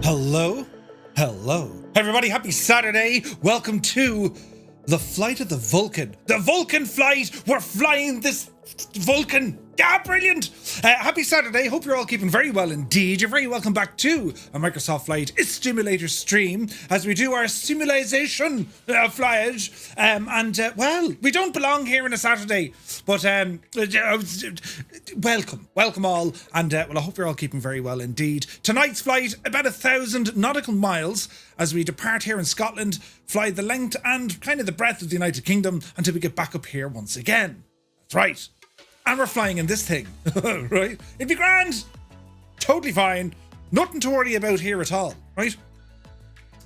Hello? Hello. Hey everybody, happy Saturday. Welcome to the flight of the Vulcan. The Vulcan Flight. We're flying this Vulcan. Yeah, brilliant. Happy Saturday. Hope you're all keeping very well indeed. You're very welcome back to a Microsoft Flight Stimulator stream as we do our simulation flyage. Well, we don't belong here on a Saturday, but welcome all. And well, I hope you're all keeping very well indeed. Tonight's flight, about 1,000 nautical miles as we depart here in Scotland, fly the length and kind of the breadth of the United Kingdom until we get back up here once again. That's right. And we're flying in this thing, right? It'd be grand. Totally fine. Nothing to worry about here at all, right?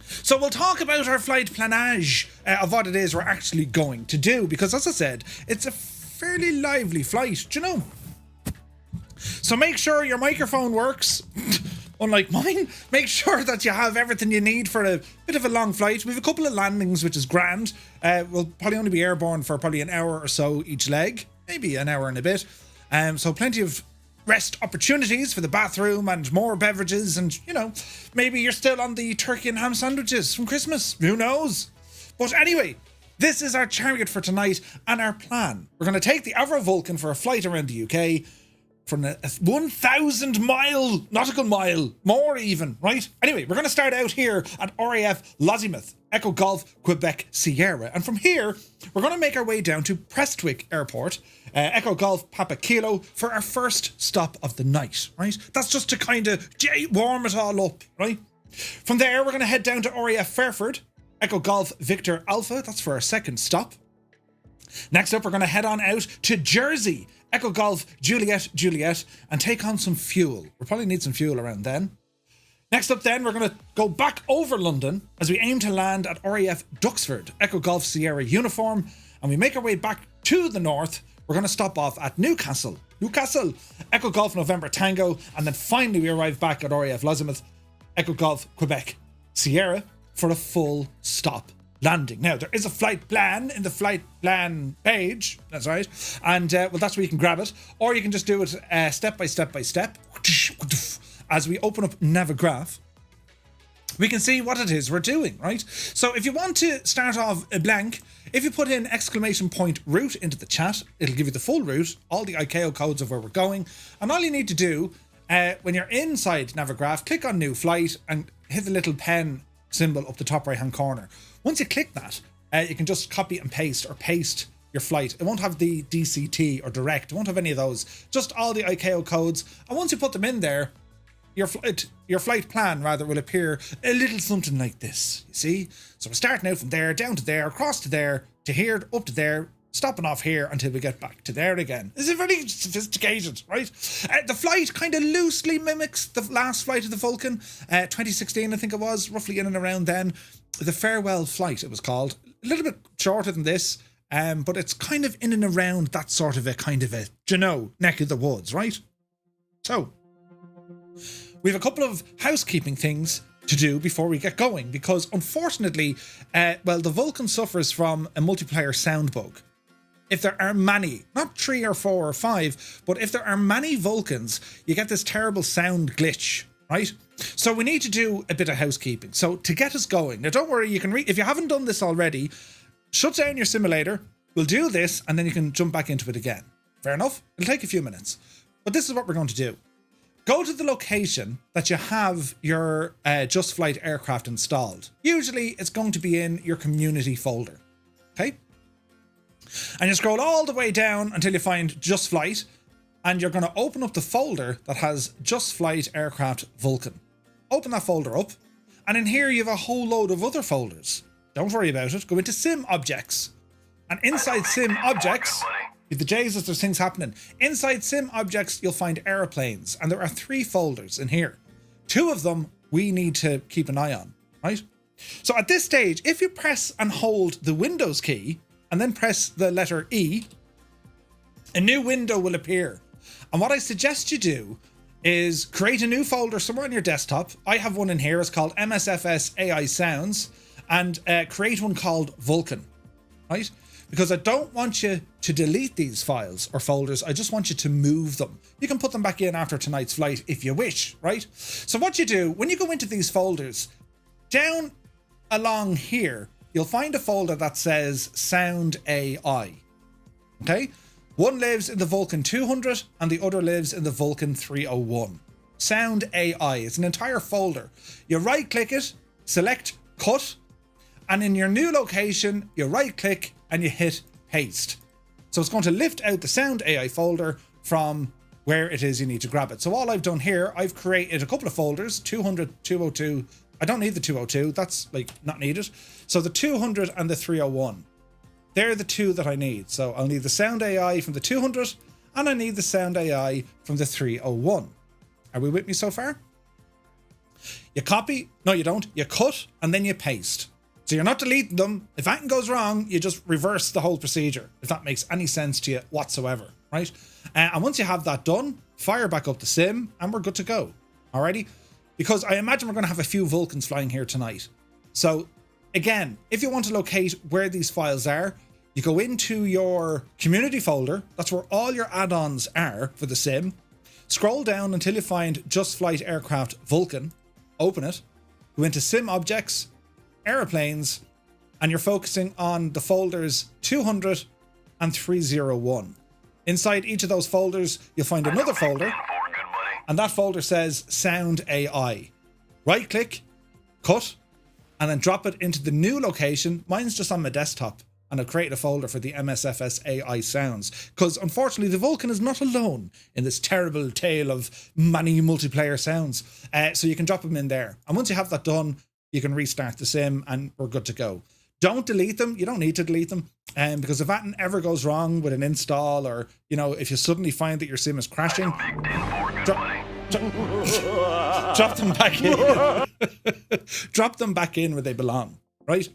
So we'll talk about our flight planage of what it is we're actually going to do, because as I said, it's a fairly lively flight, do you know? So make sure your microphone works, unlike mine. Make sure that you have everything you need for a bit of a long flight. We have a couple of landings, which is grand. We'll probably only be airborne for probably an hour or so each leg. Maybe an hour and a bit. So plenty of rest opportunities for the bathroom and more beverages, and, you know, maybe you're still on the turkey and ham sandwiches from Christmas. Who knows? But anyway, this is our chariot for tonight and our plan. We're going to take the Avro Vulcan for a flight around the UK from a 1,000 mile, nautical mile, more even, right? Anyway, we're going to start out here at RAF Lossiemouth, Echo Golf, Quebec, Sierra. And from here, we're going to make our way down to Prestwick Airport, Echo Golf, Papa Kilo, for our first stop of the night, right? That's just to kind of warm it all up, right? From there, we're going to head down to RAF Fairford, Echo Golf, Victor Alpha. That's for our second stop. Next up, we're going to head on out to Jersey, Echo Golf, Juliet, Juliet, and take on some fuel. We'll probably need some fuel around then. Next up then, we're going to go back over London as we aim to land at RAF Duxford, Echo Golf, Sierra uniform, and we make our way back to the north. We're going to stop off at Newcastle, Echo Golf, November Tango, and then finally we arrive back at RAF Lossiemouth, Echo Golf, Quebec, Sierra, for a full stop landing. Now, there is a flight plan in the flight plan page, that's right, and well, that's where you can grab it, or you can just do it step by step by step. As we open up Navigraph, we can see what it is we're doing, right? So if you want to start off a blank, if you put in ! route into the chat, it'll give you the full route, all the ICAO codes of where we're going, and all you need to do, when you're inside Navigraph, click on New Flight and hit the little pen symbol up the top right hand corner. Once you click that, you can just copy and paste or paste your flight. It won't have the DCT or direct. It won't have any of those. Just all the ICAO codes. And once you put them in there, your flight plan rather will appear a little something like this. You see? So we're starting out from there, down to there, across to there, to here, up to there, stopping off here until we get back to there again. This is very sophisticated, right? The flight kind of loosely mimics the last flight of the Vulcan, 2016 I think it was, roughly in and around then. The Farewell Flight it was called. A little bit shorter than this, but it's kind of in and around that sort of a kind of a, you know, neck of the woods, right? So, we have a couple of housekeeping things to do before we get going, because unfortunately, well, the Vulcan suffers from a multiplayer sound bug. If there are many, not 3 or 4 or 5, but if there are many Vulcans, you get this terrible sound glitch, right? So we need to do a bit of housekeeping. So to get us going, now don't worry, you can if you haven't done this already, shut down your simulator, we'll do this, and then you can jump back into it again. Fair enough? It'll take a few minutes. But this is what we're going to do. Go to the location that you have your Just Flight aircraft installed. Usually it's going to be in your community folder, okay? And you scroll all the way down until you find Just Flight, and you're going to open up the folder that has Just Flight Aircraft Vulcan. Open that folder up, and in here you have a whole load of other folders. Don't worry about it. Go into Sim Objects, and inside Sim Objects, the Jesus, there's things happening. Inside Sim Objects, you'll find airplanes, and there are 3 folders in here. 2 of them we need to keep an eye on, right? So at this stage, if you press and hold the Windows key, and then press the letter E, a new window will appear. And what I suggest you do is create a new folder somewhere on your desktop. I have one in here. It's called MSFS AI Sounds, and create one called Vulcan, right? because I don't want you to delete these files or folders. I just want you to move them. You can put them back in after tonight's flight if you wish, right? So what you do, when you go into these folders, down along here, you'll find a folder that says Sound AI, okay? One lives in the Vulcan 200 and the other lives in the Vulcan 301. Sound AI, it's an entire folder. You right click it, select cut, and in your new location, you right click and you hit paste. So it's going to lift out the Sound AI folder from where it is you need to grab it. So all I've done here, I've created a couple of folders, 200, 202. I don't need the 202, that's like not needed. So the 200 and the 301, they're the two that I need. So I'll need the Sound AI from the 200 and I need the Sound AI from the 301. Are we with me so far? You copy, no you don't, you cut and then you paste. So you're not deleting them. If anything goes wrong, you just reverse the whole procedure, if that makes any sense to you whatsoever, right? And once you have that done, fire back up the sim and we're good to go. Alrighty? Because I imagine we're going to have a few Vulcans flying here tonight. So again, if you want to locate where these files are, you go into your community folder. That's where all your add-ons are for the sim. Scroll down until you find Just Flight Aircraft Vulcan. Open it. Go into Sim Objects, Aeroplanes, and you're focusing on the folders 200 and 301. Inside each of those folders, you'll find another folder, and that folder says Sound AI. Right click, cut, and then drop it into the new location. Mine's just on my desktop, and I've created a folder for the MSFS AI sounds, because unfortunately the Vulcan is not alone in this terrible tale of many multiplayer sounds. So you can drop them in there. And once you have that done, you can restart the sim and we're good to go. Don't delete them. You don't need to delete them. Because if that ever goes wrong with an install, or, you know, if you suddenly find that your sim is crashing, drop them back in. Drop them back in where they belong, right?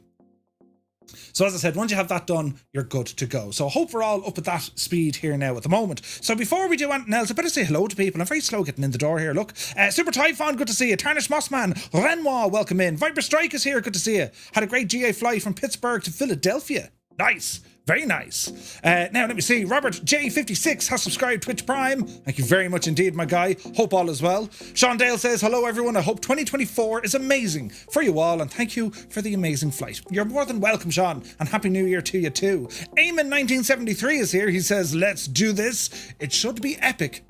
So as I said, once you have that done, you're good to go. So I hope we're all up at that speed here now at the moment. So before we do anything else, I better say hello to people. I'm very slow getting in the door here, look. Super Typhon, good to see you. Tarnish Mossman, Renoir, welcome in. Viper Strike is here, good to see you. Had a great GA flight from Pittsburgh to Philadelphia. Nice. Very nice. Now, let me see. Robert J56 has subscribed Twitch Prime. Thank you very much indeed, my guy. Hope all is well. Sean Dale says, hello, everyone. I hope 2024 is amazing for you all, and thank you for the amazing flight. You're more than welcome, Sean, and Happy New Year to you, too. Eamon 1973 is here. He says, let's do this. It should be epic.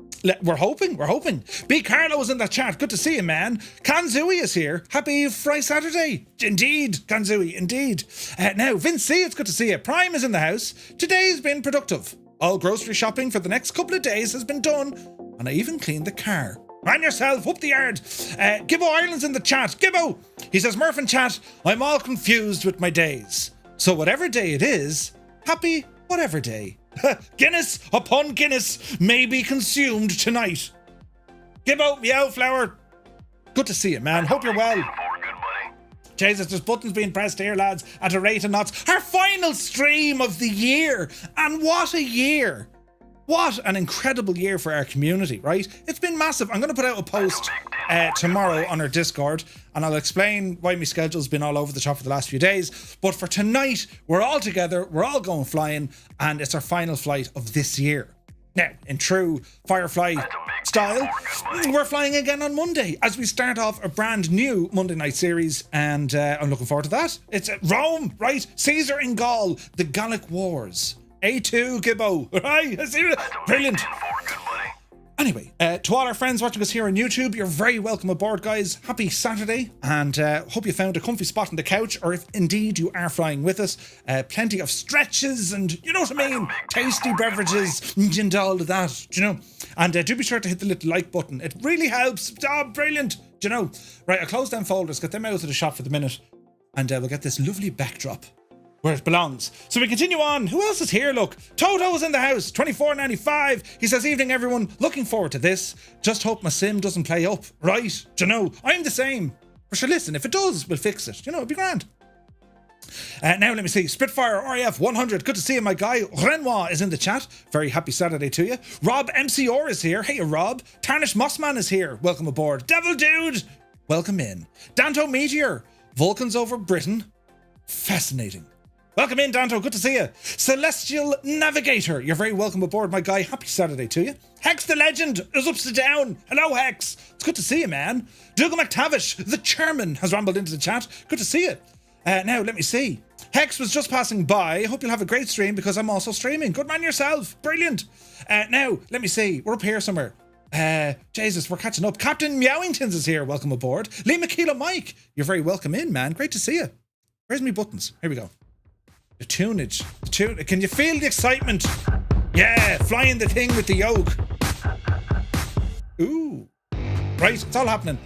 We're hoping. B. Carlo's in the chat. Good to see you, man. Kanzui is here. Happy Friday Saturday. Indeed, Kanzui, indeed. Now, Vince C, it's good to see you. Prime is in the house. Today's been productive. All grocery shopping for the next couple of days has been done, and I even cleaned the car. Man yourself, up the yard. Gibbo Ireland's in the chat. Gibbo, he says, Murph in chat, I'm all confused with my days. So whatever day it is, happy whatever day. Guinness upon Guinness may be consumed tonight. Gibbo, meow flower. Good to see you, man. Hope you're well. Jesus, there's buttons being pressed here, lads, at a rate of knots. Our final stream of the year. And what a year. What an incredible year for our community, right? It's been massive. I'm going to put out a post tomorrow on our Discord, and I'll explain why my schedule's been all over the top for the last few days. But for tonight, we're all together, we're all going flying, and it's our final flight of this year. Now, in true Firefly style, we're flying again on Monday as we start off a brand new Monday night series, and I'm looking forward to that. It's Rome, right? Caesar in Gaul, the Gallic Wars. A2 Gibbo, right? Brilliant. Anyway, to all our friends watching us here on YouTube, you're very welcome aboard, guys. Happy Saturday, and hope you found a comfy spot on the couch, or if indeed you are flying with us, plenty of stretches and, you know what I mean, tasty beverages and all of that, you know. And do be sure to hit the little like button. It really helps. Oh, brilliant, you know. Right, I'll close down folders, get them out of the shop for the minute, and we'll get this lovely backdrop where it belongs. So we continue on. Who else is here? Look, Toto's in the house, 24.95. He says, evening everyone, looking forward to this. Just hope my sim doesn't play up, right? Do you know, I'm the same. But sure, listen, if it does, we'll fix it. You know, it'll be grand. Now let me see, Spitfire RAF 100, good to see you, my guy. Renoir is in the chat. Very happy Saturday to you. Rob MCR is here. Hey Rob. Tarnish Mossman is here. Welcome aboard. Devil Dude, welcome in. Danto Meteor, Vulcans over Britain. Fascinating. Welcome in, Danto. Good to see you. Celestial Navigator. You're very welcome aboard, my guy. Happy Saturday to you. Hex the Legend is upside down. Hello, Hex. It's good to see you, man. Dougal McTavish, the chairman, has rambled into the chat. Good to see you. Now, let me see. Hex was just passing by. I hope you'll have a great stream because I'm also streaming. Good man yourself. Brilliant. Now, let me see. We're up here somewhere. Jesus, we're catching up. Captain Meowingtons is here. Welcome aboard. Lee McKeela Mike, you're very welcome in, man. Great to see you. Where's me buttons? Here we go. The tunage. Can you feel the excitement? Yeah, flying the thing with the yoke. Ooh. Right, it's all happening.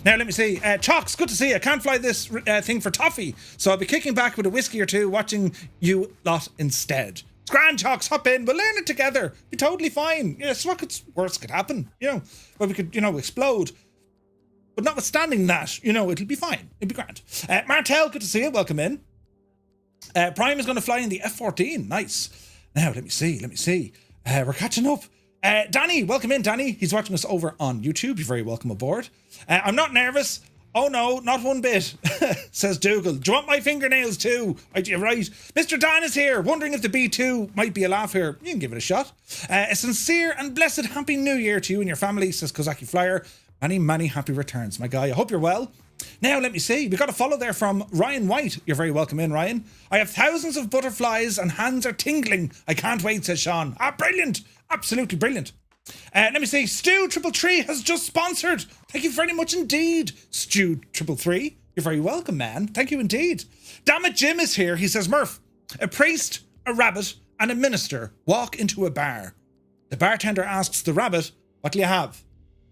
Now, let me see. Chocks, good to see you. I can't fly this thing for toffee, so I'll be kicking back with a whiskey or two, watching you lot instead. It's grand, Chocks. Hop in. We'll learn it together. Be totally fine. Yes, what worse could happen? Well, we could, explode. But notwithstanding that, it'll be fine. It'll be grand. Martel, good to see you. Welcome in. Prime is going to fly in the F-14. Nice. Now, let me see. We're catching up. Danny, welcome in, Danny. He's watching us over on YouTube. You're very welcome aboard. I'm not nervous. Oh no, not one bit, says Dougal. Do you want my fingernails too? You're right. Mr. Dan is here, wondering if the B2 might be a laugh here. You can give it a shot. A sincere and blessed Happy New Year to you and your family, says Kozaki Flyer. Many happy returns, my guy. I hope you're well. Now, let me see. We got a follow there from Ryan White. You're very welcome in, Ryan. I have thousands of butterflies and hands are tingling. I can't wait, says Sean. Brilliant. Absolutely brilliant. Let me see. Stu 333 has just sponsored. Thank you very much indeed, Stu 333. You're very welcome, man. Thank you indeed. Damn it, Jim is here. He says, Murph, a priest, a rabbit, and a minister walk into a bar. The bartender asks the rabbit, what do you have?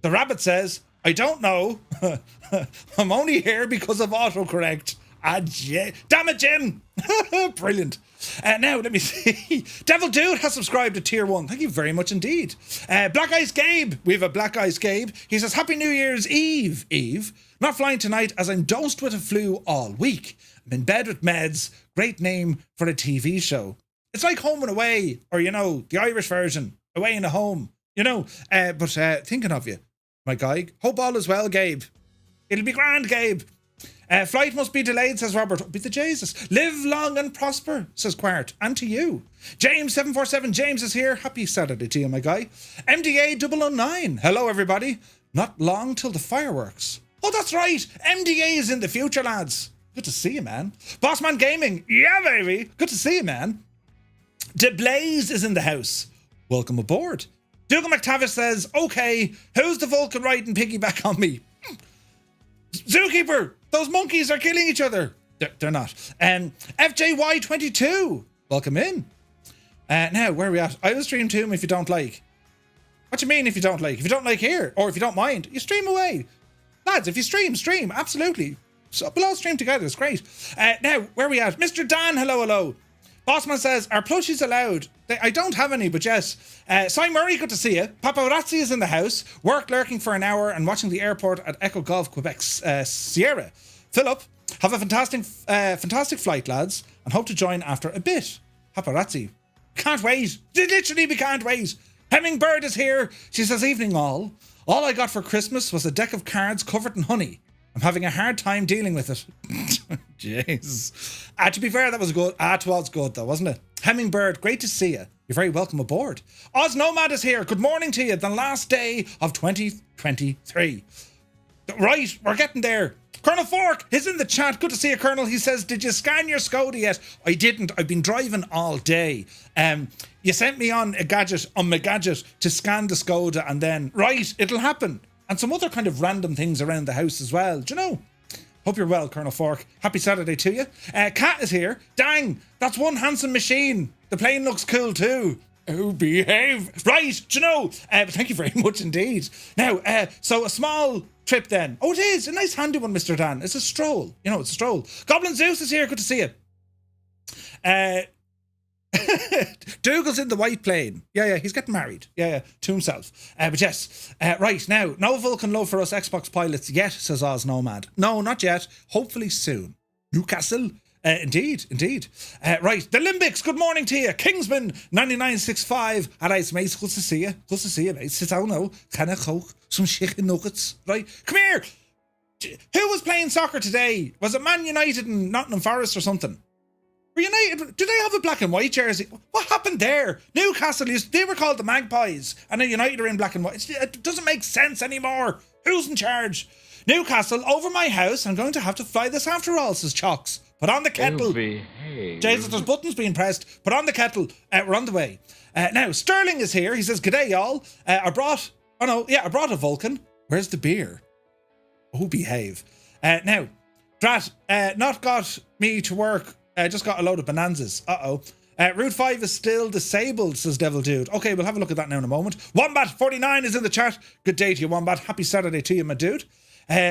The rabbit says, I don't know. I'm only here because of autocorrect. Damn it, Jim. Brilliant. Now, let me see. Devil Dude has subscribed to Tier 1. Thank you very much indeed. Black Ice Gabe. We have a Black Ice Gabe. He says, Happy New Year's Eve. Not flying tonight as I'm dosed with a flu all week. I'm in bed with meds. Great name for a TV show. It's like Home and Away, or, the Irish version. Away in a Home. But thinking of you, my guy. Hope all is well, Gabe. It'll be grand, Gabe. Flight must be delayed, says Robert. Oh, be the Jesus. Live long and prosper, says Quart. And to you. James747, James is here. Happy Saturday to you, my guy. MDA 009. Hello, everybody. Not long till the fireworks. Oh, that's right. MDA is in the future, lads. Good to see you, man. Bossman Gaming. Yeah, baby. Good to see you, man. DeBlaze is in the house. Welcome aboard. Dougal McTavish says, okay, who's the Vulcan riding piggyback on me? Zookeeper, those monkeys are killing each other. They're not. FJY22, welcome in. Now, where are we at? I will stream to him if you don't like. What do you mean if you don't like? If you don't like here, or if you don't mind, you stream away. Lads, if you stream, absolutely. So we'll all stream together, it's great. Now, where are we at? Mr. Dan, hello. Bossman says, are plushies allowed? I don't have any, but yes. Cy Murray, good to see you. Paparazzi is in the house. Work lurking for an hour and watching the airport at Echo Golf, Quebec's Sierra. Philip, have a fantastic flight, lads, and hope to join after a bit. Paparazzi, can't wait. Literally, we can't wait. Hemmingbird is here. She says, evening all. All I got for Christmas was a deck of cards covered in honey. I'm having a hard time dealing with it. Jeez. To be fair, that was good. It was good though, wasn't it? Hemmingbird, great to see you. You're very welcome aboard. Oz Nomad is here. Good morning to you. The last day of 2023. Right, we're getting there. Colonel Fork is in the chat. Good to see you, Colonel. He says, did you scan your Skoda yet? I didn't. I've been driving all day. You sent me on my gadget to scan the Skoda and then, right, it'll happen. And some other kind of random things around the house as well. Do you know? Hope you're well, Colonel Fork. Happy Saturday to you. Kat is here. Dang, that's one handsome machine. The plane looks cool too. Oh, behave. Right, do you know? Thank you very much indeed. Now, so a small trip then. Oh, it is. A nice handy one, Mr. Dan. It's a stroll. It's a stroll. Goblin Zeus is here. Good to see you. Dougal's in the white plane. Yeah, he's getting married. Yeah, to himself. But yes, right now, no Vulcan love for us Xbox pilots yet, says Oz Nomad. No, not yet. Hopefully soon. Newcastle. Indeed. Right, the Limbics, good morning to you. Kingsman 9965. Alright, mates, good to see you. Good to see you, mate. Sit down now. Can I coke? Some chicken nuggets. Right, come here. Who was playing soccer today? Was it Man United and Nottingham Forest or something? Were United, do they have a black and white jersey? What happened there? Newcastle, they were called the Magpies, and then United are in black and white. It doesn't make sense anymore. Who's in charge? Newcastle, over my house. I'm going to have to fly this after all, says Chocks. Put on the kettle. Jesus, there's buttons being pressed. Put on the kettle. We're on the way. Now, Sterling is here. He says, g'day, y'all. I brought a Vulcan. Where's the beer? Oh, behave. Now, Drat, not got me to work. Just got a load of bonanzas. Route 5 is still disabled, says Devil Dude. Okay, we'll have a look at that now in a moment. Wombat49 is in the chat. Good day to you, Wombat. Happy Saturday to you, my dude.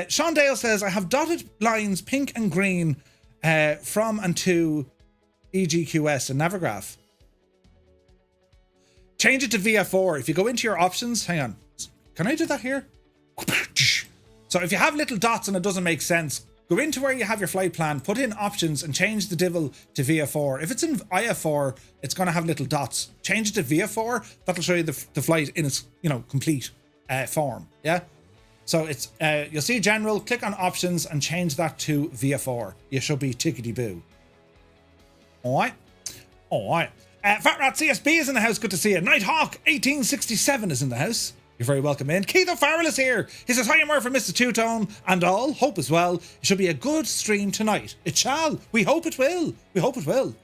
Sean Dale says, I have dotted lines pink and green from and to EGQS and Navigraph. Change it to VF4. If you go into your options, hang on. Can I do that here? So if you have little dots and it doesn't make sense, go into where you have your flight plan, put in options and change the divel to VF4. If it's in IF4, it's going to have little dots. Change it to VF4. That'll show you the flight in its, complete form. Yeah. So it's you'll see general, click on options and change that to VF4. You should be tickety boo. All right. Fat Rat CSB is in the house. Good to see you. Nighthawk 1867 is in the house. You're very welcome in. Keith O'Farrell is here. He says, hi, Murph and Mr. Two-Tone and all. Hope as well. It should be a good stream tonight. It shall. We hope it will.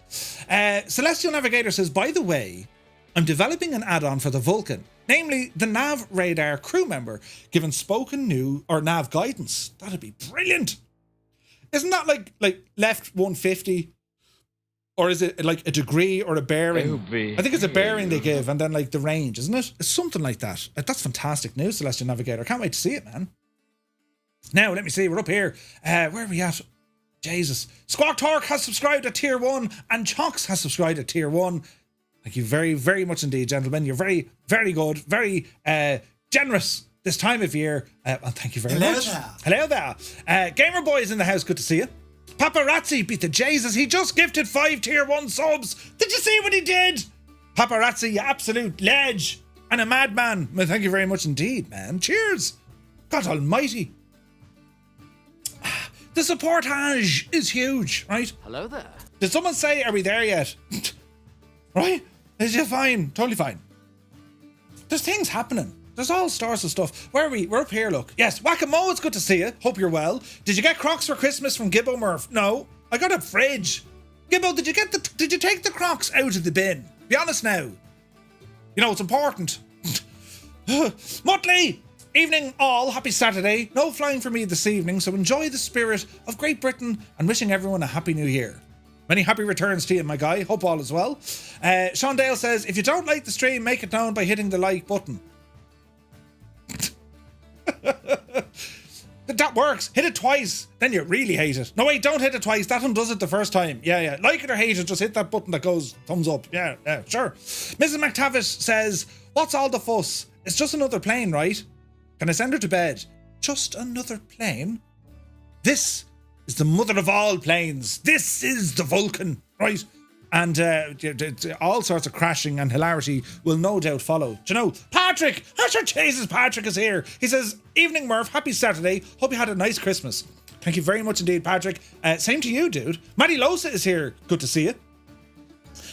Celestial Navigator says, by the way, I'm developing an add-on for the Vulcan, namely the nav radar crew member, given spoken new or nav guidance. That'd be brilliant. Isn't that like left 150? Or is it like a degree or a bearing? I think it's a bearing they give, and then like the range, isn't it? It's something like that. That's fantastic news, Celestial Navigator. Can't wait to see it, man. Now, let me see. We're up here. Where are we at? Jesus. Squawk Torque has subscribed at tier 1, and Chocks has subscribed at tier 1. Thank you very, very much indeed, gentlemen. You're very, very good, very generous this time of year. And thank you very much. Hello there. Gamer Boy is in the house. Good to see you. Paparazzi beat the Jesus. He just gifted 5 tier 1 subs. Did you see what he did? Paparazzi, you absolute ledge. And a madman. Well, thank you very much indeed, man. Cheers. God almighty. The supportage is huge, right? Hello there. Did someone say, are we there yet? Right? Is you fine? Totally fine. There's things happening. There's all sorts of stuff. Where are we? We're up here, look. Yes, Whack-A-Mo, it's good to see you. Hope you're well. Did you get Crocs for Christmas from Gibbo Murph? No. I got a fridge. Gibbo, did you take the Crocs out of the bin? Be honest now. It's important. Mutley! Evening all. Happy Saturday. No flying for me this evening, so enjoy the spirit of Great Britain and wishing everyone a happy new year. Many happy returns to you, my guy. Hope all is well. Sean Dale says, if you don't like the stream, make it known by hitting the like button. That works. Hit it twice, then you really hate it. No, wait, don't hit it twice. That one does it the first time. Yeah. Like it or hate it, just hit that button that goes thumbs up. Yeah, sure. Mrs. McTavish says, what's all the fuss? It's just another plane, right? Can I send her to bed? Just another plane? This is the mother of all planes. This is the Vulcan, right? And all sorts of crashing and hilarity will no doubt follow. Do you know, Patrick! Jesus, Patrick is here. He says, evening Murph, happy Saturday. Hope you had a nice Christmas. Thank you very much indeed, Patrick. Same to you, dude. Matty Losa is here. Good to see you.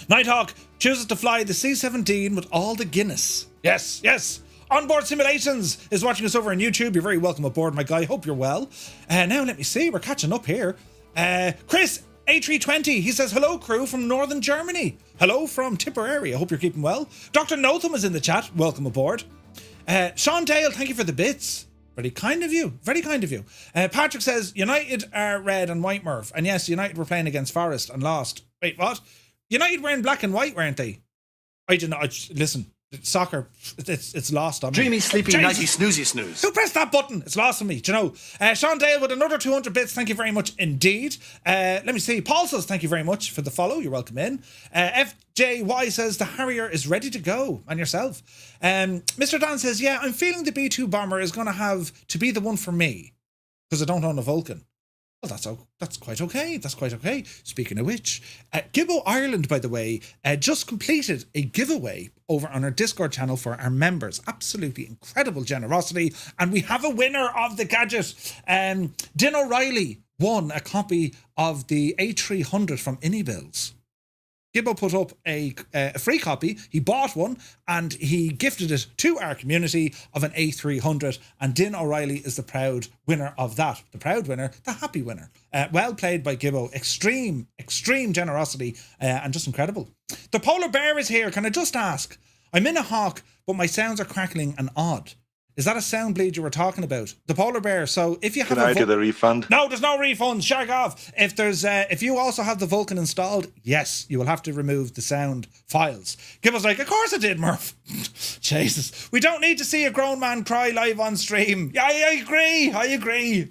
Nighthawk chooses to fly the C-17 with all the Guinness. Yes. Onboard Simulations is watching us over on YouTube. You're very welcome aboard, my guy. Hope you're well. Now, let me see. We're catching up here. Chris A320, he says, hello crew from Northern Germany. Hello from Tipperary. I hope you're keeping well. Dr. Notham is in the chat. Welcome aboard. Sean Dale, thank you for the bits. Very kind of you. Patrick says, United are red and white, Murph. And yes, United were playing against Forest and lost. Wait, what? United were in black and white, weren't they? I don't know. Listen. Soccer, it's lost on me. Dreamy, sleepy, nighty, snoozy, snooze. Who pressed that button? It's lost on me, do you know? Sean Dale with another 200 bits. Thank you very much indeed. Let me see. Paul says, thank you very much for the follow. You're welcome in. FJY says, the Harrier is ready to go. And yourself. Mr. Dan says, yeah, I'm feeling the B-2 bomber is going to have to be the one for me. Because I don't own a Vulcan. Well, that's quite okay. Speaking of which, Gibbo Ireland, by the way, just completed a giveaway over on our Discord channel for our members. Absolutely incredible generosity. And we have a winner of the gadget. Din O'Reilly won a copy of the A300 from Inibills. Gibbo put up a free copy. He bought one and he gifted it to our community of an A300. And Din O'Reilly is the proud winner of that. The proud winner, the happy winner. Well played by Gibbo. Extreme generosity and just incredible. The polar bear is here. Can I just ask? I'm in a hawk, but my sounds are crackling and odd. Is that a sound bleed you were talking about? The polar bear. So if you have Can I do the refund? No, there's no refunds. Shark off. If you also have the Vulcan installed, yes, you will have to remove the sound files. Gibbo's like, of course I did, Murph. Jesus. We don't need to see a grown man cry live on stream. Yeah, I agree.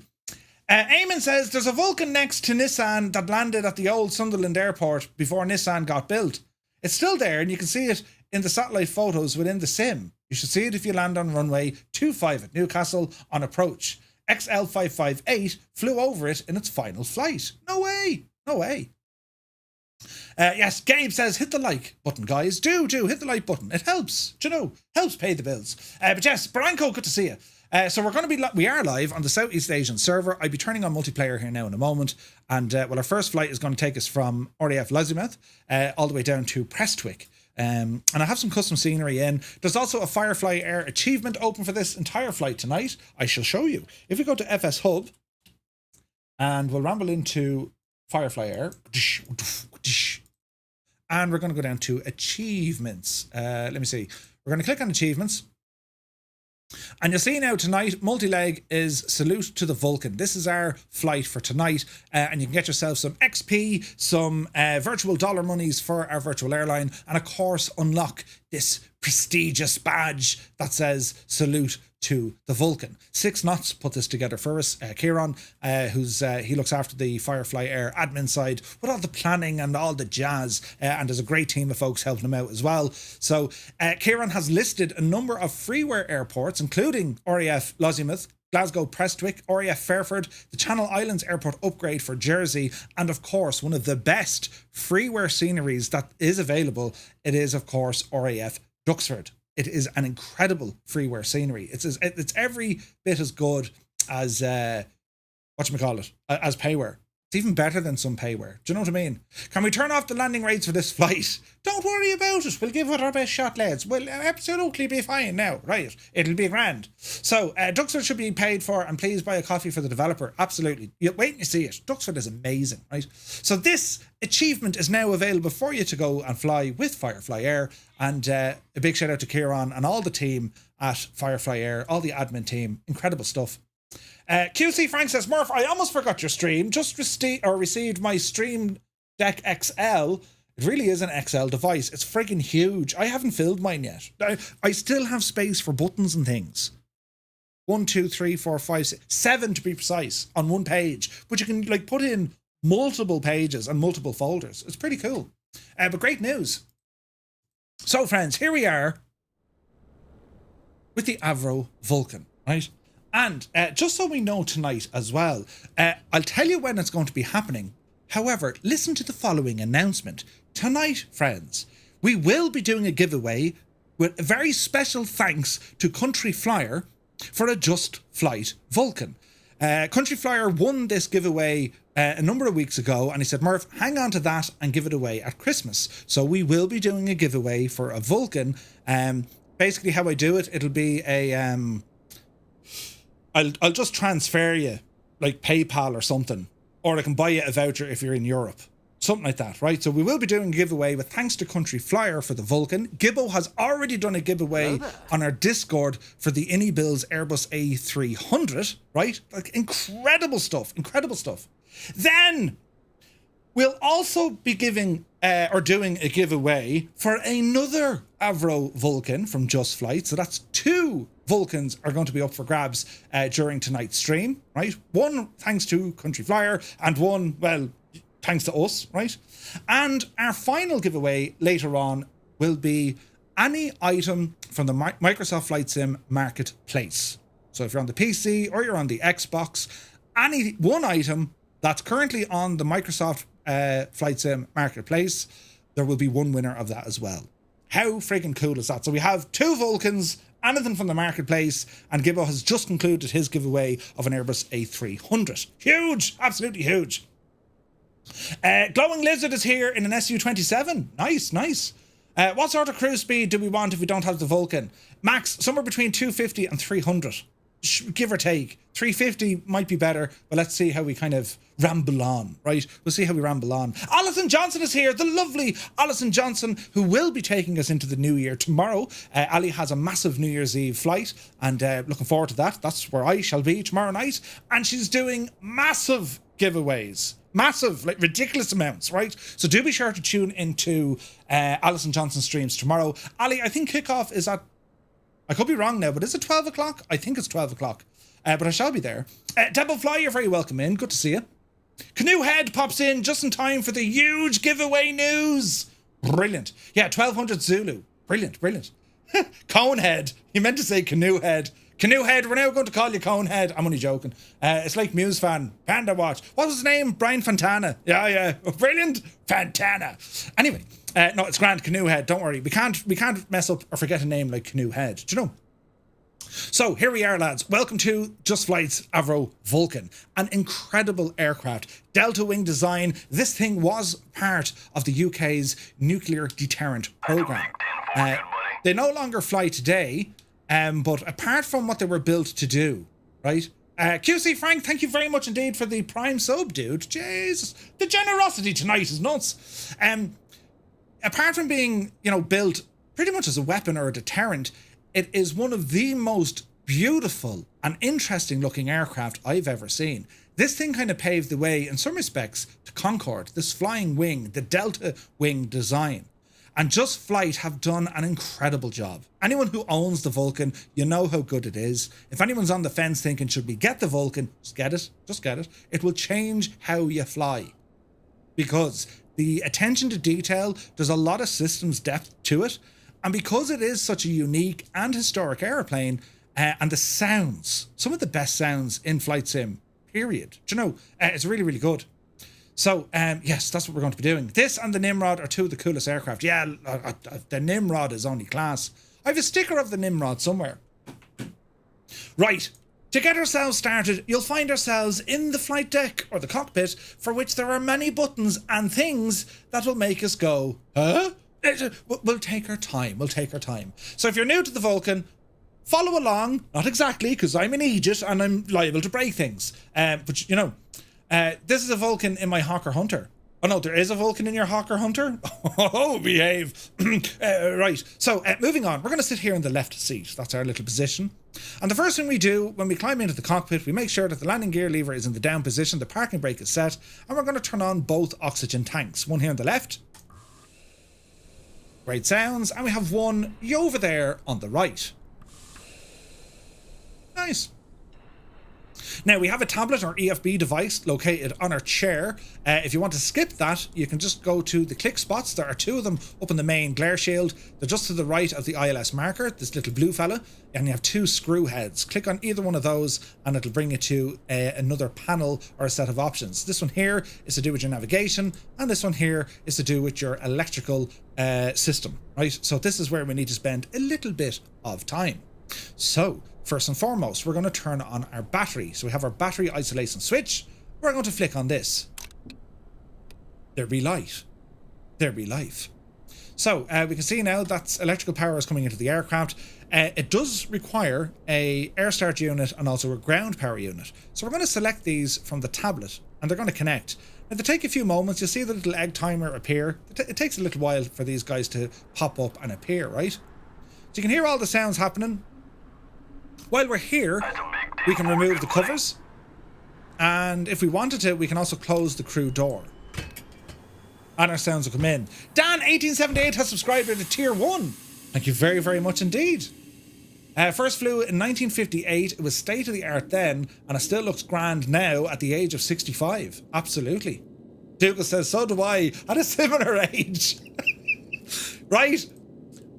Eamon says there's a Vulcan next to Nissan that landed at the old Sunderland airport before Nissan got built. It's still there and you can see it in the satellite photos within the sim. You should see it if you land on runway 25 at Newcastle on approach. XL558 flew over it in its final flight. No way. Yes, Gabe says, hit the like button, guys. Do hit the like button. It helps, helps pay the bills. But yes, Branko, good to see you. So we are live on the Southeast Asian server. I'll be turning on multiplayer here now in a moment. And our first flight is going to take us from RAF Lossiemouth all the way down to Prestwick. And I have some custom scenery in. There's also a Firefly Air achievement open for this entire flight tonight. I shall show you. If we go to FS Hub and we'll ramble into Firefly Air, and we're going to go down to achievements. Let me see. We're going to click on achievements. And you'll see now tonight, multi-leg is Salute to the Vulcan. This is our flight for tonight. And you can get yourself some XP, some virtual dollar monies for our virtual airline. And of course, unlock this prestigious badge that says Salute to the Vulcan. 6 Knots put this together for us. Kieran, he looks after the Firefly Air admin side with all the planning and all the jazz. And there's a great team of folks helping him out as well. So Kieran has listed a number of freeware airports, including RAF Lossiemouth, Glasgow Prestwick, RAF Fairford, the Channel Islands Airport upgrade for Jersey, and of course, one of the best freeware sceneries that is available, it is of course RAF Duxford. It is an incredible freeware scenery. It's every bit as good as as payware. It's even better than some payware. Do you know what I mean? Can we turn off the landing rates for this flight? Don't worry about it. We'll give it our best shot, lads. We'll absolutely be fine now. Right. It'll be grand. So, Duxford should be paid for, and please buy a coffee for the developer. Absolutely. You wait and you see it. Duxford is amazing, right? So this achievement is now available for you to go and fly with Firefly Air. And a big shout out to Kieran and all the team at Firefly Air, all the admin team. Incredible stuff. QC Frank says, Murph, I almost forgot your stream. Just received my Stream Deck XL. It really is an XL device. It's friggin' huge. I haven't filled mine yet. I still have space for buttons and things. 1, 2, 3, 4, 5, 6, 7 to be precise on one page. But you can put in multiple pages and multiple folders. It's pretty cool. But great news. So friends, here we are with the Avro Vulcan, right? And just so we know tonight as well, I'll tell you when it's going to be happening. However, listen to the following announcement. Tonight, friends, we will be doing a giveaway with a very special thanks to Country Flyer for a Just Flight Vulcan. Country Flyer won this giveaway a number of weeks ago, and he said, Murph, hang on to that and give it away at Christmas. So we will be doing a giveaway for a Vulcan. Basically how I do it, it'll be a... I'll just transfer you like PayPal or something, or I can buy you a voucher if you're in Europe, something like that, right? So we will be doing a giveaway with thanks to Country Flyer for the Vulcan. Gibbo has already done a giveaway on our Discord for the Innie-Bills Airbus A300, right? Incredible stuff. Then we'll also be giving doing a giveaway for another Avro Vulcan from Just Flight. So that's 2 Vulcans are going to be up for grabs during tonight's stream, right? One thanks to Country Flyer and one, well, thanks to us, right? And our final giveaway later on will be any item from the Microsoft Flight Sim Marketplace. So if you're on the PC or you're on the Xbox, any one item that's currently on the Microsoft Flight Sim Marketplace, there will be one winner of that as well. How friggin' cool is that? So we have 2 Vulcans, anything from the marketplace, and Gibbo has just concluded his giveaway of an Airbus A300. Huge! Absolutely huge. Glowing Lizard is here in an SU-27. Nice, nice. What sort of cruise speed do we want if we don't have the Vulcan? Max, somewhere between 250 and 300. Give or take. 350 might be better, but let's see how we kind of ramble on, right? We'll see how we ramble on. Alison Johnson is here, the lovely Alison Johnson, who will be taking us into the new year tomorrow. Ali has a massive New Year's Eve flight, and looking forward to that. That's where I shall be tomorrow night. And she's doing massive giveaways. Massive, like ridiculous amounts, right? So do be sure to tune into Alison Johnson's streams tomorrow. Ali, I think kickoff is at, I could be wrong now, but is it 12 o'clock? I think it's 12 o'clock. But I shall be there. Devil Fly, you're very welcome in. Good to see you. Canoe Head pops in just in time for the huge giveaway news. Brilliant. Yeah, 1200 Zulu. Brilliant, brilliant. Conehead. You meant to say Canoe Head. Canoe Head, we're now going to call you Conehead. I'm only joking. It's like Muse fan. Panda Watch. What was his name? Brian Fantana. Yeah. Brilliant. Fantana. Anyway, no, it's grand. Canoe Head. Don't worry. We can't mess up or forget a name like Canoe Head. Do you know? So here we are, lads. Welcome to Just Flight's Avro Vulcan, an incredible aircraft. Delta wing design. This thing was part of the UK's nuclear deterrent program. They no longer fly today, but apart from what they were built to do, right? QC Frank, thank you very much indeed for the prime sub, dude. Jesus, the generosity tonight is nuts. Apart from being, built pretty much as a weapon or a deterrent, it is one of the most beautiful and interesting looking aircraft I've ever seen. This thing kind of paved the way in some respects to Concorde, this flying wing, the Delta wing design. And Just Flight have done an incredible job. Anyone who owns the Vulcan, you know how good it is. If anyone's on the fence thinking, should we get the Vulcan? Just get it. Just get it. It will change how you fly. Because the attention to detail, there's a lot of systems depth to it. And because it is such a unique and historic airplane, and the sounds, some of the best sounds in flight sim, period. Do you know, it's really, really good. So, yes, that's what we're going to be doing. This and the Nimrod are two of the coolest aircraft. Yeah, the Nimrod is only class. I have a sticker of the Nimrod somewhere. Right, to get ourselves started, you'll find ourselves in the flight deck, or the cockpit, for which there are many buttons and things that will make us go, huh? We'll take our time. We'll take our time. So if you're new to the Vulcan, follow along. Not exactly, because I'm an Aegis and I'm liable to break things. But this is a Vulcan in my Hawker Hunter. Oh no, there is a Vulcan in your Hawker Hunter? Oh, behave. Right. So moving on, we're going to sit here in the left seat. That's our little position. And the first thing we do when we climb into the cockpit, we make sure that the landing gear lever is in the down position, the parking brake is set, and we're going to turn on both oxygen tanks. One here on the left. Great sounds. And we have one over there on the right. Nice. Now, we have a tablet or EFB device located on our chair. If you want to skip that, you can just go to the click spots. There are two of them up in the main glare shield. They're just to the right of the ILS marker, this little blue fella, and you have two screw heads. Click on either one of those and it'll bring you to another panel or a set of options. This one here is to do with your navigation, and this one here is to do with your electrical system, right? So this is where we need to spend a little bit of time. So, first and foremost, we're going to turn on our battery. So we have our battery isolation switch. We're going to flick on this. There be light. There be life. So we can see now that electrical power is coming into the aircraft. It does require a air start unit and also a ground power unit. So we're going to select these from the tablet and they're going to connect. Now, they take a few moments. You'll see the little egg timer appear. It takes a little while for these guys to pop up and appear, right? So you can hear all the sounds happening. While we're here, we can remove the covers, and if we wanted to, we can also close the crew door. And our sounds will come in. Dan1878 has subscribed to Tier 1. Thank you very, very much indeed. First flew in 1958. It was state-of-the-art then, and it still looks grand now at the age of 65. Absolutely. Dougal says, so do I, at a similar age. Right.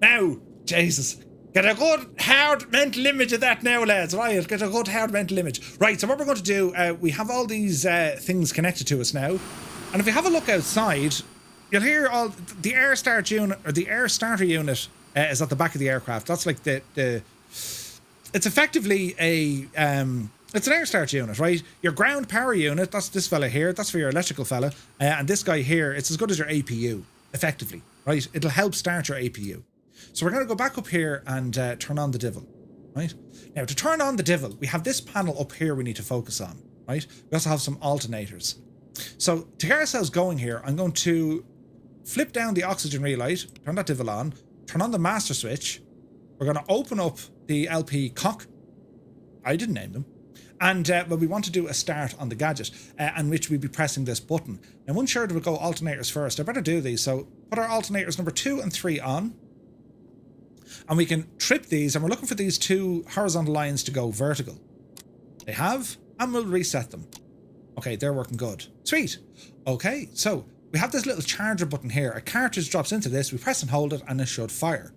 Now, Jesus. Get a good hard mental image of that now, lads. Right, get a good hard mental image. Right, so what we're going to do, we have all these things connected to us now. And if we have a look outside, you'll hear all the air start unit, or the air starter unit is at the back of the aircraft. That's like it's effectively a It's an air start unit, right? Your ground power unit, that's this fella here, that's for your electrical fella. And this guy here, it's as good as your APU, effectively, right? It'll help start your APU. So we're going to go back up here and turn on the Divil, right? Now, to turn on the Divil, we have this panel up here we need to focus on, right? We also have some alternators. So to get ourselves going here, I'm going to flip down the oxygen relight, turn that Divil on, turn on the master switch. We're going to open up the LP cock. I didn't name them. And well, we want to do a start on the gadget, and which we'll be pressing this button. Now, I'm unsure we'll go alternators first. I better do these. So put our alternators number 2 and 3 on. And we can trip these, and we're looking for these 2 horizontal lines to go vertical. They have, and we'll reset them. Okay, they're working good. Sweet. Okay, so we have this little charger button here. A cartridge drops into this, we press and hold it, and it should fire.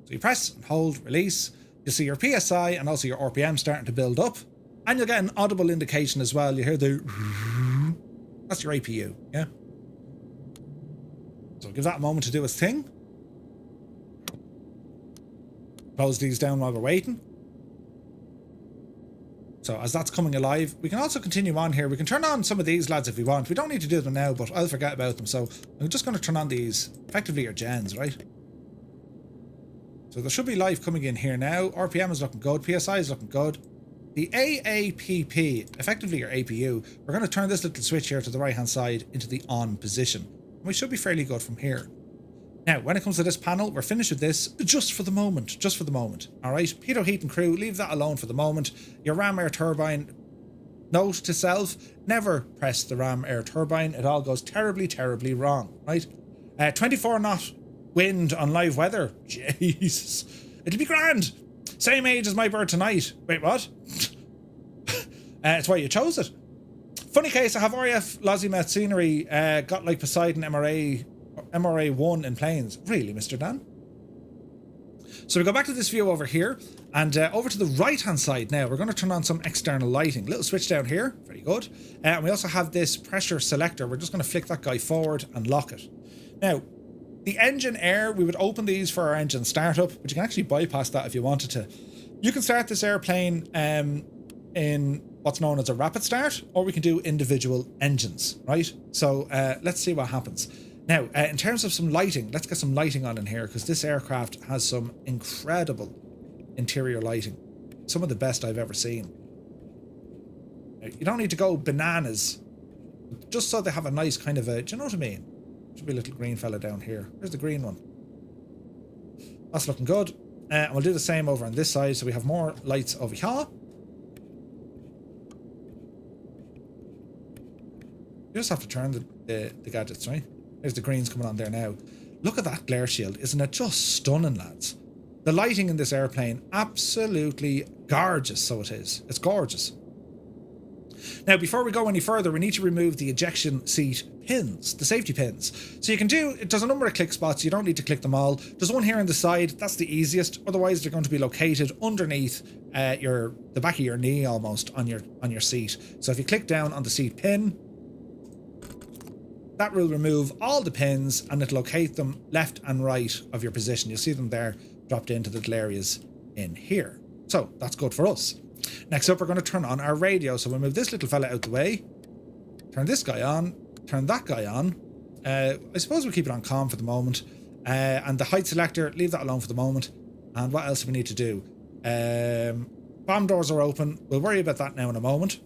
So you press and hold, release. You'll see your PSI and also your RPM starting to build up. And you'll get an audible indication as well. You hear the... That's your APU, yeah? So give that a moment to do its thing. Close these down while we're waiting. So as that's coming alive, we can also continue on here. We can turn on some of these lads if we want. We don't need to do them now, but I'll forget about them. So I'm just going to turn on these, effectively your gens, right? So there should be live coming in here now. RPM is looking good. PSI is looking good. The AAPP, effectively your APU, we're going to turn this little switch here to the right hand side into the on position. And we should be fairly good from here. Now, when it comes to this panel, we're finished with this just for the moment. Just for the moment. All right. Pitot heat and crew, leave that alone for the moment. Your ram air turbine, note to self, never press the ram air turbine. It all goes terribly, terribly wrong. Right. 24 knot wind on live weather. Jesus. It'll be grand. Same age as my bird tonight. Wait, what? It's why you chose it. Funny case, I have RAF Lossiemouth scenery, got like Poseidon MRA 1 in planes. Really, Mr. Dan? So we go back to this view over here, and over to the right hand side now, we're going to turn on some external lighting. Little switch down here, very good. And we also have this pressure selector. We're just going to flick that guy forward and lock it. Now, the engine air, we would open these for our engine startup, but you can actually bypass that if you wanted to. You can start this airplane in what's known as a rapid start, or we can do individual engines, right? So let's see what happens. Now, in terms of some lighting, let's get some lighting on in here, because this aircraft has some incredible interior lighting. Some of the best I've ever seen. Now, you don't need to go bananas, just so they have a nice kind of a, do you know what I mean? Should be a little green fella down here. Where's the green one? That's looking good. And we'll do the same over on this side, so we have more lights over here. You just have to turn the gadgets, right? There's the greens coming on there now. Look at that glare shield. Isn't it just stunning, lads? The lighting in this airplane, absolutely gorgeous, so it is. It's gorgeous. Now, before we go any further, we need to remove the ejection seat pins, the safety pins. So you can do, there's a number of click spots, you don't need to click them all. There's one here on the side, that's the easiest. Otherwise, they're going to be located underneath the back of your knee almost on your seat. So if you click down on the seat pin, that will remove all the pins and it'll locate them left and right of your position. You'll see them there dropped into the little areas in here. So that's good for us. Next up, we're going to turn on our radio. So we'll move this little fella out the way, turn this guy on, turn that guy on. I suppose we'll keep it on comm for the moment. And the height selector, leave that alone for the moment. And what else do we need to do? Bomb doors are open. We'll worry about that now in a moment.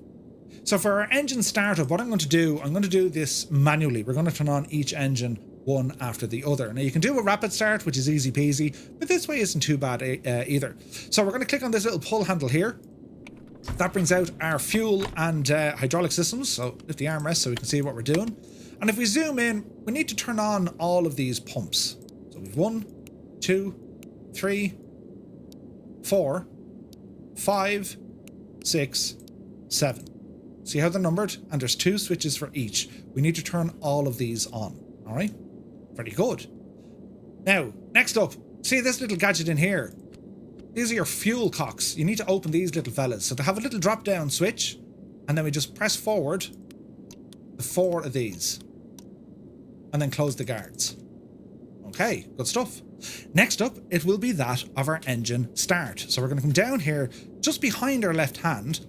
So for our engine startup, what I'm going to do this manually. We're going to turn on each engine one after the other. Now you can do a rapid start, which is easy peasy, but this way isn't too bad either. So we're going to click on this little pull handle here. That brings out our fuel and hydraulic systems. So lift the armrest so we can see what we're doing. And if we zoom in, we need to turn on all of these pumps. So we've 1, 2, 3, 4, 5, 6, 7. See how they're numbered? And there's 2 switches for each. We need to turn all of these on. All right? Pretty good. Now, next up, see this little gadget in here? These are your fuel cocks. You need to open these little fellas. So they have a little drop down switch, and then we just press forward the 4 of these, and then close the guards. Okay, good stuff. Next up, it will be that of our engine start. So we're going to come down here just behind our left hand.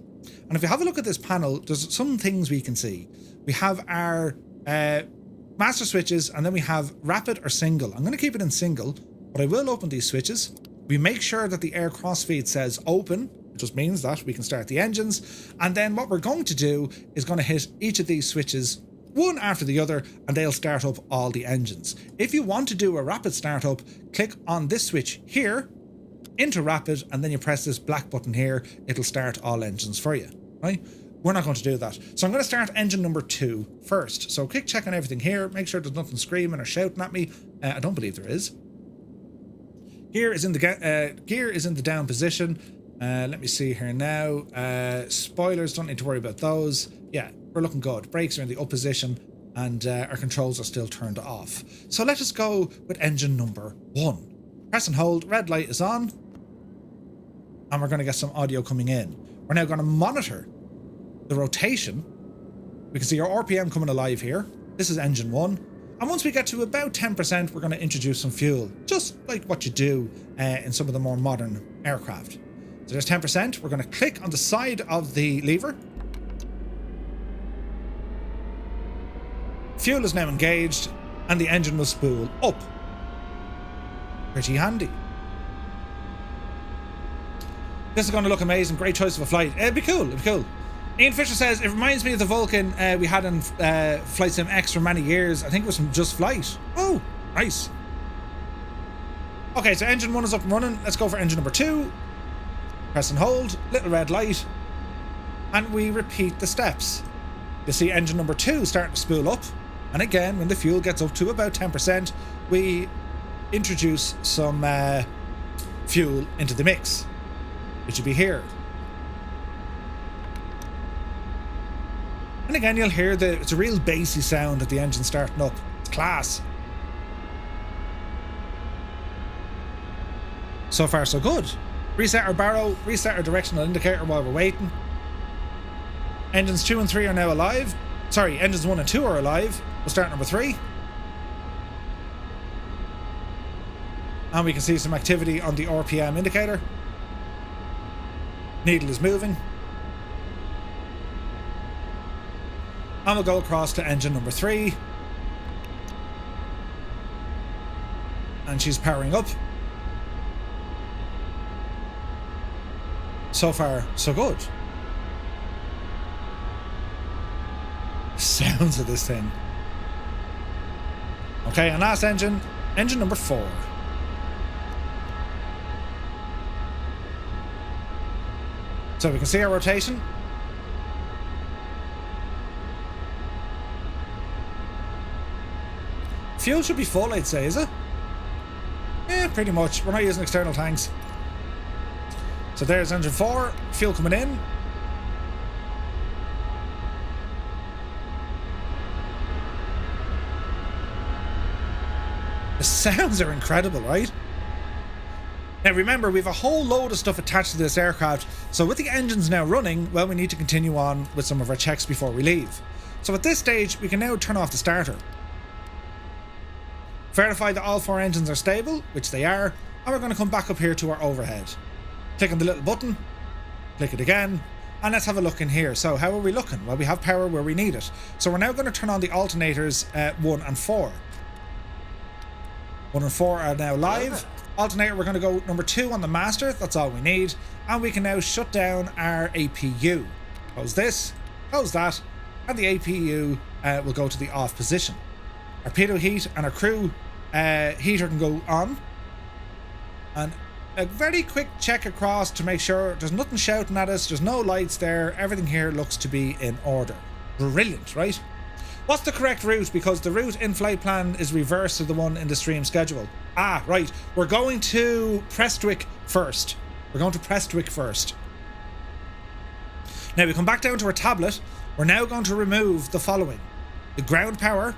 And if you have a look at this panel, there's some things we can see. We have our master switches, and then we have rapid or single. I'm going to keep it in single, but I will open these switches. We make sure that the air crossfeed says open. It just means that we can start the engines. And then what we're going to do is going to hit each of these switches one after the other, and they'll start up all the engines. If you want to do a rapid startup, click on this switch here into rapid, and then you press this black button here. It'll start all engines for you, right? We're not going to do that. So I'm going to start engine number 2 first. So quick check on everything here. Make sure there's nothing screaming or shouting at me. I don't believe there is. Gear is in the down position. Let me see here now. Spoilers, don't need to worry about those. Yeah, we're looking good. Brakes are in the up position, and our controls are still turned off. So let us go with engine number 1. Press and hold, red light is on, and we're going to get some audio coming in. We're now going to monitor the rotation. We can see our RPM coming alive here. This is engine 1. And once we get to about 10%, we're going to introduce some fuel, just like what you do in some of the more modern aircraft. So there's 10%. We're going to click on the side of the lever. Fuel is now engaged, and the engine will spool up. Pretty handy. This is going to look amazing. Great choice of a flight. It'd be cool. It'd be cool. Ian Fisher says, it reminds me of the Vulcan we had in Flight Sim X for many years. I think it was from Just Flight. Oh, nice. Okay, so engine 1 is up and running. Let's go for engine number 2. Press and hold, little red light, and we repeat the steps. You see engine number 2 starting to spool up, and again, when the fuel gets up to about 10%, we introduce some fuel into the mix, which will be here. And again, you'll hear it's a real bassy sound at the engine starting up. It's class. So far, so good. Reset our barrow, reset our directional indicator while we're waiting. Engines 2 and 3 are now alive. Sorry, engines 1 and 2 are alive. We'll start number 3. And we can see some activity on the RPM indicator. Needle is moving. And we'll go across to engine number 3. And she's powering up. So far, so good. Sounds of this thing. Okay, and last engine, engine number 4. So we can see our rotation. Fuel should be full, I'd say, is it? Yeah, pretty much. We're not using external tanks. So there's engine 4, fuel coming in. The sounds are incredible, right? Now remember, we have a whole load of stuff attached to this aircraft, so with the engines now running, well, we need to continue on with some of our checks before we leave. So at this stage, we can now turn off the starter. Verify that all 4 engines are stable, which they are, and we're going to come back up here to our overhead. Click on the little button, click it again, and let's have a look in here. So how are we looking? Well, we have power where we need it. So we're now going to turn on the alternators 1 and 4. 1 and 4 are now live. Alternator, we're going to go number 2 on the master, that's all we need. And we can now shut down our APU. Close this, close that, and the APU will go to the off position. Our pitot heat and our crew heater can go on. And a very quick check across to make sure there's nothing shouting at us, there's no lights there, everything here looks to be in order. Brilliant, right? What's the correct route? Because the route in flight plan is reverse to the one in the stream schedule. Ah, right. We're going to Prestwick first. We're going to Prestwick first. Now we come back down to our tablet. We're now going to remove the following: the ground power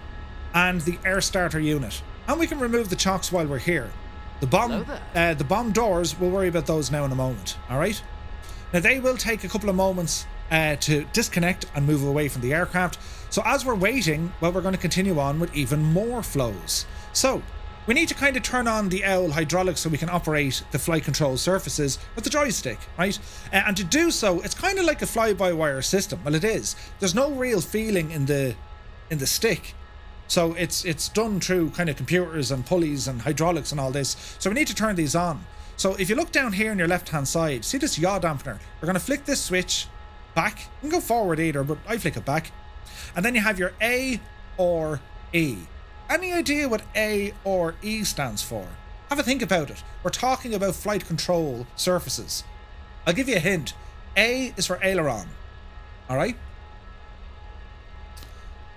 and the air starter unit. And we can remove the chocks while we're here. The bomb doors, we'll worry about those now in a moment. All right. Now they will take a couple of moments to disconnect and move away from the aircraft. So as we're waiting, well, we're going to continue on with even more flows. So we need to kind of turn on the owl hydraulics so we can operate the flight control surfaces with the joystick, right? And to do so, it's kind of like a fly-by-wire system. Well, it is. There's no real feeling in the stick. So it's done through kind of computers and pulleys and hydraulics and all this. So we need to turn these on. So if you look down here on your left-hand side, see this yaw dampener? We're going to flick this switch back. You can go forward either, but I flick it back. And then you have your A or E. Any idea what A or E stands for? Have a think about it. We're talking about flight control surfaces. I'll give you a hint. A is for aileron. All right?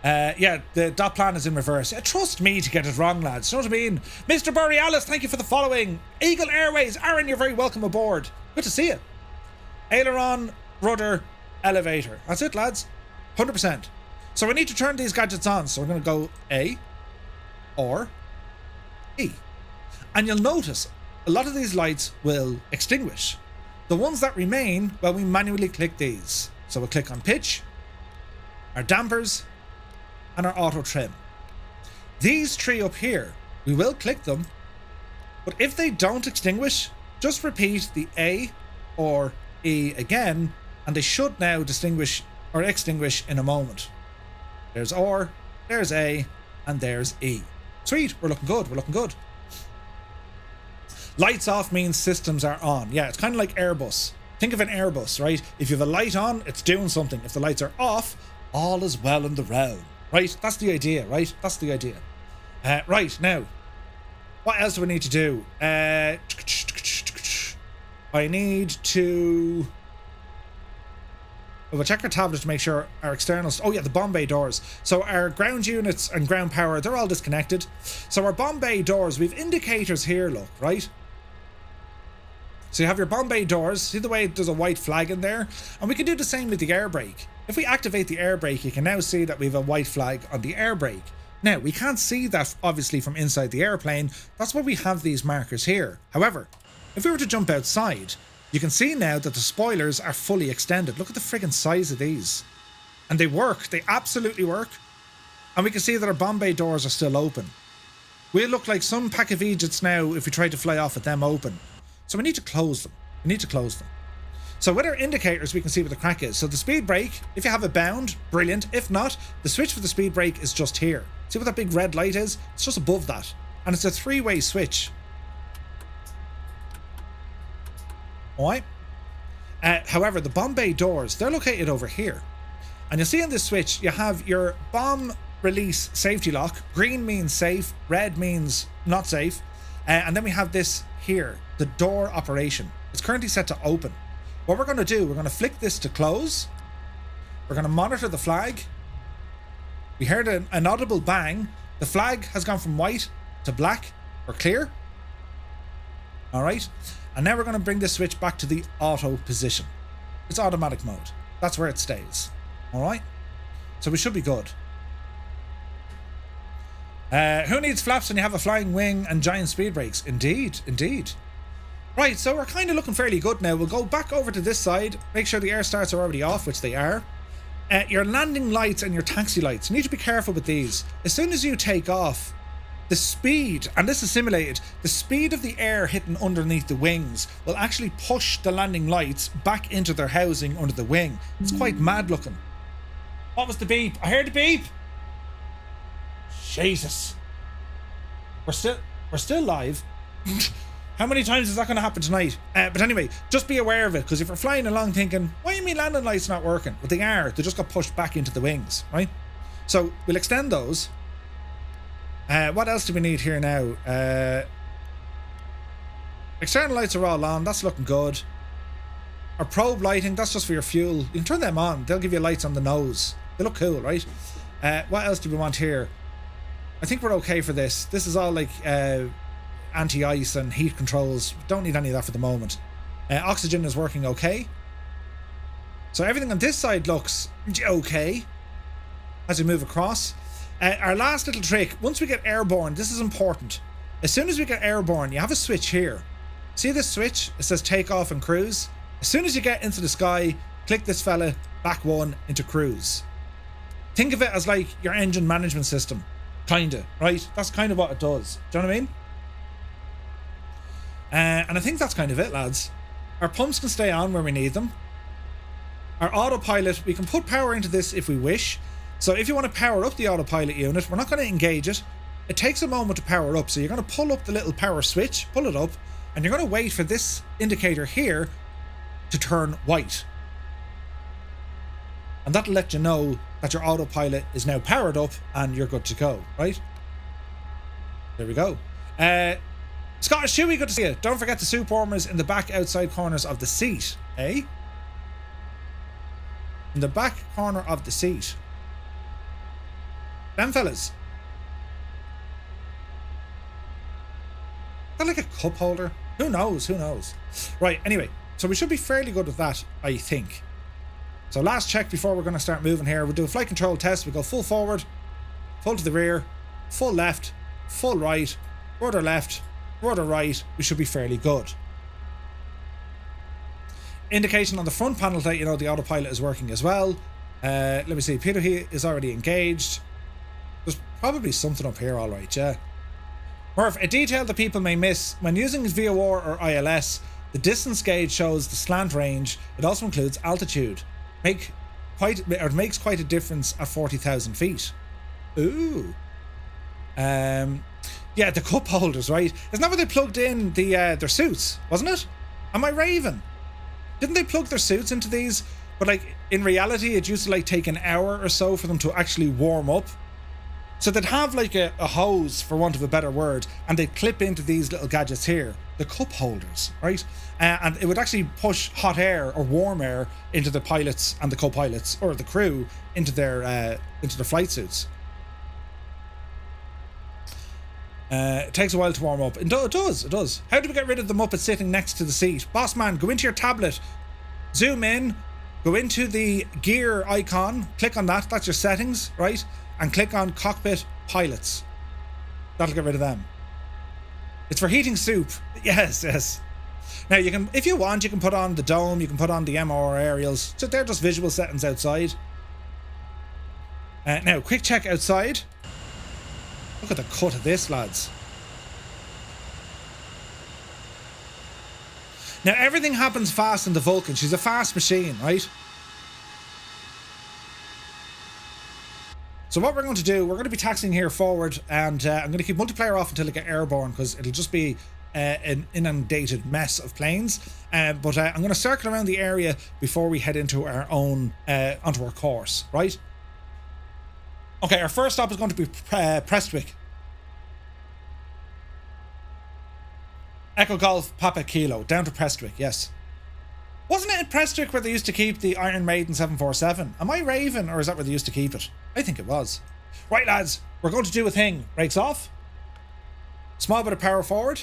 Yeah, the dot plan is in reverse. Trust me to get it wrong, lads. You know what I mean? Mr. Borealis, thank you for the following. Eagle Airways, Aaron, you're very welcome aboard. Good to see you. Aileron, rudder, elevator. That's it, lads. 100%. So we need to turn these gadgets on. So we're going to go A or E. And you'll notice a lot of these lights will extinguish. The ones that remain, well, we manually click these. So we'll click on pitch, our dampers, and our auto trim. These three up here, we will click them, but if they don't extinguish, just repeat the A or E again, and they should now distinguish or extinguish in a moment. There's or, there's A, and there's E. Sweet, we're looking good, we're looking good. Lights off means systems are on. Yeah, it's kind of like Airbus. Think of an Airbus, right? If you have a light on, it's doing something. If the lights are off, all is well in the realm. Right, that's the idea, right? That's the idea. Right, now, what else do we need to do? I need to... We'll check our tablet to make sure our externals... Oh yeah, the bomb bay doors. So our ground units and ground power, they're all disconnected. So our bomb bay doors, we've indicators here, look, right? So you have your bomb bay doors. See the way there's a white flag in there? And we can do the same with the air brake. If we activate the air brake, you can now see that we have a white flag on the air brake. Now, we can't see that obviously from inside the airplane. That's why we have these markers here. However, if we were to jump outside, you can see now that the spoilers are fully extended. Look at the friggin' size of these. And they work. They absolutely work. And we can see that our bomb bay doors are still open. We'll look like some pack of Egypts now if we try to fly off with them open. So we need to close them. We need to close them. So with our indicators, we can see what the crack is. So the speed brake, if you have it bound, brilliant. If not, the switch for the speed brake is just here. See what that big red light is? It's just above that. And it's a three-way switch. Alright? However, the bomb bay doors, they're located over here. And you'll see on this switch, you have your bomb release safety lock. Green means safe, red means not safe. And then we have this here, the door operation. It's currently set to open. What we're going to do, we're going to flick this to close. We're going to monitor the flag. We heard an audible bang. The flag has gone from white to black or clear. All right. And now we're going to bring this switch back to the auto position. It's automatic mode. That's where it stays. All right. So we should be good. Who needs flaps when you have a flying wing and giant speed brakes? Indeed, indeed. Right, so we're kind of looking fairly good now. We'll go back over to this side, make sure the air starts are already off, which they are. Your landing lights and your taxi lights, you need to be careful with these. As soon as you take off, the speed, and this is simulated, the speed of the air hitting underneath the wings will actually push the landing lights back into their housing under the wing. It's quite mad looking. What was the beep? I heard the beep. Jesus. We're still live. How many times is that going to happen tonight? But anyway, just be aware of it, because if you're flying along thinking, why are my landing lights not working? Well, they are. They just got pushed back into the wings, right? So we'll extend those. What else do we need here now? External lights are all on. That's looking good. Our probe lighting, that's just for your fuel. You can turn them on. They'll give you lights on the nose. They look cool, right? What else do we want here? I think we're okay for this. This is all like... anti-ice and heat controls. Don't need any of that for the moment. Oxygen is working okay. So everything on this side looks okay as we move across. Our last little trick, once we get airborne, this is important. As soon as we get airborne, you have a switch here. See this switch? It says takeoff and cruise. As soon as you get into the sky, click this fella, back one, into cruise. Think of it as like your engine management system. Kinda, right? That's kind of what it does. Do you know what I mean? And I think that's kind of it, lads. Our pumps can stay on where we need them. Our autopilot, we can put power into this if we wish. So if you want to power up the autopilot unit, we're not going to engage it. It takes a moment to power up. So you're going to pull up the little power switch, pull it up, and you're going to wait for this indicator here to turn white. And that'll let you know that your autopilot is now powered up and you're good to go, right? There we go. Scottish Chewy, good to see you. Don't forget the soup warmers in the back outside corners of the seat, eh? In the back corner of the seat. Them fellas. Is that like a cup holder? Who knows? Who knows? Right, anyway. So we should be fairly good with that, I think. So last check before we're going to start moving here. We'll do a flight control test. We go full forward, full to the rear, full left, full right, rudder left, rudder right. We should be fairly good. Indication on the front panel that you know the autopilot is working as well. Let me see. Peter he is already engaged. There's probably something up here, all right, yeah. Murph, a detail that people may miss when using VOR or ILS, the distance gauge shows the slant range. It also includes altitude. Makes quite a difference at 40,000 feet. Ooh. Yeah, the cup holders, right? Isn't that where they plugged in the their suits, wasn't it? Am I raving? Didn't they plug their suits into these? But like in reality, it used to like take an hour or so for them to actually warm up. So they'd have like a hose, for want of a better word, and they'd clip into these little gadgets here, the cup holders, right? And it would actually push hot air or warm air into the pilots and the co-pilots or the crew into their flight suits. It takes a while to warm up. It does. How do we get rid of the Muppet sitting next to the seat? Boss man, go into your tablet, zoom in, go into the gear icon, click on that, that's your settings, right? And click on cockpit pilots. That'll get rid of them. It's for heating soup. Yes. Now you can, if you want, you can put on the dome, you can put on the MR aerials. So they're just visual settings outside. Now, quick check outside. Look at the cut of this, lads. Now everything happens fast in the Vulcan. She's a fast machine, right? So what we're going to do, we're going to be taxiing here forward, and I'm going to keep multiplayer off until I get airborne, because it'll just be an inundated mess of planes. But I'm going to circle around the area before we head into our own, onto our course, right? Okay, our first stop is going to be Prestwick. Echo Golf Papa Kilo, down to Prestwick, yes. Wasn't it in Prestwick where they used to keep the Iron Maiden 747? Am I raving, or is that where they used to keep it? I think it was. Right, lads, we're going to do a thing. Brakes off. Small bit of power forward.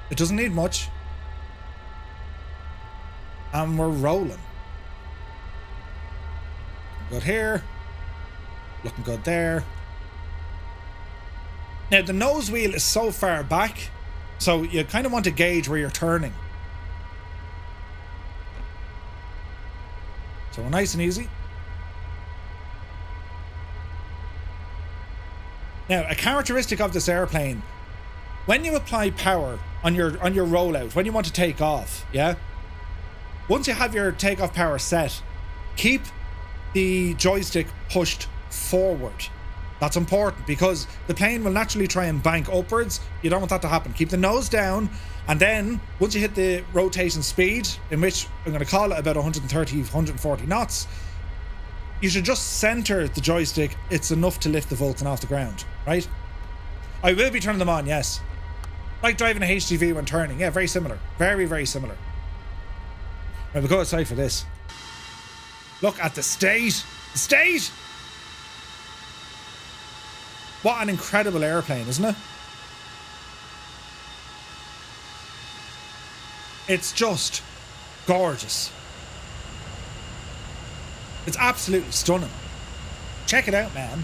It doesn't need much. And we're rolling. Good here. Looking good there. Now, the nose wheel is so far back, so you kind of want to gauge where you're turning. So we're nice and easy. Now, a characteristic of this airplane, when you apply power on your rollout, when you want to take off, yeah? Once you have your takeoff power set, keep the joystick pushed forward. That's important because the plane will naturally try and bank upwards. You don't want that to happen. Keep the nose down, and then once you hit the rotation speed, in which I'm going to call it about 130, 140 knots, you should just center the joystick. It's enough to lift the Vulcan off the ground, right? I will be turning them on, yes. Like driving a HGV when turning. Yeah, very similar. Very, very similar. Right, we'll go outside for this. Look at the state. The state! What an incredible airplane, isn't it? It's just gorgeous. It's absolutely stunning. Check it out, man.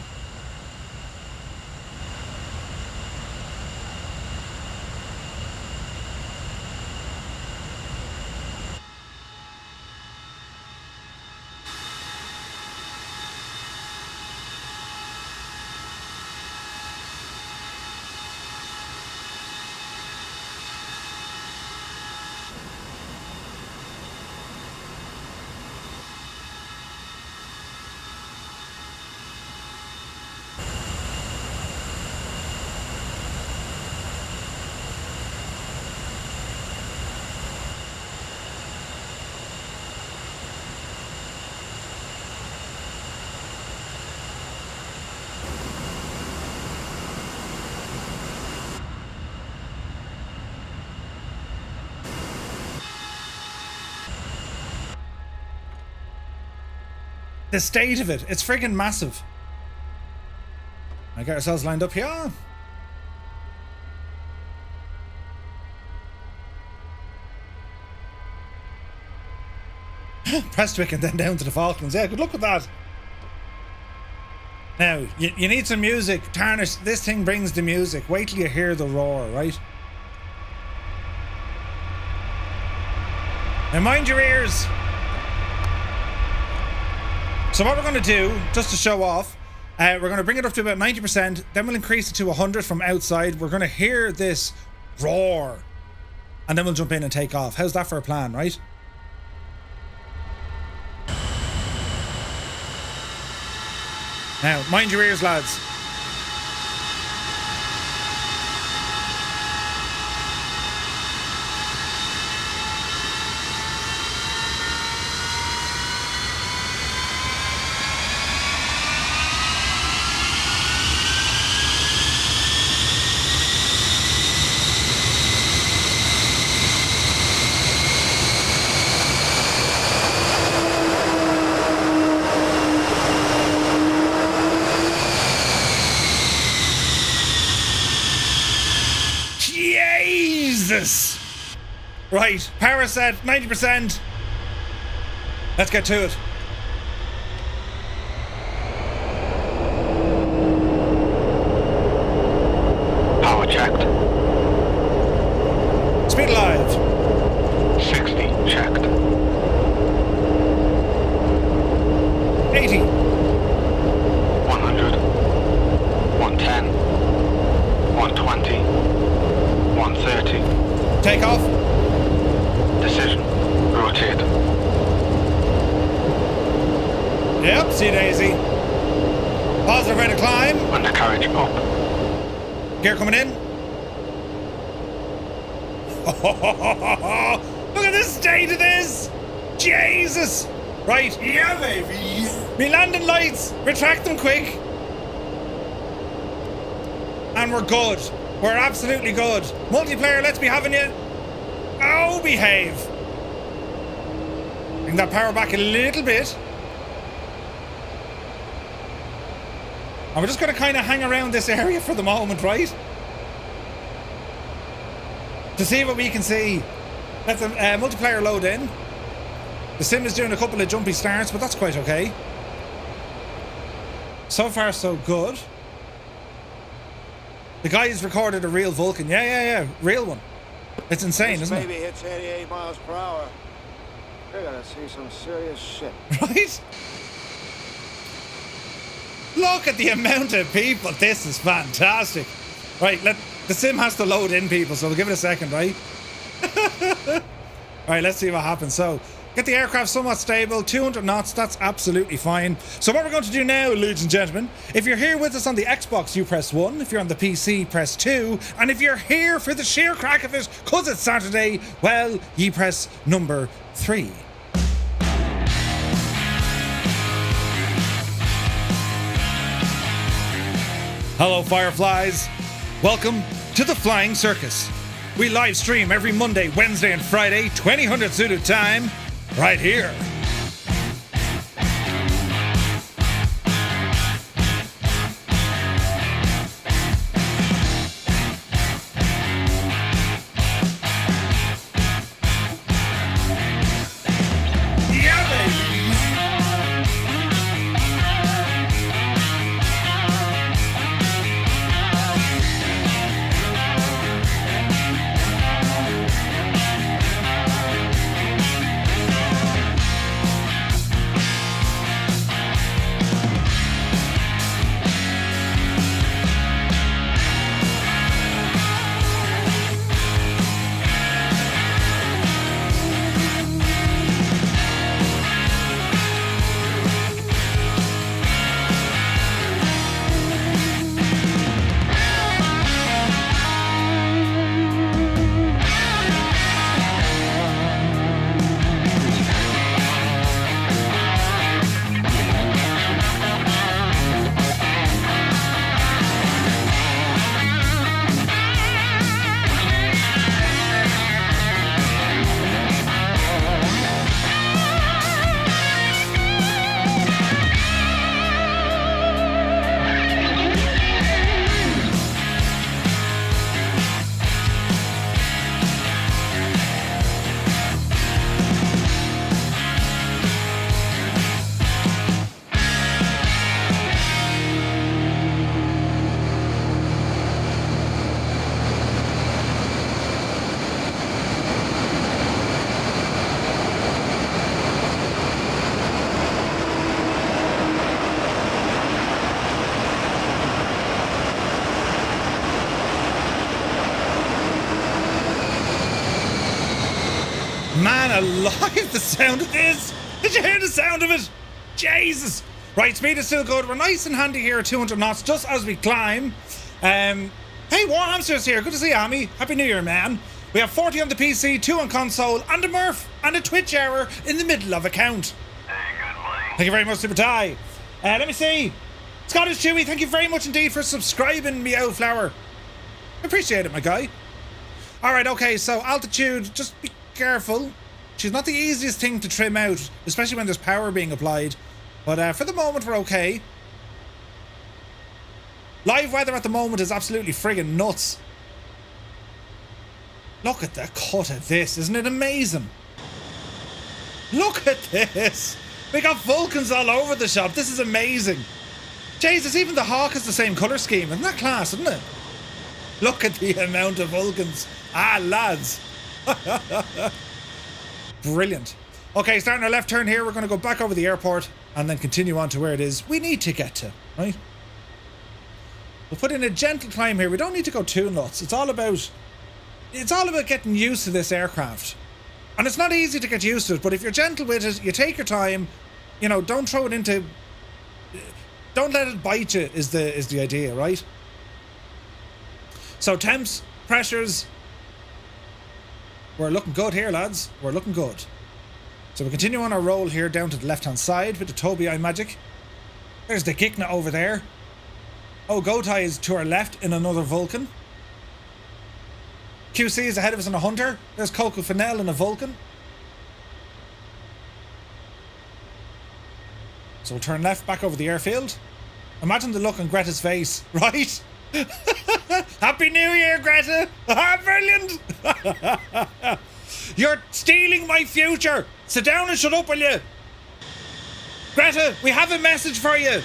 The state of it. It's friggin' massive. I get ourselves lined up here. Prestwick and then down to the Falklands. Yeah, good luck with that. Now, you need some music. Tarnish, this thing brings the music. Wait till you hear the roar, right? Now mind your ears. So what we're going to do, just to show off, we're going to bring it up to about 90%, then we'll increase it to 100 from outside. We're going to hear this roar, and then we'll jump in and take off. How's that for a plan, right? Now, mind your ears, lads. Jesus! Right, power set, 90%. Let's get to it. Power checked. Speed alive. 60 checked. 80. 100. 110. 120. 130. Takeoff. Decision. Rotate. Yep, see Daisy. Positive rate of climb. Undercarriage up. Gear coming in. Look at the state of this. Jesus. Right. Yeah, baby. Me landing lights. Retract them quick. And we're good. We're absolutely good. Multiplayer, let's be having you. Oh, behave. Bring that power back a little bit. And we're just going to kind of hang around this area for the moment, right? To see what we can see. Let the multiplayer load in. The sim is doing a couple of jumpy starts, but that's quite okay. So far, so good. The guy's recorded a real Vulcan. Yeah. Real one. It's insane, isn't it? Baby hits 88 miles per hour. You're gonna see some serious shit. Right? Look at the amount of people. This is fantastic. Right, the sim has to load in, people, so we'll give it a second, right? Alright, let's see what happens. So, get the aircraft somewhat stable, 200 knots, that's absolutely fine. So what we're going to do now, ladies and gentlemen, if you're here with us on the Xbox, you press 1. If you're on the PC, press 2. And if you're here for the sheer crack of it, because it's Saturday, well, ye press number 3. Hello, Fireflies. Welcome to the Flying Circus. We live stream every Monday, Wednesday, and Friday, 2000 suited time, right here. Man alive, the sound of this. Did you hear the sound of it? Jesus. Right, speed is still good. We're nice and handy here at 200 knots just as we climb. Hey, War Hamster's here. Good to see you, Amy. Happy New Year, man. We have 40 on the PC, 2 on console, and a Murph, and a Twitch hour in the middle of a count. Hey, good morning. Thank you very much, Super Ty. Let me see. Scottish Chewy, thank you very much indeed for subscribing, Meow Flower. Appreciate it, my guy. Alright, okay, so altitude, just be careful. She's not the easiest thing to trim out, especially when there's power being applied. But for the moment, we're okay. Live weather at the moment is absolutely friggin' nuts. Look at the cut of this, isn't it amazing? Look at this. We got Vulcans all over the shop. This is amazing. Jesus, even the Hawk is the same colour scheme. Isn't that class, isn't it? Look at the amount of Vulcans. Ah, lads. Brilliant. Okay, starting our left turn here. We're going to go back over the airport and then continue on to where it is we need to get to, right? We'll put in a gentle climb here. We don't need to go too nuts. It's all about getting used to this aircraft. And it's not easy to get used to it, but if you're gentle with it, you take your time, you know, don't throw it into... Don't let it bite you is the idea, right? So temps, pressures... We're looking good here, lads. We're looking good. So we continue on our roll here down to the left-hand side with the Tobii Eye Magic. There's the Gikna over there. Oh, Gotai is to our left in another Vulcan. QC is ahead of us on a Hunter. There's Coco Fennell in a Vulcan. So we'll turn left back over the airfield. Imagine the look on Greta's face, right? Happy New Year, Greta! Ah, brilliant! You're stealing my future! Sit down and shut up, will you? Greta, we have a message for you!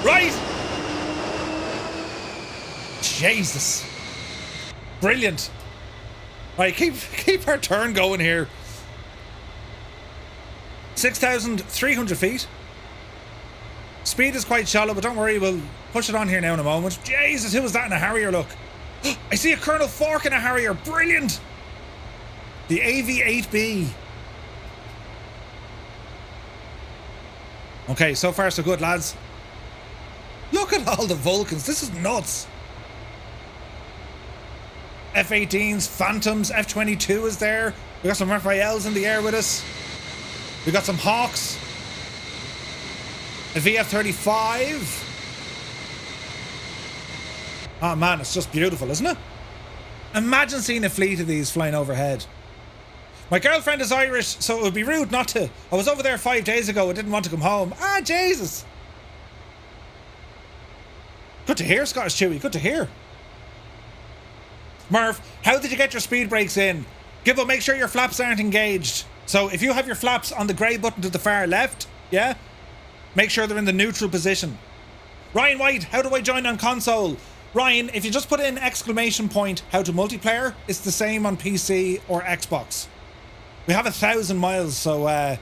Right! Jesus! Brilliant! Right, keep our turn going here. 6,300 feet. Speed is quite shallow, but don't worry, we'll push it on here now in a moment. Jesus, who was that in a Harrier? Look. I see a Colonel Fork in a Harrier. Brilliant. The AV-8B. Okay, so far so good, lads. Look at all the Vulcans. This is nuts. F-18s, Phantoms, F-22 is there. We got some Raphaels in the air with us. We got some Hawks. A VF-35. Oh man, it's just beautiful, isn't it? Imagine seeing a fleet of these flying overhead. My girlfriend is Irish, so it would be rude not to. I was over there 5 days ago. I didn't want to come home. Ah, Jesus. Good to hear, Scottish Chewy. Good to hear. Murph, how did you get your speed brakes in? Gibbo, make sure your flaps aren't engaged. So if you have your flaps on the grey button to the far left, yeah, make sure they're in the neutral position. Ryan White, how do I join on console? Ryan, if you just put in exclamation point how to multiplayer, it's the same on PC or Xbox. We have 1,000 miles, so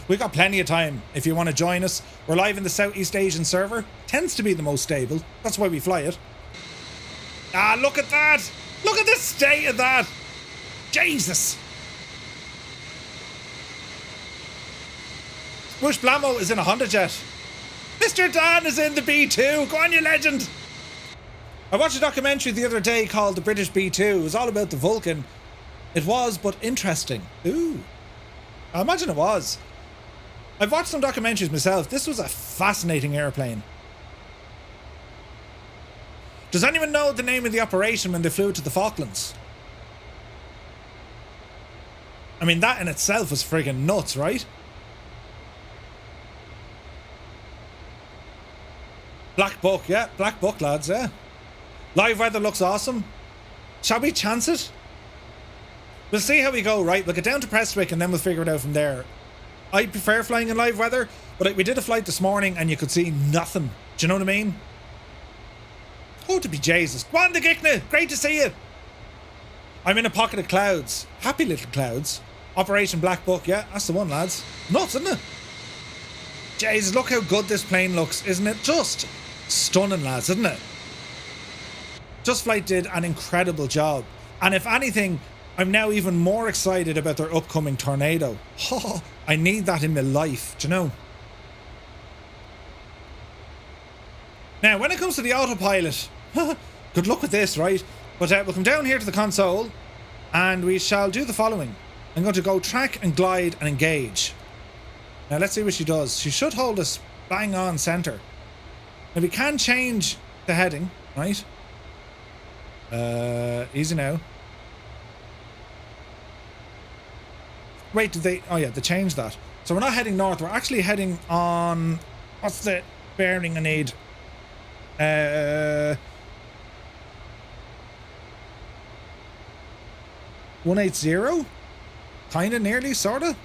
we've got plenty of time if you want to join us. We're live in the Southeast Asian server. Tends to be the most stable. That's why we fly it. Ah, look at that! Look at the state of that! Jesus! Bush Blamo is in a Honda Jet. Mr. Dan is in the B2. Go on, you legend. I watched a documentary the other day called The British B2. It was all about the Vulcan. It was, but interesting. Ooh. I imagine it was. I've watched some documentaries myself. This was a fascinating airplane. Does anyone know the name of the operation when they flew to the Falklands? I mean, that in itself was friggin' nuts, right? Black Book, yeah. Black Book, lads, yeah. Live weather looks awesome. Shall we chance it? We'll see how we go, right? We'll get down to Prestwick and then we'll figure it out from there. I prefer flying in live weather, but we did a flight this morning and you could see nothing. Do you know what I mean? Oh, to be Jesus. Go on, the Gikna. Great to see you. I'm in a pocket of clouds. Happy little clouds. Operation Black Book, yeah. That's the one, lads. Nuts, isn't it? Jesus, look how good this plane looks, isn't it? Just Stunning, lads, isn't it? Just Flight did an incredible job. And if anything, I'm now even more excited about their upcoming Tornado. Oh, I need that in my life, do you know? Now, when it comes to the autopilot, good luck with this, right? But we'll come down here to the console and we shall do the following. I'm going to go track and glide and engage. Now, let's see what she does. She should hold us bang on center. Now, we can change the heading, right? Easy now. Wait, did they... Oh, yeah, they changed that. So we're not heading north. We're actually heading on... What's the bearing I need? 180? Kinda, nearly, sorta.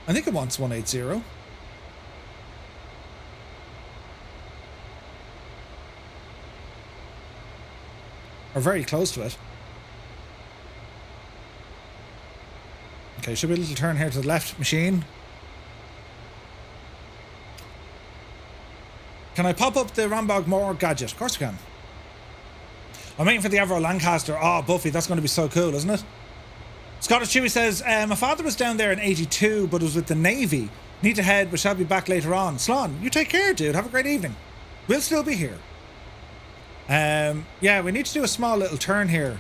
I think it wants 180. Or very close to it. Okay, should be a little turn here to the left, machine. Can I pop up the Rambog Moore gadget? Of course I can. I'm waiting for the Avro Lancaster. Oh, Buffy, that's going to be so cool, isn't it? Scottish Chewy says, my father was down there in 82, but was with the Navy. Need to head, but shall be back later on. Slán, you take care, dude. Have a great evening. We'll still be here. Yeah, we need to do a small little turn here.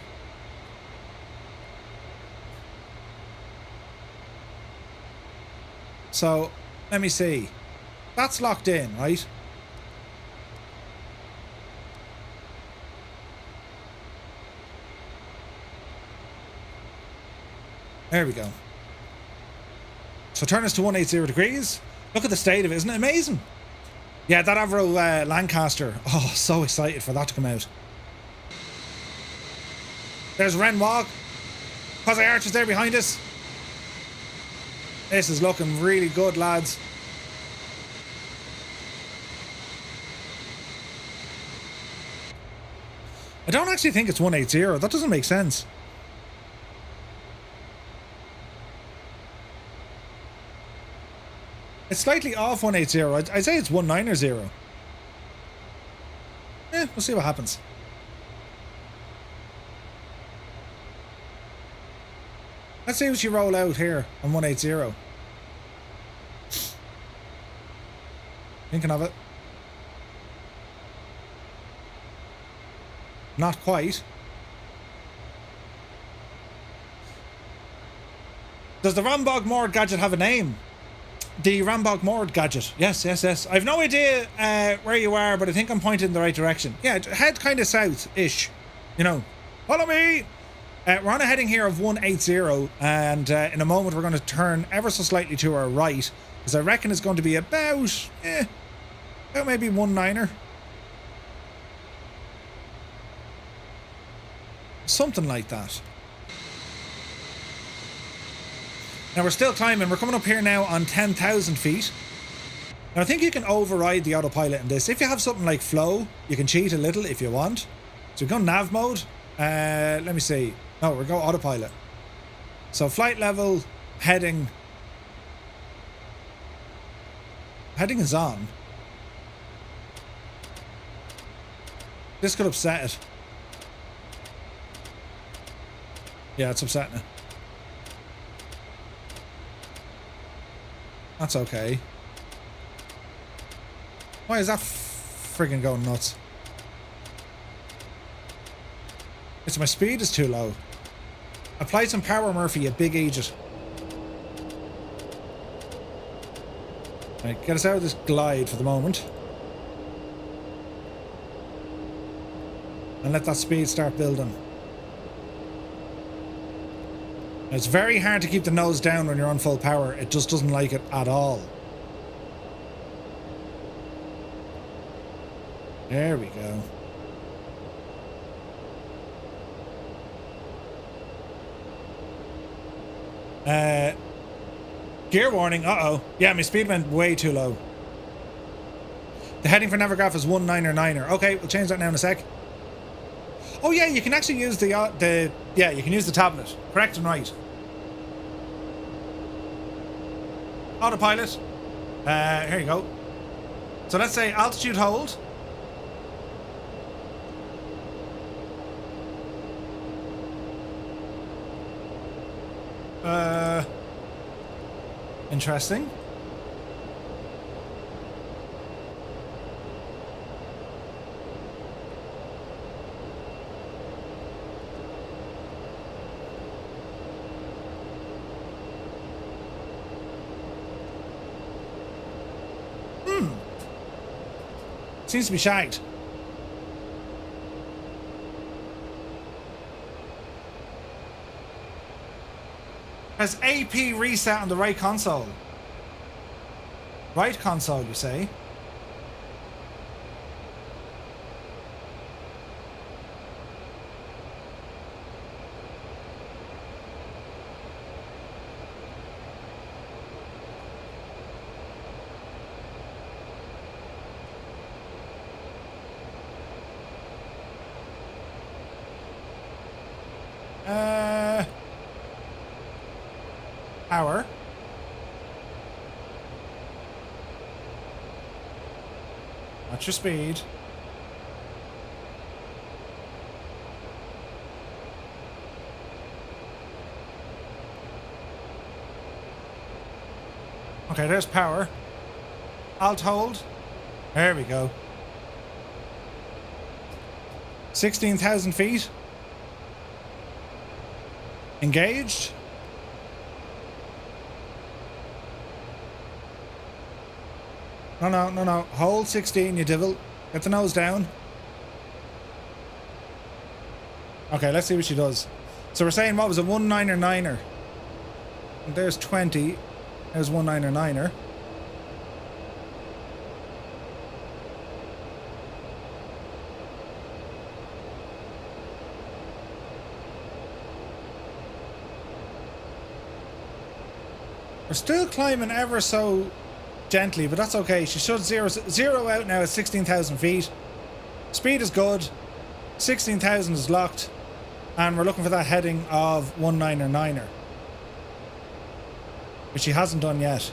So, let me see. That's locked in, right? There we go. So turn us to 180 degrees. Look at the state of it. Isn't it amazing? Yeah, that Avro Lancaster. Oh, so excited for that to come out. There's Renoir. Quasi Archers there behind us. This is looking really good, lads. I don't actually think it's 180. That doesn't make sense. It's slightly off 180. I'd say it's 190. We'll see what happens. Let's see what you roll out here on 180. Thinking of it. Not quite. Does the Rambog Moored gadget have a name? The Rambog Moored gadget. Yes, yes, yes. I've no idea where you are, but I think I'm pointed in the right direction. Yeah, head kind of south-ish. You know. Follow me! We're on a heading here of 180, and in a moment we're going to turn ever so slightly to our right, because I reckon it's going to be about maybe 190. Something like that. Now we're still climbing. We're coming up here now on 10,000 feet. Now I think you can override the autopilot in this. If you have something like flow, you can cheat a little if you want. So we go nav mode. Let me see. No, we'll go autopilot. So flight level, heading. Heading is on. This could upset it. Yeah, it's upsetting it. That's okay. Why is that friggin' going nuts? It's my speed is too low. Apply some power, Murphy, you big agent. Right, get us out of this glide for the moment. And let that speed start building. It's very hard to keep the nose down when you're on full power. It just doesn't like it at all. There we go. Gear warning. Uh-oh. Yeah, my speed went way too low. The heading for Navigraph is 190er. Okay, we'll change that now in a sec. Oh yeah, you can actually use the you can use the tablet. Correct and right. Autopilot. Here you go. So let's say altitude hold. Interesting. Seems to be shagged. Has AP reset on the right console? Right console, you say? Power. Watch your speed. Okay, there's power. Alt hold. There we go. 16,000 feet. Engaged. No. Hold 16, you devil. Get the nose down. Okay, let's see what she does. So we're saying, what was a 199er? And there's 20. There's 199er. We're still climbing ever so gently, but that's okay. She should zero out now at 16,000 feet. Speed is good. 16,000 is locked. And we're looking for that heading of 199er, which she hasn't done yet.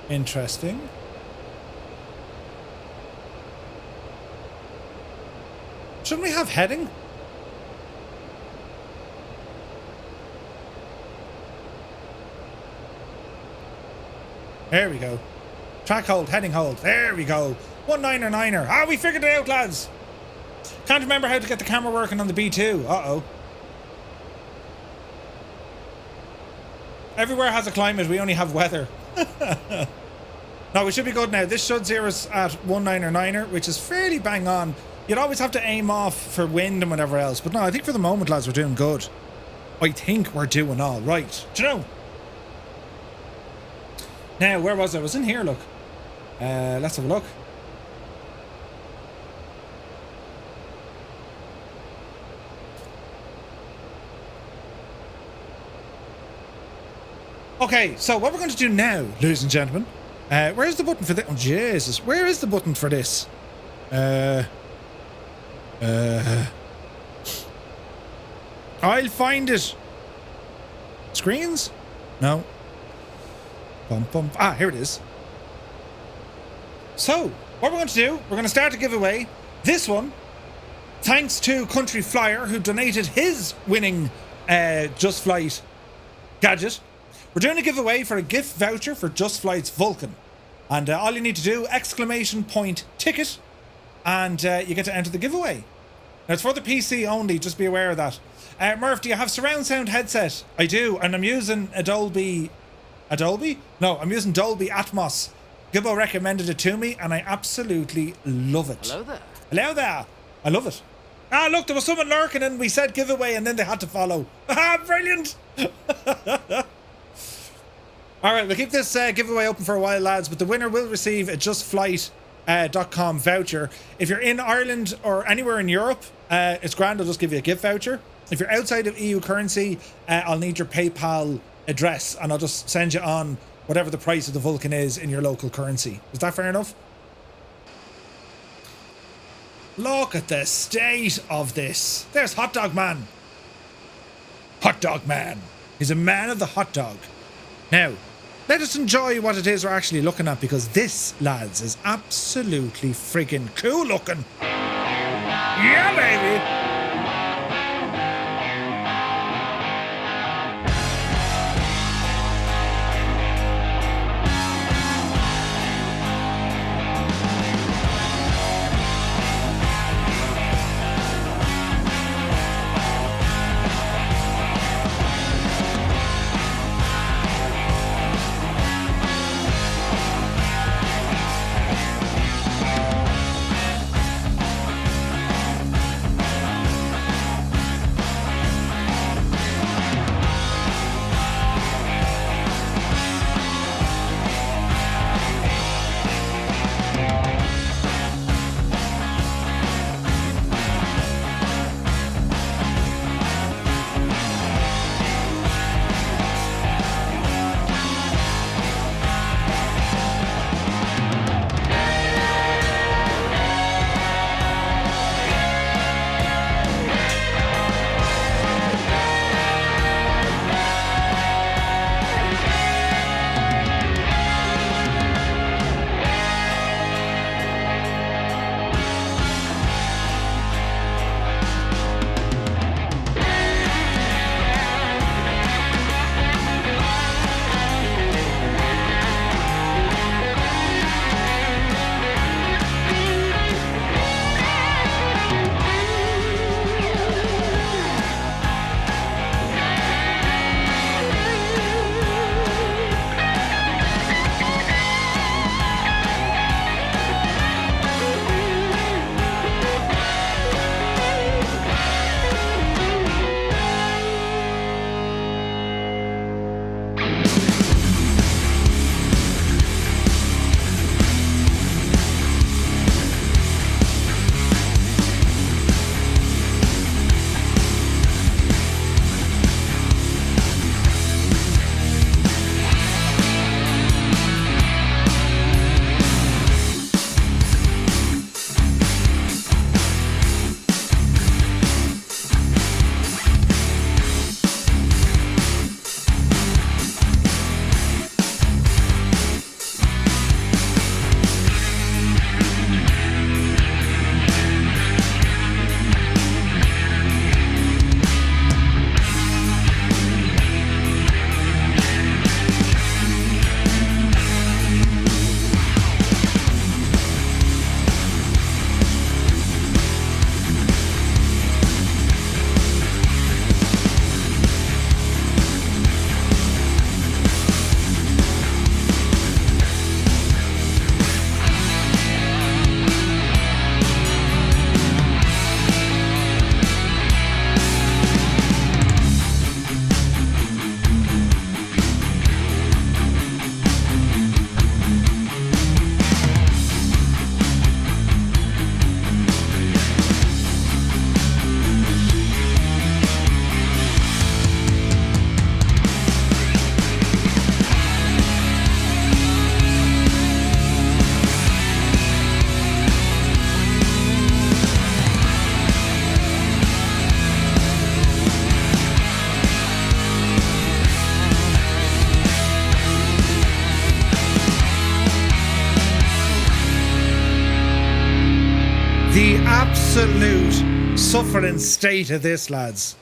Interesting. Shouldn't we have heading? There we go. Track hold, heading hold. There we go. 199er. Ah, we figured it out, lads. Can't remember how to get the camera working on the B2. Uh-oh. Everywhere has a climate. We only have weather. No, we should be good now. This should zero us at 199er, which is fairly bang on. You'd always have to aim off for wind and whatever else. But no, I think for the moment, lads, we're doing good. I think we're doing all right. Do you know? Now, where was I? I was in here, look. Let's have a look. Okay, so what we're going to do now, ladies and gentlemen, where's the button for this? Oh, Jesus. Where is the button for this? I'll find it. Screens? No. Ah, here it is. So, what we're going to do, we're going to start a giveaway. This one, thanks to Country Flyer, who donated his winning Just Flight gadget. We're doing a giveaway for a gift voucher for Just Flight's Vulcan. And all you need to do, !ticket, and you get to enter the giveaway. Now, it's for the PC only, just be aware of that. Murph, do you have surround sound headset? I do, and I'm using Dolby? No, I'm using Dolby Atmos. Gibbo recommended it to me, and I absolutely love it. Hello there. Hello there. I love it. Ah, look, there was someone lurking, and we said giveaway, and then they had to follow. Ah, brilliant! All right, we'll keep this giveaway open for a while, lads, but the winner will receive a JustFlight.com voucher. If you're in Ireland or anywhere in Europe, it's grand, I'll just give you a gift voucher. If you're outside of EU currency, I'll need your PayPal address, and I'll just send you on whatever the price of the Vulcan is in your local currency. Is that fair enough? Look at the state of this. There's Hot Dog Man. Hot Dog Man. He's a man of the hot dog. Now, let us enjoy what it is we're actually looking at, because this, lads, is absolutely friggin' cool looking. Yeah, baby. The absolute suffering state of this, lads.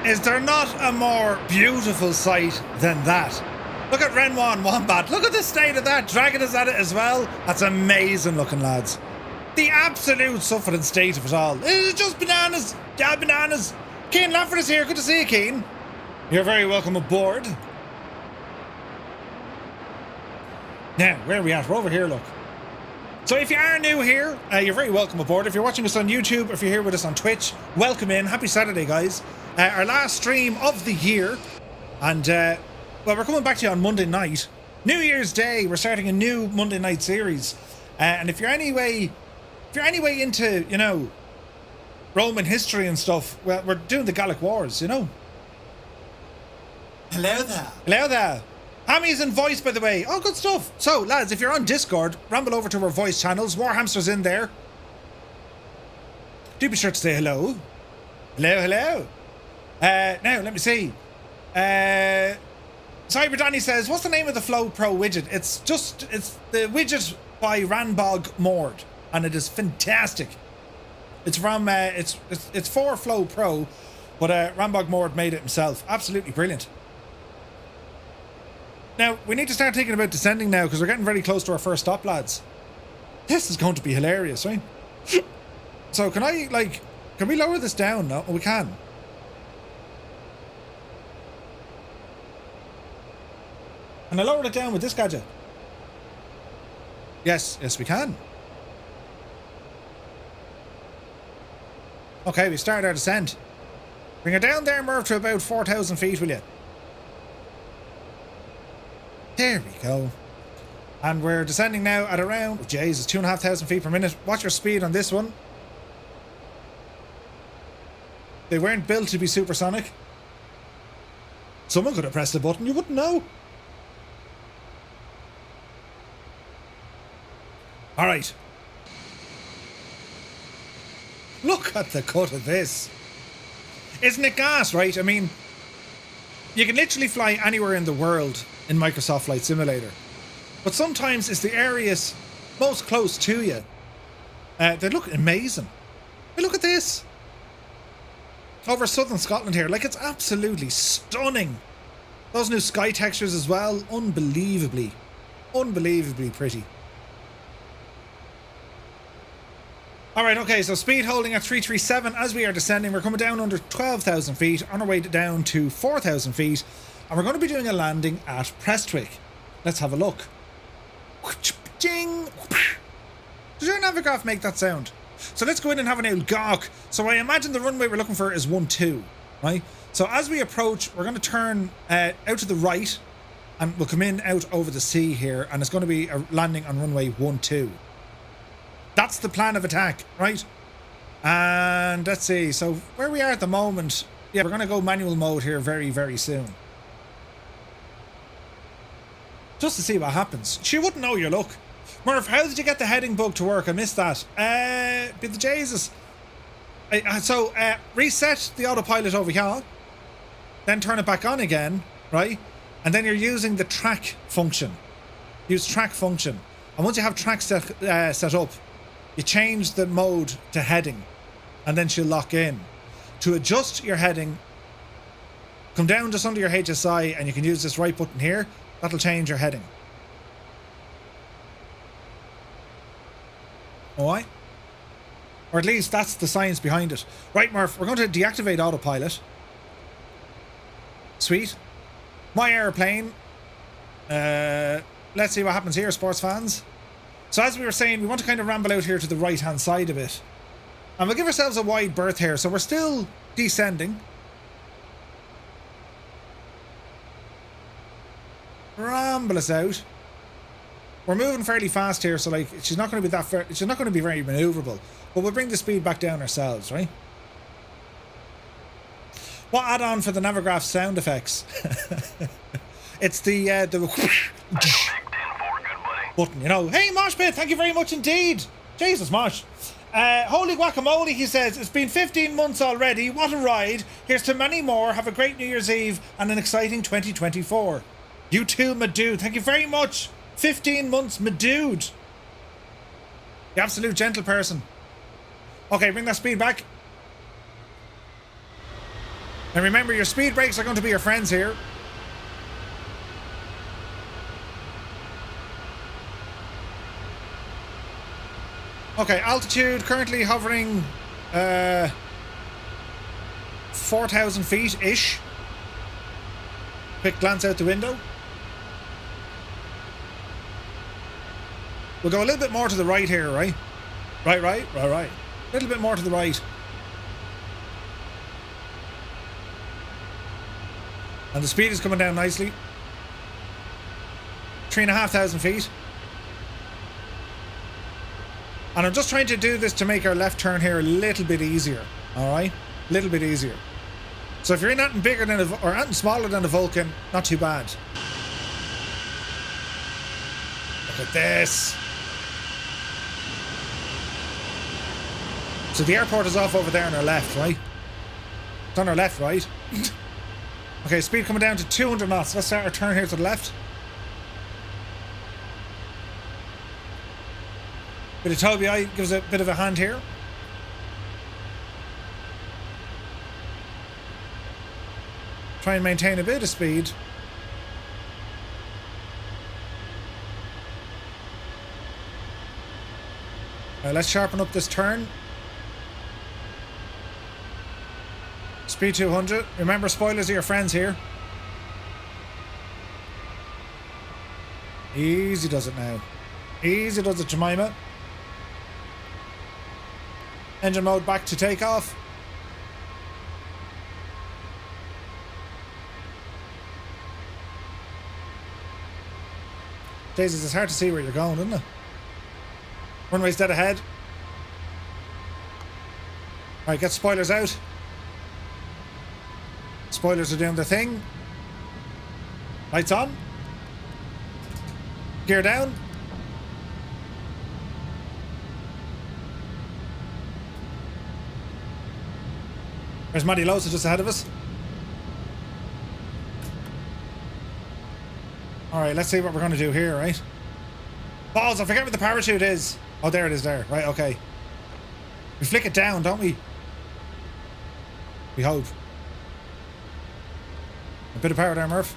Is there not a more beautiful sight than that? Look at Renwan Wombat. Look at the state of that. Dragon is at it as well. That's amazing looking, lads. The absolute suffering state of it all. It's just bananas. Yeah, bananas. Keane Lafford is here. Good to see you, Keane. You're very welcome aboard. Now, where are we at? We're over here, look. So if you are new here, you're very welcome aboard. If you're watching us on YouTube, if you're here with us on Twitch, welcome in. Happy Saturday, guys. Our last stream of the year. And, well, we're coming back to you on Monday night. New Year's Day, we're starting a new Monday night series. And if you're anyway into, you know, Roman history and stuff, well, we're doing the Gallic Wars, you know. Hello there. Hello there. Hammy's in voice, by the way. Oh, good stuff. So, lads, if you're on Discord, ramble over to our voice channels. Warhamster's in there. Do be sure to say hello. Hello, hello. Now, let me see. Cyber Danny says, what's the name of the Flow Pro widget? It's the widget by Ranbog Mord, and it is fantastic. It's from, it's for Flow Pro, but Ranbog Mord made it himself. Absolutely brilliant. Now, we need to start thinking about descending now, because we're getting very close to our first stop, lads. This is going to be hilarious, right? So, can we lower this down? No, we can. Can I lower it down with this gadget? Yes, we can. Okay, we start our descent. Bring it down there, Merv, to about 4,000 feet, will you? There we go. And we're descending now at around, oh, Jesus, 2,500 feet per minute. Watch your speed on this one. They weren't built to be supersonic. Someone could have pressed the button, you wouldn't know. Alright. Look at the cut of this. Isn't it gas, right? I mean, you can literally fly anywhere in the world in Microsoft Flight Simulator. But sometimes it's the areas most close to you. They look amazing. Hey, look at this. Over southern Scotland here. Like, it's absolutely stunning. Those new sky textures as well. Unbelievably pretty. Alright, okay, so speed holding at 337 as we are descending. We're coming down under 12,000 feet, on our way down to 4,000 feet, and we're going to be doing a landing at Prestwick. Let's have a look. Ding! Does your Navigraph make that sound? So let's go in and have an old gawk. So I imagine the runway we're looking for is 12, right? So as we approach, we're going to turn out to the right, and we'll come in out over the sea here, and it's going to be a landing on runway 12. That's the plan of attack, right? And let's see. So where we are at the moment, yeah, we're going to go manual mode here very, very soon. Just to see what happens. She wouldn't know your luck. Murph, how did you get the heading bug to work? I missed that. But the Jesus. So reset the autopilot over here. Then turn it back on again, right? And then you're using the track function. Use track function. And once you have track set up, you change the mode to heading, and then she'll lock in. To adjust your heading, come down just under your HSI, and you can use this right button here. That'll change your heading. Alright? Or at least that's the science behind it. Right, Murph, we're going to deactivate autopilot. Sweet. My airplane. Let's see what happens here, sports fans. So as we were saying, we want to kind of ramble out here to the right-hand side of it. And we'll give ourselves a wide berth here. So we're still descending. Ramble us out. We're moving fairly fast here, so like she's not going to be that fair, she's not going to be very maneuverable. But we'll bring the speed back down ourselves, right? What add-on for the Navigraph sound effects? It's the button, you know. Hey, Moshpit, thank you very much indeed. Jesus, Mosh. Holy guacamole, he says, it's been 15 months already. What a ride. Here's to many more. Have a great New Year's Eve and an exciting 2024. You too, my dude. Thank you very much. 15 months, my dude. The absolute gentle person. Okay, bring that speed back. And remember, your speed brakes are going to be your friends here. Okay, altitude currently hovering 4,000 feet-ish. Quick glance out the window. We'll go a little bit more to the right here, right? Right. A little bit more to the right. And the speed is coming down nicely. 3,500 feet. And I'm just trying to do this to make our left turn here a little bit easier. Alright? A little bit easier. So if you're in anything bigger than or anything smaller than a Vulcan, not too bad. Look at this. So the airport is off over there on our left, right? It's on our left, right? Okay, speed coming down to 200 knots. Let's start our turn here to the left. Bit of Toby Eye gives a bit of a hand here. Try and maintain a bit of speed. Let's sharpen up this turn. Speed 200. Remember, spoilers are your friends here. Easy does it now. Easy does it, Jemima. Engine mode back to takeoff. Jesus, it's hard to see where you're going, isn't it? Runway's dead ahead. Alright, get spoilers out. Spoilers are doing their thing. Lights on. Gear down. There's Matty Losa just ahead of us. Alright, let's see what we're going to do here, right? Balls, I forget what the parachute is. Oh, there it is there. Right, okay. We flick it down, don't we? We hope. A bit of power there, Murph.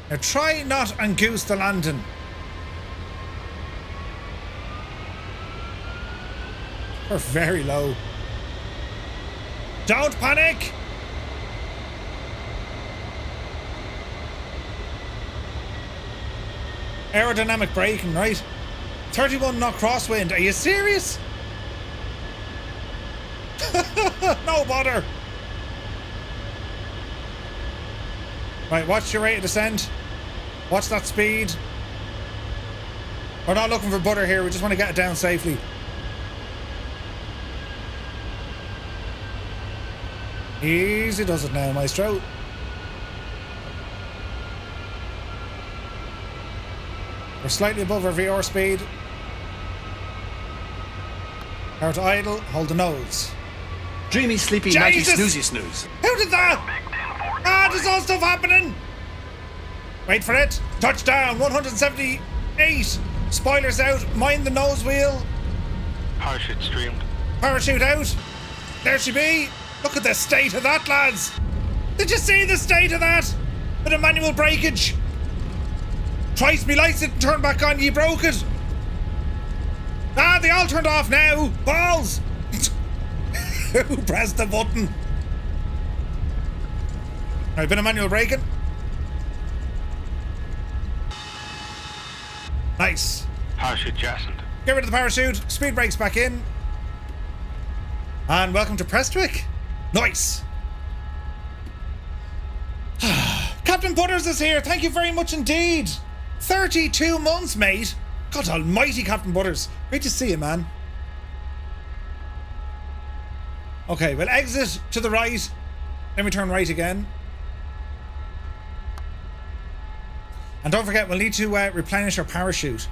Now try not and goose the landing. We're very low. Don't panic! Aerodynamic braking, right? 31 knot crosswind. Are you serious? No bother. Right, watch your rate of descent. Watch that speed. We're not looking for butter here. We just want to get it down safely. Easy does it now, Maestro. We're slightly above our VR speed. Power to idle, hold the nose. Dreamy, sleepy, nighty, snoozy, snooze. Who did that? Ah, there's all stuff happening. Wait for it. Touchdown, 178. Spoilers out, mind the nose wheel. Parachute streamed. Parachute out. There she be. Look at the state of that, lads. Did you see the state of that? Bit of manual breakage. Twice me lights didn't turn back on, you broke it. Ah, they all turned off now. Balls. Who pressed the button? Alright, bit of manual braking. Nice. Parachute jettisoned. Get rid of the parachute. Speed brakes back in. And welcome to Prestwick. Nice. Captain Butters is here. Thank you very much indeed. 32 months, mate. God almighty, Captain Butters. Great to see you, man. Okay, we'll exit to the right. Then we turn right again. And don't forget, we'll need to replenish our parachute.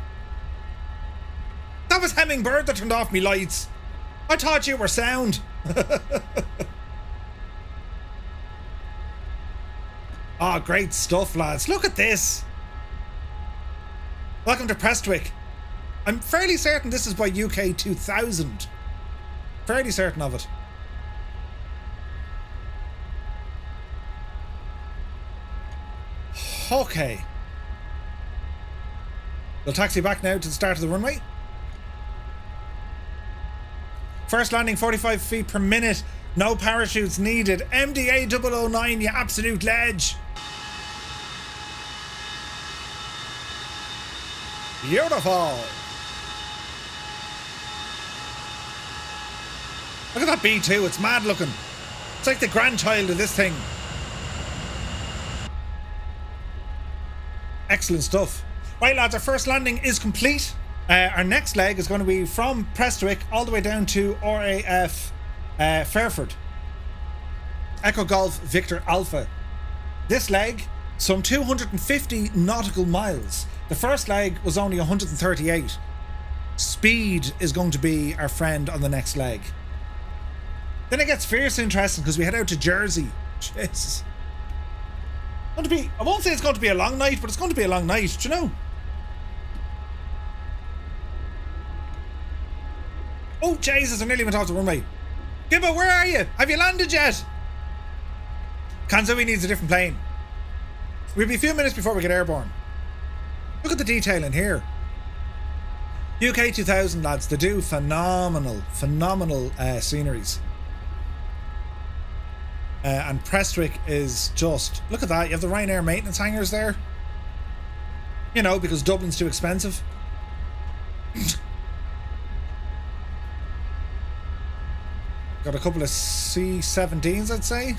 That was Hemmingbird that turned off me lights. I thought you were sound. Ah, great stuff, lads. Look at this. Welcome to Prestwick. I'm fairly certain this is by UK 2000. Fairly certain of it. Okay. We'll taxi back now to the start of the runway. First landing 45 feet per minute. No parachutes needed. MDA 009, you absolute ledge. Beautiful. Look at that B2, it's mad looking. It's like the grandchild of this thing. Excellent stuff. Right lads, our first landing is complete. Our next leg is going to be from Prestwick all the way down to RAF Fairford. Echo Golf Victor Alpha. This leg, some 250 nautical miles. The first leg was only 138. Speed is going to be our friend on the next leg. Then it gets fiercely interesting because we head out to Jersey. Jesus. Going to be, I won't say it's going to be a long night, but it's going to be a long night, do you know? Oh, Jesus, I nearly went off the runway. Gibbo, where are you? Have you landed yet? Kanzui needs a different plane. We'll be a few minutes before we get airborne. Look at the detail in here. UK 2000 lads, they do phenomenal sceneries. And Prestwick is just, look at that, you have the Ryanair maintenance hangars there. You know, because Dublin's too expensive. Got a couple of C-17s, I'd say.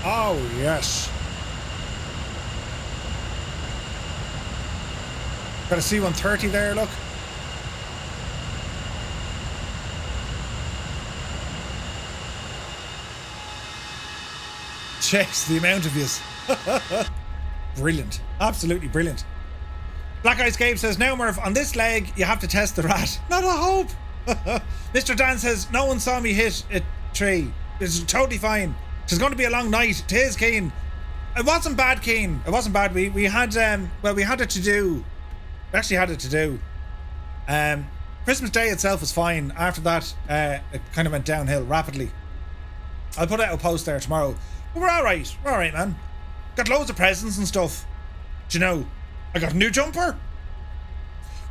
Oh, yes. Got a C-130 there, look. Checks the amount of yous. Brilliant. Absolutely brilliant. Black Ice Gabe says, now Murph, on this leg, you have to test the rat. Not a hope. Mr. Dan says, no one saw me hit a tree. It's totally fine. It's going to be a long night. It is, Keen. It wasn't bad, Keen. It wasn't bad. We had, well, we had it to do. We actually had it to do. Christmas Day itself was fine. After that, it kind of went downhill rapidly. I'll put out a post there tomorrow. But we're alright. We're alright, man. Got loads of presents and stuff. Do you know? I got a new jumper.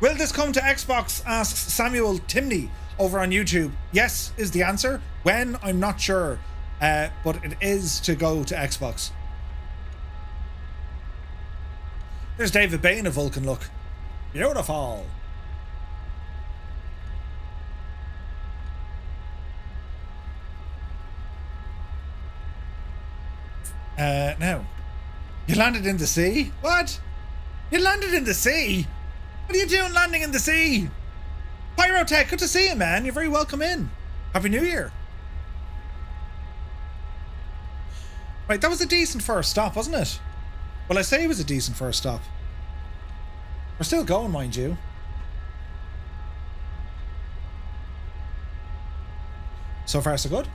Will this come to Xbox? Asks Samuel Timney over on YouTube. Yes is the answer. When? I'm not sure. But it is to go to Xbox. There's David Bain of Vulcan, look. Beautiful. Now. You landed in the sea? What? You landed in the sea? What are you doing landing in the sea? Pyrotech, good to see you, man. You're very welcome in. Happy New Year. Right, that was a decent first stop, wasn't it? Well, I say it was a decent first stop. We're still going, mind you. So far, so good.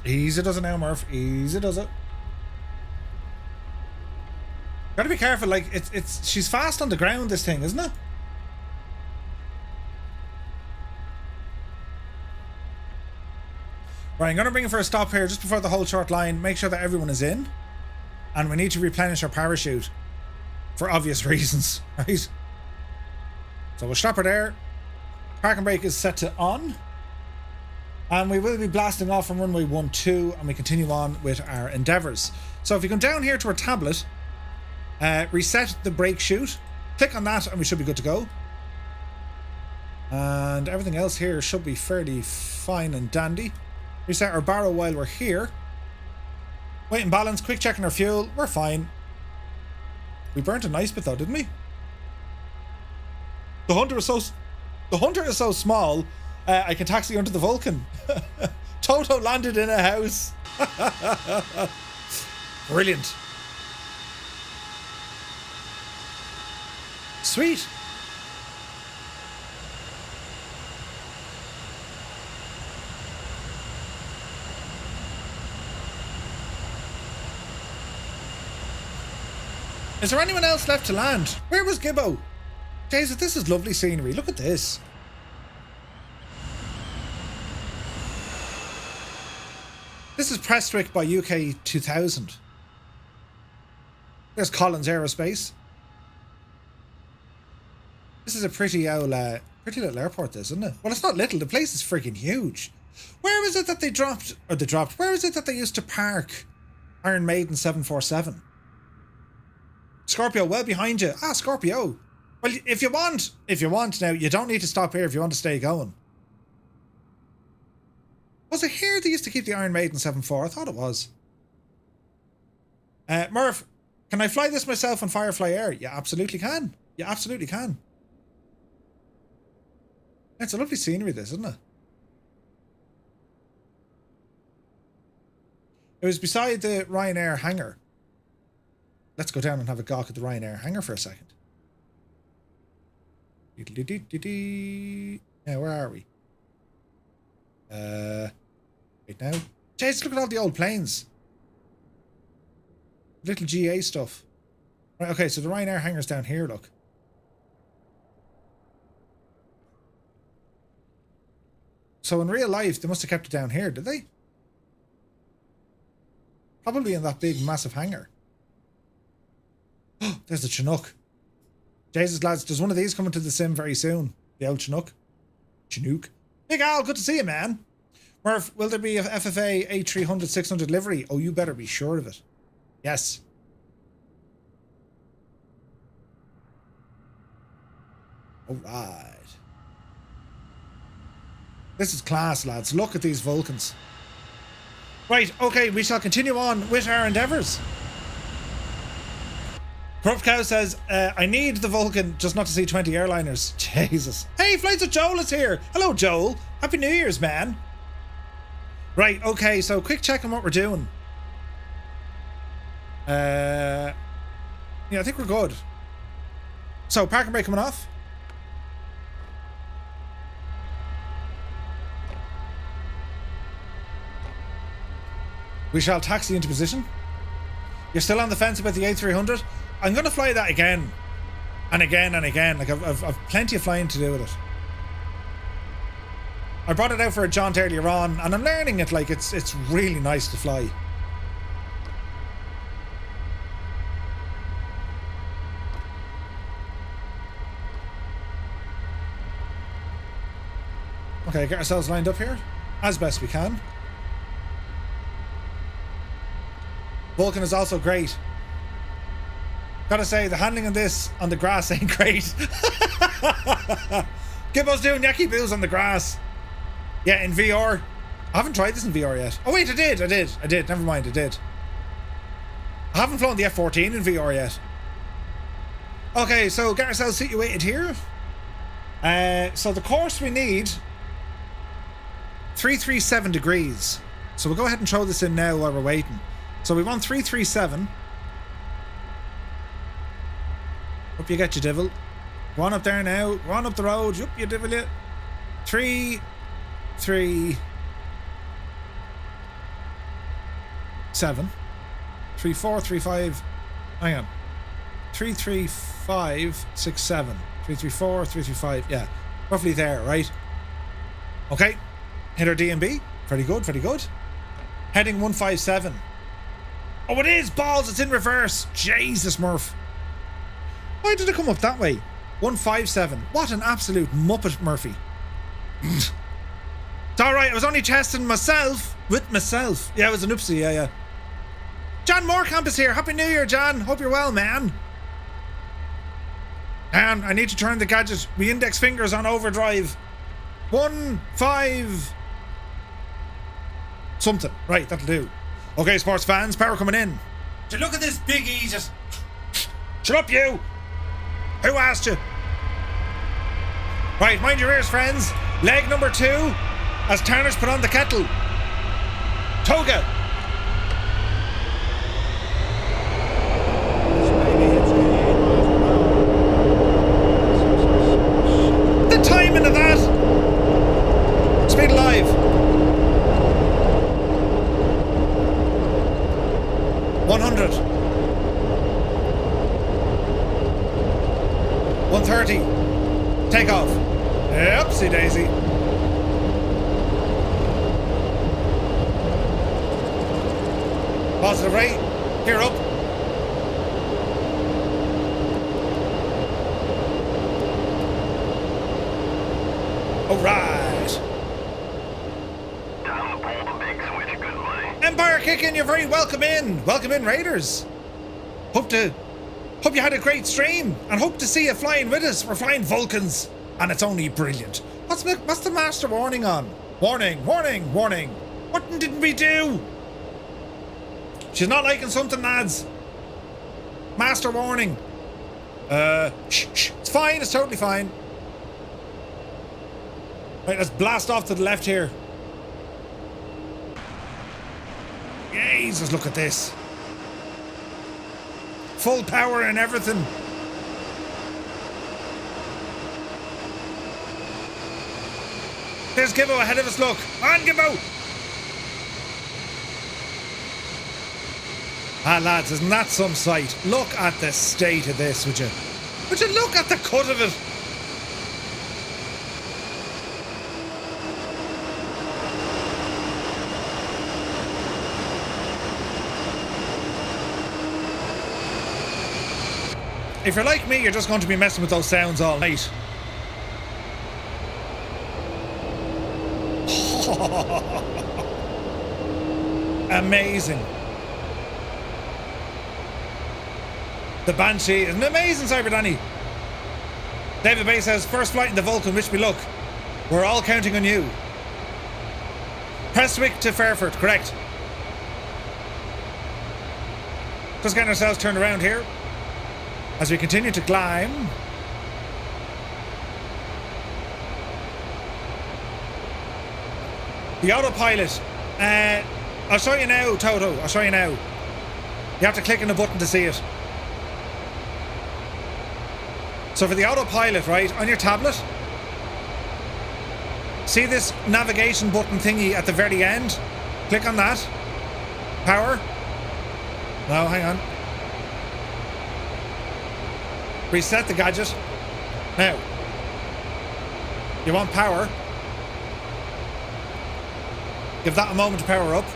Easy does it now, Murph. Easy does it. Gotta be careful, like, it's she's fast on the ground, this thing, isn't it? Right, I'm gonna bring it for a stop here just before the whole short line. Make sure that everyone is in. And we need to replenish our parachute. For obvious reasons, right? So we'll stop her there. Parking brake is set to on. And we will be blasting off from runway 12 and we continue on with our endeavours. So if you come down here to our tablet, reset the brake chute, click on that and we should be good to go. And everything else here should be fairly fine and dandy. Reset our barrow while we're here. Weight and balance, quick checking our fuel, we're fine. We burnt a nice bit though, didn't we? The Hunter is so small, I can taxi onto the Vulcan. Toto landed in a house. Brilliant. Sweet. Is there anyone else left to land? Where was Gibbo? Jesus, this is lovely scenery. Look at this. This is Prestwick by UK 2000. There's Collins Aerospace. This is a pretty little airport, this, isn't it? Well, it's not little. The place is freaking huge. Where is it that they dropped, where is it that they used to park Iron Maiden 747? Scorpio, well behind you. Ah, Scorpio. Well, if you want now, you don't need to stop here if you want to stay going. Was it here they used to keep the Iron Maiden 74? I thought it was. Murph, can I fly this myself on Firefly Air? You absolutely can. You absolutely can. It's a lovely scenery, this, isn't it? It was beside the Ryanair hangar. Let's go down and have a gawk at the Ryanair hangar for a second. Now, where are we? Right now. Jeez, look at all the old planes. Little GA stuff. Right, okay, so the Ryanair hangar's down here, look. So in real life, they must have kept it down here, did they? Probably in that big, massive hangar. Oh, there's the Chinook. Jesus, lads, there's one of these coming to the sim very soon. The old Chinook. Chinook. Big Al, good to see you, man. Murph, will there be a FFA 8300 600 livery? Oh, you better be sure of it. Yes. All right. This is class, lads. Look at these Vulcans. Right, okay, we shall continue on with our endeavours. Corrupt Cow says, I need the Vulcan just not to see 20 airliners. Jesus. Hey, Flights with Joel is here. Hello, Joel. Happy New Year's, man. Right, okay, so quick check on what we're doing. Yeah, I think we're good. So, parking brake coming off. We shall taxi into position. You're still on the fence about the A300? I'm going to fly that again. And again and again. Like, I've plenty of flying to do with it. I brought it out for a jaunt earlier on, and I'm learning it. Like, it's really nice to fly. Okay, get ourselves lined up here as best we can. Vulcan is also great. Gotta say, the handling of this on the grass ain't great. Gibbo's doing yucky boos on the grass. Yeah, in VR. I haven't tried this in VR yet. Oh wait, I did. Never mind, I did. I haven't flown the F-14 in VR yet. Okay, so get ourselves situated here. So the course we need 337 degrees. So we'll go ahead and throw this in now while we're waiting. So we want 337. Up you get, you divil. Go on up there now. Go on up the road. Up you divil, you. 3, 3, 7. 3, 4, 3, 5. Hang on. 3, 3, 5, 6, 7. 3, 3, 4, 3, 3, 5. Yeah. Roughly there, right? Okay. Hit our D&B. Very good, very good. Heading 157. Oh, it is! Balls! It's in reverse! Jesus, Murph. Why did it come up that way? 157. What an absolute muppet, Murphy. It's alright, I was only testing myself with myself. Yeah, it was an oopsie, yeah. John Moorcamp is here. Happy New Year, John. Hope you're well, man. And I need to turn the gadget. My index fingers on overdrive. 1, 5... something. Right, that'll do. Okay, sports fans, power coming in. So look at this big E just... Shut up, you! Who asked you? Right, mind your ears, friends. Leg number 2, as Tarnish put on the kettle. Toga. The timing of that. Speed alive. 100. 130. Takeoff. Oopsie daisy. Positive rate. Gear up. Alright. Time to pull the big switch, good buddy. Empire kicking, you're very welcome in. Welcome in, Raiders. Hope you had a great stream and hope to see you flying with us. We're flying Vulcans and it's only brilliant. What's the master warning on? Warning, warning, warning. What didn't we do? She's not liking something, lads. Master warning. Shh. It's fine, it's totally fine. Right, let's blast off to the left here. Jesus, look at this. Full power and everything. There's Gibbo ahead of us, look. On, Gibbo! Ah, lads, isn't that some sight? Look at the state of this, would you? Would you look at the cut of it? If you're like me, you're just going to be messing with those sounds all night. Amazing. The Banshee is an amazing Cyber Danny. David Bay says, first flight in the Vulcan, wish me luck. We're all counting on you. Prestwick to Fairford, correct. Just getting ourselves turned around here as we continue to climb. The autopilot. I'll show you now, Toto. I'll show you now. You have to click on the button to see it. So for the autopilot, right, on your tablet, see this navigation button thingy at the very end? Click on that. Power. No, hang on. Reset the gadget. Now, you want power. Give that a moment to power up.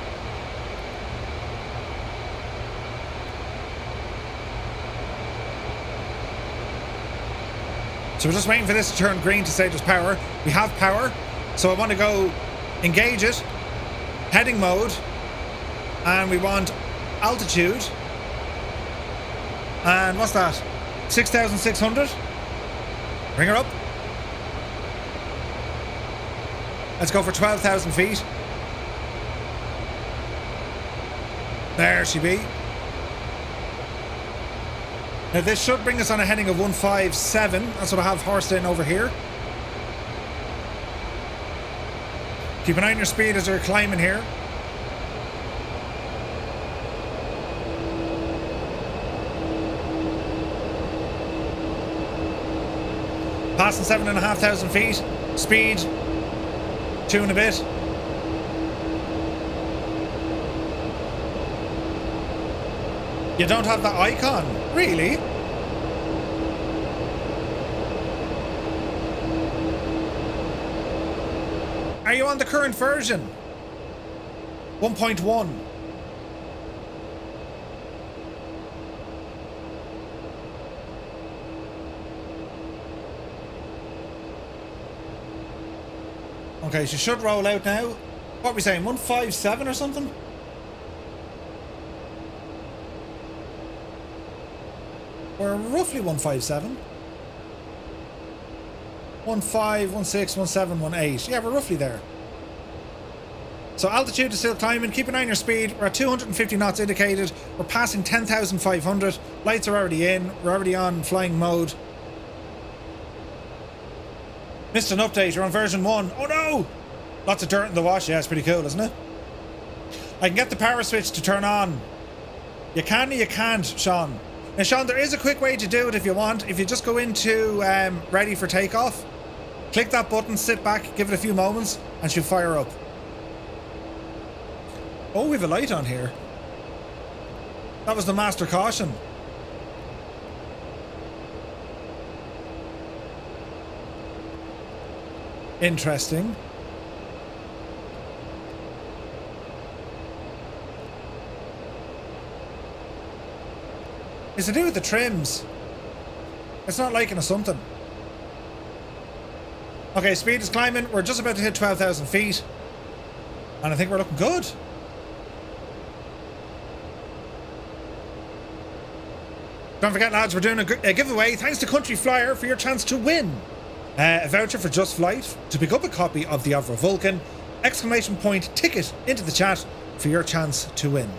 So we're just waiting for this to turn green to say there's power. We have power. So I want to go engage it. Heading mode. And we want altitude. And what's that? 6,600. Bring her up. Let's go for 12,000 feet. There she be. Now this should bring us on a heading of 157. That's what I have horsed in over here. Keep an eye on your speed as you're climbing here. Passing 7,500 feet. Speed 2 and a bit. You don't have that icon? Really? Are you on the current version? 1.1. Okay, she should roll out now. What are we saying? 157 or something? We're roughly 157. 15, 16, 17, 18. Yeah, we're roughly there. So altitude is still climbing. Keep an eye on your speed. We're at 250 knots indicated. We're passing 10,500. Lights are already in. We're already on flying mode. Missed an update. You're on version 1. Oh no! Lots of dirt in the wash. Yeah, it's pretty cool, isn't it? I can get the power switch to turn on. You can or you can't, Sean. Now, Sean, there is a quick way to do it if you want. If you just go into ready for takeoff, click that button, sit back, give it a few moments, and she'll fire up. Oh, we have a light on here. That was the master caution. Interesting. It's to do with the trims. It's not liking us something. Okay, speed is climbing. We're just about to hit 12,000 feet. And I think we're looking good. Don't forget, lads, we're doing a giveaway thanks to Country Flyer for your chance to win a voucher for Just Flight to pick up a copy of the Avro Vulcan. Exclamation point ticket into the chat for your chance to win.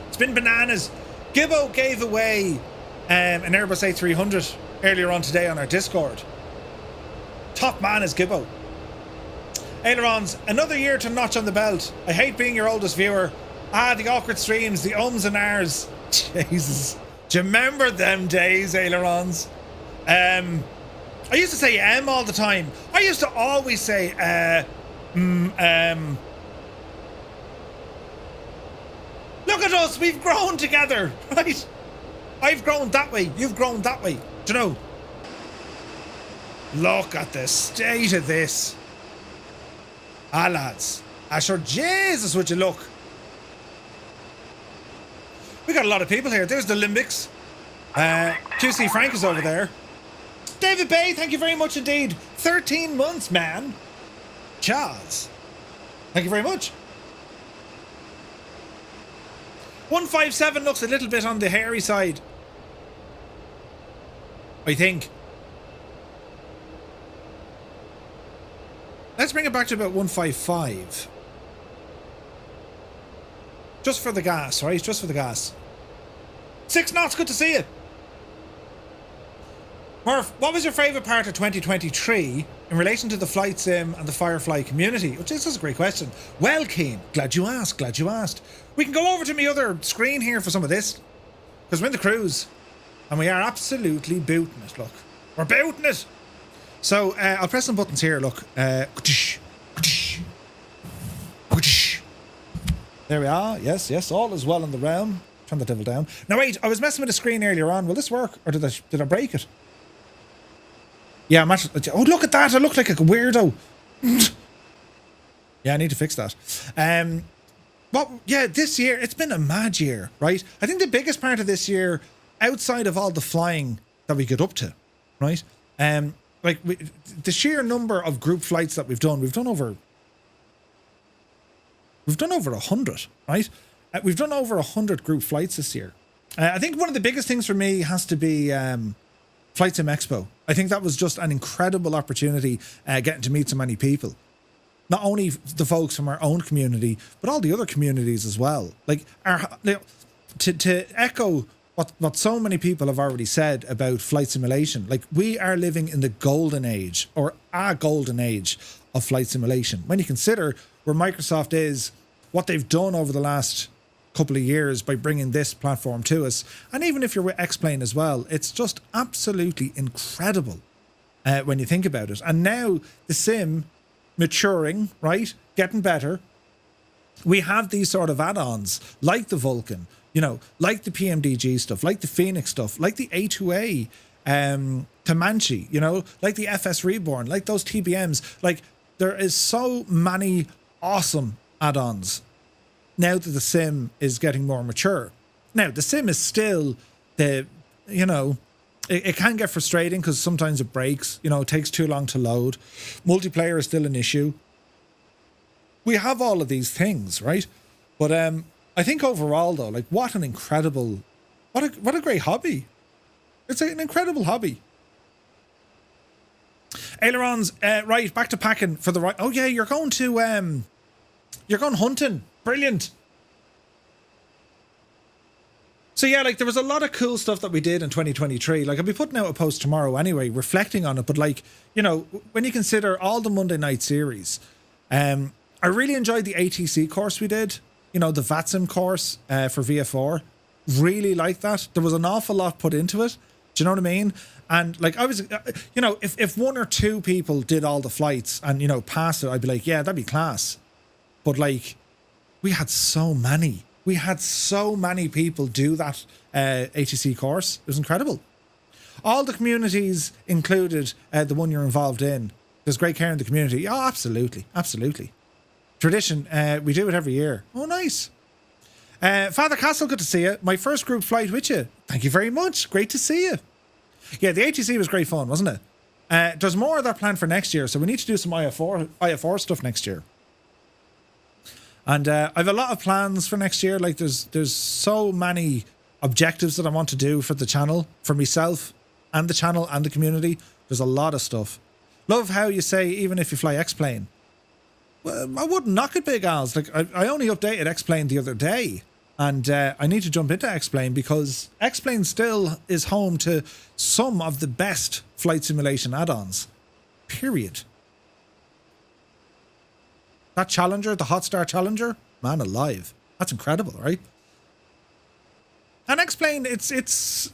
It's been bananas. Gibbo gave away an Airbus A300 earlier on today on our Discord. Top man is Gibbo. Ailerons, another year to notch on the belt. I hate being your oldest viewer. The awkward streams, the ums and ahs. Jesus. Do you remember them days, Ailerons? I used to say all the time. I used to always say Look at us, we've grown together, right? I've grown that way, you've grown that way. Do you know? Look at the state of this. Lads. Sure, Jesus, would you look? We got a lot of people here. There's the Limbics. QC Frank is over there. David Bay, thank you very much indeed. 13 months, man. Charles. Thank you very much. 157 looks a little bit on the hairy side, I think. Let's bring it back to about 155. Just for the gas, right? Just for the gas. 6 knots, good to see you. Murph, what was your favourite part of 2023 in relation to the flight sim and the Firefly community? Oh, this is a great question. Well, Keen, glad you asked, glad you asked. We can go over to my other screen here for some of this, because we're in the cruise, and we are absolutely booting it, look. We're booting it! So, I'll press some buttons here, look. There we are, yes, all is well in the realm. Turn the devil down. Now wait, I was messing with the screen earlier on. Will this work, or did I break it? Yeah, I'm actually... Oh, look at that! I look like a weirdo. Yeah, I need to fix that. Yeah, this year, it's been a mad year, right? I think the biggest part of this year, outside of all the flying that we get up to, right? The sheer number of group flights that we've done over 100, right? We've done over 100 group flights this year. I think one of the biggest things for me has to be Flight Sim Expo. I think that was just an incredible opportunity getting to meet so many people. Not only the folks from our own community, but all the other communities as well. Like, to echo what so many people have already said about flight simulation, like, we are living in the golden age, or a golden age of flight simulation. When you consider where Microsoft is, what they've done over the last couple of years by bringing this platform to us, and even if you're with X-Plane as well, it's just absolutely incredible when you think about it. And now the sim maturing, right, getting better, we have these sort of add-ons like the Vulcan, you know, like the PMDG stuff, like the Phoenix stuff, like the A2A Comanche, you know, like the FS Reborn, like those TBMs. Like, there is so many awesome add-ons now that the sim is getting more mature. Now, the sim is still it can get frustrating because sometimes it breaks, you know, it takes too long to load. Multiplayer is still an issue. We have all of these things, right? But I think overall, though, like, what an incredible, what a great hobby. It's an incredible hobby. Ailerons, right, back to packing for the right. Oh yeah, you're going hunting. Brilliant. So yeah, like, there was a lot of cool stuff that we did in 2023. Like, I'll be putting out a post tomorrow anyway, reflecting on it. But, like, you know, when you consider all the Monday night series, I really enjoyed the ATC course we did. You know, the VATSIM course for VF4. Really liked that. There was an awful lot put into it. Do you know what I mean? And, like, I was, you know, if one or two people did all the flights and, you know, passed it, I'd be like, yeah, that'd be class. But, like, we had so many. We had so many people do that ATC course. It was incredible. All the communities included the one you're involved in. There's great care in the community. Oh, absolutely. Absolutely. Tradition. We do it every year. Oh, nice. Father Castle, good to see you. My first group flight with you. Thank you very much. Great to see you. Yeah, the ATC was great fun, wasn't it? There's more of that planned for next year, so we need to do some IFR stuff next year. And I have a lot of plans for next year. Like there's so many objectives that I want to do for the channel, for myself and the channel and the community. There's a lot of stuff. Love how you say even if you fly X-Plane. Well, I wouldn't knock it, Big Al's. Like I only updated X-Plane the other day, and I need to jump into X-Plane because X-Plane still is home to some of the best flight simulation add-ons. Period. That Challenger, the Hotstar Challenger, man alive. That's incredible, right? And X-Plane, it's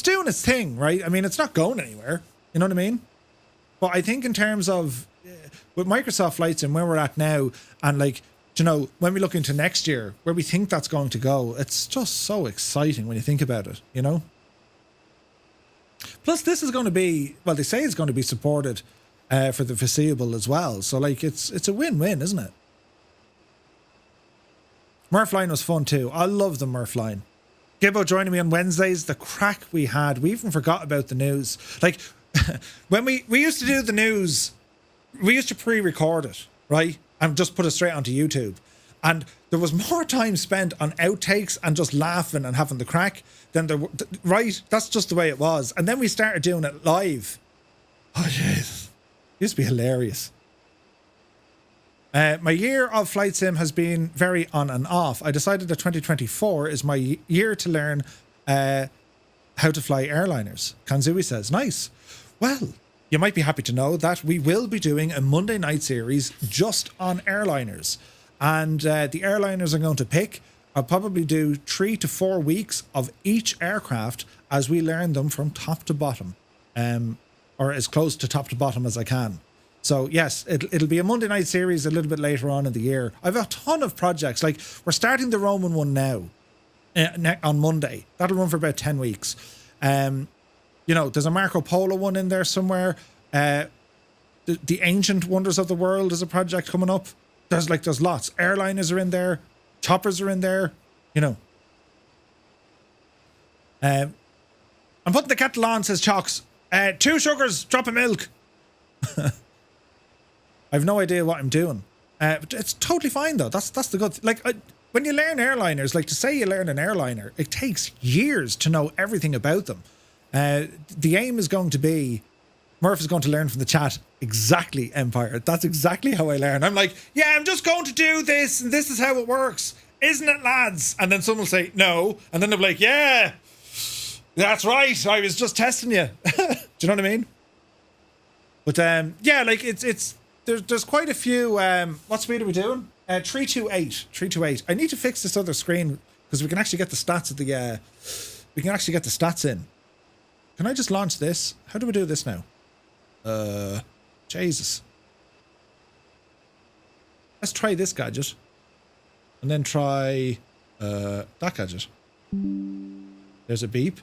doing its thing, right? I mean, it's not going anywhere. You know what I mean? But I think in terms of with Microsoft Flights and where we're at now, and like, you know, when we look into next year, where we think that's going to go, it's just so exciting when you think about it, you know? Plus, this is going to be, well, they say it's going to be supported for the foreseeable as well. So, like, it's a win-win, isn't it? Murph line was fun too. I love the Murph line. Gibbo joining me on Wednesdays. The crack we had. We even forgot about the news. Like, when we used to do the news, we used to pre-record it, right? And just put it straight onto YouTube. And there was more time spent on outtakes and just laughing and having the crack than there were, right? That's just the way it was. And then we started doing it live. Oh, jeez. It used to be hilarious. My year of flight sim has been very on and off. I decided that 2024 is my year to learn how to fly airliners. Kanzui says, nice. Well, you might be happy to know that we will be doing a Monday night series just on airliners. And the airliners I'm going to pick, I'll probably do 3 to 4 weeks of each aircraft as we learn them from top to bottom. Or as close to top to bottom as I can. So yes, it'll be a Monday night series a little bit later on in the year. I've a ton of projects. Like we're starting the Roman one now on Monday. That'll run for about 10 weeks. You know, there's a Marco Polo one in there somewhere. The Ancient Wonders of the World is a project coming up. There's lots. Airliners are in there. Choppers are in there. You know. I'm putting the kettle on, says Chocks. 2 sugars, drop of milk. I've no idea what I'm doing. But it's totally fine though. That's the good. Like when you learn airliners, like to say you learn an airliner, it takes years to know everything about them. The aim is going to be, Murph is going to learn from the chat exactly Empire. That's exactly how I learn. I'm like, yeah, I'm just going to do this, and this is how it works, isn't it, lads? And then someone will say no, and then they'll be like, yeah. That's right. I was just testing you. Do you know what I mean? But yeah, like there's quite a few. What speed are we doing? 328. 328. I need to fix this other screen because we can actually get the stats at the. We can actually get the stats in. Can I just launch this? How do we do this now? Jesus. Let's try this gadget, and then try that gadget. There's a beep.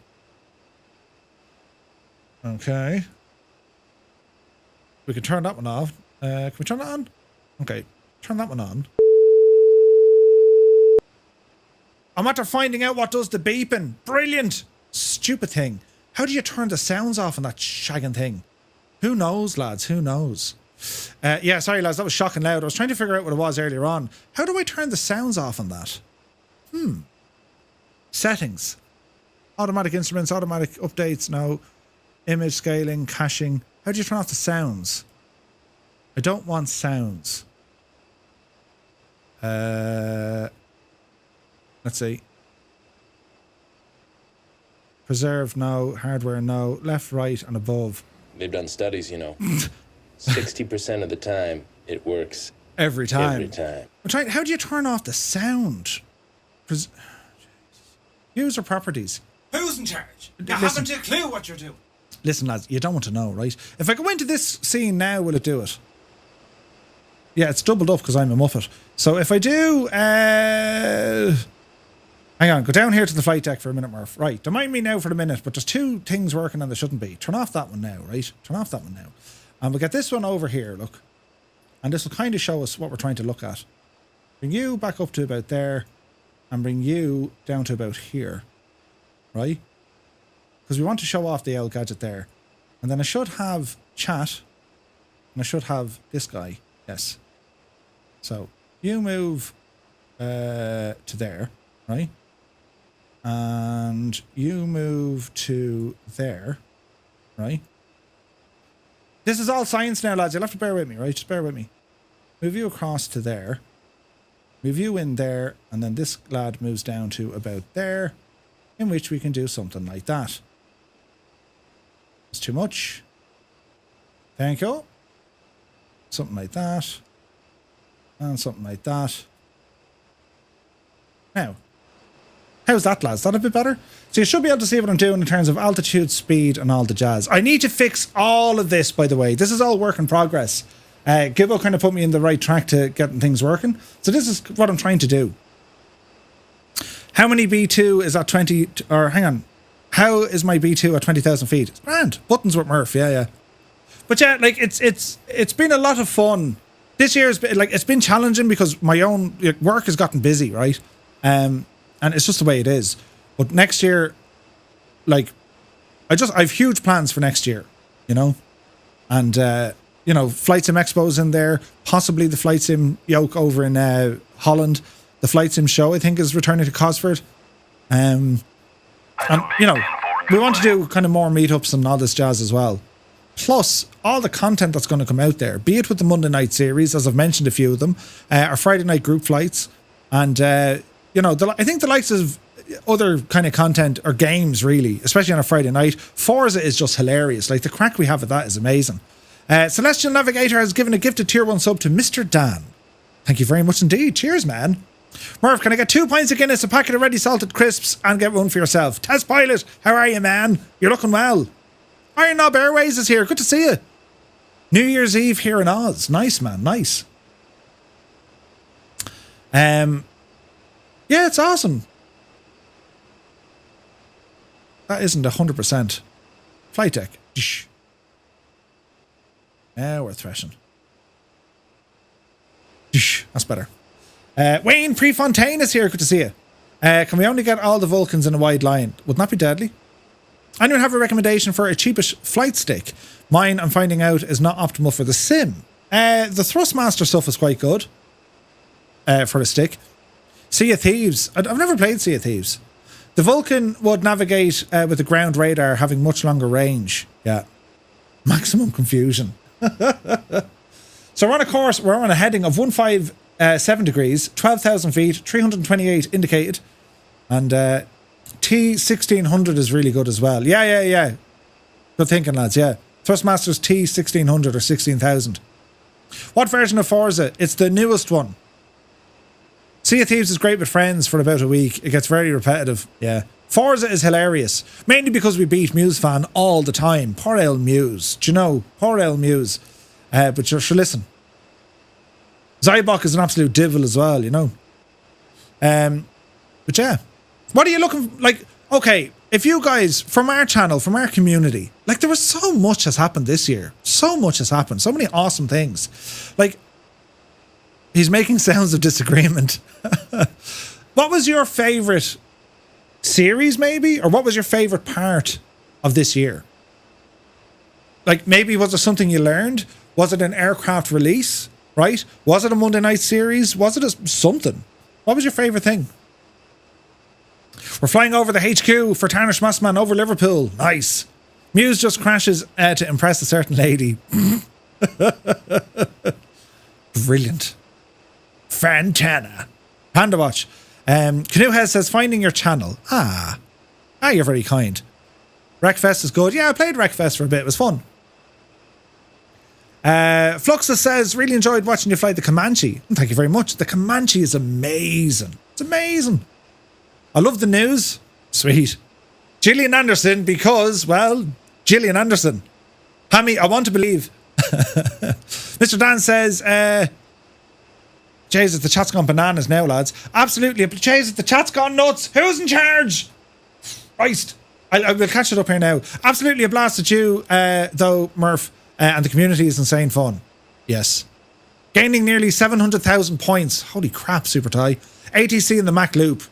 Okay. We can turn that one off. Can we turn that on? Okay. Turn that one on. I'm after finding out what does the beeping. Brilliant. Stupid thing. How do you turn the sounds off on that shagging thing? Who knows, lads? Who knows? Yeah, sorry, lads. That was shocking loud. I was trying to figure out what it was earlier on. How do I turn the sounds off on that? Settings. Automatic instruments, automatic updates, no. Image scaling, caching. How do you turn off the sounds? I don't want sounds. Let's see. Preserve, no. Hardware, no. Left, right, and above. They've done studies, you know. 60% of the time, it works. Every time. Every time. I'm trying. How do you turn off the sound? User properties. Who's in charge? You haven't a clue what you're doing. Listen, lads, you don't want to know, right? If I go into this scene now, will it do it? Yeah, it's doubled up because I'm a muppet. So if I do... hang on, go down here to the flight deck for a minute, Murph. Right, don't mind me now for a minute, but there's 2 things working and there shouldn't be. Turn off that one now, right? Turn off that one now. And we'll get this one over here, look. And this will kind of show us what we're trying to look at. Bring you back up to about there. and bring you down to about here, right? Because we want to show off the old gadget there. And then I should have chat, and I should have this guy. Yes. So you move to there, right? And you move to there, right? This is all science now, lads. You'll have to bear with me, right? Just bear with me. Move you across to there. Move you in there. And then this lad moves down to about there, in which we can do something like that. It's too much. Thank you. Something like that. And something like that. Now, how's that, lads? Is that a bit better? So you should be able to see what I'm doing in terms of altitude, speed, and all the jazz. I need to fix all of this, by the way. This is all work in progress. Gibbo kind of put me in the right track to getting things working. So this is what I'm trying to do. How many B2 is at 20... Or, hang on. How is my B2 at 20,000 feet? It's grand. Buttons with Murph, yeah. But yeah, like, it's been a lot of fun. This year's been, like, it's been challenging because my own work has gotten busy, right? And it's just the way it is. But next year, like, I've huge plans for next year, you know? And, you know, Flight Sim Expo's in there, possibly the Flight Sim yoke over in Holland. The Flight Sim show, I think, is returning to Cosford. And, you know, we want to do kind of more meetups and all this jazz as well. Plus, all the content that's going to come out there, be it with the Monday night series, as I've mentioned a few of them, our Friday night group flights, and, you know, I think the likes of other kind of content or games, really, especially on a Friday night. Forza is just hilarious. Like, the crack we have with that is amazing. Celestial Navigator has given a gifted tier 1 sub to Mr. Dan. Thank you very much indeed. Cheers, man. Murph, can I get 2 pints of Guinness, a packet of ready salted crisps, and get one for yourself? Test Pilot, how are you, man? You're looking well. Iron Knob Airways is here. Good to see you. New Year's Eve here in Oz. Nice, man. Nice. Yeah, it's awesome. That isn't 100%. Flight deck. Now we're thrashing. That's better. Wayne Prefontaine is here. Good to see you. Can we only get all the Vulcans in a wide line? Wouldn't that be deadly? Anyone have a recommendation for a cheapish flight stick? Mine, I'm finding out, is not optimal for the sim. The Thrustmaster stuff is quite good for a stick. Sea of Thieves. I've never played Sea of Thieves. The Vulcan would navigate with the ground radar, having much longer range. Yeah. Maximum confusion. So we're on a course, we're on a heading of 157 degrees, 12,000 feet, 328 indicated. And T1600 is really good as well. Yeah. Good thinking, lads, yeah. Thrustmaster's T1600 or 16,000. What version of Forza? It's the newest one. Sea of Thieves is great with friends for about a week. It gets very repetitive, yeah. Forza is hilarious, mainly because we beat Muse Fan all the time. Poor old Muse. Do you know? Poor old Muse. But you should listen. Zybok is an absolute devil as well, you know. But yeah. What are you looking... Like, okay, if you guys, from our channel, from our community, like, there was so much has happened this year. So much has happened. So many awesome things. Like, he's making sounds of disagreement. What was your favourite series, maybe? Or what was your favourite part of this year? Like, maybe was there something you learned? Was it an aircraft release, right? Was it a Monday night series? Was it something? What was your favourite thing? We're flying over the HQ for Tarnish Massman over Liverpool. Nice. Muse just crashes to impress a certain lady. Brilliant. Fantana. Panda Watch. Canoehead says, finding your channel. You're very kind. Wreckfest is good. Yeah, I played Wreckfest for a bit. It was fun. Fluxus says, really enjoyed watching you fly the Comanche. Thank you very much. The Comanche is amazing. It's amazing. I love the news. Sweet. Gillian Anderson, because, well, Gillian Anderson. Hammy, I want to believe. Mr. Dan says, Jesus, the chat's gone bananas now, lads. Absolutely. Jesus, the chat's gone nuts. Who's in charge? Christ. I will catch it up here now. Absolutely a blast at you, though, Murph. And the community is insane fun. Yes. Gaining nearly 700,000 points. Holy crap, Super Tie. ATC in the Mac Loop.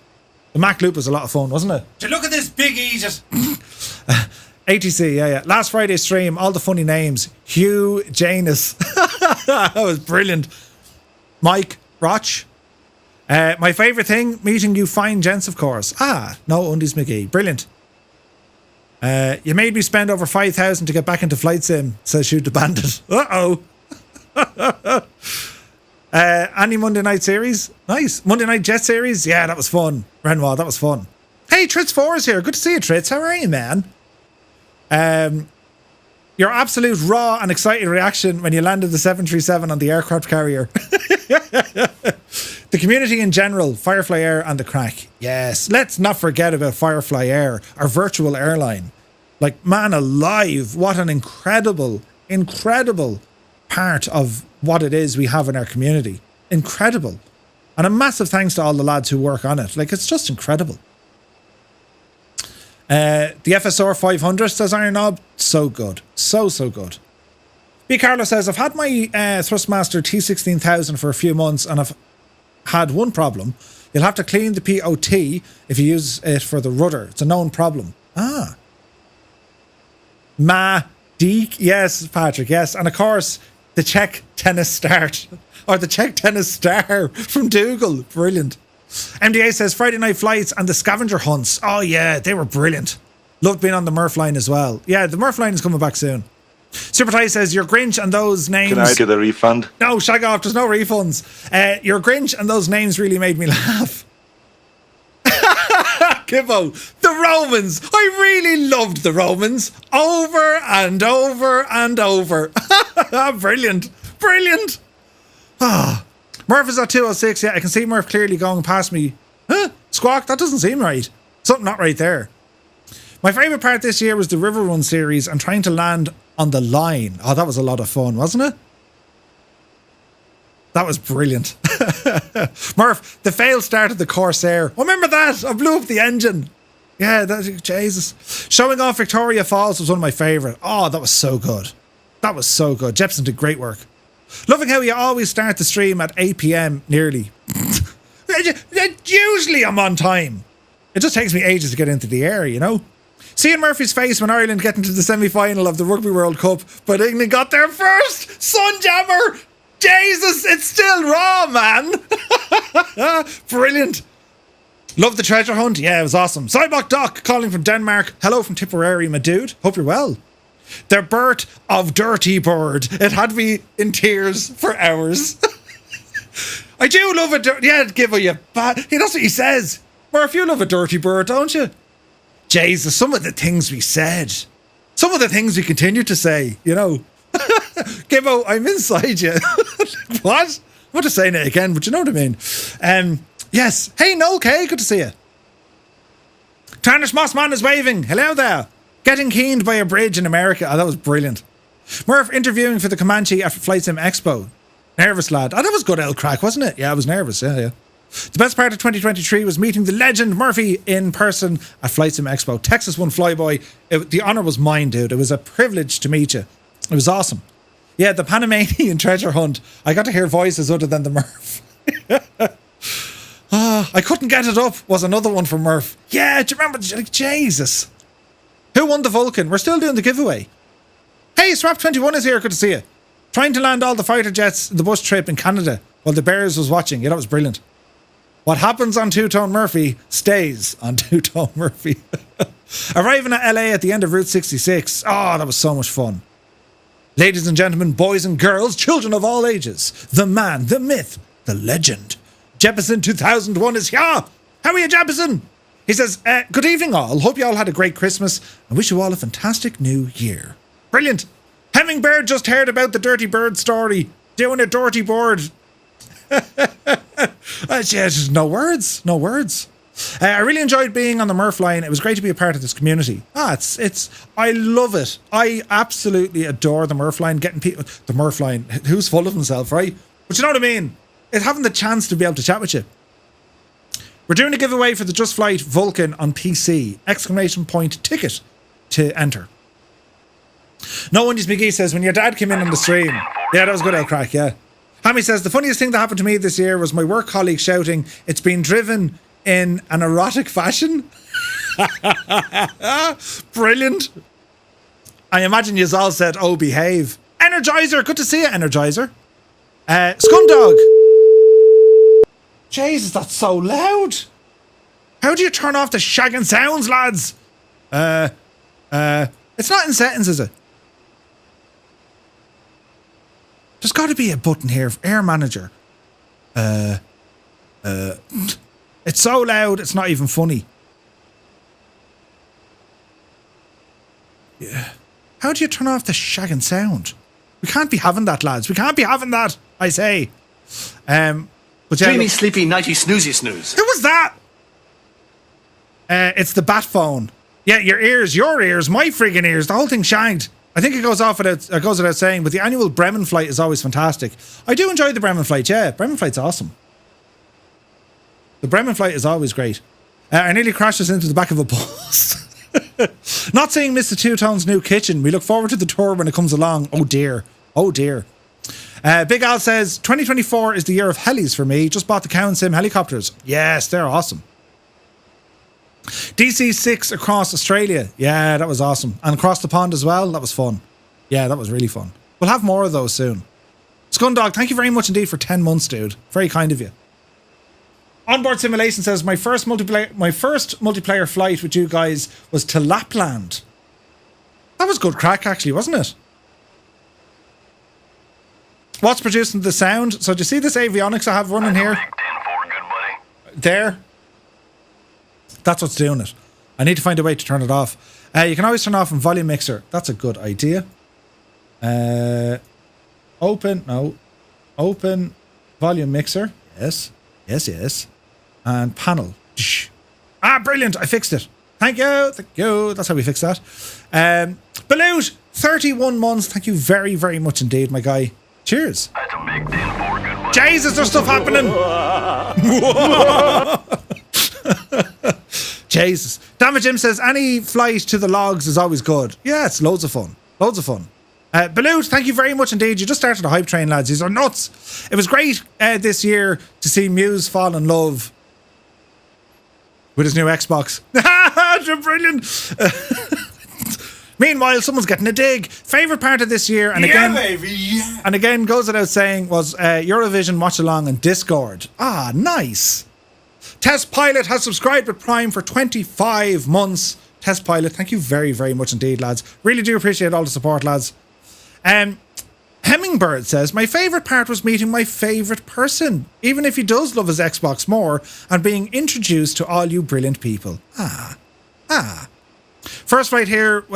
The Mac Loop was a lot of fun, wasn't it? To look at this big Egypt. ATC, yeah. Last Friday's stream, all the funny names. Hugh Janus. That was brilliant. Mike Roch. My favourite thing, meeting you fine gents, of course. No Undies McGee. Brilliant. You made me spend over 5,000 to get back into Flight Sim, says Shoot the Bandit. Uh-oh. Any Monday night series? Nice. Monday night jet series? Yeah, that was fun. Renoir, that was fun. Hey, Tritz4 is here. Good to see you, Tritz. How are you, man? Your absolute raw and excited reaction when you landed the 737 on the aircraft carrier. The community in general, Firefly Air and the crack. Yes, let's not forget about Firefly Air, our virtual airline. Like, man alive, what an incredible part of what it is we have in our community. Incredible. And a massive thanks to all the lads who work on it. Like, it's just incredible. The FSR 500, says Iron Knob, so good. So good. B. Carlo says, I've had my Thrustmaster T16000 for a few months and I've had one problem. You'll have to clean the POT if you use it for the rudder. It's a known problem. Deek, yes, Patrick, yes. And of course, the Czech tennis start. Or the Czech tennis star from Dougal. Brilliant. MDA says Friday night flights and the scavenger hunts. Oh yeah, they were brilliant. Loved being on the Murph line as well. Yeah, the Murph line is coming back soon. Super Ty says your Grinch and those names. Can I get a refund? No, shag off. There's no refunds. Your Grinch and those names really made me laugh. Kibbo, the Romans. I really loved the Romans. Over and over and over. Brilliant. Murph is at 206. Yeah, I can see Murph clearly going past me. Squawk, that doesn't seem right. Something not right there. My favourite part this year was the River Run series and trying to land on the line. Oh, that was a lot of fun, wasn't it? That was brilliant. Murph, the fail started the Corsair. Remember that? I blew up the engine. Yeah, Jesus. Showing off Victoria Falls was one of my favourite. Oh, that was so good. Jepson did great work. Loving how you always start the stream at 8 p.m. nearly. Usually I'm on time. It just takes me ages to get into the air, you know? Seeing Murphy's face when Ireland get into the semi-final of the Rugby World Cup, but England got there first! Sunjammer! Jesus, it's still raw, man! Brilliant. Love the treasure hunt. Yeah, it was awesome. Cybok Doc calling from Denmark. Hello from Tipperary, my dude. Hope you're well. The birth of Dirty Bird. It had me in tears for hours. I do love a dirty... Yeah, give you bad... Hey, that's what he says. Murph, you love a dirty bird, don't you? Jesus, some of the things we said. Some of the things we continue to say, you know. Gibbo, I'm inside you. What? I'm not just saying it again, but you know what I mean. Yes. Hey, Noel K, good to see you. Tarnish Mossman is waving. Hello there. Getting keened by a bridge in America. Oh, that was brilliant. Murph interviewing for the Comanche at Flight Sim Expo. Nervous lad. Oh, that was good old crack, wasn't it? Yeah, I was nervous. Yeah. The best part of 2023 was meeting the legend Murphy in person at Flight Sim Expo. Texas One Flyboy. The honour was mine, dude. It was a privilege to meet you. It was awesome. Yeah, the Panamanian treasure hunt. I got to hear voices other than the Murph. I couldn't get it up. Was another one from Murph. Yeah, do you remember? Jesus. Who won the Vulcan? We're still doing the giveaway. Hey, Swap21 is here. Good to see you. Trying to land all the fighter jets in the bus trip in Canada while the Bears was watching. Yeah, that was brilliant. What happens on Two-Tone Murphy stays on Two-Tone Murphy. Arriving at LA at the end of Route 66. Oh, that was so much fun. Ladies and gentlemen, boys and girls, children of all ages, the man, the myth, the legend. Jeppesen 2001 is here. How are you, Jeppesen? He says, good evening all. Hope you all had a great Christmas and wish you all a fantastic new year. Brilliant. Hemmingbird just heard about the Dirty Bird story. Doing a dirty bird. Just no words. I really enjoyed being on the Murph line. It was great to be a part of this community. I love it. I absolutely adore the Murph line. Getting people, the Murph line, who's full of himself, right? But you know what I mean? It's having the chance to be able to chat with you. We're doing a giveaway for the Just Flight Vulcan on PC. ! Ticket to enter. No Undies McGee says, when your dad came in on the stream. Yeah, that was good, old crack, yeah. Hammy says, the funniest thing that happened to me this year was my work colleague shouting, it's been driven in an erotic fashion. Brilliant. I imagine you all said, oh, behave. Energizer, good to see you, Energizer. Scundog. Jesus, that's so loud. How do you turn off the shagging sounds, lads? It's not in settings, is it? There's got to be a button here for Air Manager. It's so loud, it's not even funny. Yeah. How do you turn off the shagging sound? We can't be having that, lads. We can't be having that, I say. But yeah, Dreamy, sleepy, nighty, snoozy, snooze. who was that? It's the bat phone. Yeah, your ears, my friggin' ears, the whole thing shagged. I think it goes without saying, but the annual Bremen flight is always fantastic. I do enjoy the Bremen flight, yeah. Bremen flight's awesome. The Bremen flight is always great. I nearly crashed us into the back of a bus. Not seeing Mr. Two Tone's new kitchen. We look forward to the tour when it comes along. Oh dear. Oh dear. Big Al says, 2024 is the year of helis for me. Just bought the Cow and Sim helicopters. Yes, they're awesome. DC-6 across Australia. Yeah, that was awesome. And across the pond as well. That was fun. Yeah, that was really fun. We'll have more of those soon. Scundog, thank you very much indeed for 10 months, dude. Very kind of you. Onboard Simulation says, my first multiplayer flight with you guys was to Lapland. That was good crack, actually, wasn't it? What's producing the sound? So do you see this avionics I have running here? There. That's what's doing it. I need to find a way to turn it off. You can always turn off in volume mixer. That's a good idea. Open volume mixer. Yes. Yes, yes. And panel. Ah, brilliant. I fixed it. Thank you. Thank you. That's how we fix that. Balut, 31 months. Thank you very, very much indeed, my guy. Cheers. That's a big 10-4, good buddy. Jesus, there's stuff happening. Jesus. Damage Jim says, any flight to the logs is always good. Yeah, it's loads of fun. Loads of fun. Balut, thank you very much indeed. You just started a hype train, lads. These are nuts. It was great this year to see Muse fall in love with his new Xbox. Brilliant. Meanwhile, someone's getting a dig. Favourite part of this year, and again, baby, yeah. And again, goes without saying, was Eurovision Watch Along and Discord. Ah, nice. Test Pilot has subscribed with Prime for 25 months. Test Pilot, thank you very, very much indeed, lads. Really do appreciate all the support, lads. Hemmingbird says, my favourite part was meeting my favourite person, even if he does love his Xbox more, and being introduced to all you brilliant people. First flight here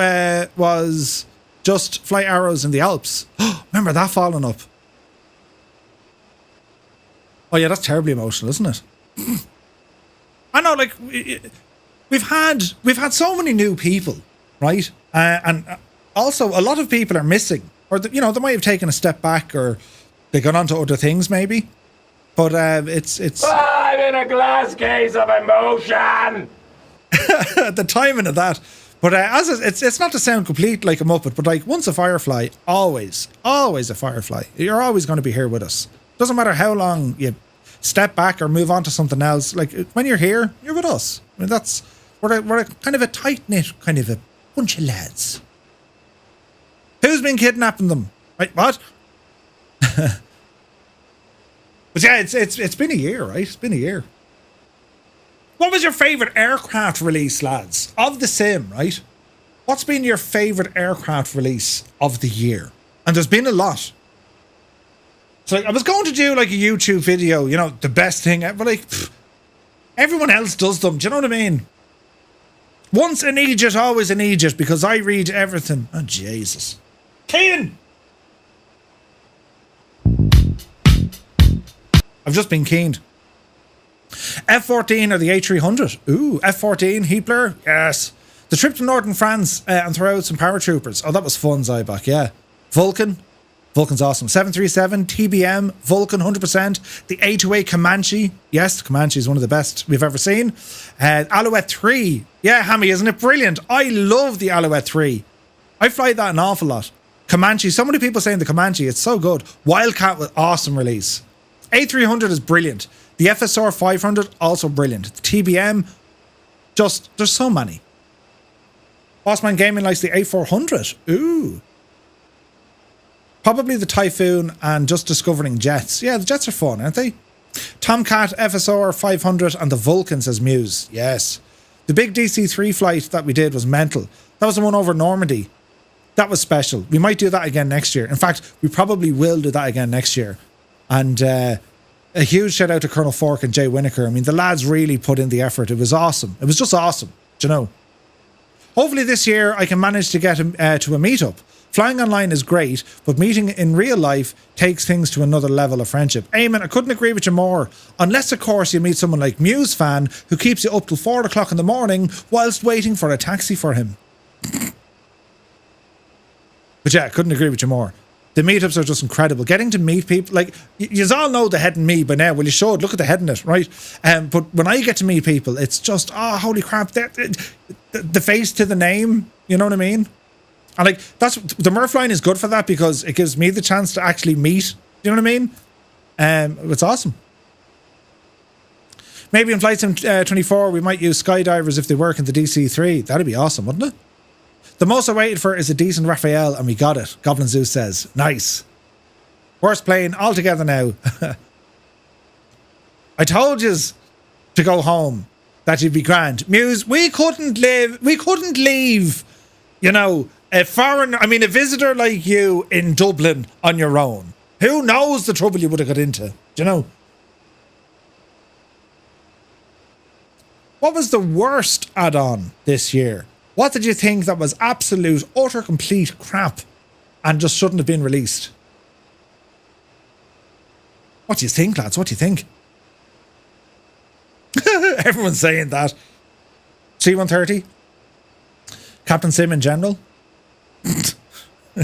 was just Flight Arrows in the Alps. Remember that falling up? Oh yeah, that's terribly emotional, isn't it? I know, like, we've had so many new people, right? And also a lot of people are missing, or they might have taken a step back, or they got onto other things maybe. But it's. I'm in a glass case of emotion. The timing of that. But it's not to sound complete like a Muppet, but like once a Firefly, always a Firefly. You're always going to be here with us. Doesn't matter how long you step back or move on to something else. Like when you're here, you're with us. I mean, we're a kind of a tight knit kind of a bunch of lads. Who's been kidnapping them? Right? What? But yeah, it's been a year, right? It's been a year. What was your favourite aircraft release, lads? Of the sim, right? What's been your favourite aircraft release of the year? And there's been a lot. So like, I was going to do like a YouTube video, the best thing ever. Like, everyone else does them. Do you know what I mean? Once an Egypt, always an Egypt, because I read everything. Oh, Jesus. Kean! I've just been keened. F-14 or the A300? Ooh, F-14, Heapler? Yes. The trip to northern France and throw out some paratroopers. Oh, that was fun, Zybach, yeah. Vulcan's awesome. 737, TBM, Vulcan 100%. The A2A Comanche. Yes, the Comanche is one of the best we've ever seen. Alouette 3. Yeah, Hammy, isn't it brilliant? I love the Alouette 3. I fly that an awful lot. Comanche, so many people saying the Comanche, it's so good. Wildcat with awesome release. A300 is brilliant. The FSR 500, also brilliant. The TBM, just, there's so many. Bossman Gaming likes the A400. Ooh. Probably the Typhoon and just discovering jets. Yeah, the jets are fun, aren't they? Tomcat, FSR 500 and the Vulcan, says Muse. Yes. The big DC-3 flight that we did was mental. That was the one over Normandy. That was special. We might do that again next year. In fact, we probably will do that again next year. And a huge shout out to Colonel Fork and Jay Winokur. I mean, the lads really put in the effort. It was awesome. It was just awesome. Do you know? Hopefully this year I can manage to get to a meetup. Flying online is great, but meeting in real life takes things to another level of friendship. Eamon, I couldn't agree with you more. Unless, of course, you meet someone like Muse Fan who keeps you up till 4 o'clock in the morning whilst waiting for a taxi for him. But yeah, I couldn't agree with you more. The meetups are just incredible. Getting to meet people, like, you all know the head and me by now. Well, you should. Look at the head in it, right? But when I get to meet people, it's just, oh, holy crap. The face to the name, you know what I mean? And like, that's, the Murph line is good for that because it gives me the chance to actually meet, you know what I mean? It's awesome. Maybe in Flight Sim 24, we might use skydivers if they work in the DC-3. That'd be awesome, wouldn't it? The most I waited for is a decent Raphael, and we got it. Goblin Zeus says, nice. Worst plane altogether now. I told yous to go home. That you'd be grand. Muse, we couldn't leave, you know, a visitor like you in Dublin on your own. Who knows the trouble you would have got into, do you know? What was the worst add-on this year? What did you think that was absolute, utter, complete crap and just shouldn't have been released? What do you think, lads? What do you think? Everyone's saying that. C-130? Captain Sim in general?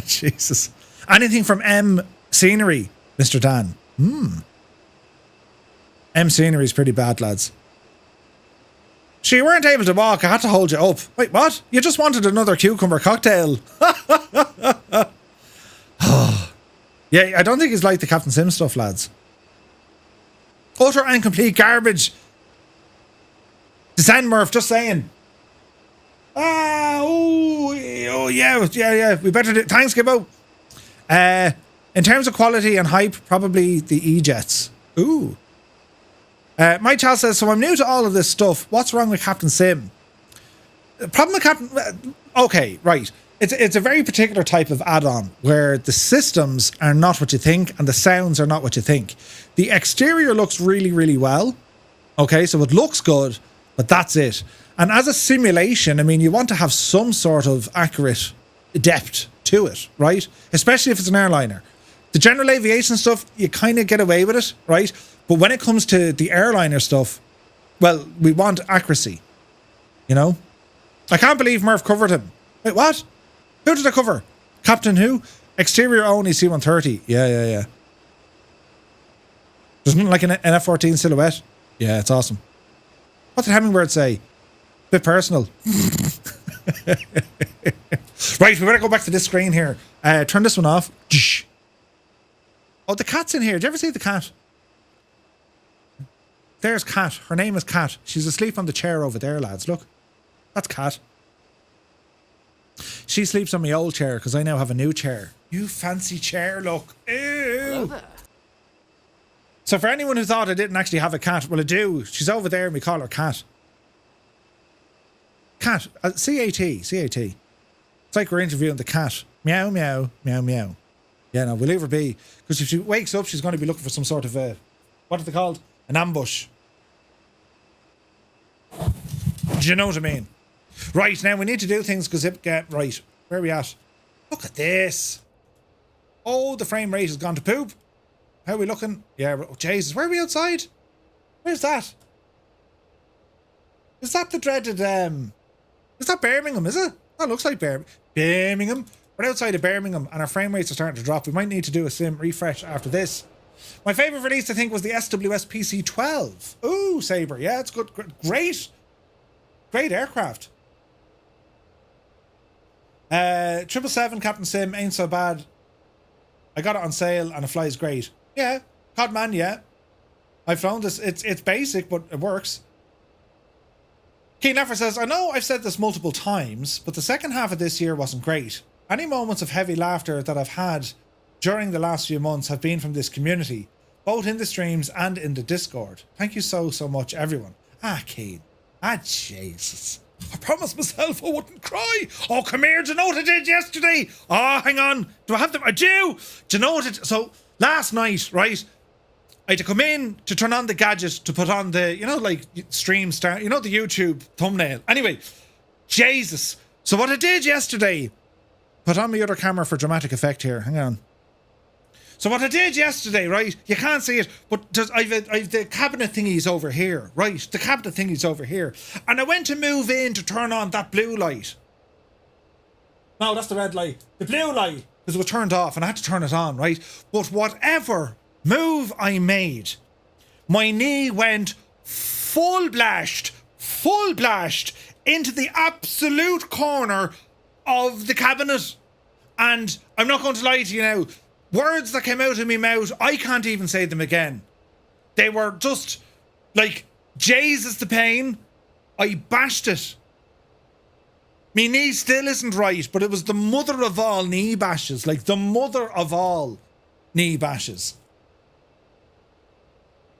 Jesus. Anything from M Scenery, Mr. Dan? M Scenery is pretty bad, lads. So you weren't able to walk, I had to hold you up. Wait, what? You just wanted another cucumber cocktail. Yeah, I don't think he's like the Captain Sim stuff, lads. Utter and complete garbage. Descend, Murph, just saying. Oh, yeah. We better do. Thanks, Gibbo. In terms of quality and hype, probably the E-Jets. Ooh. My child says, so I'm new to all of this stuff. What's wrong with Captain Sim? The problem with Captain... Okay, right. It's a very particular type of add-on where the systems are not what you think and the sounds are not what you think. The exterior looks really, really well. Okay, so it looks good, but that's it. And as a simulation, I mean, you want to have some sort of accurate depth to it, right? Especially if it's an airliner. The general aviation stuff, you kind of get away with it, right? But when it comes to the airliner stuff, well, we want accuracy, you know? I can't believe Murph covered him. Wait, what? Who did I cover? Captain who? Exterior only C-130. Yeah. There's nothing like an F-14 silhouette. Yeah, it's awesome. What did Hemingway say? Bit personal. Right, we better go back to this screen here. Turn this one off. Oh, the cat's in here. Did you ever see the cat? There's Cat. Her name is Cat. She's asleep on the chair over there, lads. Look. That's Cat. She sleeps on my old chair because I now have a new chair. You fancy chair, look. Ew. Hello there. So for anyone who thought I didn't actually have a cat, well, I do. She's over there and we call her Cat. Cat. C-A-T. C-A-T. It's like we're interviewing the cat. Meow, meow, meow, meow. Yeah, no, we'll leave her be. Because if she wakes up, she's going to be looking for some sort of a... What are they called? An ambush. Do you know what I mean? Right, now we need to do things because right, where are we at? Look at this. Oh, the frame rate has gone to poop. How are we looking? Yeah, oh, Jesus, where are we outside? Where's that? Is that the dreaded, is that Birmingham, is it? That looks like Birmingham. We're outside of Birmingham and our frame rates are starting to drop. We might need to do a sim refresh after this. My favourite release, I think, was the SWS PC-12. Ooh, Sabre. Yeah, it's good. Great. Great aircraft. 777 Captain Sim ain't so bad. I got it on sale and it flies great. Yeah. Codman, yeah. I've found this. It's basic, but it works. Keen Effer says, I know I've said this multiple times, but the second half of this year wasn't great. Any moments of heavy laughter that I've had during the last few months have been from this community, both in the streams and in the Discord. Thank you so much, everyone. Keen. Jesus. I promised myself I wouldn't cry. Oh, come here. Do you know what I did yesterday? Oh, hang on. Do I have them? I do. Do you know what it... So, last night, right, I had to come in to turn on the gadget to put on the, you know, like, stream start, you know, the YouTube thumbnail. Anyway, Jesus. So what I did yesterday... Put on my other camera for dramatic effect here. Hang on. So what I did yesterday, right? You can't see it, but I've the cabinet thingies over here, right? The cabinet thingies over here. And I went to move in to turn on that blue light. No, that's the red light. The blue light, because it was turned off and I had to turn it on, right? But whatever move I made, my knee went full blashed into the absolute corner of the cabinet. And I'm not going to lie to you now, words that came out of my mouth, I can't even say them again. They were just like, Jesus, the pain. I bashed it. My knee still isn't right, but it was the mother of all knee bashes. Like the mother of all knee bashes.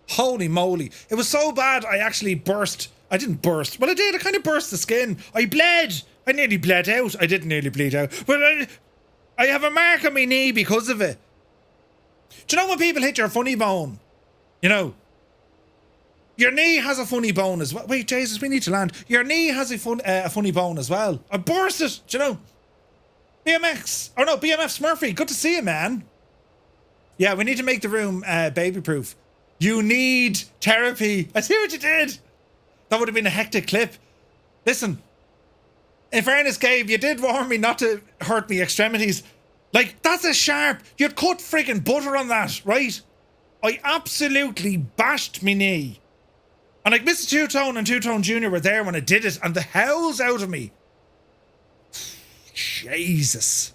Holy moly. It was so bad I actually burst. I didn't burst. Well, I did. I kind of burst the skin. I bled. I nearly bled out. I didn't nearly bleed out. But I have a mark on my knee because of it. Do you know when people hit your funny bone? You know, your knee has a funny bone as well. Wait, Jesus, we need to land. Your knee has a funny bone as well. I burst it. Do you know? BMX. Oh no, BMF Smurfy. Good to see you, man. Yeah, we need to make the room baby-proof. You need therapy. I see what you did. That would have been a hectic clip. Listen. In fairness, Gabe, you did warn me not to hurt me extremities. Like, that's a sharp... You'd cut friggin' butter on that, right? I absolutely bashed me knee. And like Mr. Two-Tone and Two-Tone Jr. were there when I did it, and the howls out of me. Jesus.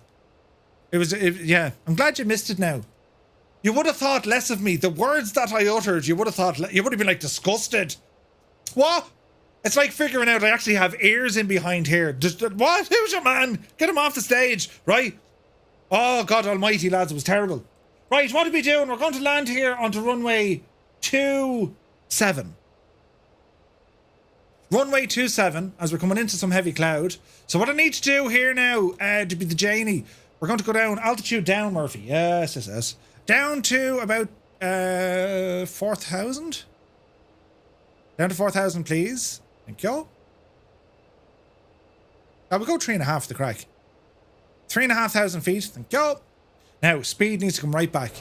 Yeah, I'm glad you missed it now. You would have thought less of me. The words that I uttered, you would have thought... You would have been like disgusted. What? It's like figuring out I actually have ears in behind here. Just, what? Who's your man? Get him off the stage, right? Oh, God almighty, lads, it was terrible. Right, what are we doing? We're going to land here onto runway 27. Runway 27, as we're coming into some heavy cloud. So what I need to do here now, to be the Janie, we're going to go down, altitude down, Murphy. Yes. Down to about 4,000. Down to 4,000, please. Thank you. We'll go 3.5 the crack. 3,500 feet. Thank you. Now, speed needs to come right back.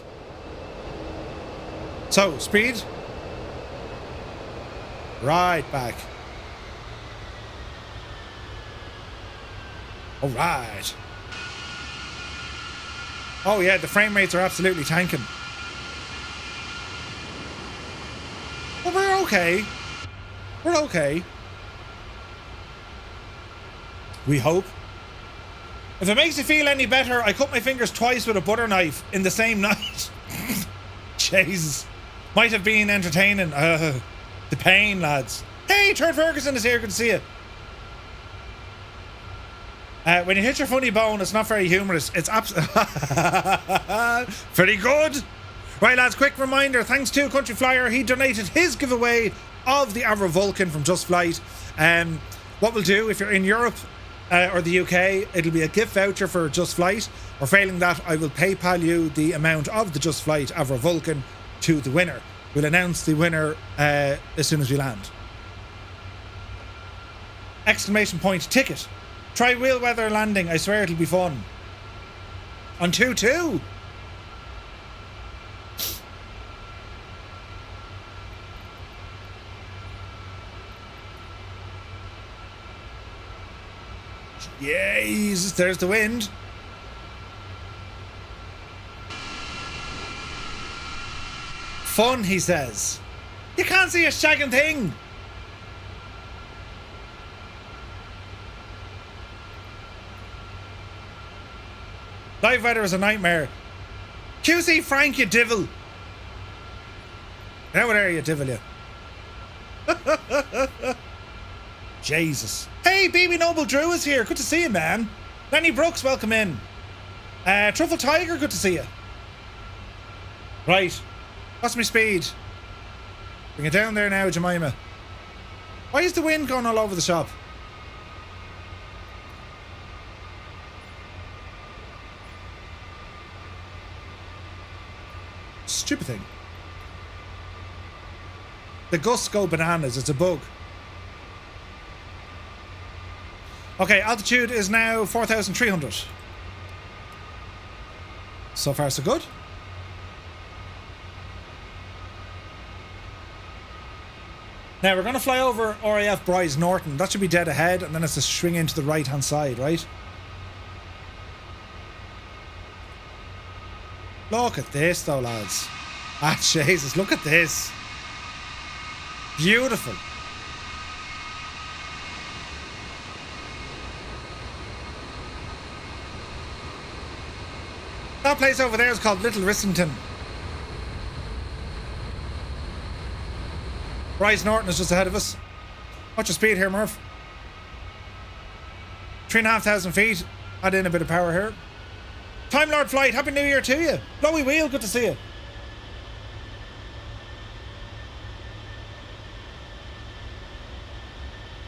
So, speed. Right back. All right. Oh, yeah, the frame rates are absolutely tanking. Well, we're okay. We're okay. We hope. If it makes you feel any better, I cut my fingers twice with a butter knife in the same night. Jesus. Might have been entertaining. The pain, lads. Hey, Turd Ferguson is here. Good to see you. When you hit your funny bone, it's not very humorous. It's pretty good. Right, lads, quick reminder. Thanks to Country Flyer. He donated his giveaway of the Avro Vulcan from Just Flight. What we'll do, if you're in Europe or the UK, it'll be a gift voucher for Just Flight. Or failing that, I will PayPal you the amount of the Just Flight Avro Vulcan to the winner. We'll announce the winner as soon as we land. Exclamation point ticket. Try wheel weather landing. I swear it'll be fun. On 2-2. Yes, there's the wind. Fun, he says. You can't see a shagging thing. Live weather is a nightmare. QC Frank, you divil. How are you, devil you? Jesus. Hey, BB Noble Drew is here. Good to see you, man. Lenny Brooks, welcome in. Truffle Tiger, good to see you. Right. What's my speed? Bring it down there now, Jemima. Why is the wind going all over the shop? Stupid thing. The gusts go bananas. It's a bug. Okay, altitude is now 4,300. So far, so good. Now, we're going to fly over RAF Bryce Norton. That should be dead ahead, and then it's to swing into the right-hand side, right? Look at this, though, lads. Ah, Jesus, look at this. Beautiful. That place over there is called Little Rissington. Bryce Norton is just ahead of us. What's your speed here, Murph? 3,500 feet. Add in a bit of power here. Time Lord Flight, Happy New Year to you. Blowy Wheel, good to see you.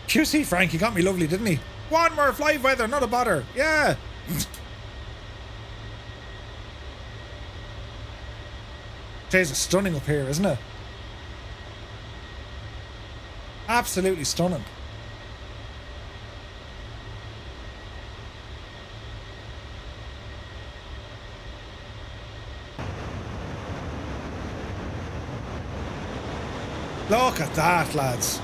QC Frank, he got me lovely, didn't he? One more live weather, not a bother. Yeah. Jesus, stunning up here, isn't it? Absolutely stunning. Look at that, lads.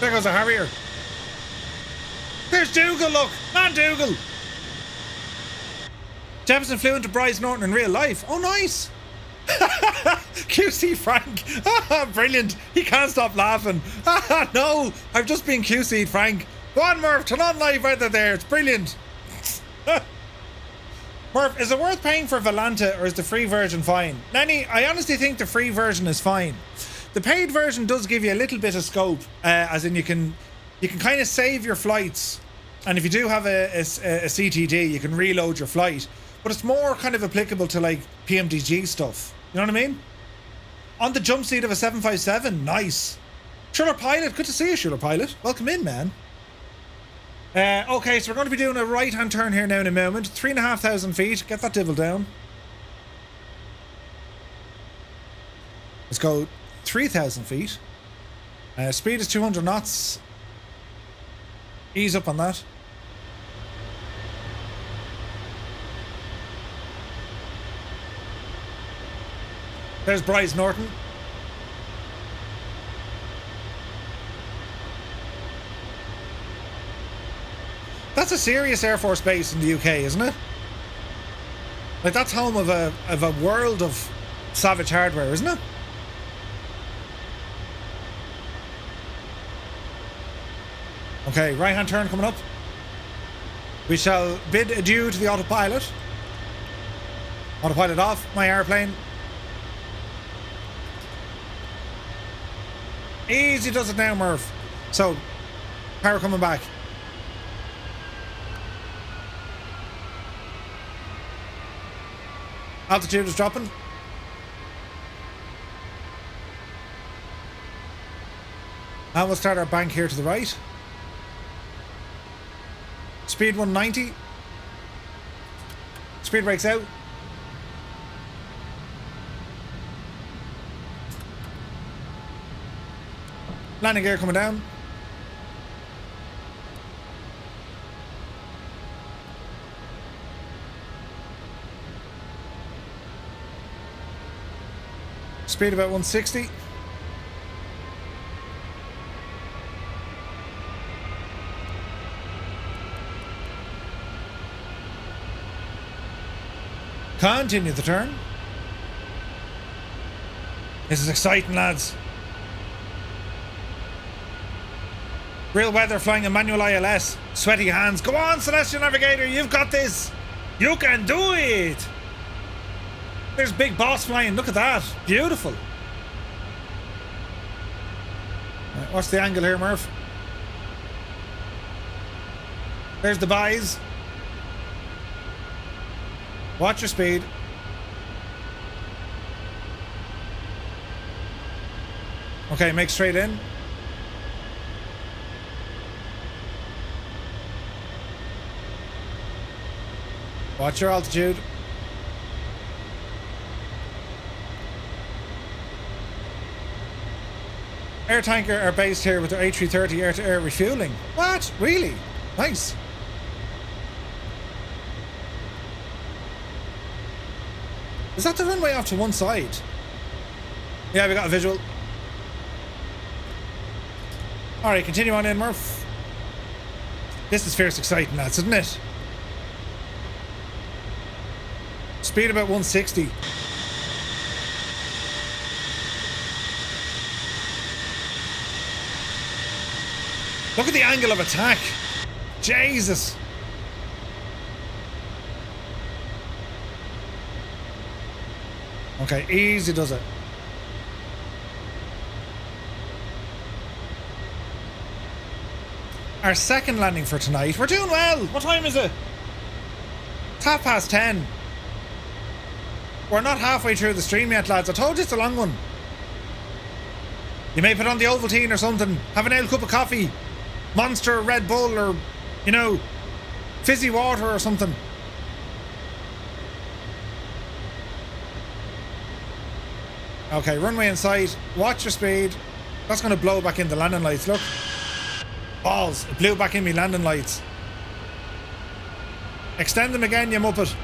There goes a Harrier. There's Dougal, look! Man, Dougal! Jefferson flew into Bryce Norton in real life. Oh, nice! QC Frank. Brilliant. He can't stop laughing. No, I've just been QC'd, Frank. Go on, Murph. Turn on live weather there. It's brilliant. Murph, is it worth paying for Volanta or is the free version fine? Lenny, I honestly think the free version is fine. The paid version does give you a little bit of scope, as in you can kind of save your flights, and if you do have a CTD, you can reload your flight. But it's more kind of applicable to like PMDG stuff. You know what I mean? On the jump seat of a 757, nice. Shuller Pilot, good to see you, Shuller Pilot. Welcome in, man. Okay, so we're going to be doing a right-hand turn here now in a moment. 3,500 feet. Get that divil down. Let's go 3,000 feet. Speed is 200 knots. Ease up on that. There's Bryce Norton. That's a serious Air Force base in the UK, isn't it? Like, that's home of a world of savage hardware, isn't it? Okay, right-hand turn coming up. We shall bid adieu to the autopilot. Autopilot off, my airplane. Easy does it now, Murph. So, power coming back. Altitude is dropping. And we'll start our bank here to the right. Speed 190. Speed brakes out. Landing gear coming down. Speed about 160. Continue the turn. This is exciting, lads. Real weather flying a manual ILS. Sweaty hands. Go on, Celestial Navigator, you've got this. You can do it. There's Big Boss flying. Look at that. Beautiful. Right, what's the angle here, Murph? There's the buys. Watch your speed. Okay, make straight in. Watch your altitude. Air Tanker are based here with their A330 air-to-air refueling. What? Really? Nice. Is that the runway off to one side? Yeah, we got a visual. Alright, continue on in, Murph. This is fierce exciting, lads, isn't it? Speed about 160. Look at the angle of attack. Jesus. Okay, easy does it. Our second landing for tonight. We're doing well. What time is it? It's 10:30. We're not halfway through the stream yet, lads. I told you it's a long one. You may put on the Ovaltine or something. Have an ale cup of coffee. Monster, Red Bull, or, you know, fizzy water or something. Okay, runway in sight. Watch your speed. That's going to blow back in the landing lights. Look. Balls. It blew back in me landing lights. Extend them again, you muppet.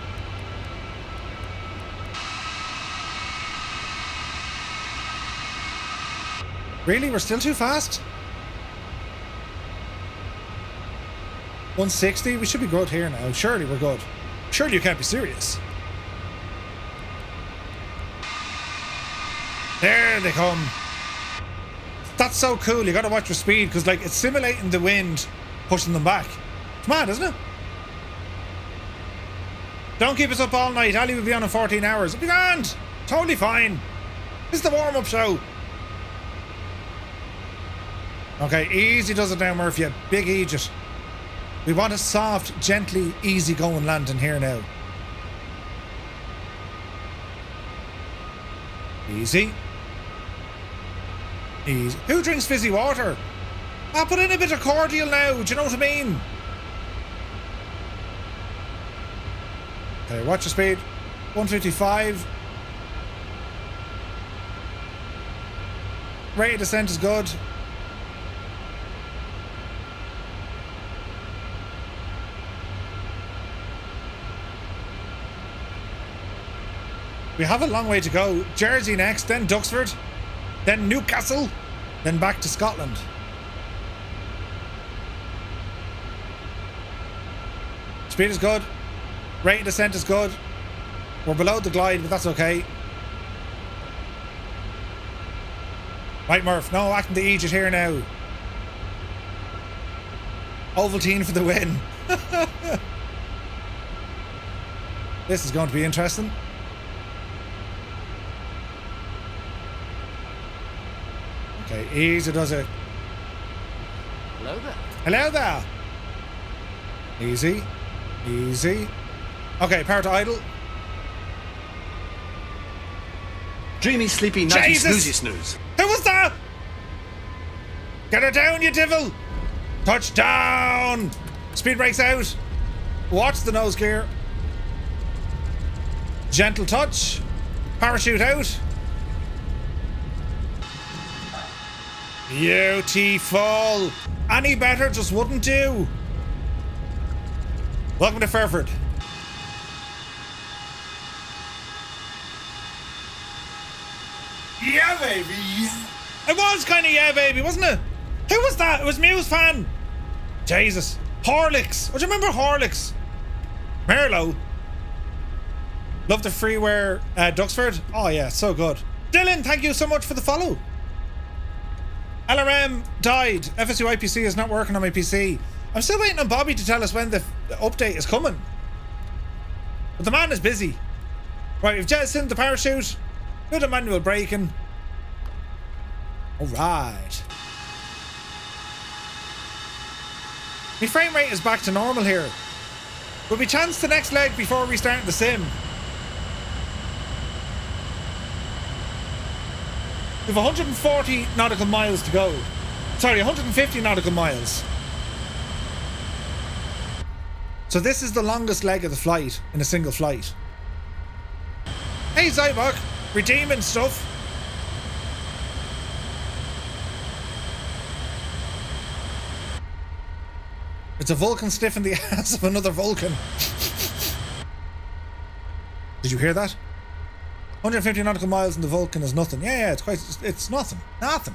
Really? We're still too fast? 160? We should be good here now. Surely we're good. Surely you can't be serious. There they come. That's so cool. You gotta watch your speed because, like, it's simulating the wind pushing them back. It's mad, isn't it? Don't keep us up all night. Ali will be on in 14 hours. It'll be grand. Totally fine. This is the warm-up show. Okay, easy does it now, Murphy. Big Egypt. We want a soft, gently, easy-going landing here now. Easy. Easy. Who drinks fizzy water? I'll put in a bit of cordial now. Do you know what I mean? Okay, watch your speed. 155. Rate of descent is good. We have a long way to go. Jersey next, then Duxford, then Newcastle, then back to Scotland. Speed is good. Rate of descent is good. We're below the glide, but that's okay. Right, Murph. No, acting the Egypt here now. Ovaltine for the win. This is going to be interesting. Okay, easy does it. Hello there. Hello there. Easy. Easy. Okay, power to idle. Dreamy, sleepy, nighty, Jesus! snoozy, snooze. Who was that? Get her down, you devil! Touchdown! Speed brakes out. Watch the nose gear. Gentle touch. Parachute out. Beautiful. Any better just wouldn't do. Welcome to Fairford. Yeah, baby. Yeah. It was kind of yeah, baby, wasn't it? Who was that? It was Muse fan. Jesus. Horlicks. Oh, do you remember Horlicks? Merlot. Love the freeware Duxford. Oh yeah, so good. Dylan, thank you so much for the follow. LRM died. FSU IPC is not working on my PC. I'm still waiting on Bobby to tell us when the update is coming. But the man is busy. Right, we've jettisoned the parachute. Bit of manual braking. Alright. My frame rate is back to normal here. Will we chance the next leg before we start the sim? We've 140 nautical miles to go. Sorry, 150 nautical miles. So this is the longest leg of the flight in a single flight. Hey Zybok, redeeming stuff. It's a Vulcan sniffing the ass of another Vulcan. Did you hear that? 150 nautical miles in the Vulcan is nothing. Yeah, it's nothing. Nothing.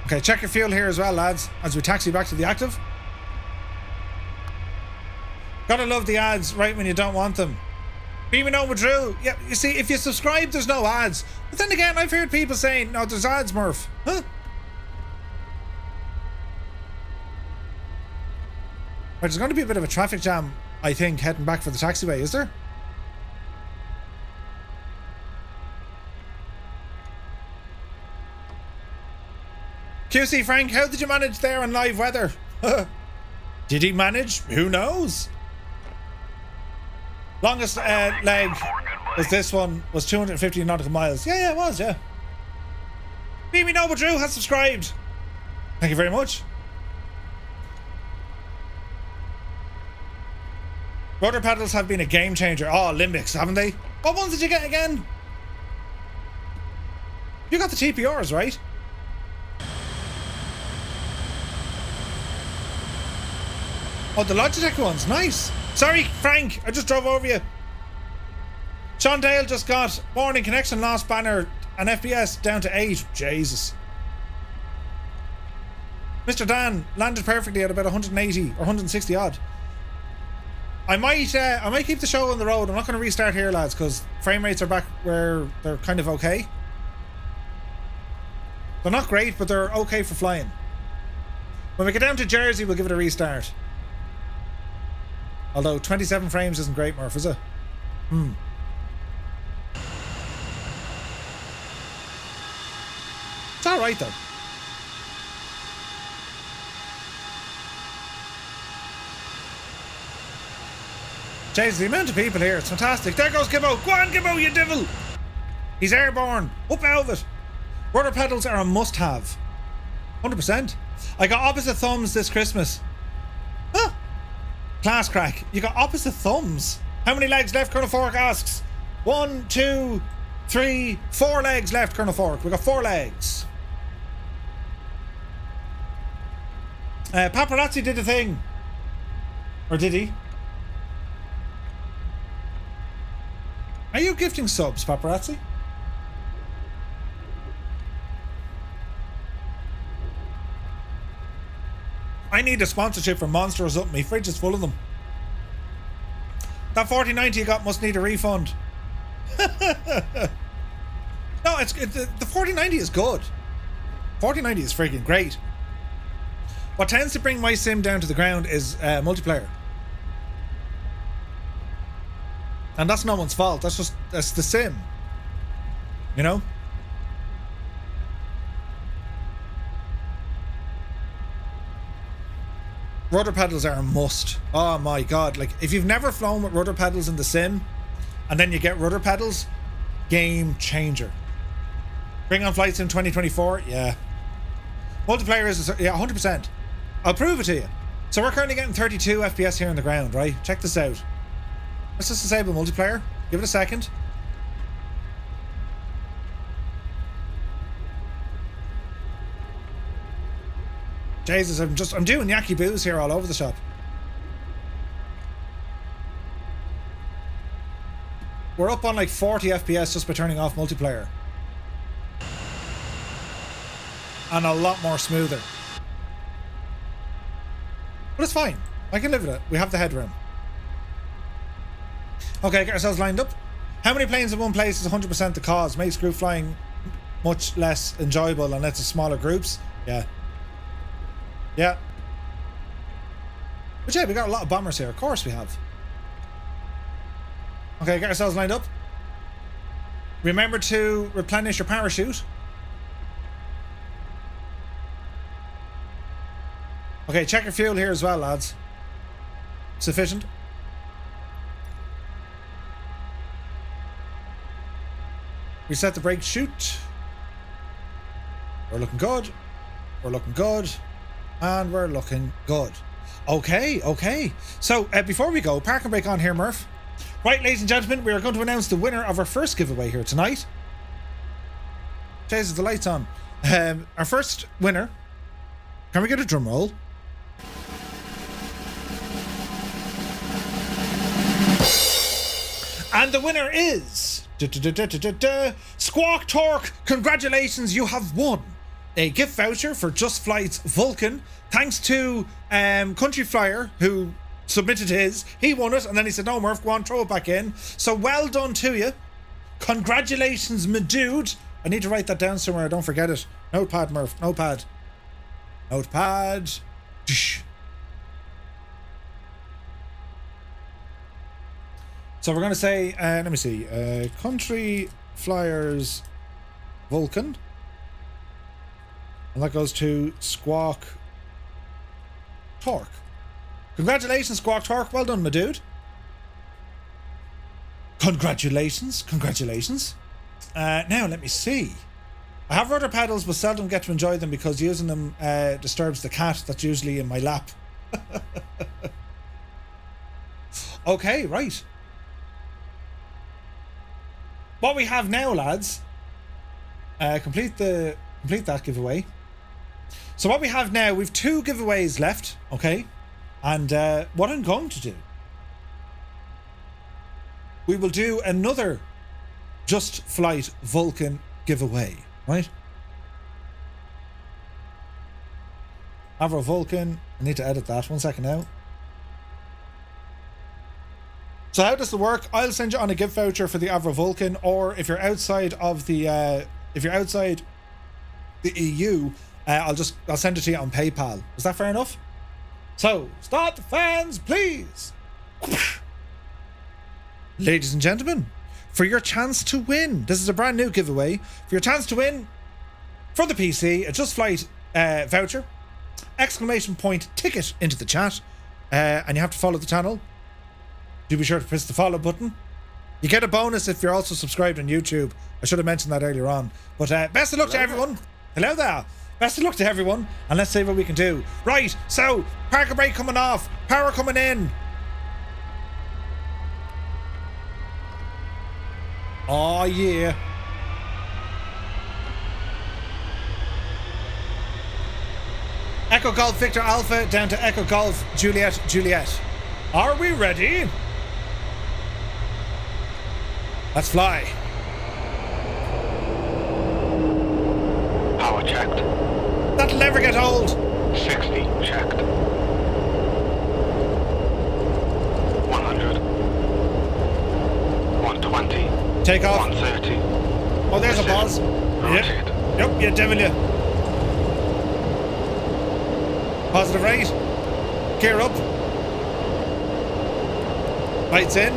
Okay, check your fuel here as well, lads, as we taxi back to the active. Gotta love the ads right when you don't want them. Beaming over Drew. Yeah, you see, if you subscribe, there's no ads. But then again, I've heard people saying, no, there's ads, Murph. Huh? Right, there's going to be a bit of a traffic jam, I think, heading back for the taxiway, is there? QC Frank, how did you manage there on live weather? Did he manage? Who knows? Longest leg was this one, was 250 nautical miles. Yeah, it was, yeah. Beamy Noble Drew has subscribed. Thank you very much. Rudder pedals have been a game changer. Oh, Limbics, haven't they? What ones did you get again? You got the TPRs, right? Oh, the Logitech ones, nice. Sorry, Frank, I just drove over you. Sean Dale just got warning connection lost banner and FPS down to 8. Jesus. Mr. Dan landed perfectly at about 180 or 160 odd. I might keep the show on the road. I'm not going to restart here, lads, because frame rates are back where they're kind of okay. They're not great, but they're okay for flying. When we get down to Jersey, we'll give it a restart. Although 27 frames isn't great, Murph, is it? It's alright though. Jesus, the amount of people here, it's fantastic. There goes Gibbo. Go on, Gibbo, you devil! He's airborne. Up out of it. Rudder pedals are a must-have. 100%. I got opposite thumbs this Christmas. Huh. Class crack. You got opposite thumbs. How many legs left, Colonel Fork asks? 1, 2, 3, 4 legs left, Colonel Fork. We got 4 legs. Paparazzi did a thing. Or did he? Are you gifting subs, Paparazzi? I need a sponsorship for Monster or something. My fridge is full of them. That 4090 you got must need a refund. No, the 4090 is good. 4090 is freaking great. What tends to bring my sim down to the ground is multiplayer. And that's no one's fault. That's the sim. You know? Rudder pedals are a must. Oh my god. Like, if you've never flown with rudder pedals in the sim, and then you get rudder pedals, game changer. Bring on flights in 2024? Yeah. Multiplayer is, yeah, 100%. I'll prove it to you. So we're currently getting 32 FPS here on the ground, right? Check this out. Let's just disable multiplayer. Give it a second. Jesus, I'm doing Yaki Boos here all over the shop. We're up on like 40 FPS just by turning off multiplayer. And a lot more smoother. But it's fine. I can live with it. We have the headroom. Okay, get ourselves lined up. How many planes in one place is 100% the cause? Makes group flying much less enjoyable and lets us smaller groups. Yeah. Yeah, But yeah, we got a lot of bombers here. Of course we have. Okay, get ourselves lined up. Remember to replenish your parachute. Okay, check your fuel here as well, lads. Sufficient. Reset the brake chute. We're looking good. We're looking good. And we're looking good. Okay, okay. So, before we go, park and brake on here, Murph. Right, ladies and gentlemen, we are going to announce the winner of our first giveaway here tonight. Jesus, the lights on. Our first winner. Can we get a drum roll? And the winner is Squawk Torque. Congratulations, you have won a gift voucher for Just Flight's Vulcan. Thanks to Country Flyer, who submitted his. He won it, and then he said, no, Murph, go on, throw it back in. So well done to you. Congratulations, my dude. I need to write that down somewhere. Don't forget it. Notepad, Murph. Notepad. Notepad. So we're going to say, let me see, Country Flyers Vulcan. And that goes to Squawk Torque. Congratulations, Squawk Torque. Well done, my dude. Congratulations. Congratulations. Now, let me see. I have rudder pedals, but seldom get to enjoy them because using them disturbs the cat that's usually in my lap. Okay, right. What we have now, lads, complete that giveaway. So what we have now, we've 2 giveaways left, okay? And what I'm going to do, we will do another Just Flight Vulcan giveaway, right? Avro Vulcan, I need to edit that, 1 second now. So how does it work? I'll send you on a gift voucher for the Avro Vulcan, or if you're outside of the EU, I'll send it to you on PayPal. Is that fair enough? So start the fans, please. Ladies and gentlemen, for your chance to win, this is a brand new giveaway. For your chance to win for the PC, a Just Flight voucher, ! Ticket into the chat, and you have to follow the channel. Do be sure to press the follow button. You get a bonus if you're also subscribed on YouTube. I should have mentioned that earlier on. But best of luck to everyone. Hello there. Best of luck to everyone. And let's see what we can do. Right, so park and brake coming off. Power coming in. Oh yeah. Echo Golf Victor Alpha down to Echo Golf Juliet Juliet. Are we ready? Let's fly. Power checked. That'll never get old. 60 checked. 100. 120. Take off. 130. Oh, there's a pause. Rotate. Yep, you devil you. Positive right. Gear up. Lights in.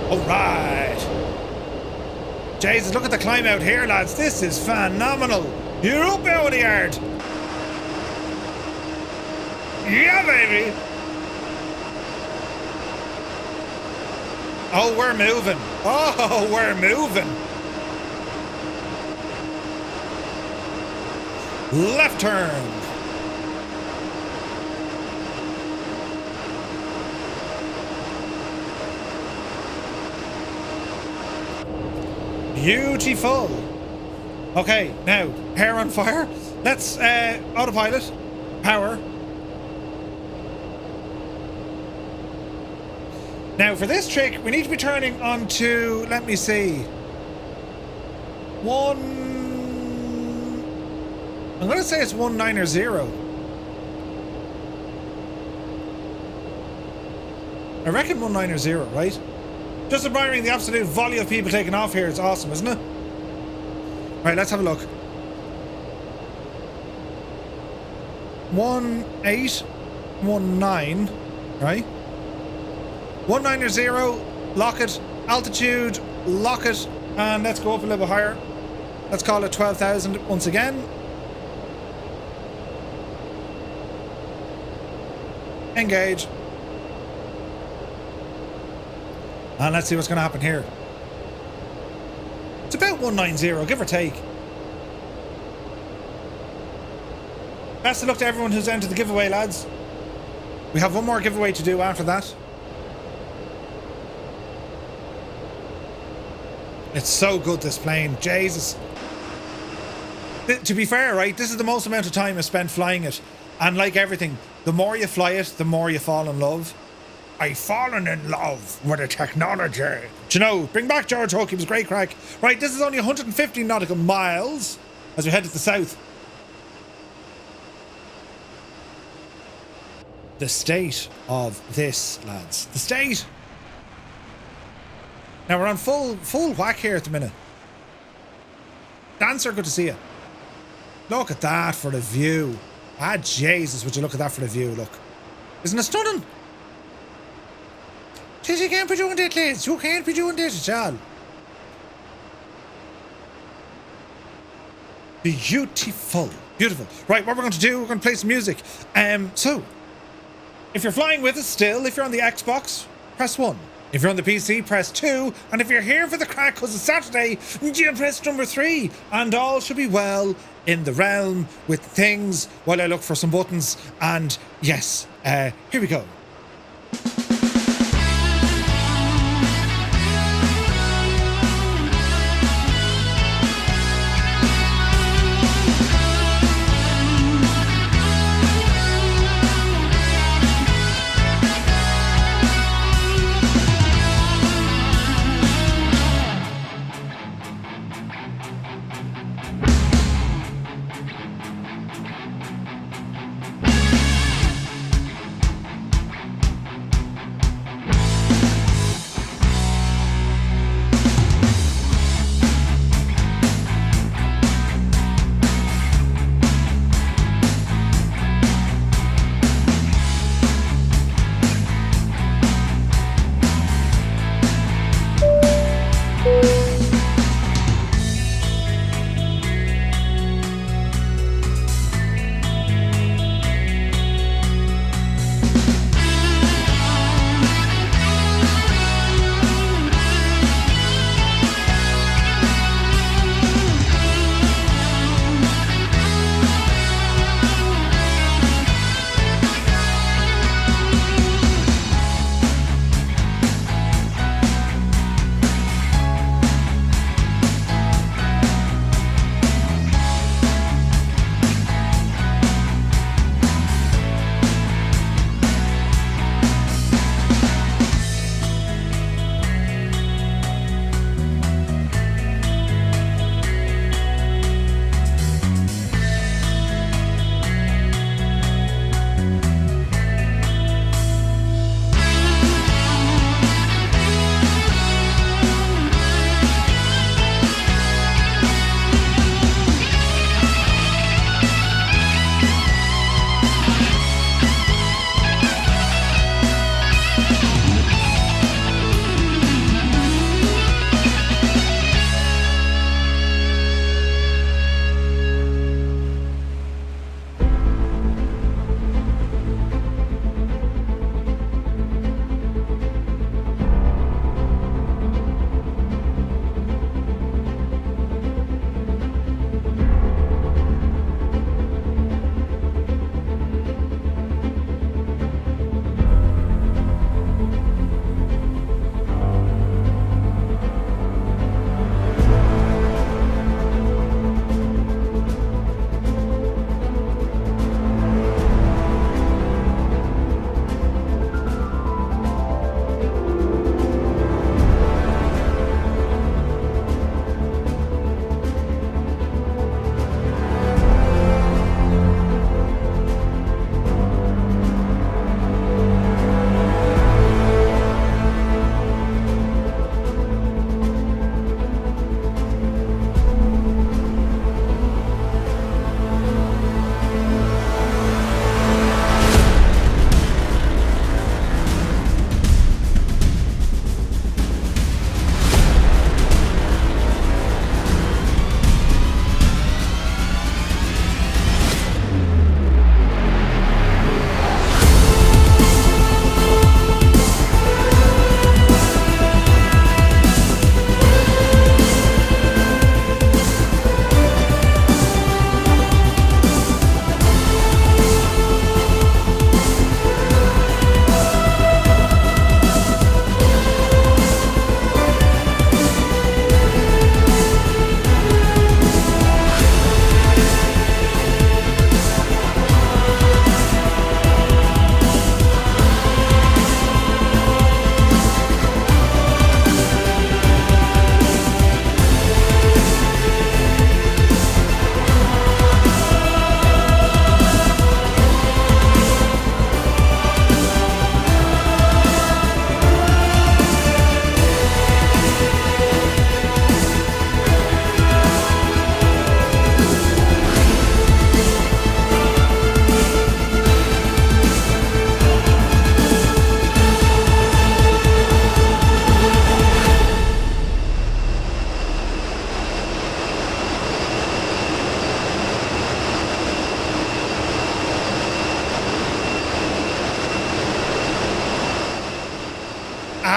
Alright. Jesus, look at the climb out here, lads. This is phenomenal. You're up out of the yard. Yeah, baby. Oh, we're moving. Oh, we're moving. Left turn. Beautiful. Okay, now, hair on fire. Let's autopilot. Power. Now, for this trick, we need to be turning onto, let me see, I'm going to say it's 190. I reckon 190, right? Just admiring the absolute volley of people taking off here. It's awesome, isn't it? Right, let's have a look. 1819, right? 190, lock it, altitude, lock it, and let's go up a little bit higher. Let's call it 12,000 once again. Engage. And let's see what's going to happen here. It's about 190, give or take. Best of luck to everyone who's entered the giveaway, lads. We have one more giveaway to do after that. It's so good, this plane. Jesus. To be fair, right, this is the most amount of time I spent flying it. And like everything, the more you fly it, the more you fall in love. I've fallen in love with the technology. Do you know, bring back George Hook, he was great crack. Right, this is only 150 nautical miles as we head to the south. The state of this, lads. The state. Now we're on full whack here at the minute. Dancer, good to see you. Look at that for the view. Ah, Jesus, would you look at that for the view, look. Isn't it stunning? Jeez, you can't be doing that, lads. You can't be doing this at all. Beautiful. Beautiful. Right, what we're going to do, we're going to play some music. So, if you're flying with us still, if you're on the Xbox, press 1. If you're on the PC, press 2. And if you're here for the crack because it's Saturday, you press number 3. And all should be well in the realm with things while I look for some buttons. And yes, here we go.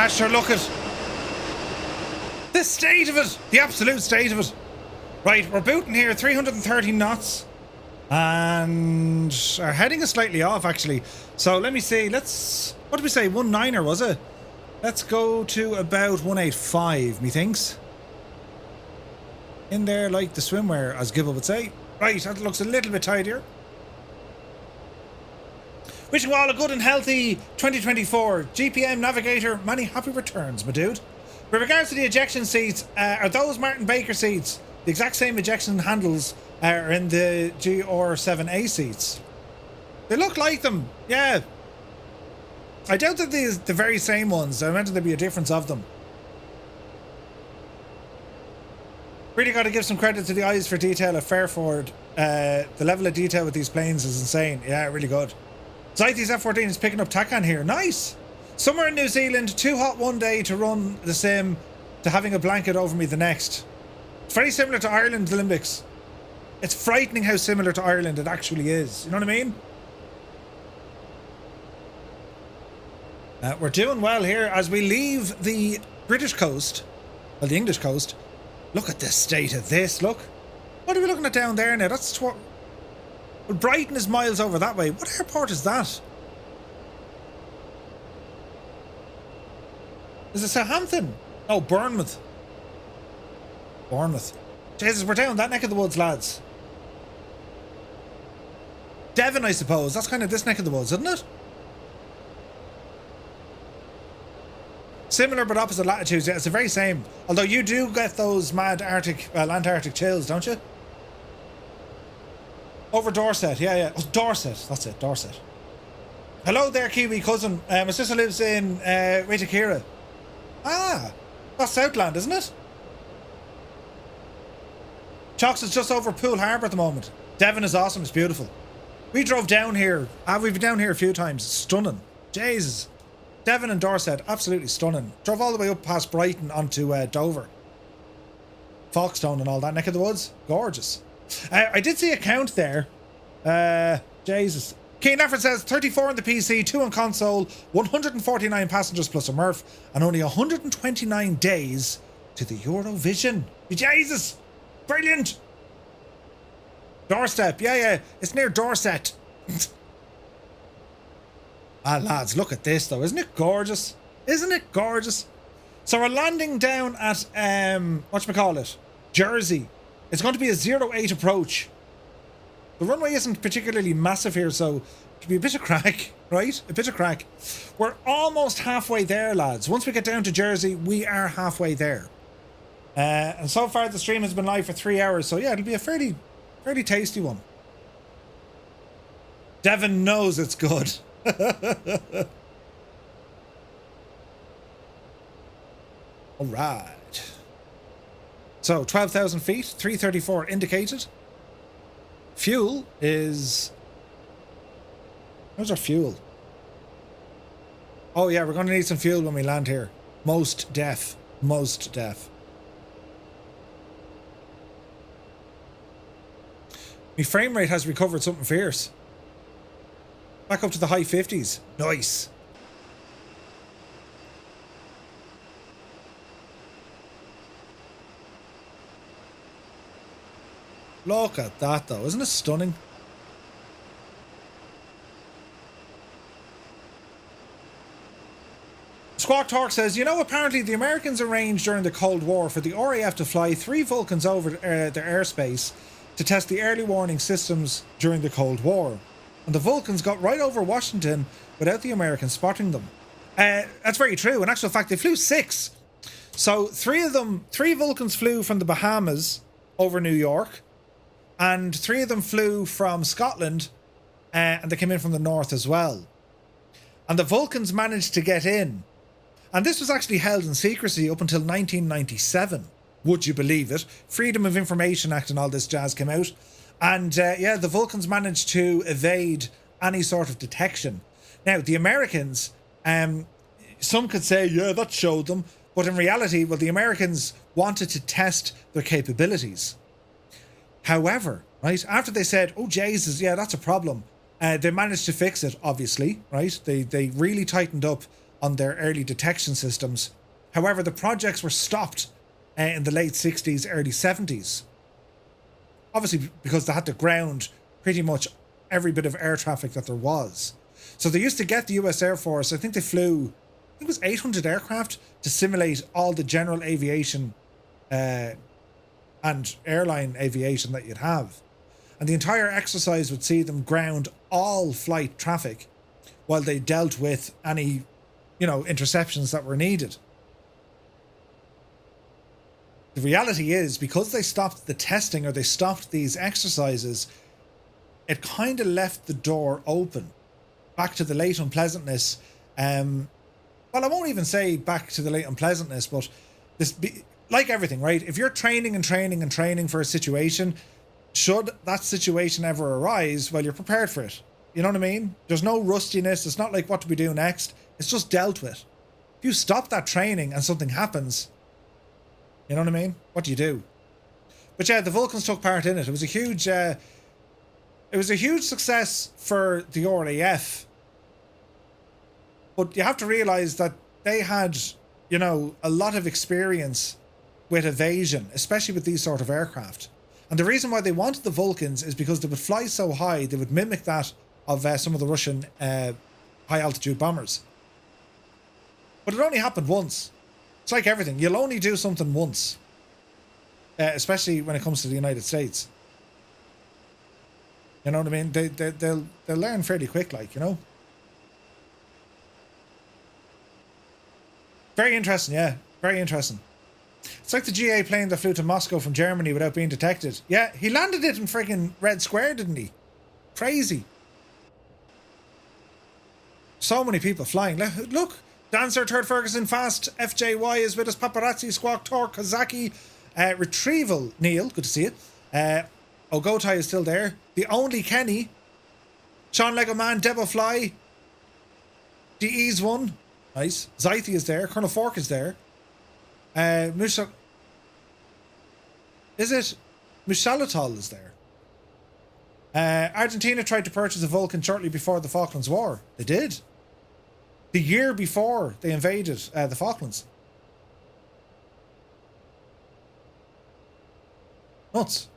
Sure, look at the state of it. The absolute state of it. Right, we're booting here 330 knots. And our heading is slightly off, actually. So let me see. What did we say? 19er, was it? Let's go to about 185, methinks. In there like the swimwear, as Gibble would say. Right, that looks a little bit tidier. Wishing you all a good and healthy 2024. GPM Navigator, many happy returns, my dude. With regards to the ejection seats, are those Martin Baker seats the exact same ejection handles are in the GR7A seats? They look like them, yeah. I doubt that these the very same ones. I imagine there'd be a difference of them. Really got to give some credit to the eyes for detail at Fairford. The level of detail with these planes is insane. Yeah, really good. Zytes F14 is picking up TACAN here. Nice. Somewhere in New Zealand, too hot one day to run the sim, to having a blanket over me the next. It's very similar to Ireland Olympics. It's frightening how similar to Ireland it actually is. You know what I mean? We're doing well here as we leave the British coast, well, the English coast. Look at the state of this, look. What are we looking at down there now? That's what... Well, Brighton is miles over that way. What airport is that? Is it Southampton? Oh, Bournemouth. Bournemouth. Jesus, we're down that neck of the woods, lads. Devon, I suppose. That's kind of this neck of the woods, isn't it? Similar but opposite latitudes. Yeah, it's the very same. Although you do get those mad Arctic, Antarctic chills, don't you? Over Dorset. Yeah, yeah. Oh, Dorset. That's it. Dorset. Hello there, Kiwi cousin. My sister lives in Waitakere. Ah, that's Southland, isn't it? Chalks is just over Poole Harbour at the moment. Devon is awesome. It's beautiful. We drove down here. We've been down here a few times. It's stunning. Jesus. Devon and Dorset, absolutely stunning. Drove all the way up past Brighton onto Dover. Folkestone and all that neck of the woods. Gorgeous. I did see a count there. Jesus. Keen Effort says 34 on the PC, 2 on console, 149 passengers plus a Murph, and only 129 days to the Eurovision. Jesus! Brilliant! Doorstep, yeah. It's near Dorset. Lads, look at this though. Isn't it gorgeous? Isn't it gorgeous? So we're landing down at, whatchamacallit? Jersey. It's going to be a 08 approach. The runway isn't particularly massive here, so it could be a bit of crack, right? A bit of crack. We're almost halfway there, lads. Once we get down to Jersey, we are halfway there. And so far the stream has been live for 3 hours, so yeah, it'll be a fairly tasty one. Devon knows it's good. All right. So 12,000 feet, 334 indicated. Fuel is... Where's our fuel? Oh yeah, we're going to need some fuel when we land here. Most deaf. Most deaf. My frame rate has recovered something fierce. Back up to the high 50s. Nice. Look at that though, isn't it stunning? Squawk Talk says, you know, apparently the Americans arranged during the Cold War for the RAF to fly 3 Vulcans over their airspace to test the early warning systems during the Cold War. And the Vulcans got right over Washington without the Americans spotting them. That's very true. In actual fact, they flew 6. So 3 Vulcans flew from the Bahamas over New York. And 3 of them flew from Scotland, and they came in from the north as well. And the Vulcans managed to get in. And this was actually held in secrecy up until 1997. Would you believe it? Freedom of Information Act and all this jazz came out. And yeah, the Vulcans managed to evade any sort of detection. Now, the Americans, some could say, yeah, that showed them. But in reality, well, the Americans wanted to test their capabilities. However, right, after they said, oh, Jesus, yeah, that's a problem, they managed to fix it, obviously, right? They really tightened up on their early detection systems. However, the projects were stopped in the late 60s, early 70s. Obviously, because they had to ground pretty much every bit of air traffic that there was. So they used to get the US Air Force, I think they flew, I think it was 800 aircraft to simulate all the general aviation and airline aviation that you'd have. And the entire exercise would see them ground all flight traffic while they dealt with any, interceptions that were needed. The reality is, because they stopped the testing or they stopped these exercises, it kind of left the door open back to the late unpleasantness. Well, I won't even say back to the late unpleasantness, but like everything, right? If you're training and training and training for a situation, should that situation ever arise, well, you're prepared for it. You know what I mean? There's no rustiness. It's not like, what do we do next? It's just dealt with. If you stop that training and something happens, you know what I mean? What do you do? But yeah, the Vulcans took part in it. It was a huge success for the RAF. But you have to realize that they had, a lot of experience with evasion, especially with these sort of aircraft. And the reason why they wanted the Vulcans is because they would fly so high, they would mimic that of some of the Russian high-altitude bombers. But it only happened once. It's like everything. You'll only do something once. Especially when it comes to the United States. You know what I mean? They'll learn fairly quick, Very interesting, yeah. Very interesting. It's like the GA plane that flew to Moscow from Germany without being detected. Yeah, he landed it in friggin' Red Square, didn't he? Crazy. So many people flying. Look, Dancer, Third Ferguson, Fast, FJY is with us, Paparazzi, Squawk, Tor, Kazaki, Retrieval, Neil, good to see you. Ogotai is still there. The Only Kenny, Sean Lego Man, Debo Fly, The Ease One, nice. Zythi is there, Colonel Fork is there. Is it Mushalatal is there? Argentina tried to purchase a Vulcan shortly before the Falklands War. They did. The year before they invaded the Falklands. Nuts.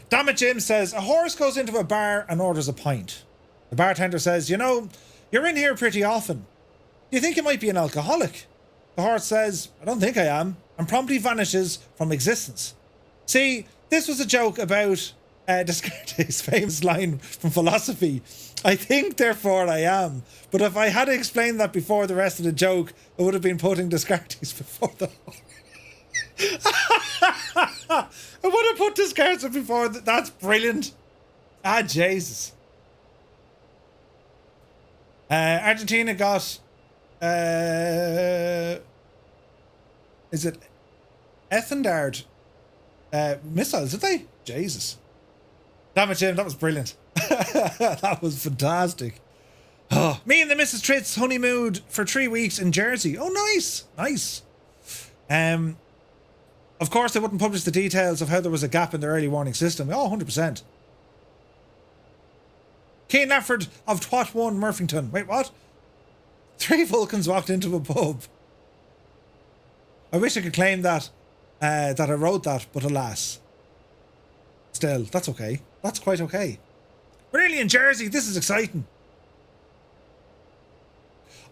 Damn it, Jim says, a horse goes into a bar and orders a pint. The bartender says, you're in here pretty often. Do you think you might be an alcoholic? The horse says, I don't think I am, and promptly vanishes from existence. See, this was a joke about Descartes' famous line from philosophy, I think, therefore I am. But if I had explained that before the rest of the joke, it would have been putting Descartes before the... I would have put Descartes before... That's brilliant. Ah, Jesus. Argentina got... is it Ethendard missiles, did they? Jesus. Damn it, Jim, that was brilliant. That was fantastic. Oh, me and the Mrs. Tritz honeymooned for 3 weeks in Jersey. Oh, nice. Nice. Of course, they wouldn't publish the details of how there was a gap in their early warning system. Oh, 100%. Keane Lafford of Twat 1 Murphington. Wait, what? 3 Vulcans walked into a pub. I wish I could claim that I wrote that, but alas. Still, that's okay. That's quite okay. We're nearly in Jersey. This is exciting.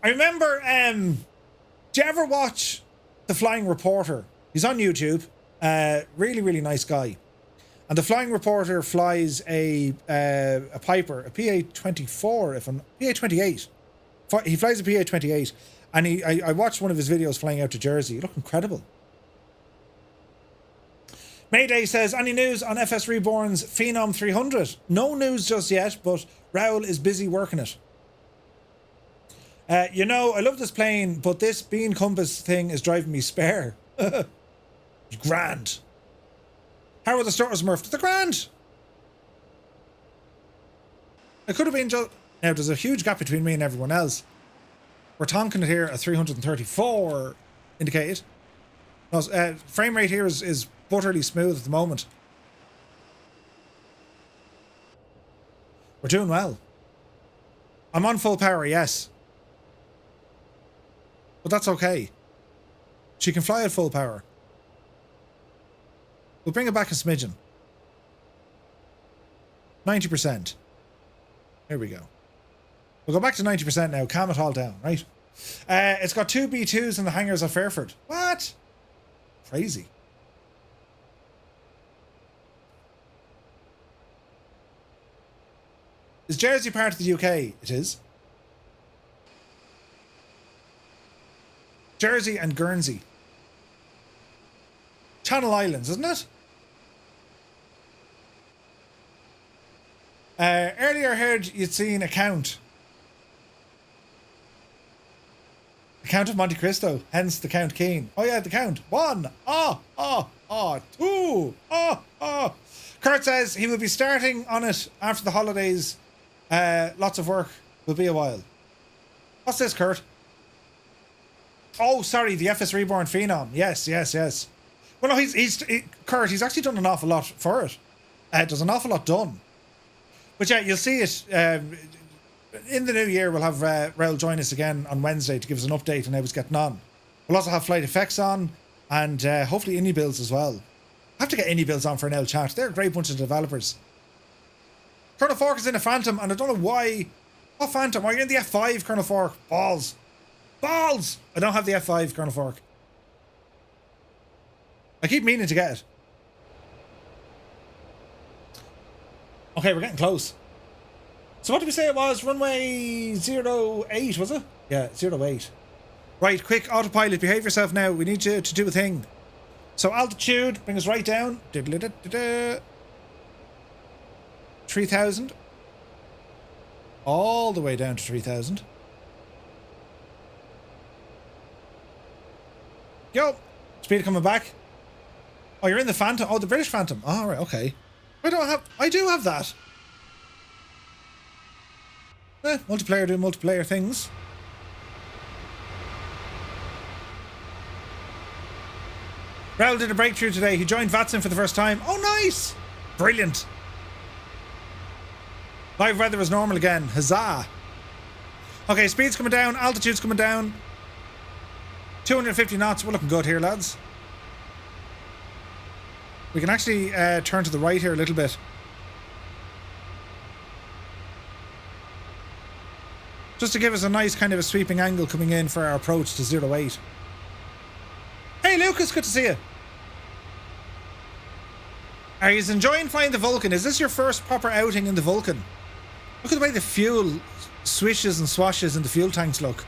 I remember, do you ever watch The Flying Reporter? He's on YouTube. Really, really nice guy. And The Flying Reporter flies a Piper, a PA-24, PA-28. He flies a PA-28. And I watched one of his videos flying out to Jersey. It looked incredible. Mayday says, any news on FS Reborn's Phenom 300? No news just yet, but Raoul is busy working it. I love this plane, but this bean compass thing is driving me spare. Grand. How are the starters, Murph? They're grand. It could have been just... Now, there's a huge gap between me and everyone else. We're tonking it here at 334 indicated. No, frame rate here is butterly smooth at the moment. We're doing well. I'm on full power, yes. But that's okay. She can fly at full power. We'll bring it back a smidgen. 90%. There we go. We'll go back to 90% now. Calm it all down, right? It's got 2 B2s in the hangars at Fairford. What? Crazy. Is Jersey part of the UK? It is. Jersey and Guernsey. Channel Islands, isn't it? Earlier I heard you'd seen a Count. The Count of Monte Cristo, hence the Count Keen. Oh yeah, the Count. 1. Oh. 2. Oh. Kurt says he will be starting on it after the holidays. Lots of work. Will be a while. What's this, Kurt? Oh, sorry, the FS Reborn Phenom. Yes. Well, no, Kurt, he's actually done an awful lot for it. There's an awful lot done. But yeah, you'll see it in the new year. We'll have Raoul join us again on Wednesday to give us an update on how it's getting on. We'll also have Flight Effects on and hopefully Indie Builds as well. I have to get Indie Builds on for an L chat. They're a great bunch of developers. Colonel Fork is in a Phantom, and I don't know why. What Phantom? Are you in the F5, Colonel Fork? Balls! I don't have the F5, Colonel Fork. I keep meaning to get it. Okay, we're getting close. So what did we say it was? Runway 08, was it? Yeah, 08. Right, quick, autopilot, behave yourself now. We need you to do a thing. So altitude, bring us right down. 3,000. All the way down to 3,000. Yo, speed coming back. Oh, you're in the Phantom. Oh, the British Phantom. Oh, right, okay. I do have that. Multiplayer doing multiplayer things. Raoul did a breakthrough today. He joined VATSIM for the first time. Oh, nice. Brilliant. Live weather is normal again. Huzzah. Okay, speed's coming down. Altitude's coming down. 250 knots. We're looking good here, lads. We can actually turn to the right here a little bit. Just to give us a nice kind of a sweeping angle coming in for our approach to 08. Hey Lucas, good to see you. Are you enjoying flying the Vulcan? Is this your first proper outing in the Vulcan? Look at the way the fuel swishes and swashes in the fuel tanks look.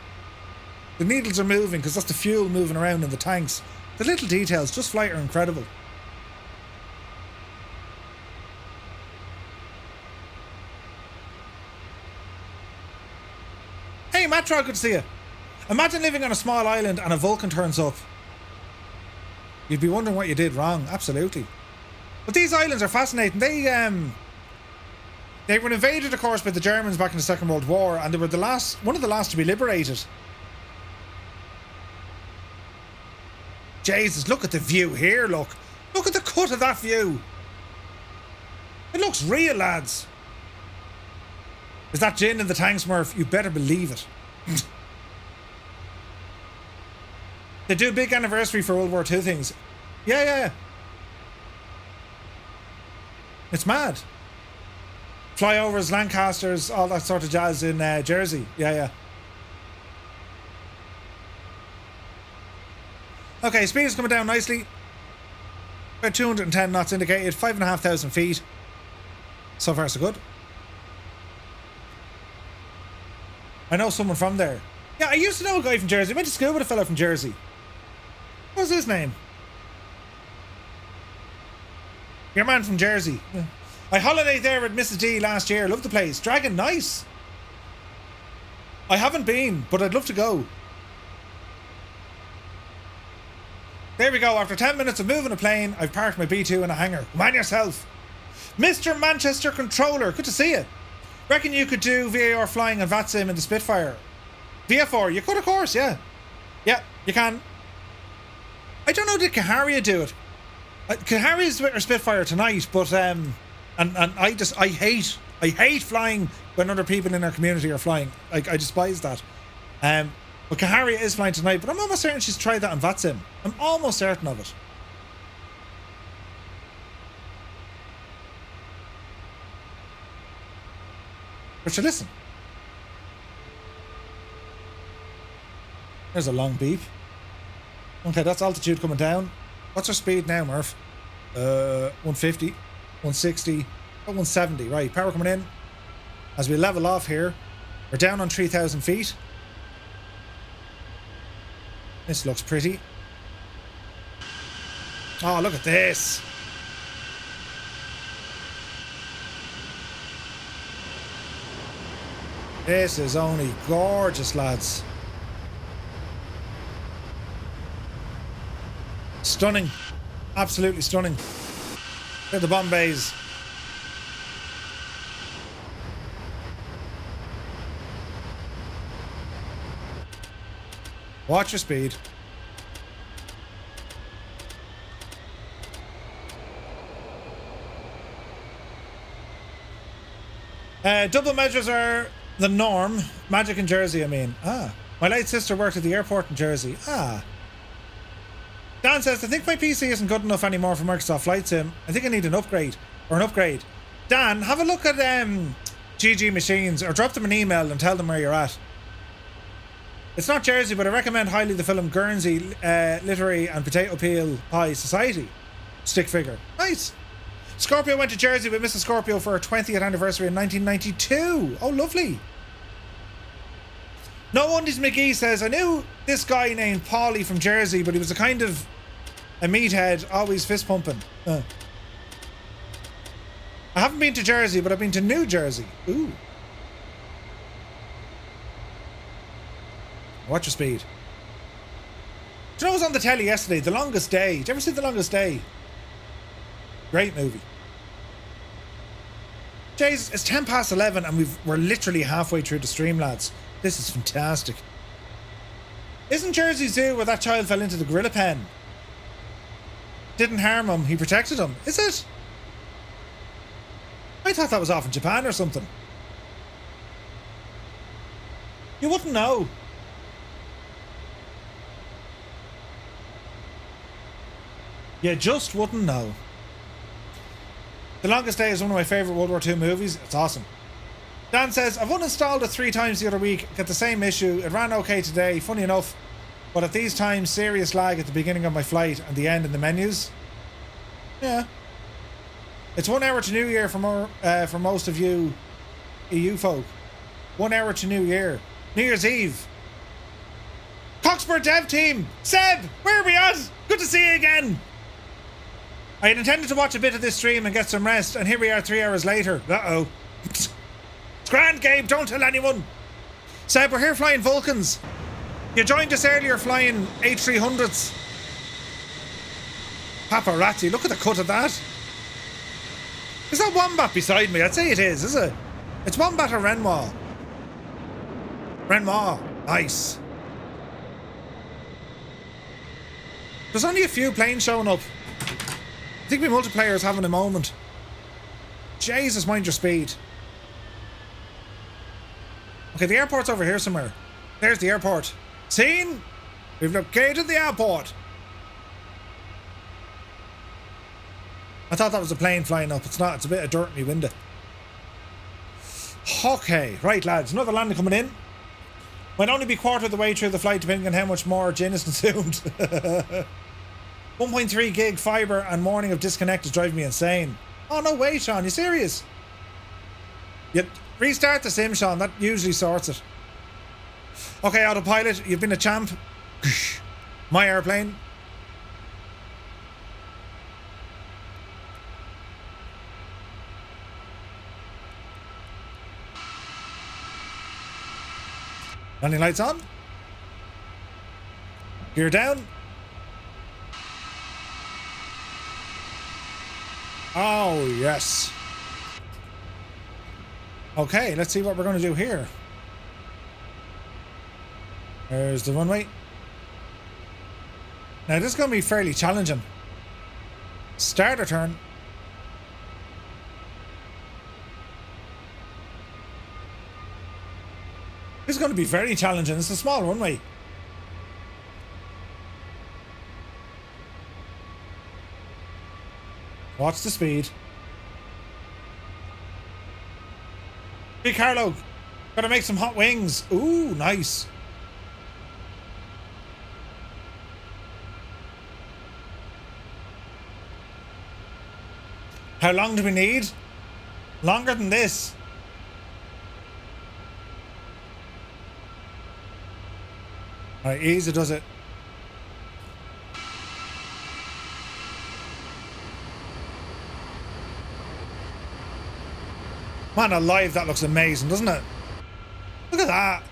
The needles are moving because that's the fuel moving around in the tanks. The little details, just flight, are incredible. Hey Matra, good to see you. Imagine living on a small island and a Vulcan turns up. You'd be wondering what you did wrong, absolutely. But these islands are fascinating. They were invaded, of course, by the Germans back in the Second World War, and they were one of the last to be liberated. Jesus, look at the view here, look. Look at the cut of that view. It looks real, lads. Is that gin in the tank, Smurf? You better believe it. They do a big anniversary for World War II things. Yeah. It's mad. Flyovers, Lancasters, all that sort of jazz in Jersey. Yeah. Okay, speed is coming down nicely. About 210 knots indicated, 5,500 feet. So far so good. I know someone from there. Yeah, I used to know a guy from Jersey. I went to school with a fellow from Jersey. What was his name? Your man from Jersey. Yeah. I holidayed there with Mrs. D last year. Loved the place. Dragon, nice. I haven't been, but I'd love to go. There we go. After 10 minutes of moving a plane, I've parked my B2 in a hangar. Come on yourself. Mr. Manchester Controller, good to see you. Reckon you could do VAR flying on VATSIM in the Spitfire? VFR, you could, of course, yeah. Yeah, you can. I don't know, did Kaharia do it? Kaharia's with her Spitfire tonight, but and I hate flying when other people in our community are flying. Like, I despise that. But Kaharia is flying tonight, but I'm almost certain she's tried that on VATSIM. I'm almost certain of it. But you listen. There's a long beep. Okay, that's altitude coming down. What's our speed now, Murph? 150, 160, 170. Right, power coming in. As we level off here, we're down on 3,000 feet. This looks pretty. Oh, look at this. This is only gorgeous, lads. Stunning. Absolutely stunning. Look at the Bombays. Watch your speed. Double measures are the norm. Magic in Jersey, I mean. Ah. My late sister worked at the airport in Jersey. Ah. Dan says, I think my PC isn't good enough anymore for Microsoft Flight Sim. I think I need an upgrade. Or an upgrade. Dan, have a look at GG Machines or drop them an email and tell them where you're at. It's not Jersey, but I recommend highly the film Guernsey, Literary and Potato Peel Pie Society. Stick figure. Nice. Scorpio went to Jersey with Mrs. Scorpio for her 20th anniversary in 1992. Oh, lovely. No Undies McGee says, I knew this guy named Paulie from Jersey, but he was a kind of a meathead, always fist pumping. I haven't been to Jersey, but I've been to New Jersey. Ooh. Watch your speed. Do you know what was on the telly yesterday? The Longest Day. Did you ever see The Longest Day? Great movie. Jeez, it's 10 past 11 and we're literally halfway through the stream, lads. This is fantastic. Isn't Jersey Zoo where that child fell into the gorilla pen? Didn't harm him, he protected him. Is it? I thought that was off in Japan or something. You wouldn't know. You just wouldn't know. The Longest Day is one of my favourite World War II movies. It's awesome. Dan says, I've uninstalled it 3 times the other week. Got the same issue. It ran okay today, funny enough. But at these times, serious lag at the beginning of my flight and the end in the menus. Yeah. It's 1 hour to New Year for most of you EU folk. 1 hour to New Year. New Year's Eve. Cockspur Dev Team! Seb! Where are we at? Good to see you again! I had intended to watch a bit of this stream and get some rest, and here we are 3 hours later. Uh-oh. It's grand, Gabe, don't tell anyone. Seb, we're here flying Vulcans. You joined us earlier flying A300s. Paparazzi, look at the cut of that. Is that Wombat beside me? I'd say it is it? It's Wombat or Renoir. Renoir. Nice. There's only a few planes showing up. I think my multiplayer is having a moment. Jesus, mind your speed. Okay, the airport's over here somewhere. There's the airport. Seen? We've located the airport. I thought that was a plane flying up. It's not. It's a bit of dirt in my window. Okay, right, lads. Another landing coming in. Might only be quarter of the way through the flight, depending on how much more gin is consumed. 1.3 gig fibre and morning of disconnect is driving me insane. Oh, no way, Sean. You serious? You restart the sim, Sean. That usually sorts it. Okay, autopilot. You've been a champ. My airplane. Landing lights on. Gear down. Oh, yes. Okay, let's see what we're going to do here. There's the runway. Now, this is going to be fairly challenging. Starter turn. This is going to be very challenging. It's a small runway. Watch the speed. Hey, Carlo. Gotta make some hot wings. Ooh, nice. How long do we need? Longer than this. Alright, easy does it. Man alive, that looks amazing, doesn't it? Look at that.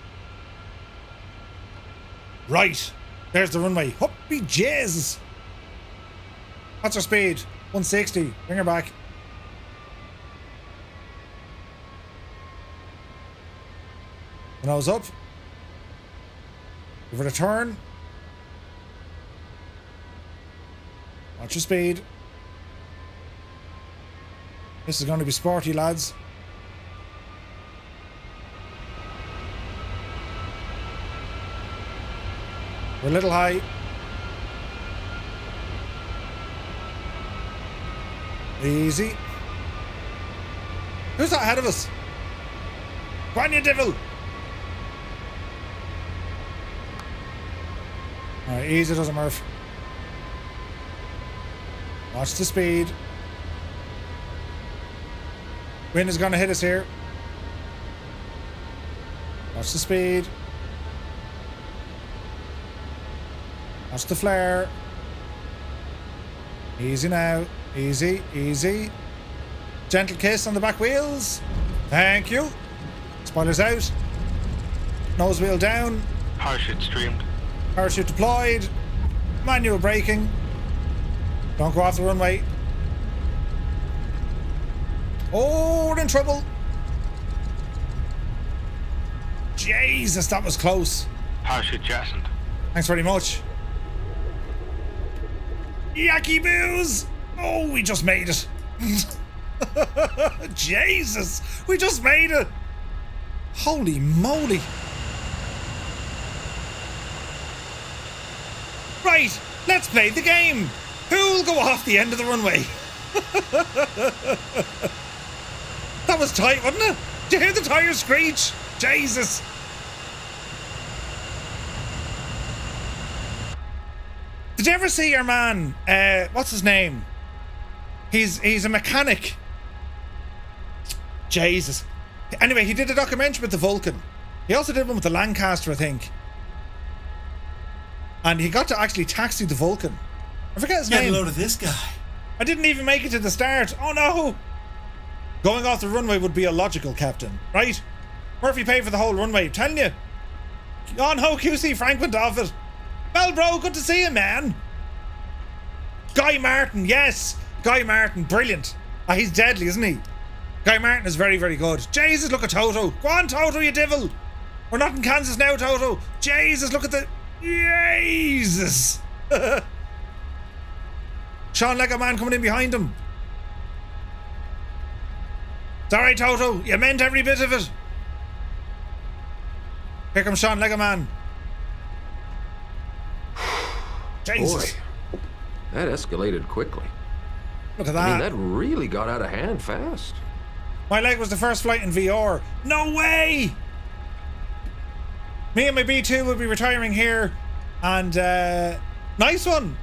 Right. There's the runway. Hoppy Jesus. What's our speed? 160. Bring her back. The nose up. Give it a turn. Watch your speed. This is going to be sporty, lads. We're a little high. Easy. Who's that ahead of us? Go on, you devil! Alright, easy does it, Murph. Watch the speed. Wind is going to hit us here. Watch the speed. Watch the flare. Easy now. Easy, easy. Gentle kiss on the back wheels. Thank you. Spoilers out. Nose wheel down. Parachute streamed. Parachute deployed. Manual braking. Don't go off the runway. Oh, we're in trouble. Jesus, that was close. Parachute jettisoned. Thanks very much. Yucky booze! Oh, we just made it. Jesus, we just made it. Holy moly. Right, let's play the game. Who'll go off the end of the runway? That was tight, wasn't it? Did you hear the tires screech? Jesus. Did you ever see your man, what's his name? He's a mechanic. Jesus. Anyway, he did a documentary with the Vulcan. He also did one with the Lancaster, I think. And he got to actually taxi the Vulcan. I forget his name. Get a load of this guy. I didn't even make it to the start. Oh no! Going off the runway would be illogical, Captain. Right? Murphy paid for the whole runway. I'm telling you. Oh no, QC Frank went off it. Well, bro, good to see you, man. Guy Martin, yes. Guy Martin, brilliant. Ah, he's deadly, isn't he? Guy Martin is very, very good. Jesus, look at Toto. Go on, Toto, you devil. We're not in Kansas now, Toto. Jesus, look at the... Jesus. Sean Lego Man coming in behind him. It's alright, Toto. You meant every bit of it. Here comes Sean Lego Man. Jesus. Boy, that escalated quickly. Look at that. I mean, that really got out of hand fast. My leg was the first flight in VR. No way! Me and my B2 will be retiring here. And, nice one.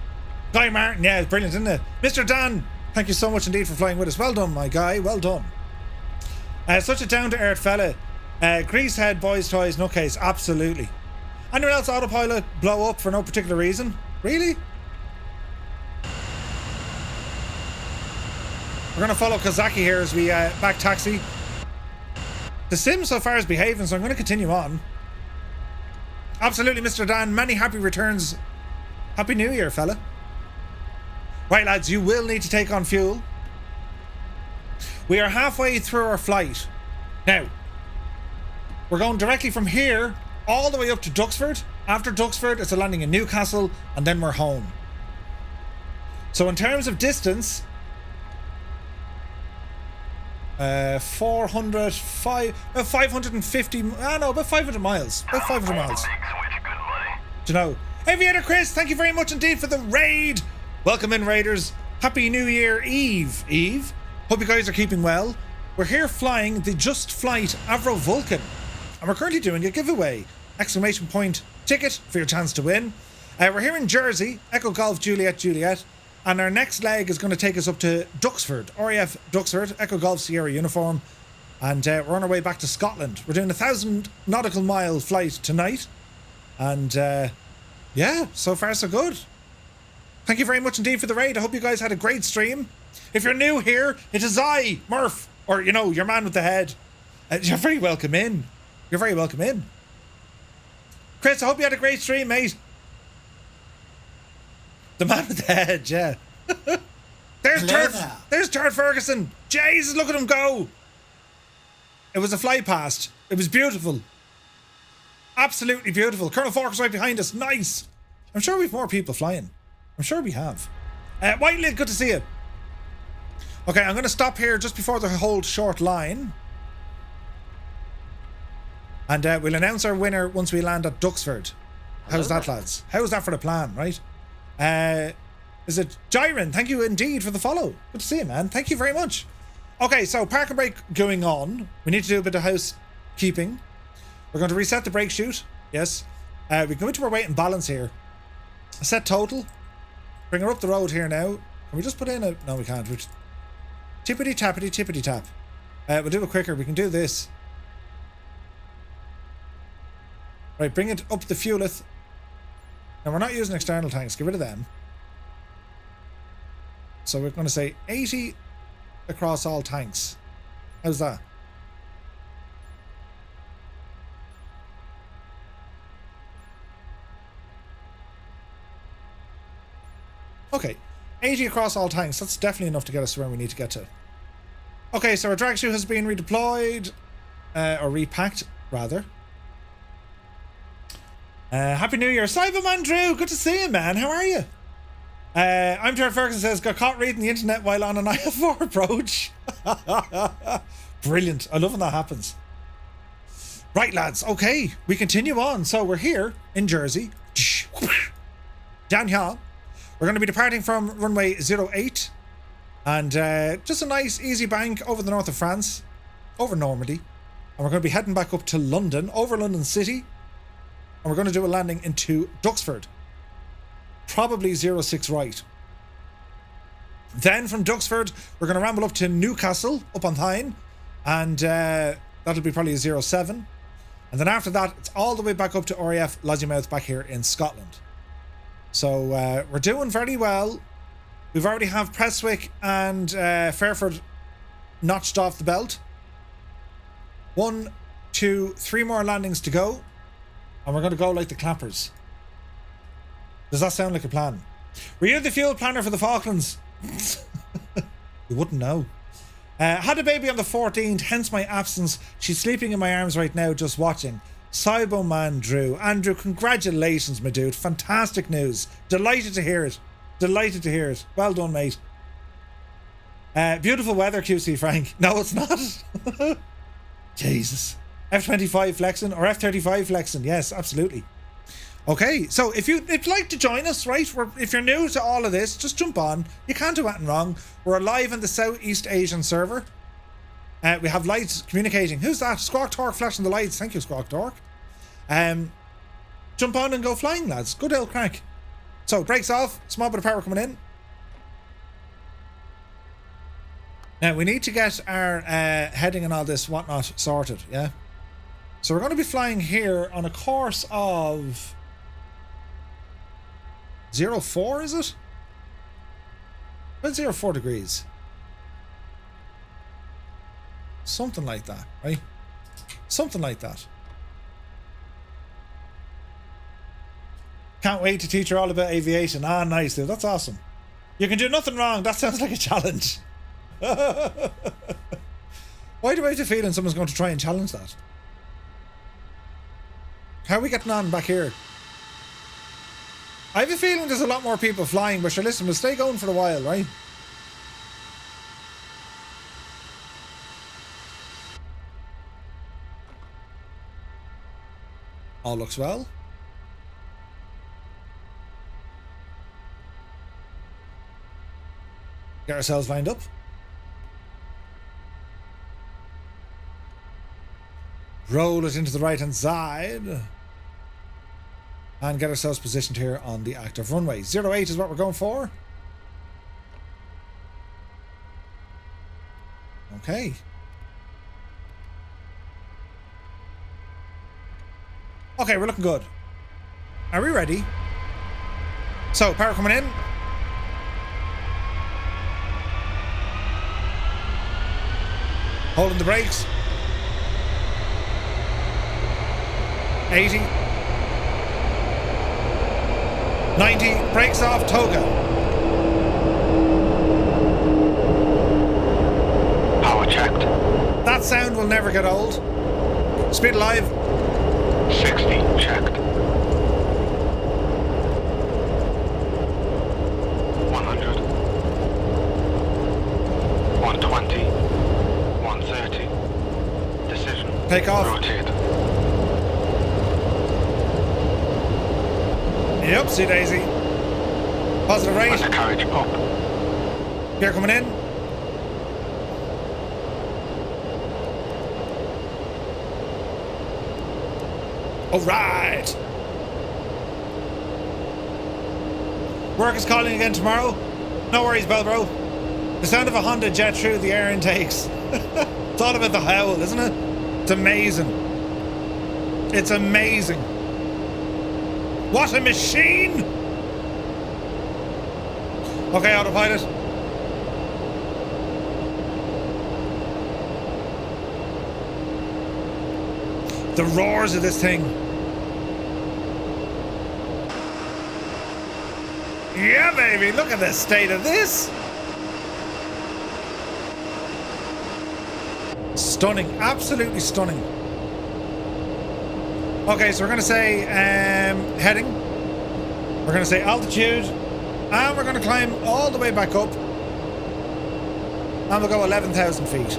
Guy Martin, yeah, it's brilliant, isn't it? Mr. Dan, thank you so much indeed for flying with us. Well done, my guy, well done. Such a down-to-earth fella. Greasehead, boys' toys, nutcase, absolutely. Anyone else autopilot blow up for no particular reason? Really? We're going to follow Kazaki here as we back taxi. The sim so far is behaving, so I'm going to continue on. Absolutely, Mr. Dan. Many happy returns. Happy New Year, fella. Right, lads, you will need to take on fuel. We are halfway through our flight. Now, we're going directly from here all the way up to Duxford. After Duxford, it's a landing in Newcastle, and then we're home. So in terms of distance, 550, about 500 miles. About 500 miles. Do you know? Aviator Chris, thank you very much indeed for the raid. Welcome in, Raiders. Happy New Year Eve. Hope you guys are keeping well. We're here flying the Just Flight Avro Vulcan, and we're currently doing a giveaway. Exclamation point ticket for your chance to win. We're here in Jersey, Echo Golf Juliet Juliet, and our next leg is going to take us up to Duxford, RAF Duxford, Echo Golf Sierra uniform, and we're on our way back to Scotland. We're doing a 1,000 nautical mile flight tonight, and yeah, so far so good. Thank you very much indeed for the raid. I hope you guys had a great stream. If you're new here, it is I, Murph, or, you know, your man with the head. You're very welcome in. You're very welcome in. Chris, I hope you had a great stream, mate. The man with the head, yeah. There's Turd Ferguson. Jesus, look at him go. It was a fly past. It was beautiful. Absolutely beautiful. Colonel Falk's right behind us. Nice. I'm sure we've more people flying. I'm sure we have. Whiteley, good to see you. Okay, I'm going to stop here just before the hold short line. And we'll announce our winner once we land at Duxford. How's that, lads? How's that for the plan, right? Is it Jiren? Thank you indeed for the follow. Good to see you, man. Thank you very much. Okay, so park and brake going on. We need to do a bit of housekeeping. We're going to reset the brake chute. Yes. We go into our weight and balance here. Set total. Bring her up the road here now. Can we just put in a... No, we can't. Tippity tappity tippity tap. We'll do it quicker. We can do this. Right, bring it up the fueleth. Now, we're not using external tanks. Get rid of them. So we're going to say 80 across all tanks. How's that? Okay, 80 across all tanks. That's definitely enough to get us to where we need to get to. Okay, so our drag chute has been redeployed. Or repacked, rather. Happy New Year. Cyberman Drew, good to see you, man. How are you? I'm Jared Ferguson says, got caught reading the internet while on an IL-4 approach. Brilliant. I love when that happens. Right, lads. Okay, we continue on. So we're here in Jersey. Down here. We're going to be departing from runway 08. And just a nice, easy bank over the north of France. Over Normandy. And we're going to be heading back up to London. Over London City. And we're going to do a landing into Duxford. Probably 06 right. Then from Duxford, we're going to ramble up to Newcastle, up on Tyne. And that'll be probably a 07. And then after that, it's all the way back up to RAF Lossiemouth back here in Scotland. So we're doing very well. We've already have Prestwick and Fairford notched off the belt. 1, 2, 3 more landings to go. And we're going to go like the clappers. Does that sound like a plan? Were you the fuel planner for the Falklands? You wouldn't know. Had a baby on the 14th, hence my absence. She's sleeping in my arms right now, just watching. Cyberman Drew. Andrew, congratulations, my dude. Fantastic news. Delighted to hear it. Delighted to hear it. Well done, mate. Beautiful weather, QC Frank. No, it's not. Jesus. F25 flexing or F35 flexing. Yes, absolutely. Okay, so if you'd like to join us, right, if you're new to all of this, just jump on. You can't do anything wrong. We're live in the Southeast Asian server. We have lights communicating. Who's that? Squawk Torque flashing the lights. Thank you, Squawk Torque. Jump on and go flying, lads. Good old crack. So, brakes off. Small bit of power coming in. Now, we need to get our heading and all this whatnot sorted, yeah? So, we're going to be flying here on a course of 04, is it? About 04 degrees. Something like that, right? Something like that. Can't wait to teach her all about aviation. Ah, nice, dude. That's awesome. You can do nothing wrong. That sounds like a challenge. Why do I have the feeling someone's going to try and challenge that? How are we getting on back here? I have a feeling there's a lot more people flying, but sure, listen, we'll stay going for a while, right? All looks well. Get ourselves lined up. Roll it into the right hand side. And get ourselves positioned here on the active runway. 08 is what we're going for. Okay. Okay, we're looking good. Are we ready? So, power coming in. Holding the brakes. 80. 90. Brakes off. Toga. Power checked. That sound will never get old. Speed alive. 60 checked. 100. 120. 130. Decision. Take off. Rotate. Yep, see Daisy. Positive rate. Undercarriage up. Gear coming in. All right. Work is calling again tomorrow. No worries, Belbro. The sound of a Honda jet through the air intakes. It's all about the howl, isn't it? It's amazing. It's amazing. What a machine! Okay, autopilot. The roars of this thing. Yeah, baby, look at the state of this. Stunning, absolutely stunning. Okay, so we're going to say heading. We're going to say altitude. And we're going to climb all the way back up. And we'll go 11,000 feet.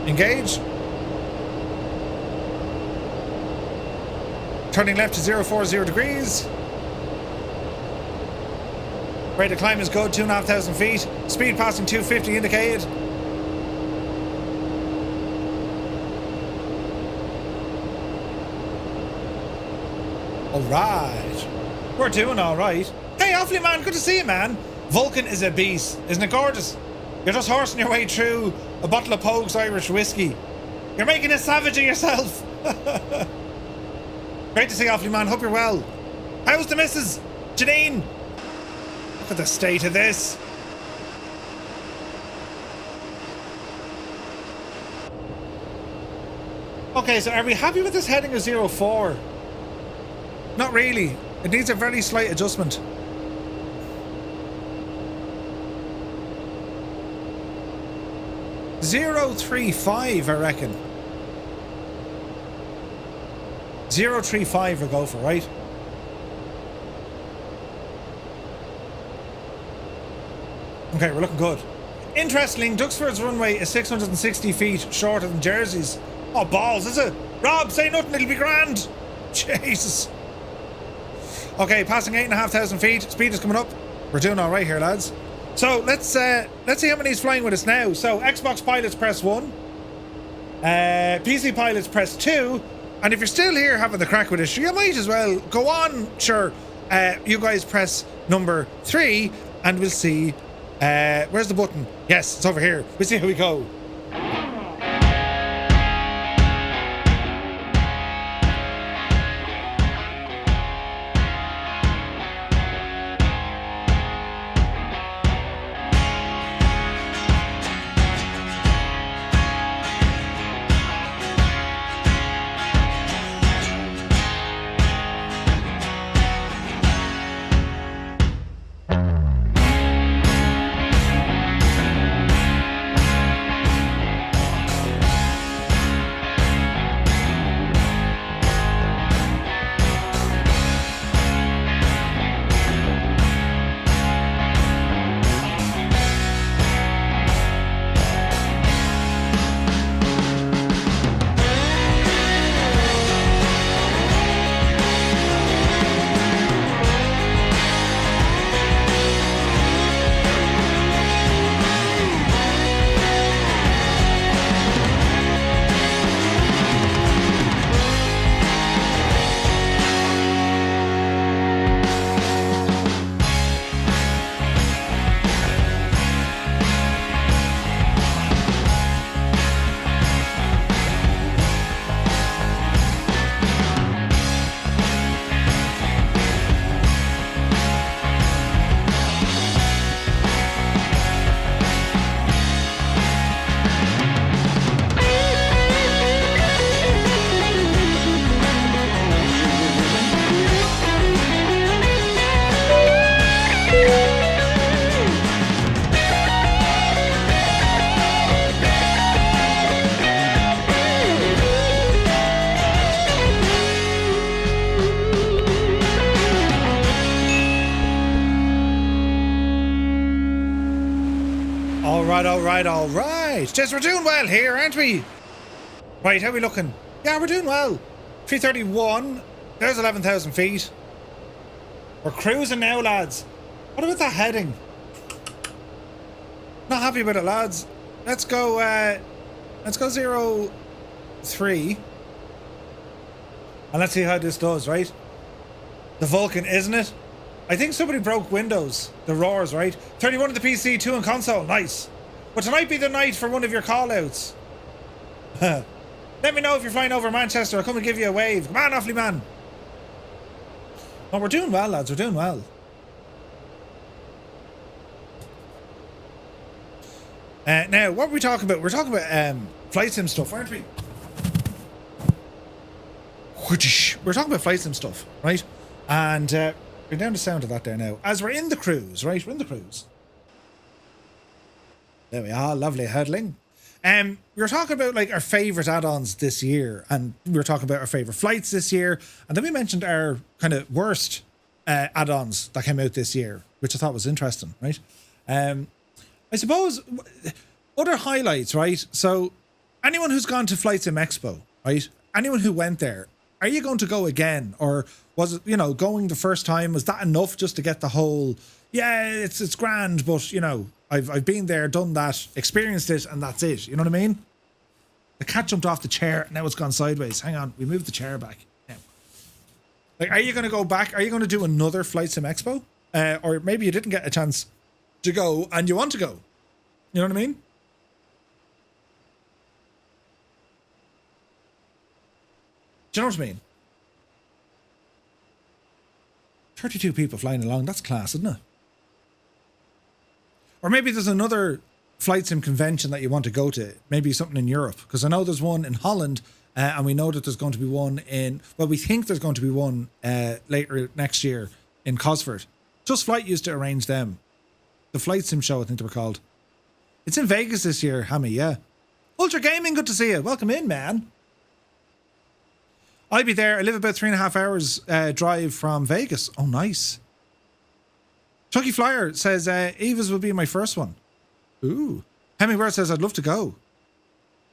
Engage. Turning left to 040 degrees. Rate of climb is good, 2,500 feet. Speed passing 250 indicated. Alright. We're doing alright. Hey, Awfully man, good to see you, man. Vulcan is a beast. Isn't it gorgeous? You're just horsing your way through a bottle of Pogue's Irish whiskey. You're making a savage of yourself. Great to see you, Awfully man. Hope you're well. How's the missus? Janine? Look at the state of this. Okay, so are we happy with this heading of 04? Not really. It needs a very slight adjustment. .035, I reckon. 035 we'll go for, right? Okay, we're looking good. Interestingly, Duxford's runway is 660 feet shorter than Jersey's. Oh, balls, is it? Rob, say nothing, it'll be grand. Jesus. Okay, passing 8,500 feet. Speed is coming up. We're doing all right here, lads. So let's see how many's flying with us now. So Xbox pilots press 1. PC pilots press 2. And if you're still here having the crack with us, you might as well go on. Sure, you guys press number 3, and we'll see. Where's the button? Yes, it's over here. We'll see how we go. right, all right, all right. Jess, we're doing well here, aren't we? Right, how are we looking? Yeah, we're doing well. 331. There's 11,000 feet. We're cruising now, lads. What about that heading? Not happy with it, lads. Let's go 03. And let's see how this does, right? The Vulcan, isn't it? I think somebody broke Windows. The roars, right? 31 on the PC, 2 on console. Nice. But tonight be the night for one of your call-outs. Let me know if you're flying over Manchester. I'll come and give you a wave. Come on, Offley man. Oh, we're doing well, lads. We're doing well. Now, what were we talking about? We're talking about flight sim stuff, weren't we? We're talking about flight sim stuff, right? And we're down the sound of that there now. As we're in the cruise, right? We're in the cruise. There we are. Lovely hurdling. We were talking about like our favourite add-ons this year, and we were talking about our favourite flights this year, and then we mentioned our kind of worst add-ons that came out this year, which I thought was interesting, right? I suppose other highlights, right? So anyone who's gone to Flight Sim Expo, right? Anyone who went there, are you going to go again? Or was it, you know, going the first time, was that enough just to get the whole, yeah, it's grand, but, you know, I've been there, done that, experienced it, and that's it. You know what I mean? The cat jumped off the chair, now it's gone sideways. Hang on, we moved the chair back. Now, like, are you going to go back? Are you going to do another Flight Sim Expo? Or maybe you didn't get a chance to go and you want to go. You know what I mean? Do you know what I mean? 32 people flying along. That's class, isn't it? Or maybe there's another flight sim convention that you want to go to. Maybe something in Europe. Because I know there's one in Holland. And we know that there's going to be one in... Well, we think there's going to be one later next year in Cosford. Just Flight used to arrange them. The Flight Sim Show, I think they were called. It's in Vegas this year, Hammy, yeah. Ultra Gaming, good to see you. Welcome in, man. I'll be there. I live about 3.5 hours drive from Vegas. Oh, nice. Chucky Flyer says, Eva's will be my first one. Ooh. Hemingway says, I'd love to go.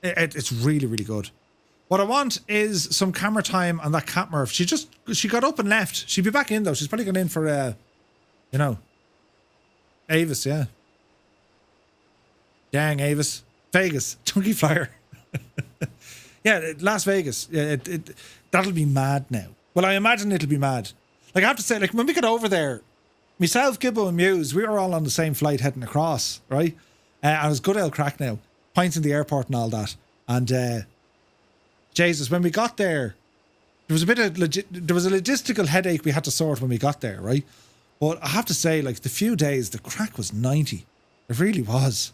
It's really, really good. What I want is some camera time on that Cat Murph. She got up and left. She'll be back in, though. She's probably going in for, you know, Avis, yeah. Dang, Avis. Vegas. Chunky Flyer. Yeah, Las Vegas. Yeah, that'll be mad now. Well, I imagine it'll be mad. Like, I have to say, like, when we got over there, myself, Gibbo and Muse, we were all on the same flight heading across, right? And it was good old crack now. Pints in the airport and all that. And, Jesus, when we got there, there was a logistical headache we had to sort when we got there, right? But I have to say, like, the few days, the crack was 90. It really was.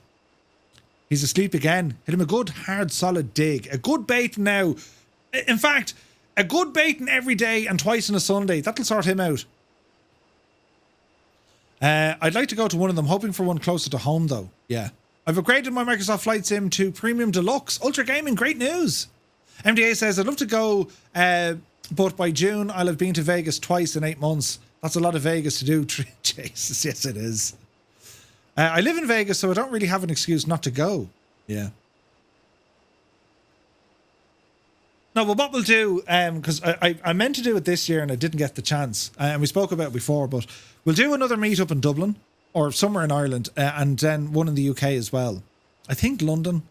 He's asleep again. Hit him a good, hard, solid dig. A good bait now. In fact, a good baiting every day and twice on a Sunday. That'll sort him out. I'd like to go to one of them, hoping for one closer to home, though. Yeah. I've upgraded my Microsoft Flight Sim to Premium Deluxe. Ultra Gaming, great news. MDA says, I'd love to go, but by June, I'll have been to Vegas twice in 8 months. That's a lot of Vegas to do. Jesus, yes, it is. I live in Vegas, so I don't really have an excuse not to go. Yeah. No, but what we'll do, because I meant to do it this year and I didn't get the chance, and we spoke about it before, but we'll do another meetup in Dublin or somewhere in Ireland, and then one in the UK as well. I think London.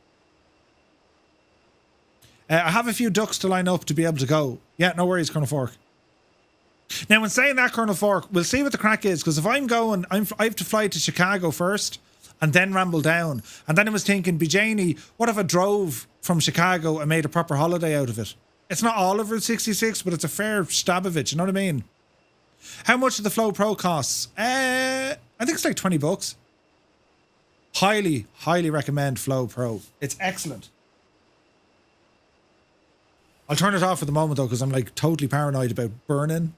I have a few ducks to line up to be able to go. Yeah, no worries, Colonel Fork. Now, in saying that, Colonel Fork, we'll see what the crack is, because if I'm going, I have to fly to Chicago first and then ramble down. And then I was thinking, Bijani, what if I drove from Chicago and made a proper holiday out of it? It's not all of Route 66, but it's a fair stab of it, you know what I mean? How much do the Flow Pro costs? I think it's like $20. Highly, highly recommend Flow Pro. It's excellent. I'll turn it off for the moment, though, because I'm like totally paranoid about burning.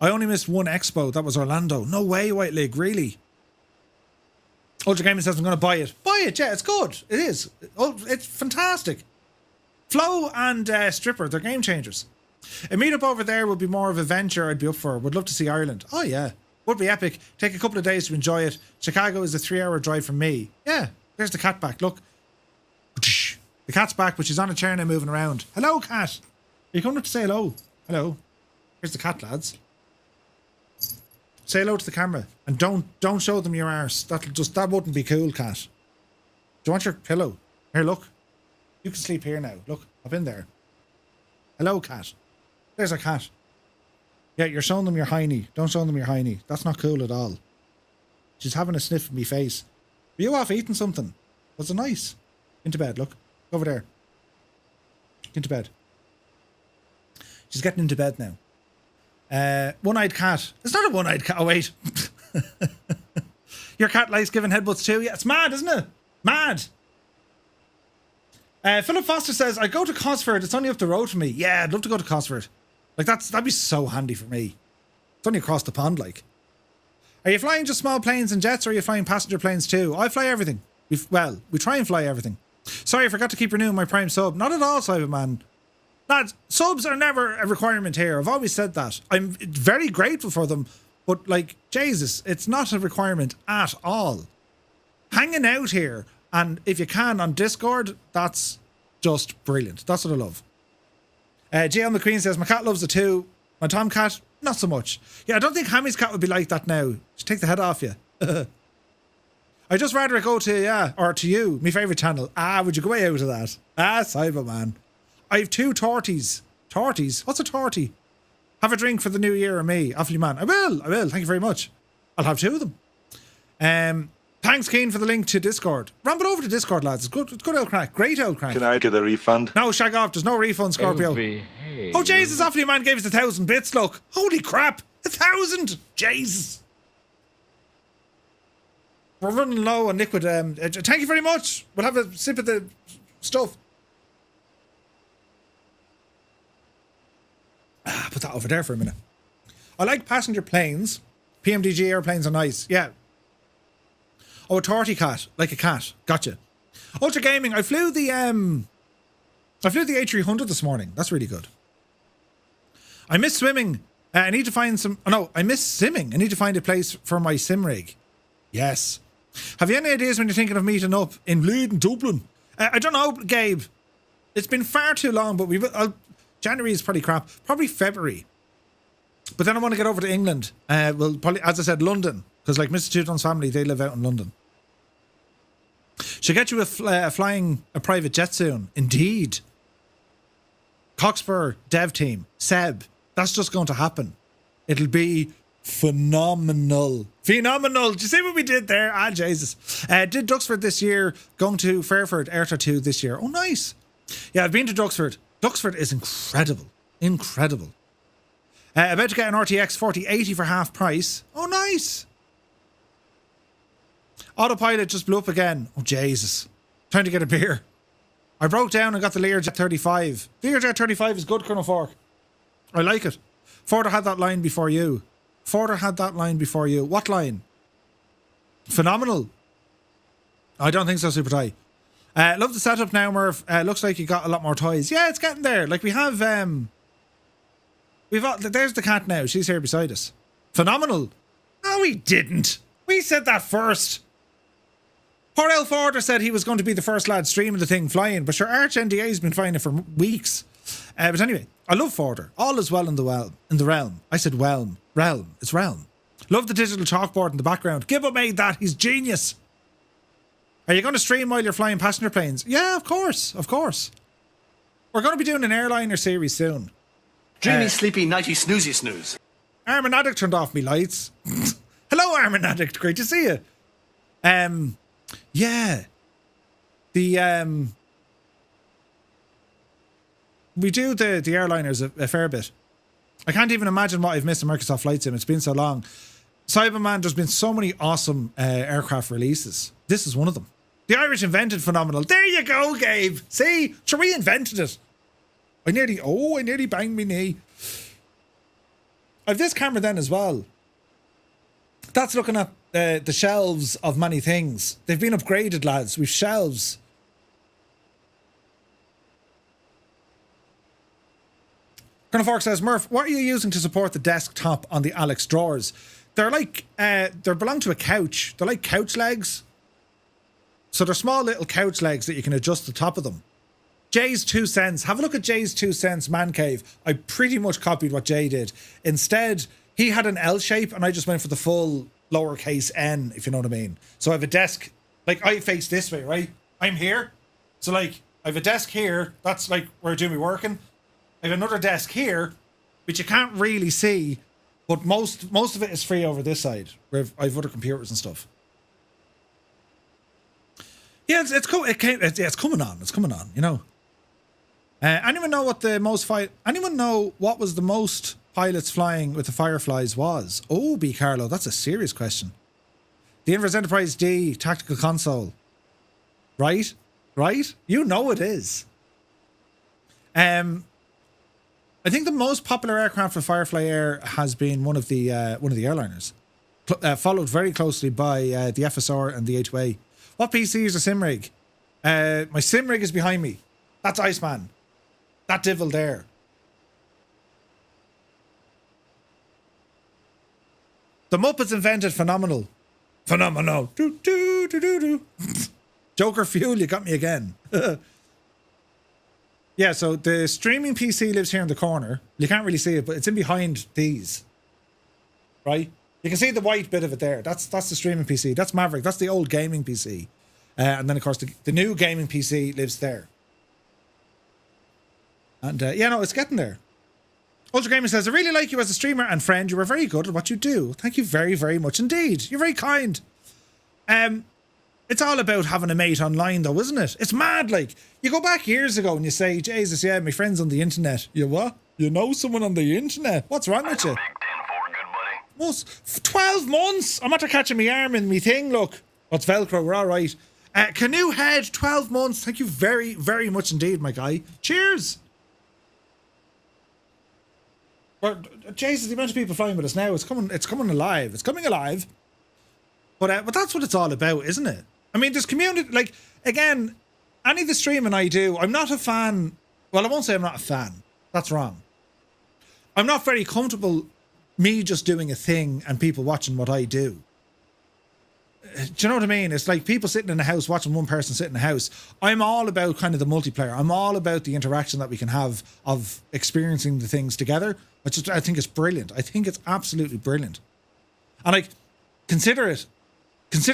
I only missed one expo. That was Orlando. No way, White Leg, really? Ultra Gaming says I'm going to buy it. Buy it, yeah, it's good. It is. Oh, it's fantastic. Flow and Stripper, they're game changers. A meetup over there would be more of a venture I'd be up for. Would love to see Ireland. Oh, yeah. Would be epic. Take a couple of days to enjoy it. Chicago is a 3-hour drive from me. Yeah, there's the cat back. Look. The cat's back, but she's on a chair now moving around. Hello, cat. Are you coming up to say hello? Hello. Here's the cat, lads. Say hello to the camera. And don't show them your arse. That wouldn't be cool, cat. Do you want your pillow? Here, look. You can sleep here now. Look, I've been there. Hello, cat. There's a cat. Yeah, you're showing them your hiney. Don't show them your hiney. That's not cool at all. She's having a sniff of me face. Were you off eating something? Was it nice? Into bed, look. Over there. Into bed. She's getting into bed now. One-eyed cat. It's not a one-eyed cat. Oh, wait. Your cat likes giving headbutts too? Yeah, it's mad, isn't it? Mad. Philip Foster says, I go to Cosford. It's only up the road from me. Yeah, I'd love to go to Cosford. Like, that'd be so handy for me. It's only across the pond, like. Are you flying just small planes and jets, or are you flying passenger planes too? I fly everything. We try and fly everything. Sorry, I forgot to keep renewing my Prime sub. Not at all, Cyberman. Lads, subs are never a requirement here. I've always said that. I'm very grateful for them, but, like, Jesus, it's not a requirement at all. Hanging out here, and if you can, on Discord, that's just brilliant. That's what I love. GL McQueen says, my cat loves it too. My tomcat, not so much. Yeah, I don't think Hammy's cat would be like that now. Just take the head off you. I'd just rather it go to, or to you, my favourite channel. Would you go way out of that? Cyberman. I have 2 torties. Torties? What's a tortie? Have a drink for the new year or me. Awfully man. I will. Thank you very much. I'll have 2 of them. Thanks, Keen, for the link to Discord. Ramble over to Discord, lads. It's good old crack. Great old crack. Can I get a refund? No, shag off. There's no refund, Scorpio. Oh, Jesus, Awfully Man gave us 1,000 bits, look. Holy crap. 1,000. Jesus. We're running low on liquid. Thank you very much. We'll have a sip of the stuff. Put that over there for a minute. I like passenger planes. PMDG airplanes are nice. Yeah. Oh, a torty cat, like a cat. Gotcha. Ultra Gaming. I flew the A300 this morning. That's really good. I miss swimming. I need to find some. Oh no, I miss simming. I need to find a place for my sim rig. Yes. Have you any ideas when you're thinking of meeting up in Leeds and Dublin? I don't know, Gabe. It's been far too long, but January is pretty crap. Probably February. But then I want to get over to England. Well, probably, as I said, London. Because like Mr. Teuton's family, they live out in London. Should get you a private jet soon. Indeed. Cockspur dev team. Seb. That's just going to happen. It'll be phenomenal. Phenomenal. Do you see what we did there? Jesus. Did Duxford this year. Going to Fairford Airta 2 this year. Oh, nice. Yeah, I've been to Duxford. Duxford is incredible. Incredible. About to get an RTX 4080 for half price. Oh, nice. Autopilot just blew up again. Oh, Jesus. Time to get a beer. I broke down and got the Learjet 35. The Learjet 35 is good, Colonel Fork. I like it. Forder had that line before you. Forder had that line before you. What line? Phenomenal. I don't think so, Super Tie. Love the setup now, Murph. Looks like you got a lot more toys. Yeah, it's getting there. Like we have, there's the cat now. She's here beside us. Phenomenal. No, we didn't. We said that first. Poor El Forder said he was going to be the first lad streaming the thing flying, but sure, Arch NDA's been flying it for weeks. But anyway, I love Forder. All is well in the realm. I said realm. Realm. It's realm. Love the digital chalkboard in the background. Gibbo made that. He's genius. Are you going to stream while you're flying passenger planes? Yeah, of course. Of course. We're going to be doing an airliner series soon. Dreamy, sleepy, nighty, snoozy, snooze. Armin Addict turned off me lights. Hello, Armin Addict. Great to see you. Yeah. We do the airliners a fair bit. I can't even imagine what I've missed in Microsoft Flight Sim. It's been so long. Cyberman, there's been so many awesome aircraft releases. This is one of them. The Irish invented phenomenal. There you go, Gabe. See? Sure, we invented it. I nearly banged my knee. I've this camera then as well. That's looking at the shelves of many things. They've been upgraded, lads. We've shelves. Colonel Fork says, Murph, what are you using to support the desktop on the Alex drawers? they're like, they belong to a couch. They're like couch legs. So they're small little couch legs that you can adjust the top of them. Jay's 2 cents. Have a look at Jay's 2 cents man cave. I pretty much copied what Jay did. Instead, he had an L shape and I just went for the full lowercase n, if you know what I mean. So I have a desk, like I face this way, right? I'm here. So like I have a desk here. That's like where Jimmy working. I have another desk here, which you can't really see, but most of it is free over this side where I have other computers and stuff. Yeah, it's cool. It's coming on. It's coming on. You know. Anyone know what the most Anyone know what was the most pilots flying with the Fireflies was? Oh, B. Carlo, that's a serious question. The Inverse Enterprise D tactical console. Right? Right? You know it is. I think the most popular aircraft for Firefly Air has been one of the airliners, followed very closely by the FSR and the A2A. What PC is a sim rig? My sim rig is behind me. That's Iceman. That devil there. The Muppets invented phenomenal. Phenomenal. Do, do, do, do, do. Joker Fuel, you got me again. Yeah, so the streaming PC lives here in the corner. You can't really see it, but it's in behind these. Right? You can see the white bit of it there. That's the streaming PC. That's Maverick. That's the old gaming PC. And then, of course, the new gaming PC lives there. And, yeah, no, it's getting there. Ultra Gamer says, I really like you as a streamer and friend. You are very good at what you do. Thank you very, very much indeed. You're very kind. It's all about having a mate online, though, isn't it? It's mad, like. You go back years ago and you say, Jesus, yeah, my friend's on the internet. You what? You know someone on the internet? What's wrong with you? 12 months? I'm after catching my arm in me thing, look. Oh, it's Velcro, we're all right. Canoe Head, 12 months. Thank you very, very much indeed, my guy. Cheers. Jesus, the amount of people flying with us now, it's coming alive. It's coming alive. But that's what it's all about, isn't it? I mean, there's community, like, again, any of the streaming I do, I'm not a fan. Well, I won't say I'm not a fan. That's wrong. I'm not very comfortable me just doing a thing and people watching what I do. Do you know what I mean? It's like people sitting in a house watching one person sit in a house. I'm all about kind of the multiplayer. I'm all about the interaction that we can have of experiencing the things together. I think it's brilliant. I think it's absolutely brilliant. And like, consider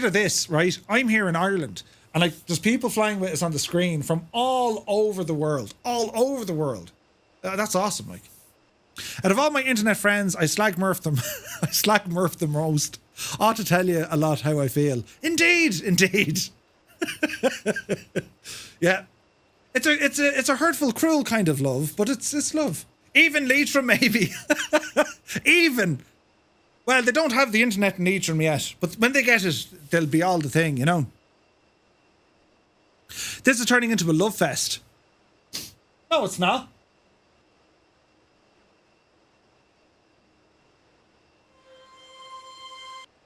this, right? I'm here in Ireland and like there's people flying with us on the screen from all over the world. That's awesome. Like, out of all my internet friends, I slag Murph them. I slag Murph the most. I ought to tell you a lot how I feel. Indeed. Yeah. It's a hurtful, cruel kind of love, but it's love. Even Leitrim, maybe. Even. Well, they don't have the internet in Leitrim yet, but when they get it, they'll be all the thing, you know. This is turning into a love fest. No, it's not.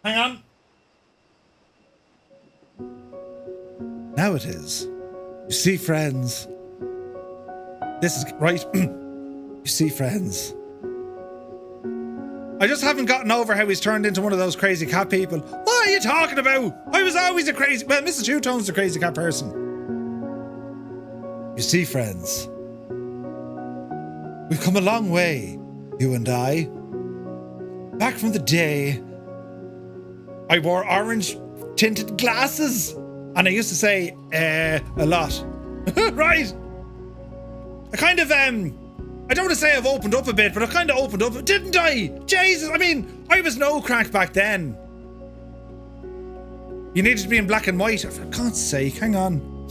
Hang on. Now it is. You see, friends. This is right. You see, friends. I just haven't gotten over how he's turned into one of those crazy cat people. What are you talking about? I was always a crazy... Well, Mrs. Two-Tone's a crazy cat person. You see, friends. We've come a long way, you and I. Back from the day I wore orange tinted glasses and I used to say a lot. Right? I kind of I don't want to say I've opened up a bit, but I kind of opened up, didn't I? Jesus, I mean, I was no crack back then. You needed to be in black and white. For God's sake, hang on.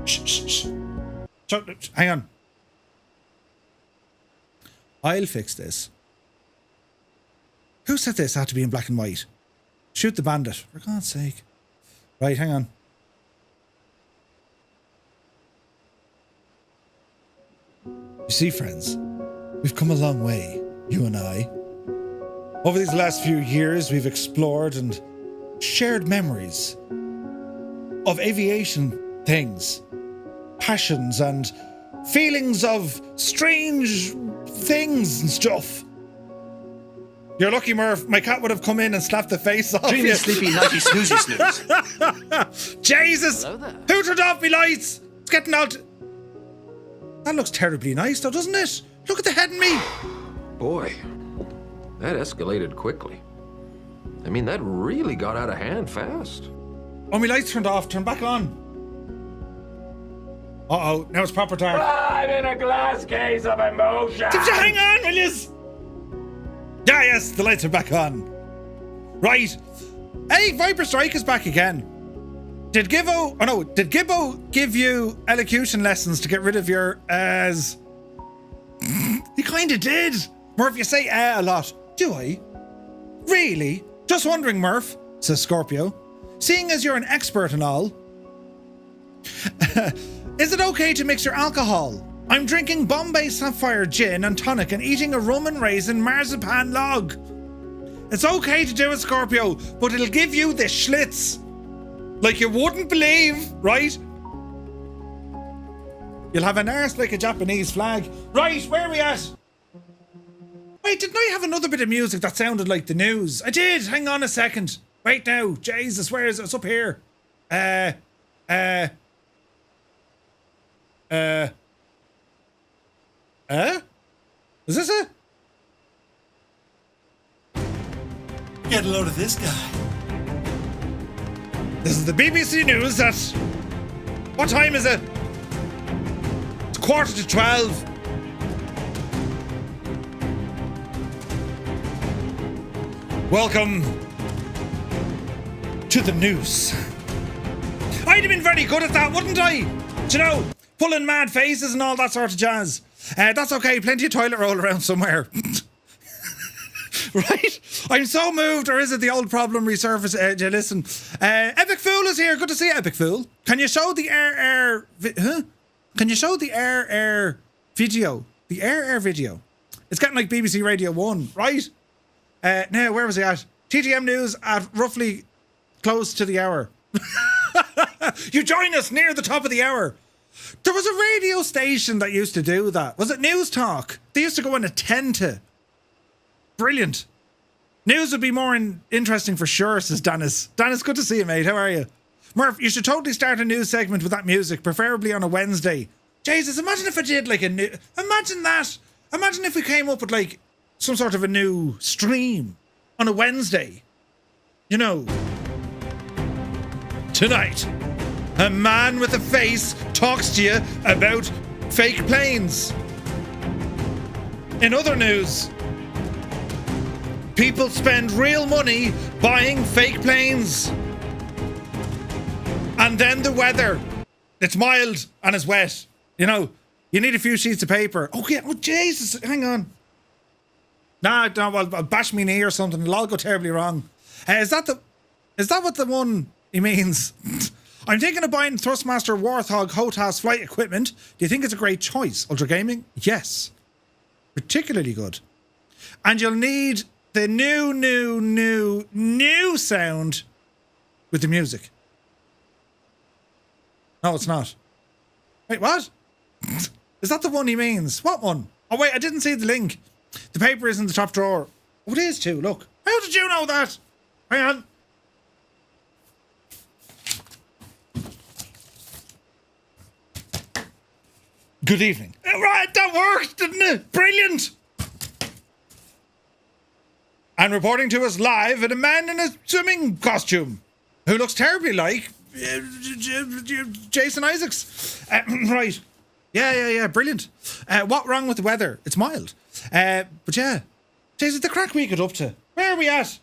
Shh. Hang on. I'll fix this. Who said this had to be in black and white? Shoot the bandit, for God's sake. Right, hang on. You see, friends, we've come a long way, you and I. Over these last few years, we've explored and shared memories of aviation things, passions and feelings of strange things and stuff. You're lucky, Murph. My cat would have come in and slapped the face off Dreamy, you. sleepy, nighty, snoozy, snooze. Jesus! Hello there. Who turned off me lights? It's getting out. That looks terribly nice, though, doesn't it? Look at the head and me. Boy, that escalated quickly. I mean, that really got out of hand fast. Oh, my lights turned off. Turn back on. Uh-oh. Now it's proper dark. I'm in a glass case of emotion. Did you hang on, will yous? Yeah, yes, the lights are back on. Right. Hey, Viper Strike is back again. Did Gibbo give you elocution lessons to get rid of your as? He kinda did. Murph, you say a lot. Do I? Really? Just wondering, Murph, says Scorpio. Seeing as you're an expert and all. Is it okay to mix your alcohol? I'm drinking Bombay Sapphire gin and tonic and eating a rum and raisin marzipan log. It's okay to do it, Scorpio, but it'll give you the schlitz. Like you wouldn't believe, right? You'll have an arse like a Japanese flag. Right, where are we at? Wait, didn't I have another bit of music that sounded like the news? I did, hang on a second. Right now, Jesus, where is it? It's up here. Is this it? Get a load of this guy. This is the BBC News at... What time is it? It's 11:45. Welcome to the news. I'd have been very good at that, wouldn't I? Do you know, pulling mad faces and all that sort of jazz. That's okay, plenty of toilet roll around somewhere. Right? I'm so moved, or is it the old problem resurface? Listen, Epic Fool is here. Good to see you, Epic Fool. Can you show the air Can you show the air video? The air video. It's getting like BBC Radio 1, right? Now, where was he at? TTM News at roughly close to the hour. You join us near the top of the hour. There was a radio station that used to do that. Was it News Talk? They used to go in at 10 to. Brilliant. News would be more interesting for sure, says Dennis. Dennis, good to see you, mate. How are you? Murph, you should totally start a news segment with that music, preferably on a Wednesday. Jesus, imagine if I did like a new... Imagine that. Imagine if we came up with like some sort of a new stream on a Wednesday. You know. Tonight, a man with a face talks to you about fake planes. In other news, people spend real money buying fake planes. And then the weather. It's mild and it's wet. You know, you need a few sheets of paper. Okay, oh Jesus, hang on. No, well, bash me knee or something. It'll all go terribly wrong. Is that what the one he means? I'm thinking of buying Thrustmaster Warthog HOTAS flight equipment. Do you think it's a great choice? Ultra Gaming? Yes. Particularly good. And you'll need the new sound with the music. No, it's not. Wait, what? Is that the one he means? What one? Oh, wait, I didn't see the link. The paper is in the top drawer. Oh, it is too, look. How did you know that? Hang on. Good evening. Right, that worked, didn't it? Brilliant. And reporting to us live a man in a swimming costume who looks terribly like Jason Isaacs. Right. Yeah, brilliant. What wrong with the weather? It's mild. But yeah. Jesus, the crack we get up to. Where are we at?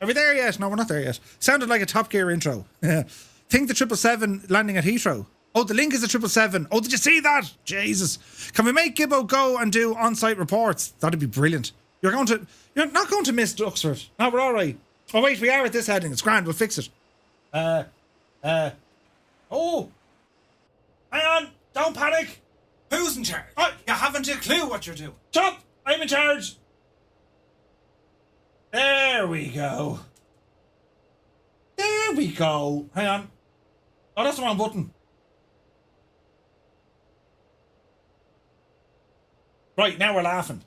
Are we there yet? No, we're not there yet. Sounded like a Top Gear intro. Think the 777 landing at Heathrow. Oh, the link is a 777. Oh, did you see that? Jesus. Can we make Gibbo go and do on-site reports? That'd be brilliant. You're not going to miss Duxford. No, we're all right. Oh, wait, we are at this heading. It's grand. We'll fix it. Oh. Hang on. Don't panic. Who's in charge? Oh. You haven't a clue what you're doing. Shut up. I'm in charge. There we go. There we go. Hang on. Oh, that's the wrong button. Right, now we're laughing.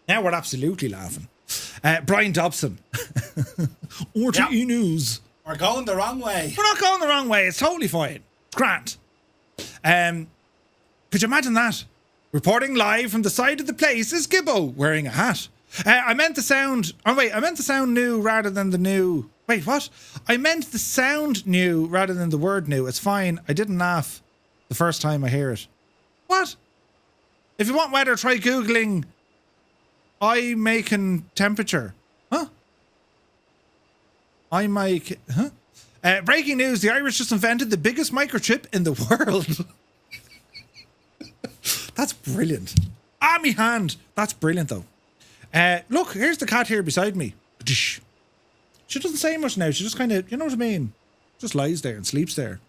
Now we're absolutely laughing. Brian Dobson. RTE News. We're going the wrong way. We're not going the wrong way. It's totally fine. It's grand. Could you imagine that? Reporting live from the side of the place is Gibbo wearing a hat. I meant the sound. Oh wait, I meant the sound new rather than the new. Wait, what? I meant the sound new rather than the word new. It's fine. I didn't laugh the first time I hear it. What? If you want weather, try googling I making temperature. Huh? I make. Huh? Breaking news: the Irish just invented the biggest microchip in the world. That's brilliant. Ah, me hand. That's brilliant, though. Look, here's the cat here beside me. She doesn't say much now. She just kind of, you know what I mean? Just lies there and sleeps there.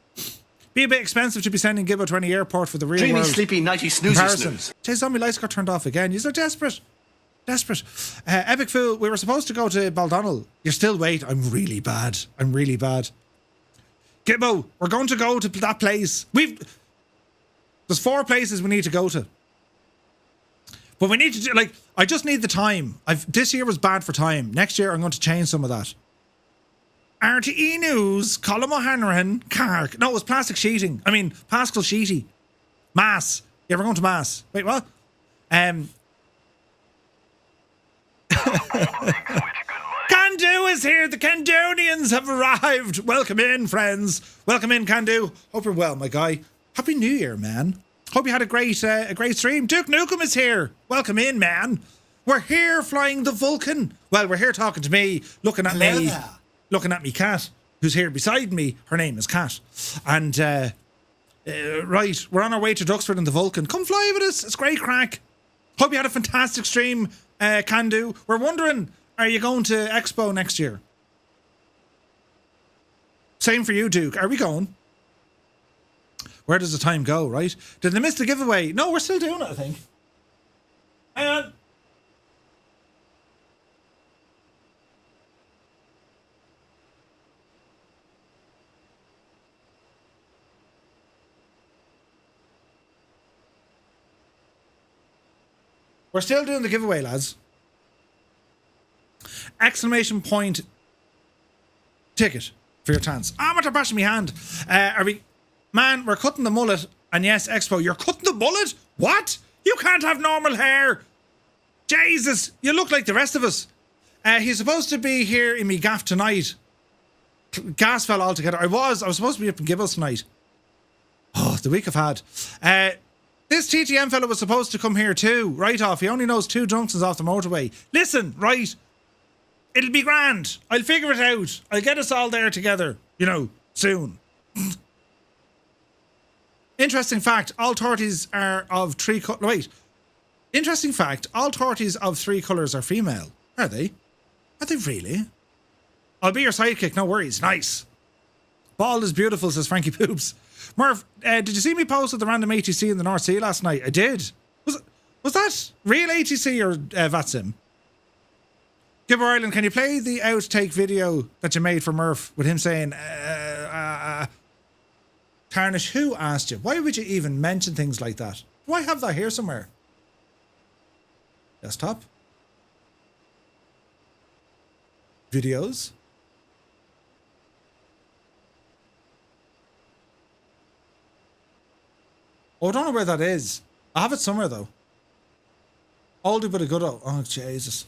Be a bit expensive to be sending Gibbo to any airport for the real Dreamy, world sleepy, nighty, snoozy, comparison. snooze. Jeez, zombie lights got turned off again. You're desperate. Desperate. Epic Fool, we were supposed to go to Baldonnel. You're still wait. I'm really bad. Gibbo, we're going to go to that place. There's 4 places we need to go to. But we need to do, like, I just need the time. This year was bad for time. Next year, I'm going to change some of that. RTE News, Colin O'Hanrahan, Carrick. No, it was plastic sheeting. I mean, Pascal Sheety. Mass. Yeah, we're going to Mass. Wait, what? Can Do is here. The Candonians have arrived. Welcome in, friends. Welcome in, Can Do. Hope you're well, my guy. Happy New Year, man. Hope you had a great stream. Duke Nukem is here. Welcome in, man. We're here flying the Vulcan. Well, we're here talking to me, looking at me cat, who's here beside me. Her name is Cat. And, right, we're on our way to Duxford in the Vulcan. Come fly with us. It's great crack. Hope you had a fantastic stream, Can Do. We're wondering, are you going to Expo next year? Same for you, Duke. Are we going? Where does the time go, right? Did they miss the giveaway? No, we're still doing it, I think. Hang on. We're still doing the giveaway, lads. Exclamation point ticket for your chance. Amateur bashing me hand. Are we... Man, we're cutting the mullet. And yes, Expo, you're cutting the mullet? What? You can't have normal hair. Jesus, you look like the rest of us. He's supposed to be here in me gaff tonight. Gas fell altogether. I was supposed to be up in Gibbles tonight. Oh, the week I've had. This TTM fellow was supposed to come here too. Right off. He only knows 2 junctions off the motorway. Listen, right. It'll be grand. I'll figure it out. I'll get us all there together. You know, soon. Interesting fact, all torties are of 3 colours. Wait. Interesting fact, all torties of 3 colours are female. Are they? Are they really? I'll be your sidekick, no worries. Nice. Bald is beautiful, says Frankie Poops. Murph, did you see me post at the random ATC in the North Sea last night? I did. Was that real ATC or VATSIM? Gibber Ireland, can you play the outtake video that you made for Murph with him saying, Tarnish, who asked you? Why would you even mention things like that? Do I have that here somewhere? Desktop. Videos. Oh, I don't know where that is. I have it somewhere though. Oldie but a good old. Oh, Jesus.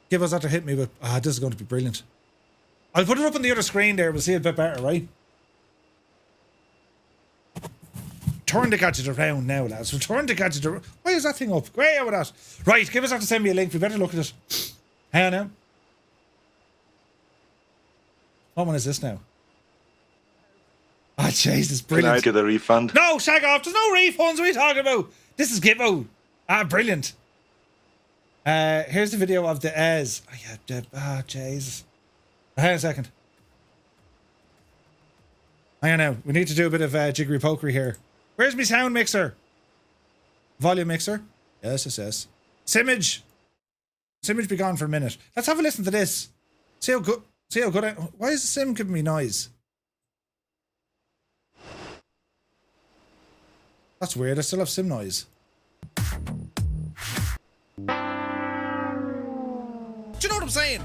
Give us that to hit me with. This is going to be brilliant. I'll put it up on the other screen there. We'll see it a bit better, right? Turn the gadget around now, lads. We'll turn the gadget around. Why is that thing up? Way out with that. Right, give us that to send me a link. We better look at it. Hang on now. What one is this now? Ah, Jesus, brilliant. Can I get a refund? No, shag off. There's no refunds. What are we talking about? This is Gibbo. Brilliant. Here's the video of the Ez. Jesus. Hang on a second. Hang on now. We need to do a bit of jiggery pokery here. Where's my sound mixer? Volume mixer? Yes. Simage. Simage be gone for a minute. Let's have a listen to this. See how good. Why is the sim giving me noise? That's weird. I still have sim noise. what I'm saying?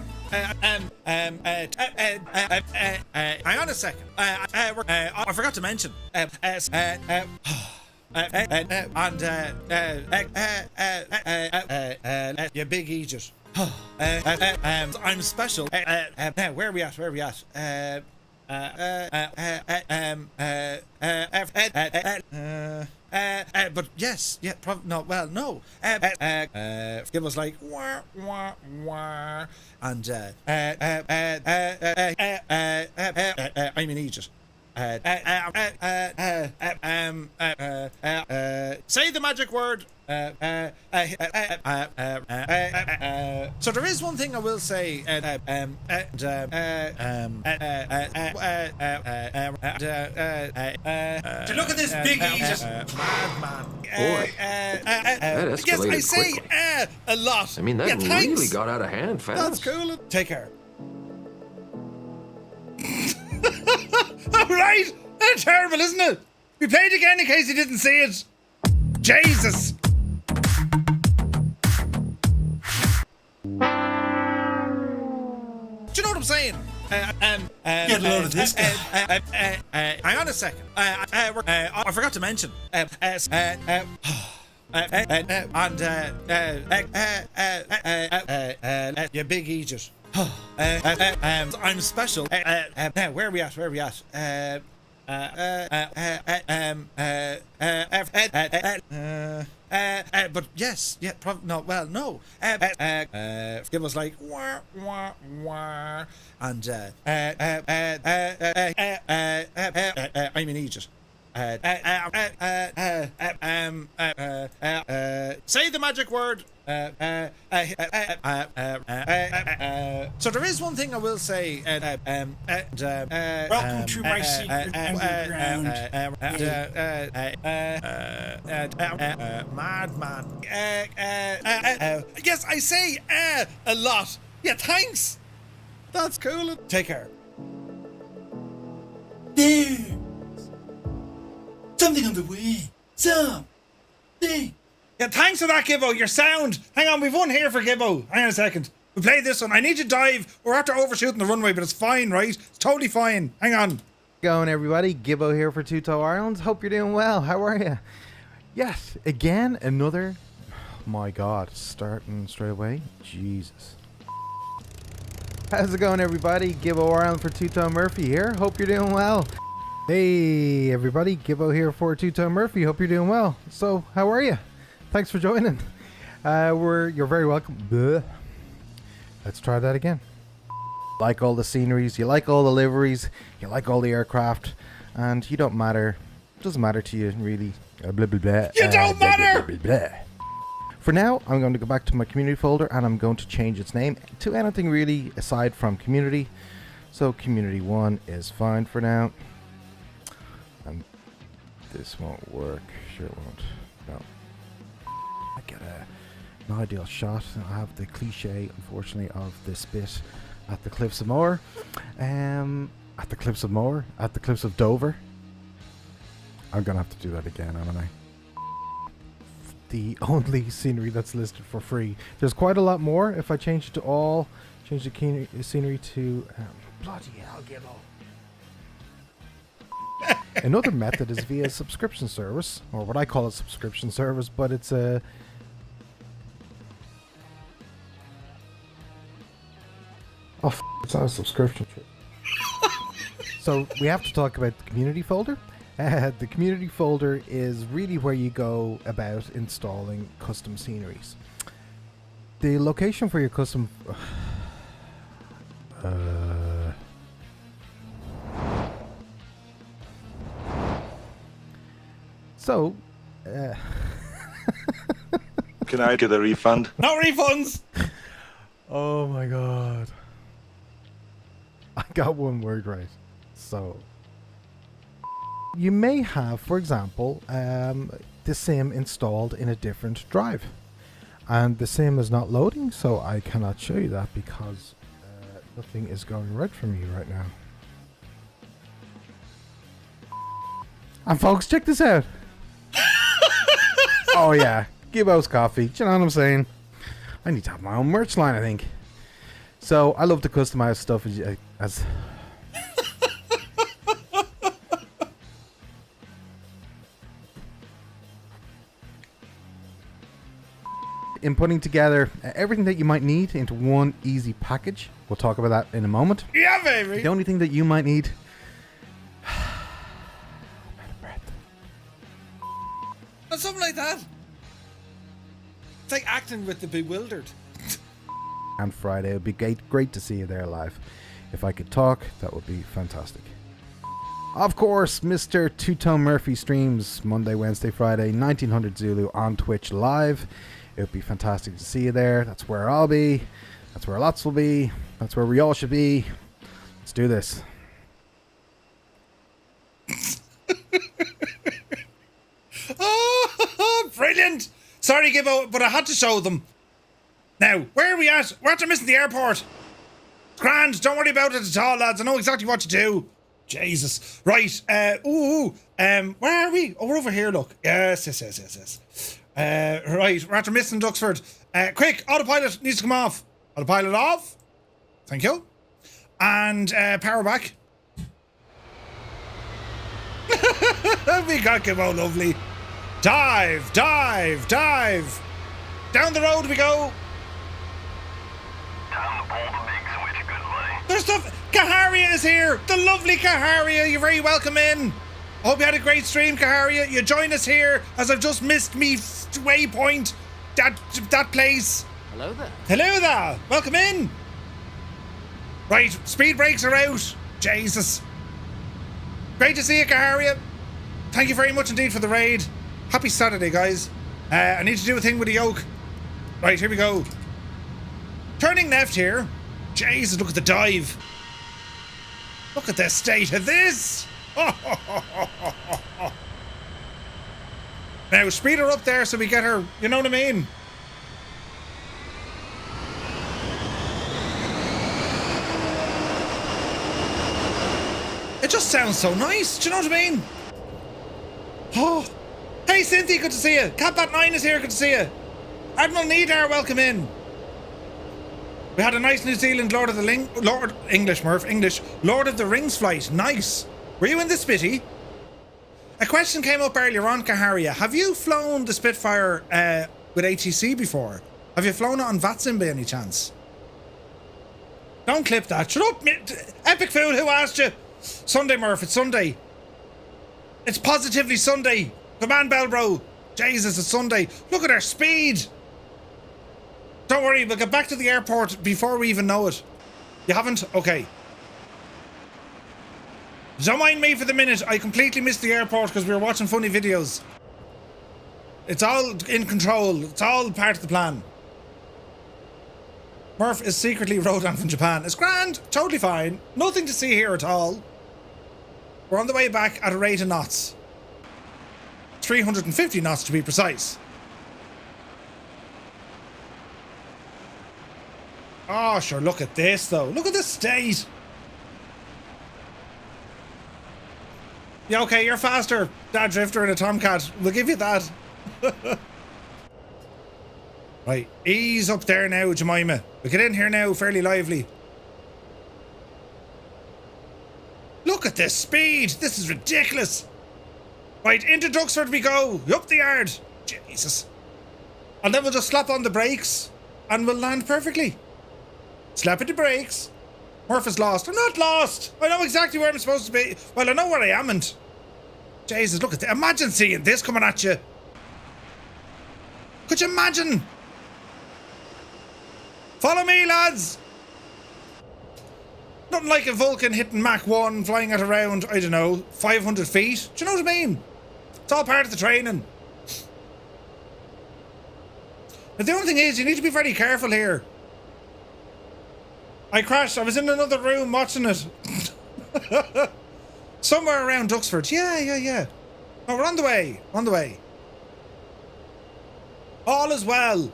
Hang on a second. I forgot to mention. You big Egypt. I'm special. Now, where are we at? Where are we at? But yes, yeah, no, well, no. It was like wah wah wah, and I'm in Egypt. Say the magic word. So there is one thing I will say. To look at this big Egypt. Madman. Boy, that escalated Yes, I say quickly. a lot. I mean, that yeah, thanks. really got out of hand fast. That's cool. Take care. All right. That's terrible, isn't it? We played again in case you didn't see it. Jesus. Do you know what I'm saying? Get a load of this guy. Hang on a second. I forgot to mention. You big Egypt. I'm special. Now, where are we at? Where are we at? But yes, yeah, no, well, no. It was like wah wah wah, and I'm in Egypt. Say the magic word. So there is one thing I will say. Welcome to my secret underground. Madman. Yes, I say a lot. Yeah, thanks. That's cool. Take care. There. Something on the way. Something. Yeah, thanks for that, Gibbo. Your sound. Hang on, we've one here for Gibbo. Hang on a second. We played this one. I need to dive. We're after overshooting the runway, but it's fine, right? It's totally fine. Hang on. Going, everybody. Gibbo here for Two Toe Ireland. Hope you're doing well. How are you? Yes, again, another. My God, starting straight away. Jesus. How's it going, everybody? Gibbo Ireland for Two Toe Murphy here. Hope you're doing well. Hey, everybody. Gibbo here for Two Toe Murphy. Hope you're doing well. So, how are you? Thanks for joining. You're very welcome. Bleh. Let's try that again. Like all the sceneries, you like all the liveries, you like all the aircraft, and you don't matter. It doesn't matter to you, really. Blah, blah, blah. You don't matter! Blah, blah, blah. For now, I'm going to go back to my community folder, and I'm going to change its name to anything really aside from community. So community 1 is fine for now. And this won't work. Sure it won't. No. I get an ideal shot. I have the cliche, unfortunately, of this bit at the Cliffs of Moher. At the Cliffs of Moher? At the Cliffs of Dover. I'm gonna have to do that again, aren't I? The only scenery that's listed for free. There's quite a lot more. If I change it to all, change the scenery to bloody hell, Gibbo. Another method is via subscription service, or what I call a subscription service, but it's a it's not a subscription. So we have to talk about the community folder. The community folder is really where you go about installing custom sceneries. The location for your custom Can I get a refund? No refunds. Oh my God. I got one word right. So you may have, for example, the sim installed in a different drive, and the sim is not loading, so I cannot show you that because nothing is going right for me right now. And folks, check this out. Oh yeah, Gibbo's coffee. Do you know what I'm saying? I need to have my own merch line, I think. So I love to customize stuff as in putting together everything that you might need into one easy package. We'll talk about that in a moment. Yeah, baby. The only thing that you might need, Something like that. It's like acting with the bewildered. and Friday. It would be great to see you there live. If I could talk, that would be fantastic. Of course, Mr. Two-Tone Murphy streams Monday, Wednesday, Friday, 1900 Zulu on Twitch live. It would be fantastic to see you there. That's where I'll be. That's where lots will be. That's where we all should be. Let's do this. Oh, brilliant. Sorry, Gibbo, but I had to show them. Now, where are we at? We're after missing the airport. Grand, don't worry about it at all, lads. I know exactly what to do. Jesus. Right, where are we? Oh, we're over here, look. Yes. Right, we're after missing Duxford. Quick, autopilot needs to come off. Autopilot off. Thank you. And power back. We got Gibbo, lovely. Dive. Down the road we go. There's stuff. Kaharia is here. The lovely Kaharia. You're very welcome in. I hope you had a great stream, Kaharia. You join us here as I've just missed me waypoint. That place. Hello there. Hello there. Welcome in. Right, speed brakes are out. Jesus. Great to see you, Kaharia. Thank you very much indeed for the raid. Happy Saturday, guys. I need to do a thing with the yoke. Right, here we go. Turning left here. Jesus, look at the dive. Look at the state of this. Now, speed her up there so we get her, you know what I mean? It just sounds so nice, do you know what I mean? Oh, hey Cynthia, good to see you. Capbat 9 is here, good to see you. Admiral Needar, welcome in. We had a nice New Zealand Lord of the Rings flight. Nice. Were you in the Spitty? A question came up earlier on, Kaharia. Have you flown the Spitfire with ATC before? Have you flown it on VATSIM by any chance? Don't clip that. Shut up, epic fool. Who asked you? Sunday, Murph. It's Sunday. It's positively Sunday. Come on, bell bro. Jesus, it's Sunday. Look at our speed. Don't worry, we'll get back to the airport before we even know it. You haven't? Okay. Don't mind me for the minute. I completely missed the airport because we were watching funny videos. It's all in control. It's all part of the plan. Murph is secretly Rodan from Japan. It's grand. Totally fine. Nothing to see here at all. We're on the way back at a rate of knots. 350 knots to be precise. Oh, sure, look at this, though. Look at the state. Yeah, okay, you're faster, Dad Drifter and a Tomcat. We'll give you that. Right, ease up there now, Jemima. We get in here now, fairly lively. Look at this speed. This is ridiculous. Right, into Duxford we go. Up the yard. Jesus. And then we'll just slap on the brakes and we'll land perfectly. Slap at the brakes. Murph is lost. I'm not lost. I know exactly where I'm supposed to be. Well, I know where I amn't. Jesus, look at that. Imagine seeing this coming at you. Could you imagine? Follow me, lads. Nothing like a Vulcan hitting Mach 1, flying at around, I don't know, 500 feet. Do you know what I mean? It's all part of the training. But the only thing is, you need to be very careful here. I crashed. I was in another room watching it. Somewhere around Duxford. Yeah. Oh, we're on the way. All is well.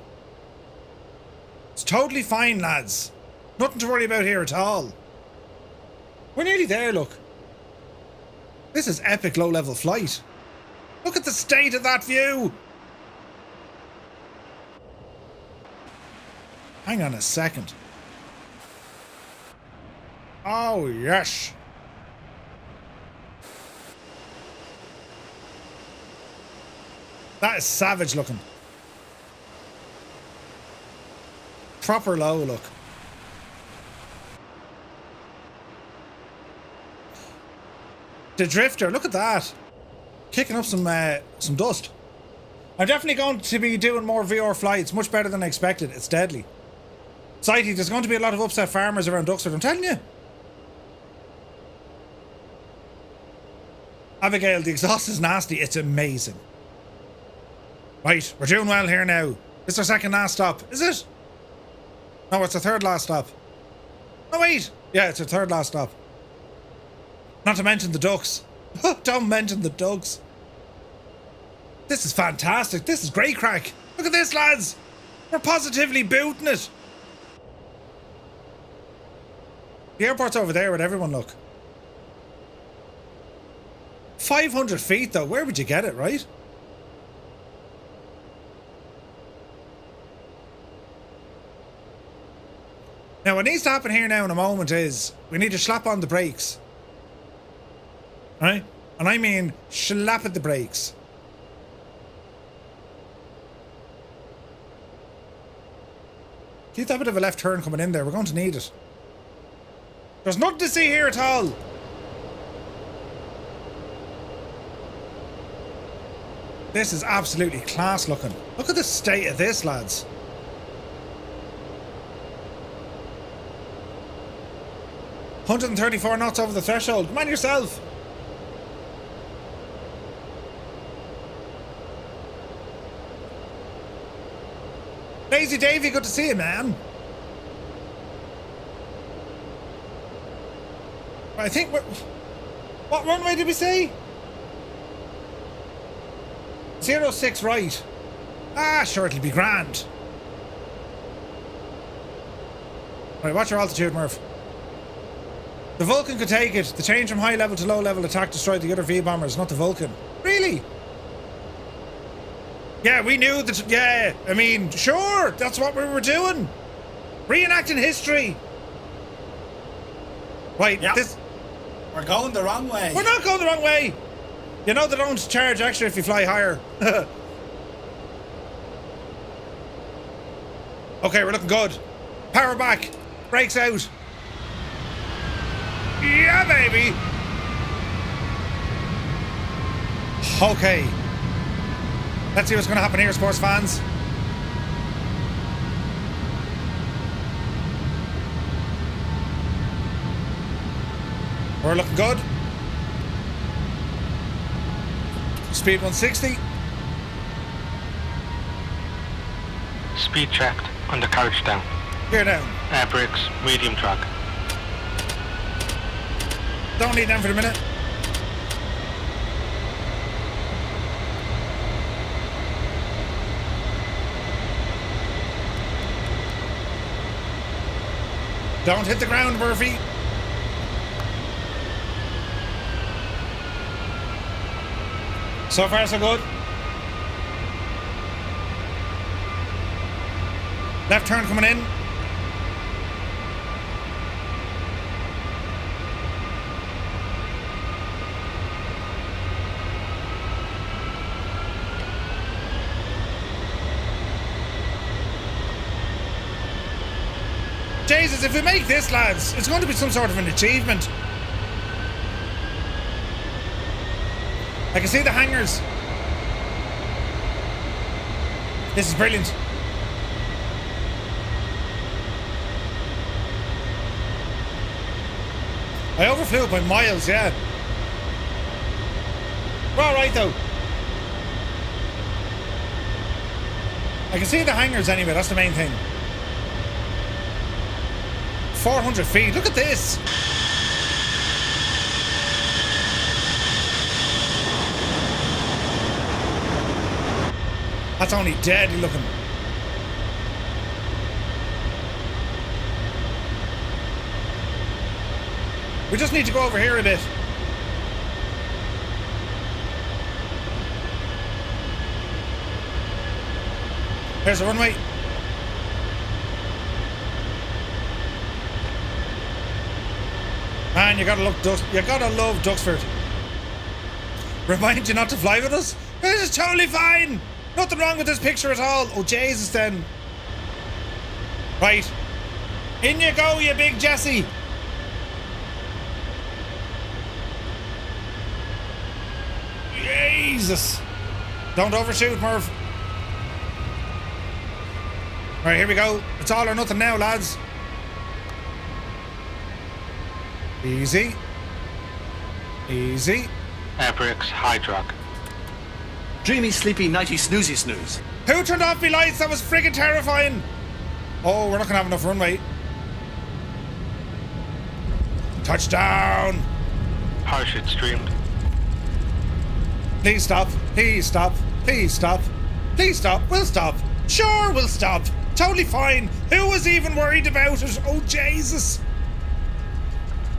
It's totally fine, lads. Nothing to worry about here at all. We're nearly there, look. This is epic low-level flight. Look at the state of that view. Hang on a second. Oh, yes. That is savage looking. Proper low look. The drifter, look at that. Kicking up some dust. I'm definitely going to be doing more VR flights. Much better than I expected. It's deadly. Sighty, there's going to be a lot of upset farmers around Duxford, I'm telling you. Abigail, the exhaust is nasty. It's amazing. Right, we're doing well here now. It's our second last stop. Is it? No, it's our third last stop. Oh, wait. Yeah, it's our third last stop. Not to mention the ducks. Don't mention the ducks. This is fantastic. This is great crack. Look at this, lads. We're positively booting it. The airport's over there. Would everyone look? 500 feet, though. Where would you get it, right? Now, what needs to happen here now in a moment is we need to slap on the brakes. Right? And I mean slap at the brakes. Keep that bit of a left turn coming in there. We're going to need it. There's nothing to see here at all. This is absolutely class looking. Look at the state of this, lads. 134 knots over the threshold. Come on yourself. Lazy Davey, good to see you, man. I think we're... What runway did we say? 06 right. Ah, sure, it'll be grand. Right, watch your altitude, Murph. The Vulcan could take it. The change from high level to low level attack destroyed the other V-bombers, not the Vulcan. Really? Yeah, we knew that. Yeah, I mean, sure, that's what we were doing. Reenacting history. Right, Yep. this... We're going the wrong way. We're not going the wrong way. You know they don't charge extra if you fly higher. Okay, we're looking good. Power back. Brakes out. Yeah, baby. Okay. Let's see what's going to happen here, sports fans. We're looking good. Speed 160. Speed checked. Undercarriage down. Gear down. Air brakes, medium drag. Don't need them for a minute. Don't hit the ground, Murphy. So far, so good. Left turn coming in. Jesus, if we make this, lads, it's going to be some sort of an achievement. I can see the hangars. This is brilliant. I overflew it by miles, yeah. We're alright though. I can see the hangars anyway, that's the main thing. 400 feet, look at this. That's only deadly looking. We just need to go over here a bit. There's the runway. Man, you gotta love Duxford. Remind you not to fly with us? This is totally fine. Nothing wrong with this picture at all. Oh, Jesus, then. Right. In you go, you big Jesse. Jesus. Don't overshoot, Murph. Right, here we go. It's all or nothing now, lads. Easy. Easy. Air brakes, high drag. Dreamy, sleepy, nighty, snoozy, snooze. Who turned off me lights? That was friggin' terrifying. Oh, we're not gonna have enough runway. Touchdown. Parachute streamed. Please stop. Please stop. Please stop. Please stop. We'll stop. Sure, we'll stop. Totally fine. Who was even worried about it? Oh, Jesus.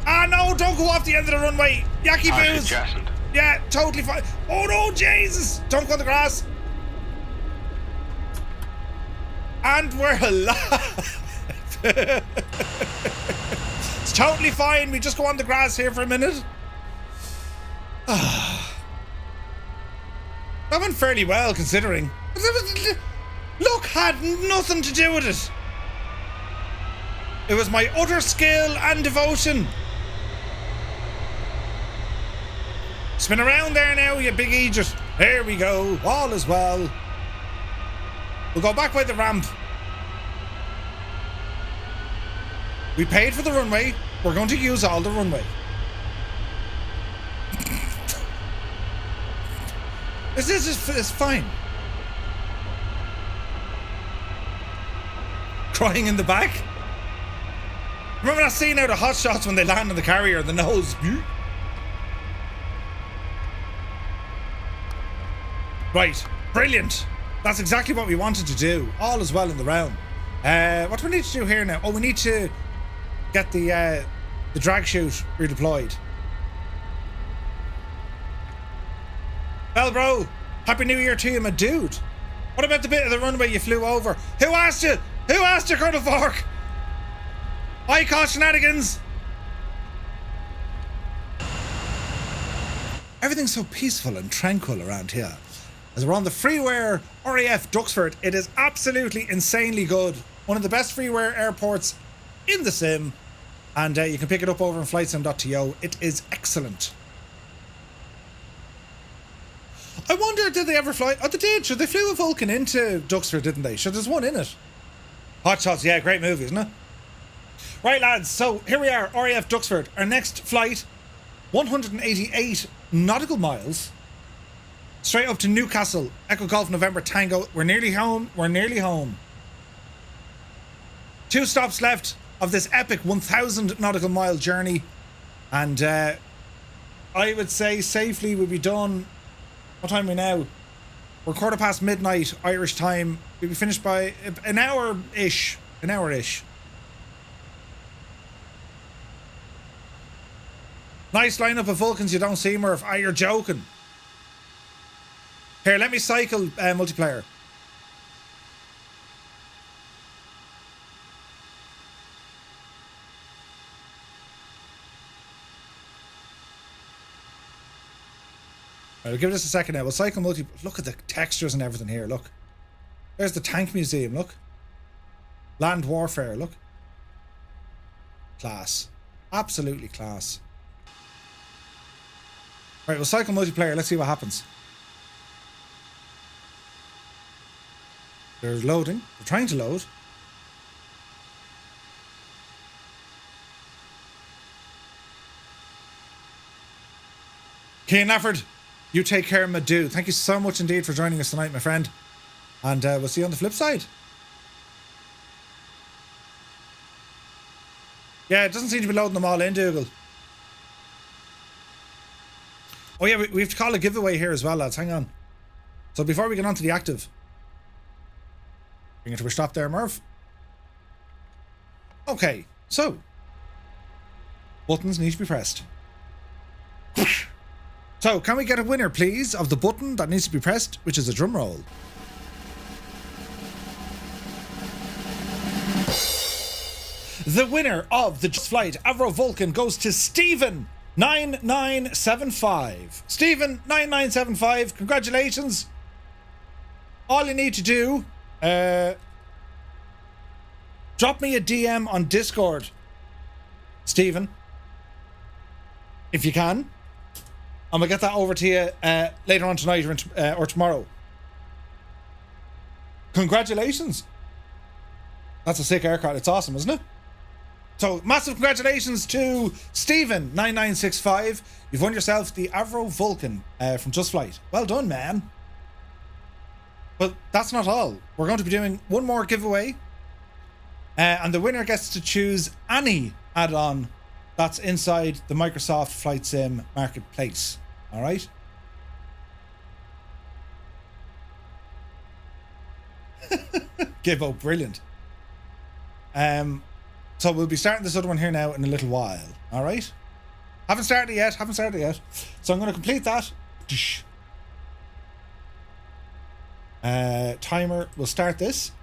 Ah, no, don't go off the end of the runway. Yucky Parachute booze. jettisoned. Yeah, totally fine. Oh, no, Jesus. Don't go on the grass. And we're alive. It's totally fine. We just go on the grass here for a minute. That went fairly well, considering. Luck had nothing to do with it. It was my utter skill and devotion. Spin around there now, you big idiot. Here we go. All is well. We'll go back by the ramp. We paid for the runway. We're going to use all the runway. This is fine. Crying in the back. Remember that scene out of Hot Shots when they land on the carrier, the nose. Right, brilliant. That's exactly what we wanted to do. All is well in the realm. What do we need to do here now? Oh, we need to get the drag chute redeployed. Well, bro, Happy New Year to you, my dude. What about the bit of the runway you flew over? Who asked you? Who asked you, Colonel Fork? I caught shenanigans. Everything's so peaceful and tranquil around here. As we're on the freeware RAF Duxford, it is absolutely insanely good. One of the best freeware airports in the sim. And you can pick it up over in flightsim.to. It is excellent. I wonder, did they ever fly? Oh, they did. Sure, they flew a Vulcan into Duxford, didn't they? Sure, there's one in it. Hot Shots, yeah, great movie, isn't it? Right, lads, so here we are, RAF Duxford. Our next flight, 188 nautical miles, straight up to Newcastle, Echo Golf November Tango. We're nearly home. We're nearly home. 2 stops left of this epic 1,000 nautical mile journey. And I would say safely we'll be done. What time are we now? We're 1:15 midnight Irish time. We'll be finished by an hour-ish. An hour-ish. Nice lineup of Vulcans you don't see, Murph. Ah, you're joking. Here, let me cycle multiplayer. Right, we'll give this a second now. We'll cycle Look at the textures and everything here, look. There's the tank museum, look. Land warfare, look. Class. Absolutely class. Right, we'll cycle multiplayer. Let's see what happens. They're loading. They're trying to load. Cian Nafford, you take care, my dude. Thank you so much indeed for joining us tonight, my friend. And we'll see you on the flip side. Yeah, it doesn't seem to be loading them all in, Dougal. Oh yeah, we have to call a giveaway here as well, lads. Hang on. So before we get on to the active, bring it to a stop there, Murph. Okay, so buttons need to be pressed. So can we get a winner, please, of the button that needs to be pressed, which is a drum roll? The winner of the Just Flight Avro Vulcan goes to Stephen 9975. Stephen 9975, congratulations. All you need to do, drop me a DM on Discord, Stephen, if you can. I'm gonna get that over to you later on tonight or tomorrow. Congratulations. That's a sick haircut. It's awesome, isn't it? So, massive congratulations to Stephen9965. You've won yourself the Avro Vulcan from Just Flight. Well done, man. But that's not all. We're going to be doing one more giveaway. And the winner gets to choose any add-on that's inside the Microsoft Flight Sim Marketplace. Alright? Givo, brilliant. So we'll be starting this other one here now in a little while. Alright? Haven't started yet. So I'm going to complete that. Timer will start this.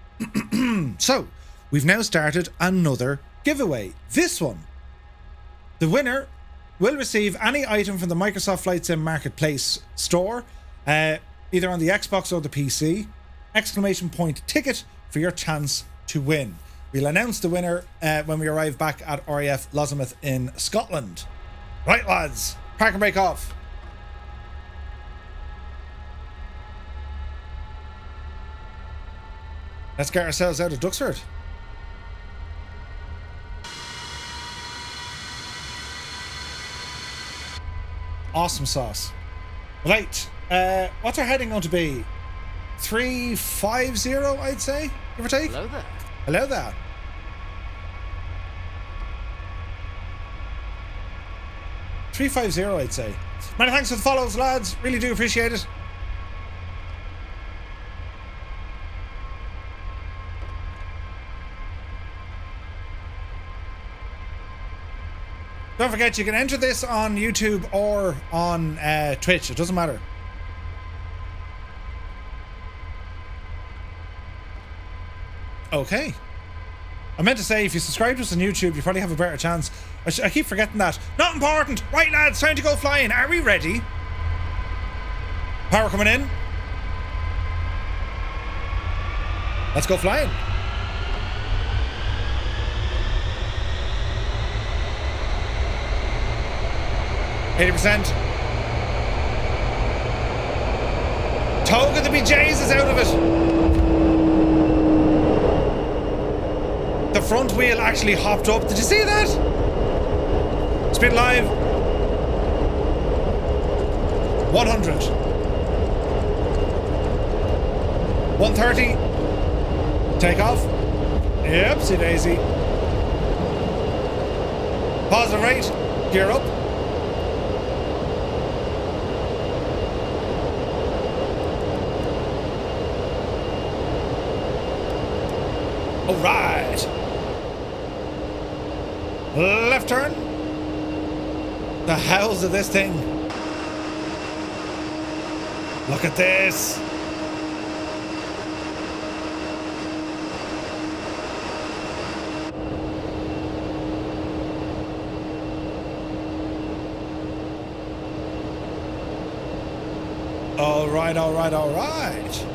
So, we've now started another giveaway. This one. The winner will receive any item from the Microsoft Flight Sim Marketplace store, either on the Xbox or the PC. Exclamation point ticket for your chance to win. We'll announce the winner when we arrive back at RAF Lossiemouth in Scotland. Right, lads, park and break off. Let's get ourselves out of Duxford. Awesome sauce. Right, what's our heading going to be? 350, I'd say, give or take. Hello there. Hello there. $350, I'd say. Many thanks for the follows, lads. Really do appreciate it. Don't forget, you can enter this on YouTube or on Twitch. It doesn't matter. Okay. I meant to say, if you subscribe to us on YouTube, you probably have a better chance. I keep forgetting that. Not important. Right, lads, time to go flying. Are we ready? Power coming in. Let's go flying. %. Toga the BJs is out of it. The front wheel actually hopped up. Did you see that? Speed live. 100. 130. Takeoff. Yep, see daisy. Positive rate. Gear up. All right. Left turn. The howls of this thing. Look at this. All right, all right, all right.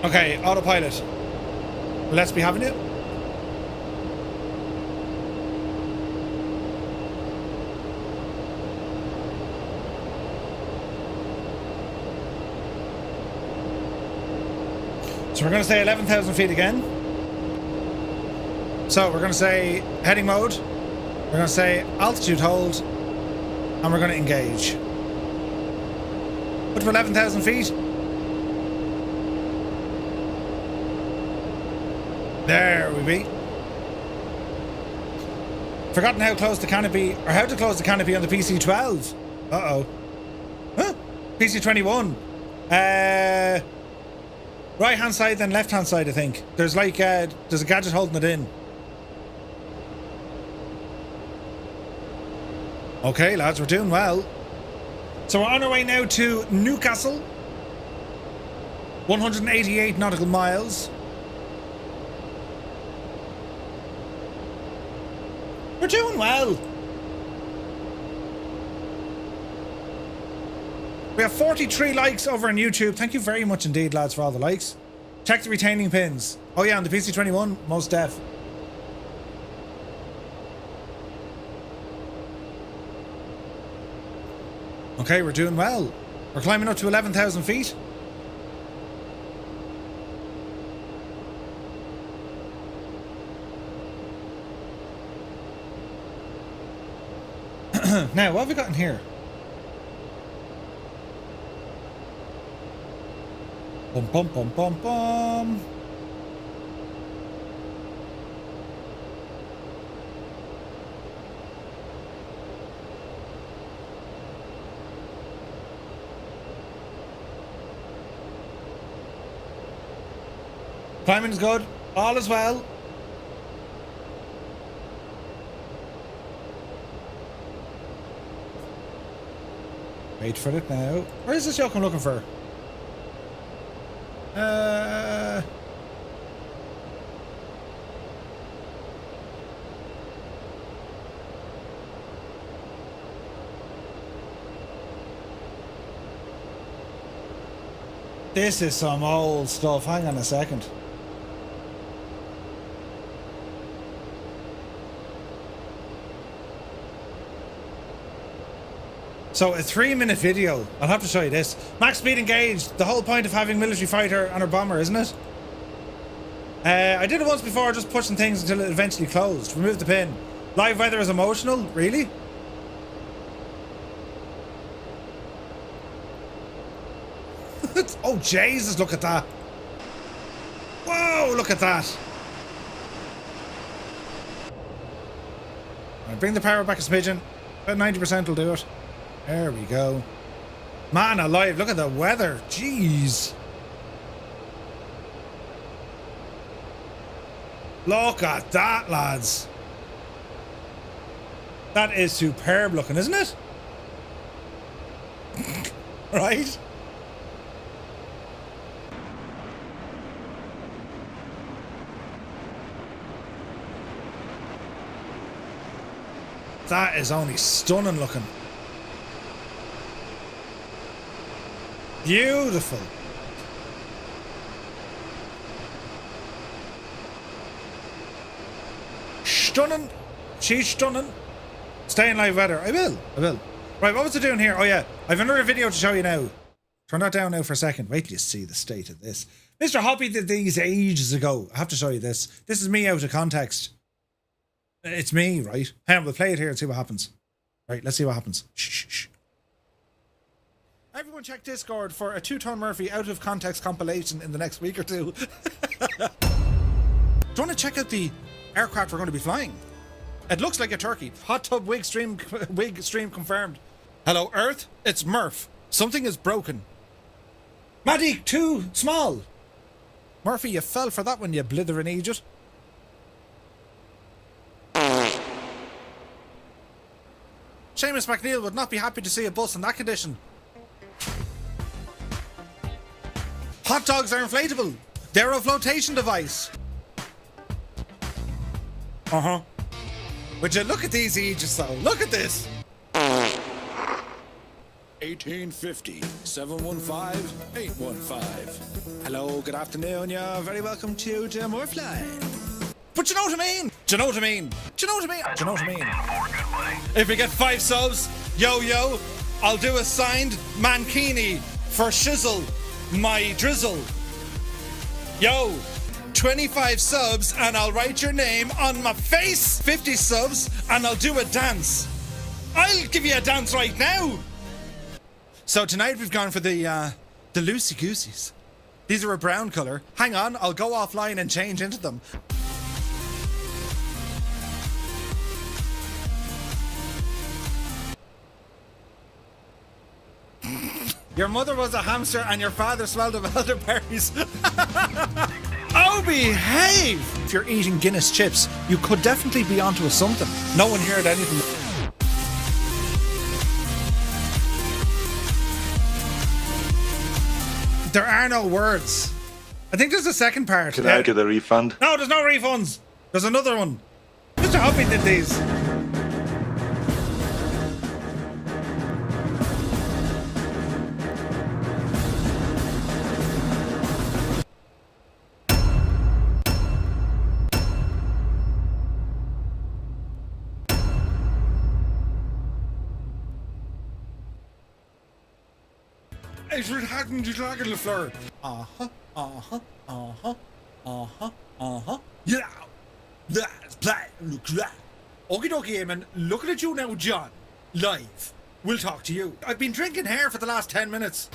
Okay, autopilot. Let's be having it. So we're going to say 11,000 feet again. So we're going to say heading mode. We're going to say altitude hold. And we're going to engage. Put to 11,000 feet. There we be. Forgotten how to close the canopy, or how to close the canopy on the PC-12. Uh-oh. Huh? PC-21. Right-hand side, then left-hand side, I think. There's like, there's a gadget holding it in. Okay, lads, we're doing well. So we're on our way now to Newcastle. 188 nautical miles. We're doing well. We have 43 likes over on YouTube. Thank you very much indeed, lads, for all the likes. Check the retaining pins. Oh yeah, on the PC21, most def. Okay, we're doing well. We're climbing up to 11,000 feet. Now, what have we got in here? Bum bum bum bum bum. Climbing is good. All is well. Wait for it now. Where is this yoke I'm looking for? This is some old stuff. Hang on a second. So a 3-minute video. I'll have to show you this. Max speed engaged. The whole point of having military fighter on a bomber, isn't it? I did it once before, just pushing things until it eventually closed. Remove the pin. Live weather is emotional? Really? Oh Jesus, look at that. Whoa, look at that. Right, bring the power back a smidgen. About 90% will do it. There we go. Man alive, look at the weather. Jeez. Look at that, lads. That is superb looking, isn't it? Right? That is only stunning looking. Beautiful. Stunning. She's stunning. Stay in live weather. I will. Right, what was I doing here? Oh yeah, I've another video to show you now. Turn that down now for a second. Wait till you see the state of this. Mr. Hoppy did these ages ago. I have to show you this. This is me out of context. It's me, right? Hang on, we'll play it here and see what happens. Right, let's see what happens. Shh. Everyone check Discord for a 2-Tone Murphy out of context compilation in the next week or two. Do you want to check out the aircraft we're going to be flying? It looks like a turkey. Hot tub wig stream confirmed. Hello Earth, it's Murph. Something is broken. Maddie, too small. Murphy, you fell for that one, you blithering idiot. Seamus McNeil would not be happy to see a bus in that condition. Hot dogs are inflatable. They're a flotation device. Would you look at these Aegis though? Look at this. 1850 715 815. Hello, good afternoon. You're very welcome to more flying. But you know what I mean? Do you know what I mean? If we get 5 subs, yo, I'll do a signed Mankini for Shizzle, my drizzle. Yo, 25 subs and I'll write your name on my face. 50 subs and I'll do a dance. I'll give you a dance right now. So tonight we've gone for the loosey gooseys. These are a brown colour. Hang on, I'll go offline and change into them. Your mother was a hamster and your father smelled of elderberries. Oh, behave! If you're eating Guinness chips, you could definitely be onto a something. No one heard anything. There are are no words. I think there's a second part. Can I get a refund? No, there's no refunds. There's another one. Mr. Hoppy did these. It's hadn't you like the floor? Yeah. That's play. Look that. Okie dokie, Eamon. Looking at you now, John. Live. We'll talk to you. I've been drinking here for the last 10 minutes.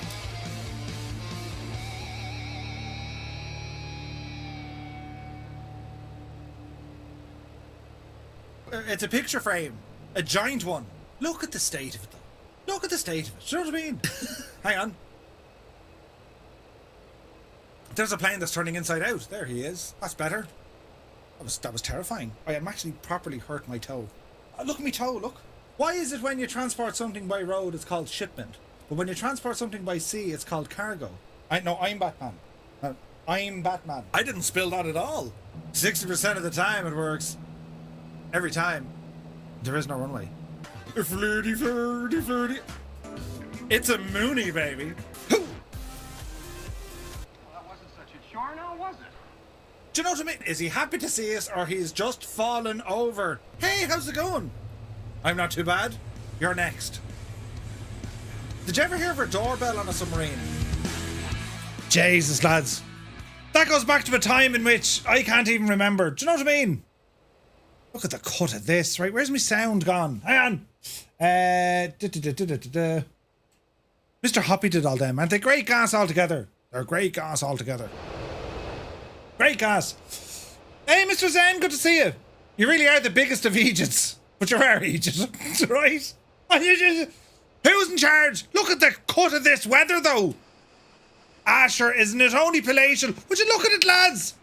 It's a picture frame. A giant one. Look at the state of it, though. Look at the state of it. Do you know what I mean? Hang on. There's a plane that's turning inside out. There he is. That's better. That was terrifying. I am actually properly hurt my toe. Look at my toe, look. Why is it when you transport something by road it's called shipment, but when you transport something by sea it's called cargo? I'm Batman. I'm Batman. I didn't spill that at all. 60% of the time it works. Every time. There is no runway. Flirty, flirty, flirty. It's a Mooney, baby. Sure now, was it? Do you know what I mean? Is he happy to see us or he's just fallen over? Hey, how's it going? I'm not too bad. You're next. Did you ever hear of a doorbell on a submarine? Jesus, lads. That goes back to a time in which I can't even remember. Do you know what I mean? Look at the cut of this, right? Where's my sound gone? Hang on. Mr. Hoppy did all them. Aren't they great gas altogether? They're great gas altogether. Great gas. Hey, Mr. Zen, good to see you. You really are the biggest of Egypts. But you are Egypt, right? Who's in charge? Look at the cut of this weather, though. Asher, isn't it only palatial? Would you look at it, lads?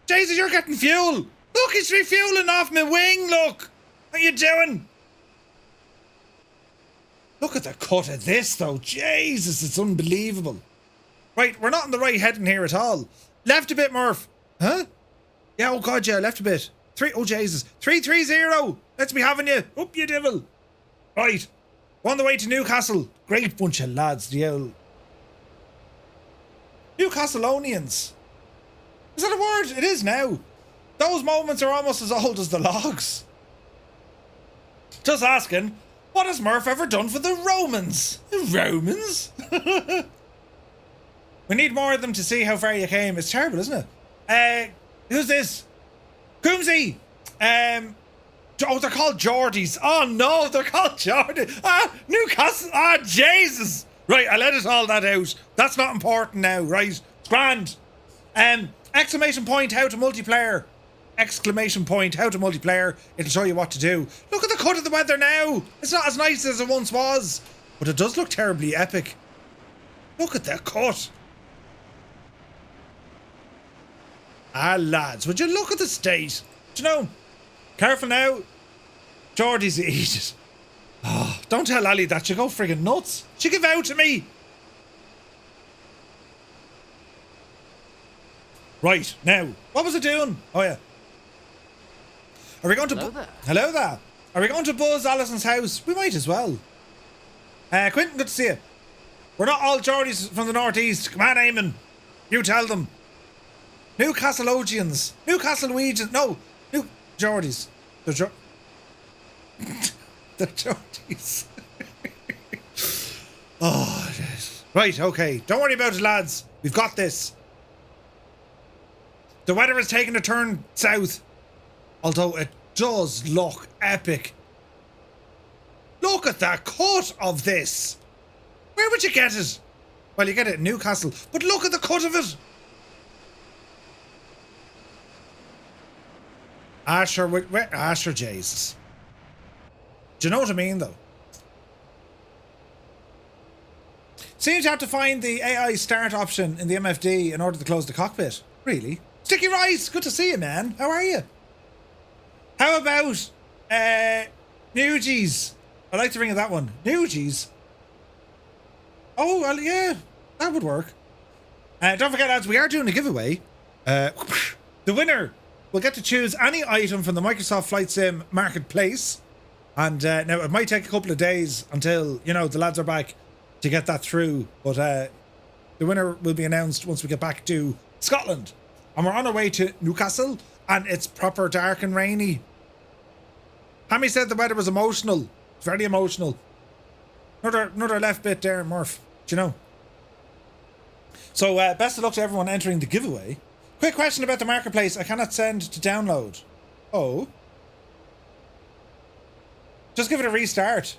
Jesus, you're getting fuel. Look, he's refueling off my wing, look. What are you doing? Look at the cut of this, though. Jesus, it's unbelievable. Right, we're not on the right heading here at all. Left a bit, Murph. Huh? Yeah, oh God, yeah, left a bit. Oh Jesus. 330. Let's be having you. Up you devil. Right. On the way to Newcastle. Great bunch of lads, the old Newcastleians. Is that a word? It is now. Those moments are almost as old as the logs. Just asking, what has Murph ever done for the Romans? The Romans? We need more of them to see how far you came. It's terrible, isn't it? Who's this? Coombsy! Oh, they're called Geordies. Oh no, they're called Geordies. Newcastle. Jesus. Right, I let it all that out. That's not important now, right? It's grand. Exclamation point, how to multiplayer. Exclamation point, how to multiplayer. It'll show you what to do. Look at the cut of the weather now. It's not as nice as it once was, but it does look terribly epic. Look at the cut. Lads, would you look at the state? Do you know? Careful now. Geordie's eat it. Oh, don't tell Ali that. She'll go friggin' nuts. She give out to me. Right, now. What was it doing? Oh, yeah. Are we going to... Hello there. Are we going to buzz Alison's house? We might as well. Quentin, good to see you. We're not all Geordies from the northeast. Come on, Eamon. You tell them. Newcastleians. Newcastleians. No. Geordies. They're the Geordies. Oh, yes. Right, okay. Don't worry about it, lads. We've got this. The weather is taking a turn south. Although it does look epic. Look at the cut of this. Where would you get it? Well, you get it in Newcastle. But look at the cut of it. Asher, Jesus. Do you know what I mean, though? Seems you have to find the AI start option in the MFD in order to close the cockpit. Really? Sticky Rice, good to see you, man. How are you? How about Newgies? I like to ring of that one. Newgies? Oh, well, yeah, that would work. Don't forget, lads, we are doing a giveaway. The winner will get to choose any item from the Microsoft Flight Sim Marketplace. And now it might take a couple of days until, you know, the lads are back to get that through. But the winner will be announced once we get back to Scotland. And we're on our way to Newcastle, and it's proper dark and rainy. Hammy said the weather was emotional. Very emotional. Another left bit there, Murph. Do you know? So best of luck to everyone entering the giveaway. Quick question about the marketplace. I cannot send to download. Oh. Just give it a restart.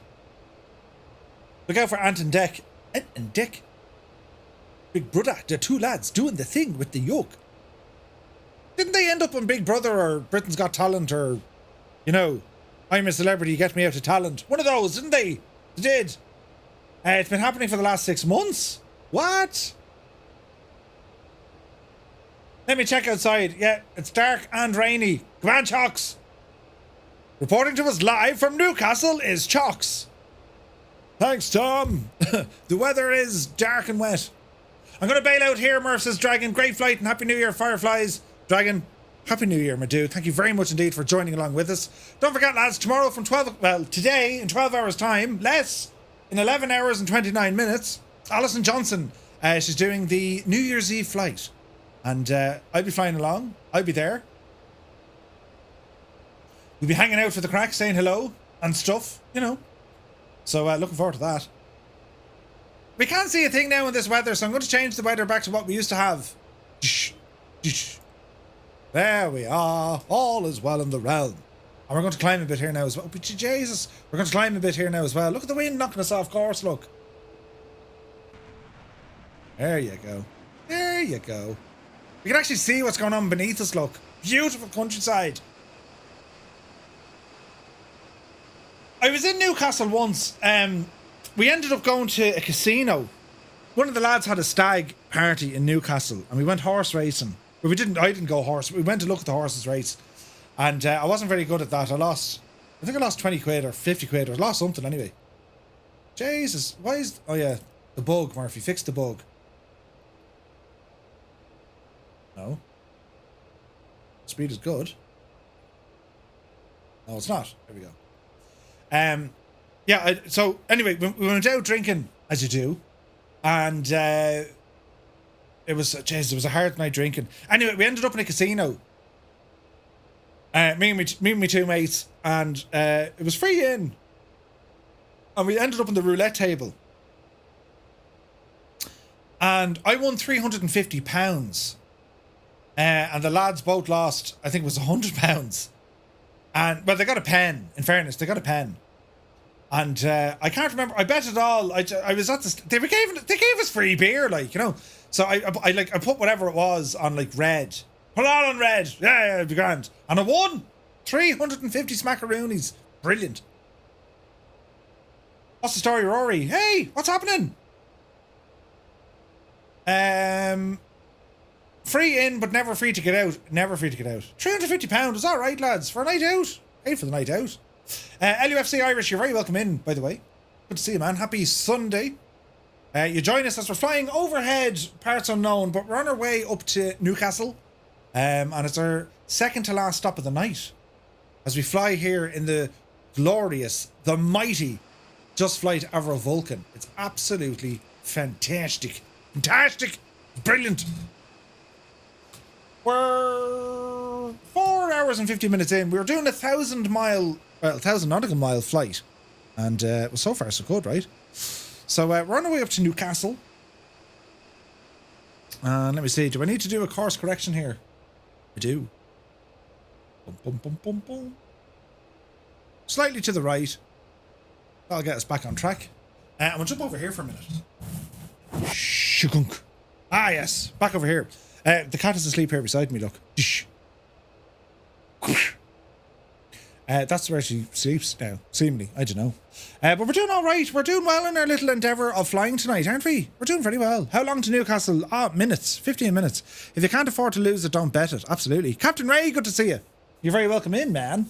Look out for Ant and Deck. Ant and Deck. Big Brother. The two lads doing the thing with the yoke. Didn't they end up on Big Brother or Britain's Got Talent or, you know, I'm a Celebrity, Get Me Out of Talent? One of those, didn't they? They did. It's been happening for the last 6 months. What? Let me check outside. Yeah, it's dark and rainy. Come on, Chocks. Reporting to us live from Newcastle is Chocks. Thanks, Tom. The weather is dark and wet. I'm going to bail out here, Murph says Dragon. Great flight and Happy New Year, Fireflies. Dragon, Happy New Year, my dude. Thank you very much indeed for joining along with us. Don't forget, lads, tomorrow from 12... Well, today, in 12 hours' time, less, in 11 hours and 29 minutes, Alison Johnson, she's doing the New Year's Eve flight. And I'll be flying along. I'll be there. We'll be hanging out for the crack, saying hello and stuff, you know. So looking forward to that. We can't see a thing now in this weather, so I'm going to change the weather back to what we used to have. There we are. All is well in the realm. And we're going to climb a bit here now as well. But Jesus, we're going to climb a bit here now as well. Look at the wind knocking us off course, look. There you go. There you go. We can actually see what's going on beneath us, look. Beautiful countryside. I was in Newcastle once. We ended up going to a casino. One of the lads had a stag party in Newcastle, and we went horse racing. Well, I didn't go horse. We went to look at the horses race, and I wasn't very good at that. I think I lost 20 quid or 50 quid, or lost something anyway. Jesus, why is... Oh yeah, the bug, Murphy. Fix the bug. No. Speed is good. No, it's not. There we go. Yeah, so anyway, we went out drinking, as you do, and it was a hard night drinking. Anyway, we ended up in a casino. Me and my two mates, and it was free in. And we ended up on the roulette table. And I won £350. And the lads both lost, I think it was £100. And, well, they got a pen, in fairness, they got a pen. And I can't remember. I bet it all. I was at the. They gave us free beer, like, you know. So I put whatever it was on like red. Put it all on red. Yeah, it'd be grand. And I won 350 smackaroonies. Brilliant. What's the story, Rory? Hey, what's happening? Free in, but never free to get out. Never free to get out. £350 is all right, lads, for a night out. Hey, for the night out. LUFC Irish, you're very welcome in, by the way. Good to see you, man. Happy Sunday. You join us as we're flying overhead, parts unknown, but we're on our way up to Newcastle. And it's our second to last stop of the night as we fly here in the glorious, the mighty Just Flight Avro Vulcan. It's absolutely fantastic. Fantastic. Brilliant. We're 4 hours and 50 minutes in. We were doing 1,000 nautical mile flight. And well, so far so good, right? So we're on our way up to Newcastle. And let me see, do I need to do a course correction here? I do. Boom, boom, boom, boom, boom. Slightly to the right. That'll get us back on track. I'm going to jump over here for a minute. Shugunk. Ah, yes. Back over here. The cat is asleep here beside me, look. That's where she sleeps now, seemingly. I don't know. But we're doing all right. We're doing well in our little endeavour of flying tonight, aren't we? We're doing very well. How long to Newcastle? Minutes. 15 minutes. If you can't afford to lose it, don't bet it. Absolutely. Captain Ray, good to see you. You're very welcome in, man.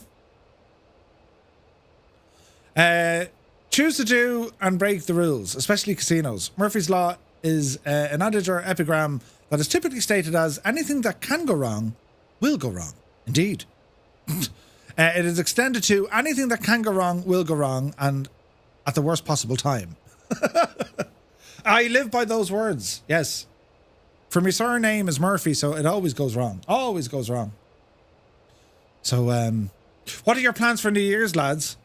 Choose to do and break the rules, especially casinos. Murphy's Law is an adage or epigram that is typically stated as anything that can go wrong will go wrong. Indeed. It is extended to anything that can go wrong will go wrong, and at the worst possible time. I live by those words, yes. For my surname is Murphy, so it always goes wrong. Always goes wrong. So, what are your plans for New Year's, lads?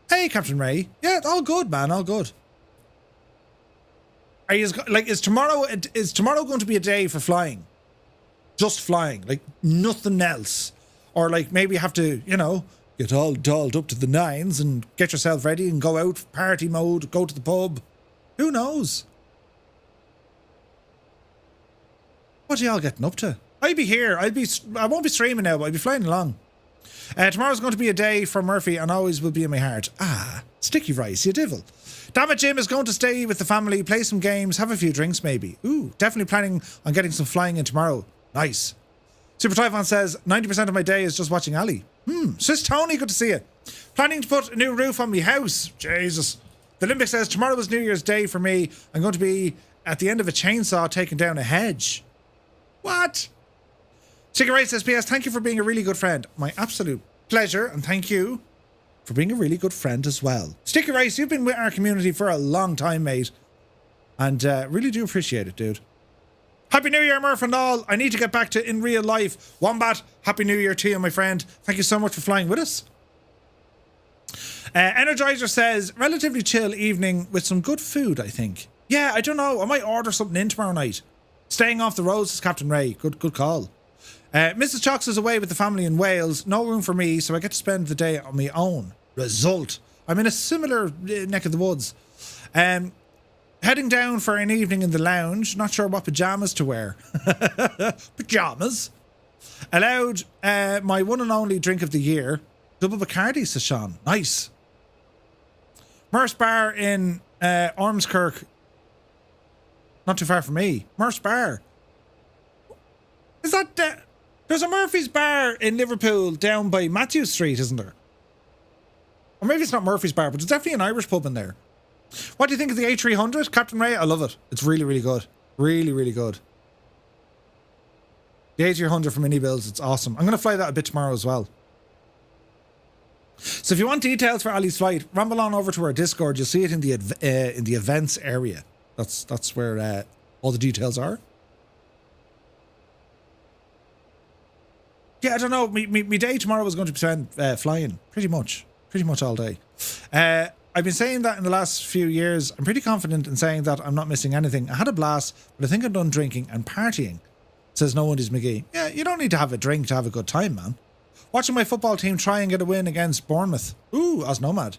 Hey, Captain Ray. Yeah, all good, man, all good. Are you, like, is tomorrow going to be a day for flying? Just flying, like nothing else? Or like maybe you have to, you know, get all dolled up to the nines and get yourself ready and go out, party mode, go to the pub. Who knows? What are y'all getting up to? I'll be here. I won't be streaming now, but I'll be flying along. Tomorrow's going to be a day for Murphy and always will be in my heart. Ah, sticky rice, you devil. Damn it, Jim is going to stay with the family, play some games, have a few drinks maybe. Ooh, definitely planning on getting some flying in tomorrow. Nice. Super Typhon says, 90% of my day is just watching Ali. Sis Tony, good to see you. Planning to put a new roof on my house. Jesus. The Limbic says, tomorrow is New Year's Day for me. I'm going to be at the end of a chainsaw taking down a hedge. What? Chicken Ray says, P.S. Thank you for being a really good friend. My absolute pleasure, and thank you for being a really good friend as well. Sticky Rice, you've been with our community for a long time, mate. And really do appreciate it, dude. Happy New Year, Murph and all. I need to get back to in real life. Wombat, Happy New Year to you, my friend. Thank you so much for flying with us. Energizer says, relatively chill evening with some good food, I think. Yeah, I don't know. I might order something in tomorrow night. Staying off the roads is Captain Ray. Good call. Mrs. Chocks is away with the family in Wales. No room for me, so I get to spend the day on my own. Result. I'm in a similar neck of the woods. Heading down for an evening in the lounge. Not sure what pyjamas to wear. Pyjamas. Allowed my one and only drink of the year. Double Bacardi, says Sean. Nice. Merce Bar in Ormskirk. Not too far from me. Merce Bar. Is that... there's a Murphy's Bar in Liverpool down by Matthew Street, isn't there? Or maybe it's not Murphy's Bar, but there's definitely an Irish pub in there. What do you think of the A300, Captain Ray? I love it. It's really, really good. Really, really good. The A300 from Mini Bills, it's awesome. I'm going to fly that a bit tomorrow as well. So if you want details for Ali's flight, ramble on over to our Discord. You'll see it in the events area. That's where all the details are. Yeah, I don't know. Me day tomorrow is going to be spent flying. Pretty much all day. I've been saying that in the last few years. I'm pretty confident in saying that I'm not missing anything. I had a blast, but I think I'm done drinking and partying, says No One Is McGee. Yeah, you don't need to have a drink to have a good time, man. Watching my football team try and get a win against Bournemouth. Ooh, Oz Nomad.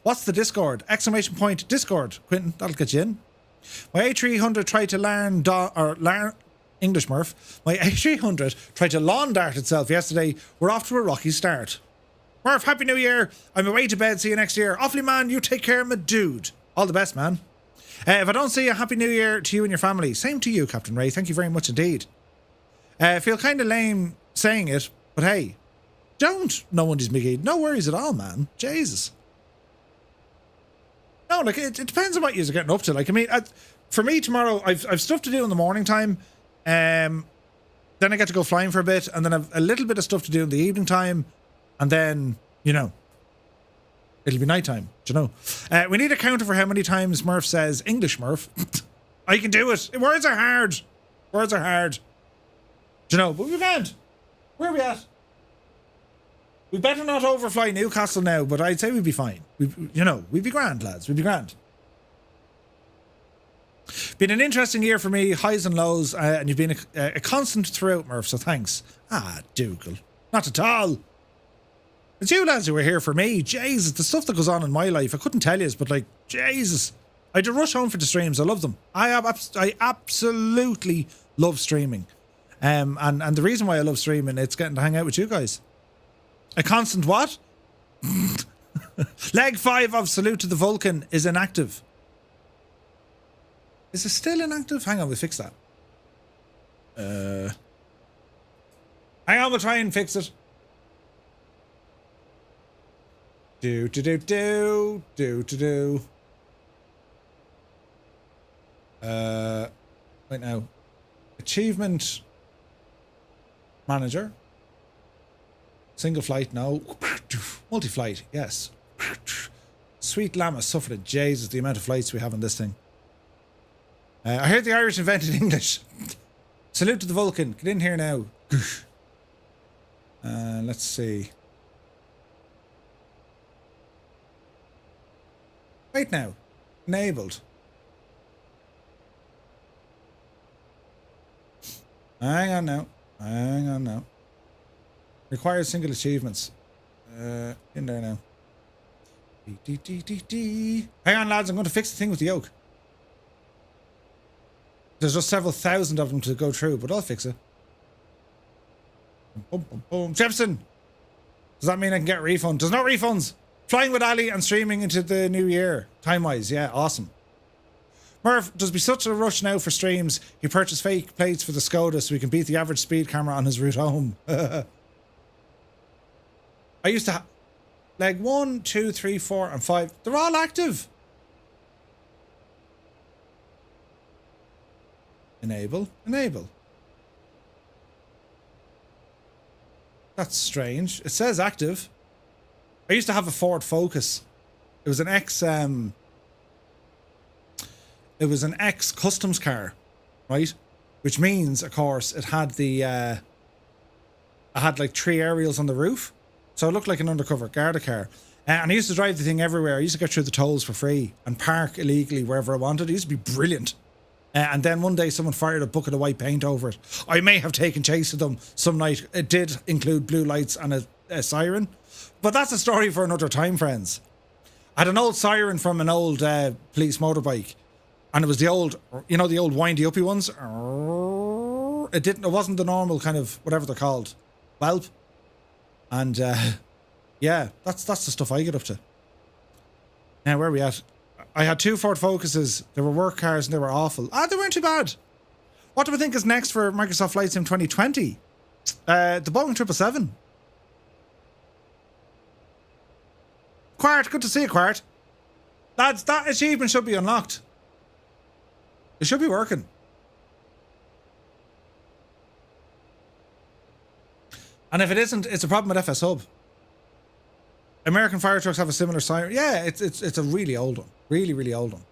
What's the Discord? ! Discord. Quentin, that'll get you in. My A300 tried to learn English, Murph. My A300 tried to lawn dart itself yesterday. We're off to a rocky start. Murph, Happy New Year. I'm away to bed. See you next year. Awfully, man. You take care, my dude. All the best, man. If I don't see you, Happy New Year to you and your family. Same to you, Captain Ray. Thank you very much indeed. Feel kind of lame saying it, but hey, don't. No one is Mickey. No worries at all, man. Jesus. No, like, it depends on what you're getting up to. Like, I mean, for me tomorrow, I've stuff to do in the morning time. Then I get to go flying for a bit, and then I've a little bit of stuff to do in the evening time, and then, you know, it'll be nighttime. Do you know? We need a counter for how many times Murph says English, Murph. I can do it. Words are hard. Words are hard. Do you know? But we can't. Where are we at? We better not overfly Newcastle now, but I'd say we'd be fine. We'd be grand, lads. We'd be grand. Been an interesting year for me, highs and lows, and you've been a constant throughout, Murph, so thanks. Ah, Dougal. Not at all. It's you lads who are here for me. Jesus, the stuff that goes on in my life, I couldn't tell you, but like, Jesus. I had to rush home for the streams. I love them. I absolutely love streaming. And the reason why I love streaming, it's getting to hang out with you guys. A constant what? Leg 5 of Salute to the Vulcan is inactive. Is it still inactive? Hang on, we'll fix that. Hang on, we'll try and fix it. Do. Right now. Achievement manager. Single flight, no. Multi-flight, yes. Sweet lamb has suffered a Jesus, the amount of flights we have on this thing. I heard the Irish invented English. Salute to the Vulcan. Get in here now. Let's see. Wait now. Enabled. Hang on now. Hang on now. Requires single achievements. In there now. Hang on, lads. I'm going to fix the thing with the yoke. There's just several thousand of them to go through, but I'll fix it. Boom, boom, boom. Jepson! Does that mean I can get a refund? There's no refunds. Flying with Ali and streaming into the new year. Time-wise, yeah, awesome. Murph, there's be such a rush now for streams. He purchased fake plates for the Skoda so he can beat the average speed camera on his route home. I used to leg 1, 2, 3, 4, and 5. They're all active. Enable. Enable. That's strange. It says active. I used to have a Ford Focus. It was an ex customs car, right? Which means, of course, it had the it had like 3 aerials on the roof. So it looked like an undercover Garda car. And I used to drive the thing everywhere. I used to get through the tolls for free and park illegally wherever I wanted. It used to be brilliant. And then one day someone fired a bucket of white paint over it. I may have taken chase of them some night. It did include blue lights and a siren. But that's a story for another time, friends. I had an old siren from an old police motorbike. And it was the old, you know, the old windy uppy ones. It wasn't the normal kind of, whatever they're called, whelp. And yeah, that's the stuff I get up to. Now, where are we at? I had 2 Ford Focuses. They were work cars and they were awful. They weren't too bad. What do we think is next for Microsoft Flight Sim 2020? The Boeing 777. Quart, good to see you, Quart. Lads, that achievement should be unlocked. It should be working. And if it isn't, it's a problem with FS Hub. American fire trucks have a similar siren. Yeah, it's a really old one. Really, really old one.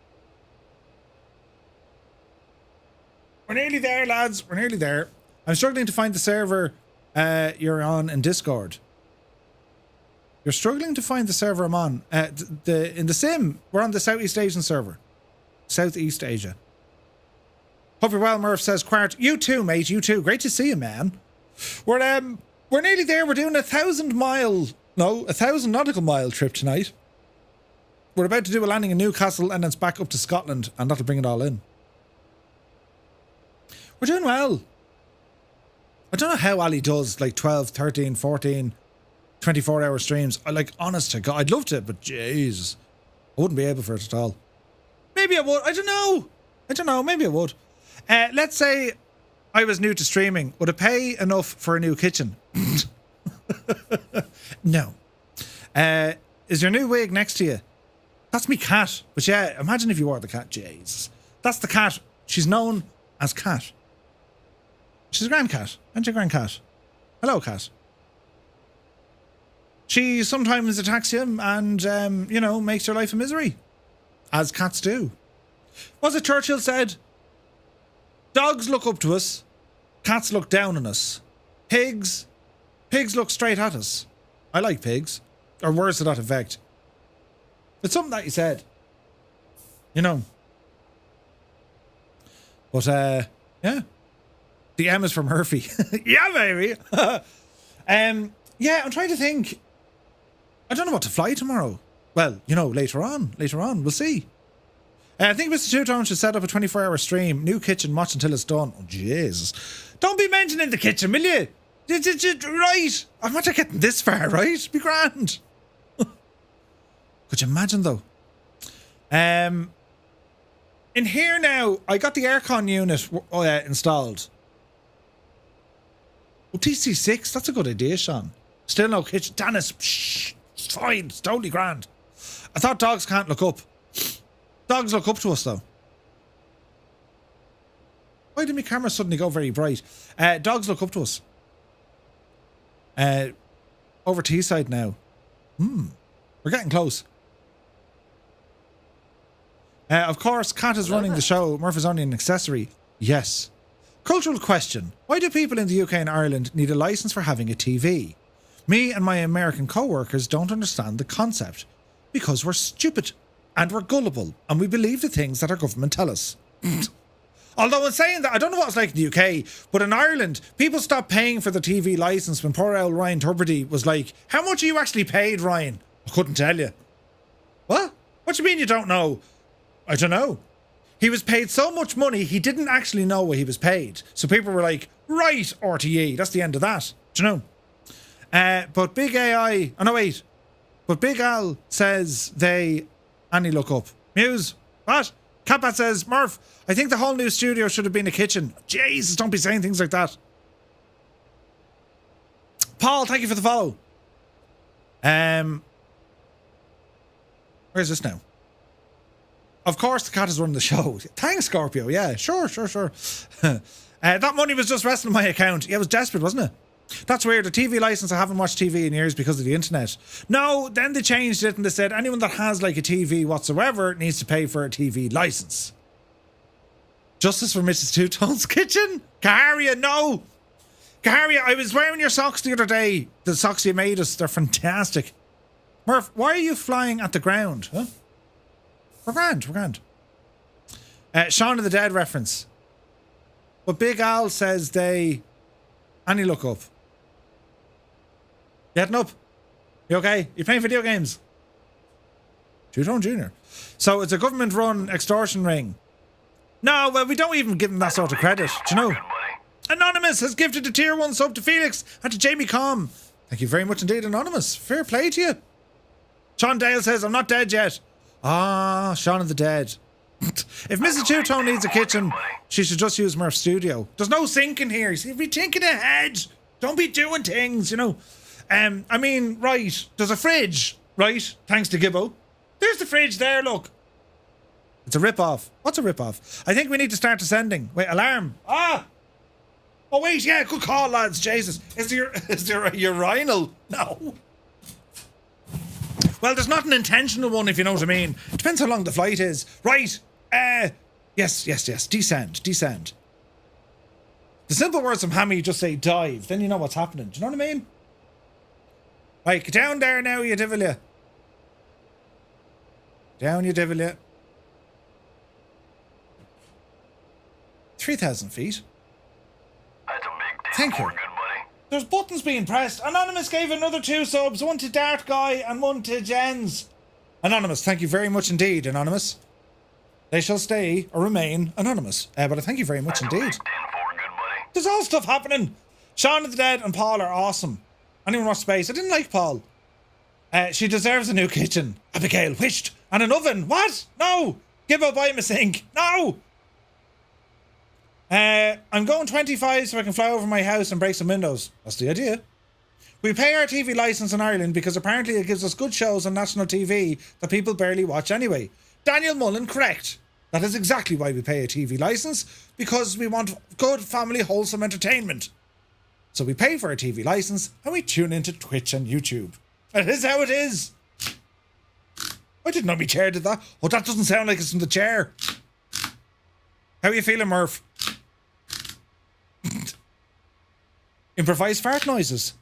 We're nearly there, lads. We're nearly there. I'm struggling to find the server you're on in Discord. You're struggling to find the server I'm on. In the sim, we're on the Southeast Asian server. Southeast Asia. Hope you're well, Murph says, Quart. You too, mate. You too. Great to see you, man. We're nearly there. We're doing a 1,000 nautical mile trip tonight. We're about to do a landing in Newcastle and then it's back up to Scotland and that'll bring it all in. We're doing well. I don't know how Ali does like 12, 13, 14, 24-hour streams. Honest to God, I'd love to, but Jesus, I wouldn't be able for it at all. Maybe I would. I don't know. Maybe I would. Let's say I was new to streaming. Would it pay enough for a new kitchen? No. Is your new wig next to you? That's me cat. But yeah, imagine if you were the cat. Jesus. That's the cat. She's known as Cat. She's a grand cat. Aren't you a grand cat? Hello, cat. She sometimes attacks you and, makes your life a misery. As cats do. Was it Churchill said? Dogs look up to us. Cats look down on us. Pigs look straight at us. I like pigs. Or words to that effect. It's something that he said. You know. But, yeah. The M is for Murphy. Yeah, baby. Yeah, I'm trying to think. I don't know what to fly tomorrow. Well, later on. We'll see. I think Mr. Two-Tone should set up a 24-hour stream. New kitchen, watch until it's done. Oh, Jesus. Don't be mentioning the kitchen, will you? Right. I'm not getting this far, right? Be grand. Could you imagine, though? In here now, I got the aircon unit installed. Oh, TC6, that's a good idea, Sean. Still no kitchen. Dennis, shh, it's fine. It's totally grand. I thought dogs can't look up. Dogs look up to us, though. Why did my camera suddenly go very bright? Dogs look up to us. Over Teesside now. We're getting close. Of course, Kat is running the show. Murph is only an accessory. Yes. Cultural question. Why do people in the UK and Ireland need a license for having a TV? Me and my American co-workers don't understand the concept. Because we're stupid. And we're gullible. And we believe the things that our government tell us. Although in saying that, I don't know what it's like in the UK, but in Ireland, people stopped paying for the TV licence when poor old Ryan Tubridy was like, how much are you actually paid, Ryan? I couldn't tell you. What? What do you mean you don't know? I don't know. He was paid so much money, he didn't actually know what he was paid. So people were like, right, RTE, that's the end of that. Do you know? But Big AI, oh no wait. But Big Al says they, Annie look up. Muse, what? Catbat says, Murph, I think the whole new studio should have been a kitchen. Jesus, don't be saying things like that. Paul, thank you for the follow. Where's this now? Of course, the cat is running the show. Thanks, Scorpio. Yeah, sure. That money was just resting in my account. Yeah, it was desperate, wasn't it? That's weird. A TV license, I haven't watched TV in years because of the internet. No, then they changed it and they said anyone that has like a TV whatsoever needs to pay for a TV license. Justice for Mrs. Two-Tone's kitchen? Kaharia, no! Kaharia, I was wearing your socks the other day. The socks you made us, they're fantastic. Murph, why are you flying at the ground? Huh? We're grand. Shaun of the Dead reference. But Big Al says they... Annie, look up. Getting up? You okay? You playing video games? Two-Tone Jr. So it's a government-run extortion ring. No, well, we don't even give him that sort of credit. Do you know? Anonymous has gifted a tier 1 sub to Felix and to Jamie Com. Thank you very much indeed, Anonymous. Fair play to you. Sean Dale says, I'm not dead yet. Ah, Shaun of the Dead. If Mrs. Two-Tone needs a kitchen, she should just use Murph's studio. There's no sink in here. See, be thinking ahead. Don't be doing things, you know. I mean, right, there's a fridge, right? Thanks to Gibbo. There's the fridge there, look. It's a rip-off. What's a rip-off? I think we need to start descending. Wait, alarm. Ah! Oh, wait, yeah, good call, lads. Jesus. Is there a urinal? No. Well, there's not an intentional one, if you know what I mean. Depends how long the flight is. Right. Yes. Descend. The simple words from Hammy just say dive. Then you know what's happening. Do you know what I mean? Right, get down there now, you divil ya. Down, you divil ya. 3,000 feet. That's a big deal. Thank you. Good buddy. There's buttons being pressed. Anonymous gave another 2 subs. 1 to Dart Guy and 1 to Jens. Anonymous, thank you very much indeed, Anonymous. They shall stay or remain anonymous. But I thank you very much indeed. There's all stuff happening. Shaun of the Dead and Paul are awesome. Anyone watch Space? I didn't like Paul. She deserves a new kitchen. Abigail, wished. And an oven. What? No. Gibbo, buy him a sink. No. I'm going 25 so I can fly over my house and break some windows. That's the idea. We pay our TV licence in Ireland because apparently it gives us good shows on national TV that people barely watch anyway. Daniel Mullen, correct. That is exactly why we pay a TV licence, because we want good family wholesome entertainment. So we pay for a TV licence and we tune into Twitch and YouTube. That is how it is. I didn't know my chair did that. Oh, that doesn't sound like it's from the chair. How are you feeling, Murph? Improvised fart noises.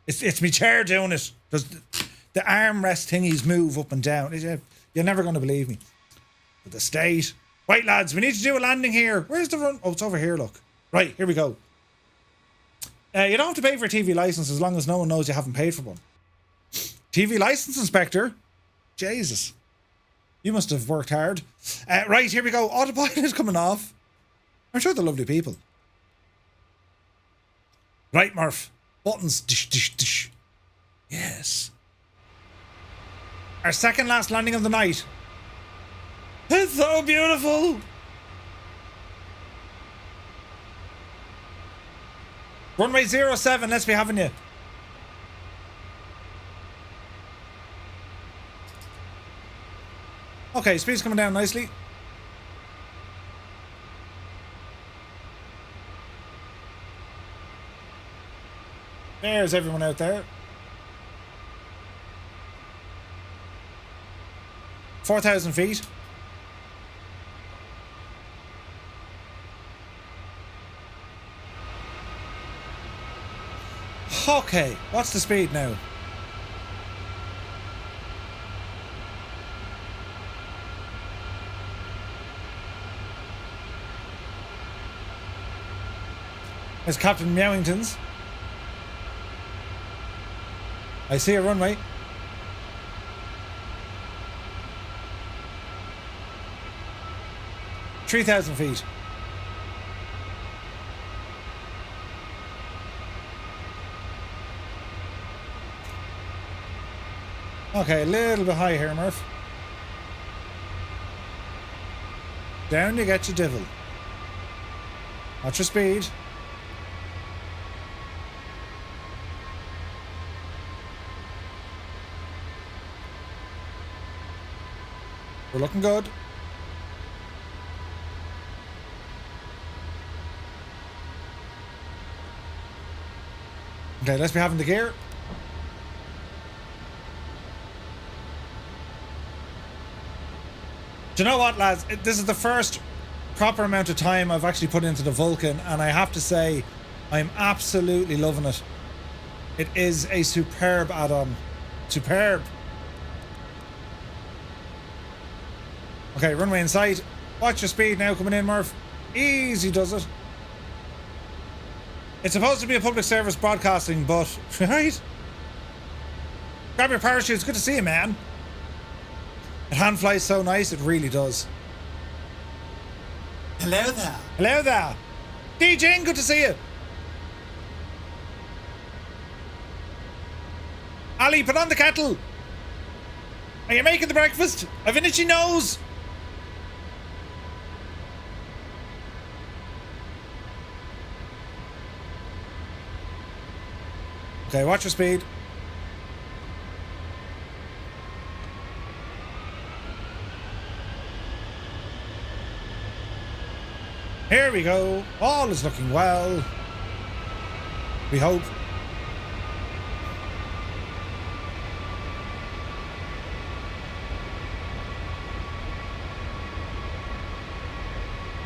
It's me chair doing it. Does the armrest thingies move up and down? You're never going to believe me. But the state. Right, lads, we need to do a landing here. Where's the run? Oh, it's over here, look. Right, here we go. You don't have to pay for a TV licence as long as no one knows you haven't paid for one. TV licence inspector? Jesus. You must have worked hard. Right, here we go. Autopilot is coming off. I'm sure they're lovely people. Right, Murph. Buttons. Dish, dish, dish. Yes. Our second last landing of the night. It's so beautiful. Runway 07, let's be having you. Okay, speed's coming down nicely. There's everyone out there. 4,000 feet. Okay, what's the speed now? There's Captain Mewington's. I see a runway. $3,000 feet. Okay, a little bit high here, Murph. Down you get your devil. Watch your speed. We're looking good. Okay, let's be having the gear. Do you know what, lads? This is the first proper amount of time I've actually put into the Vulcan, and I have to say, I'm absolutely loving it. It is a superb add-on. Superb. Okay, runway in sight. Watch your speed now coming in, Murph. Easy does it. It's supposed to be a public service broadcasting, but, right? Grab your parachutes. Good to see you, man. It hand flies so nice, it really does. Hello there. Hello there. DJ, good to see you. Ali, put on the kettle. Are you making the breakfast? I've an itchy nose. Okay, watch your speed. Here we go. All is looking well. We hope.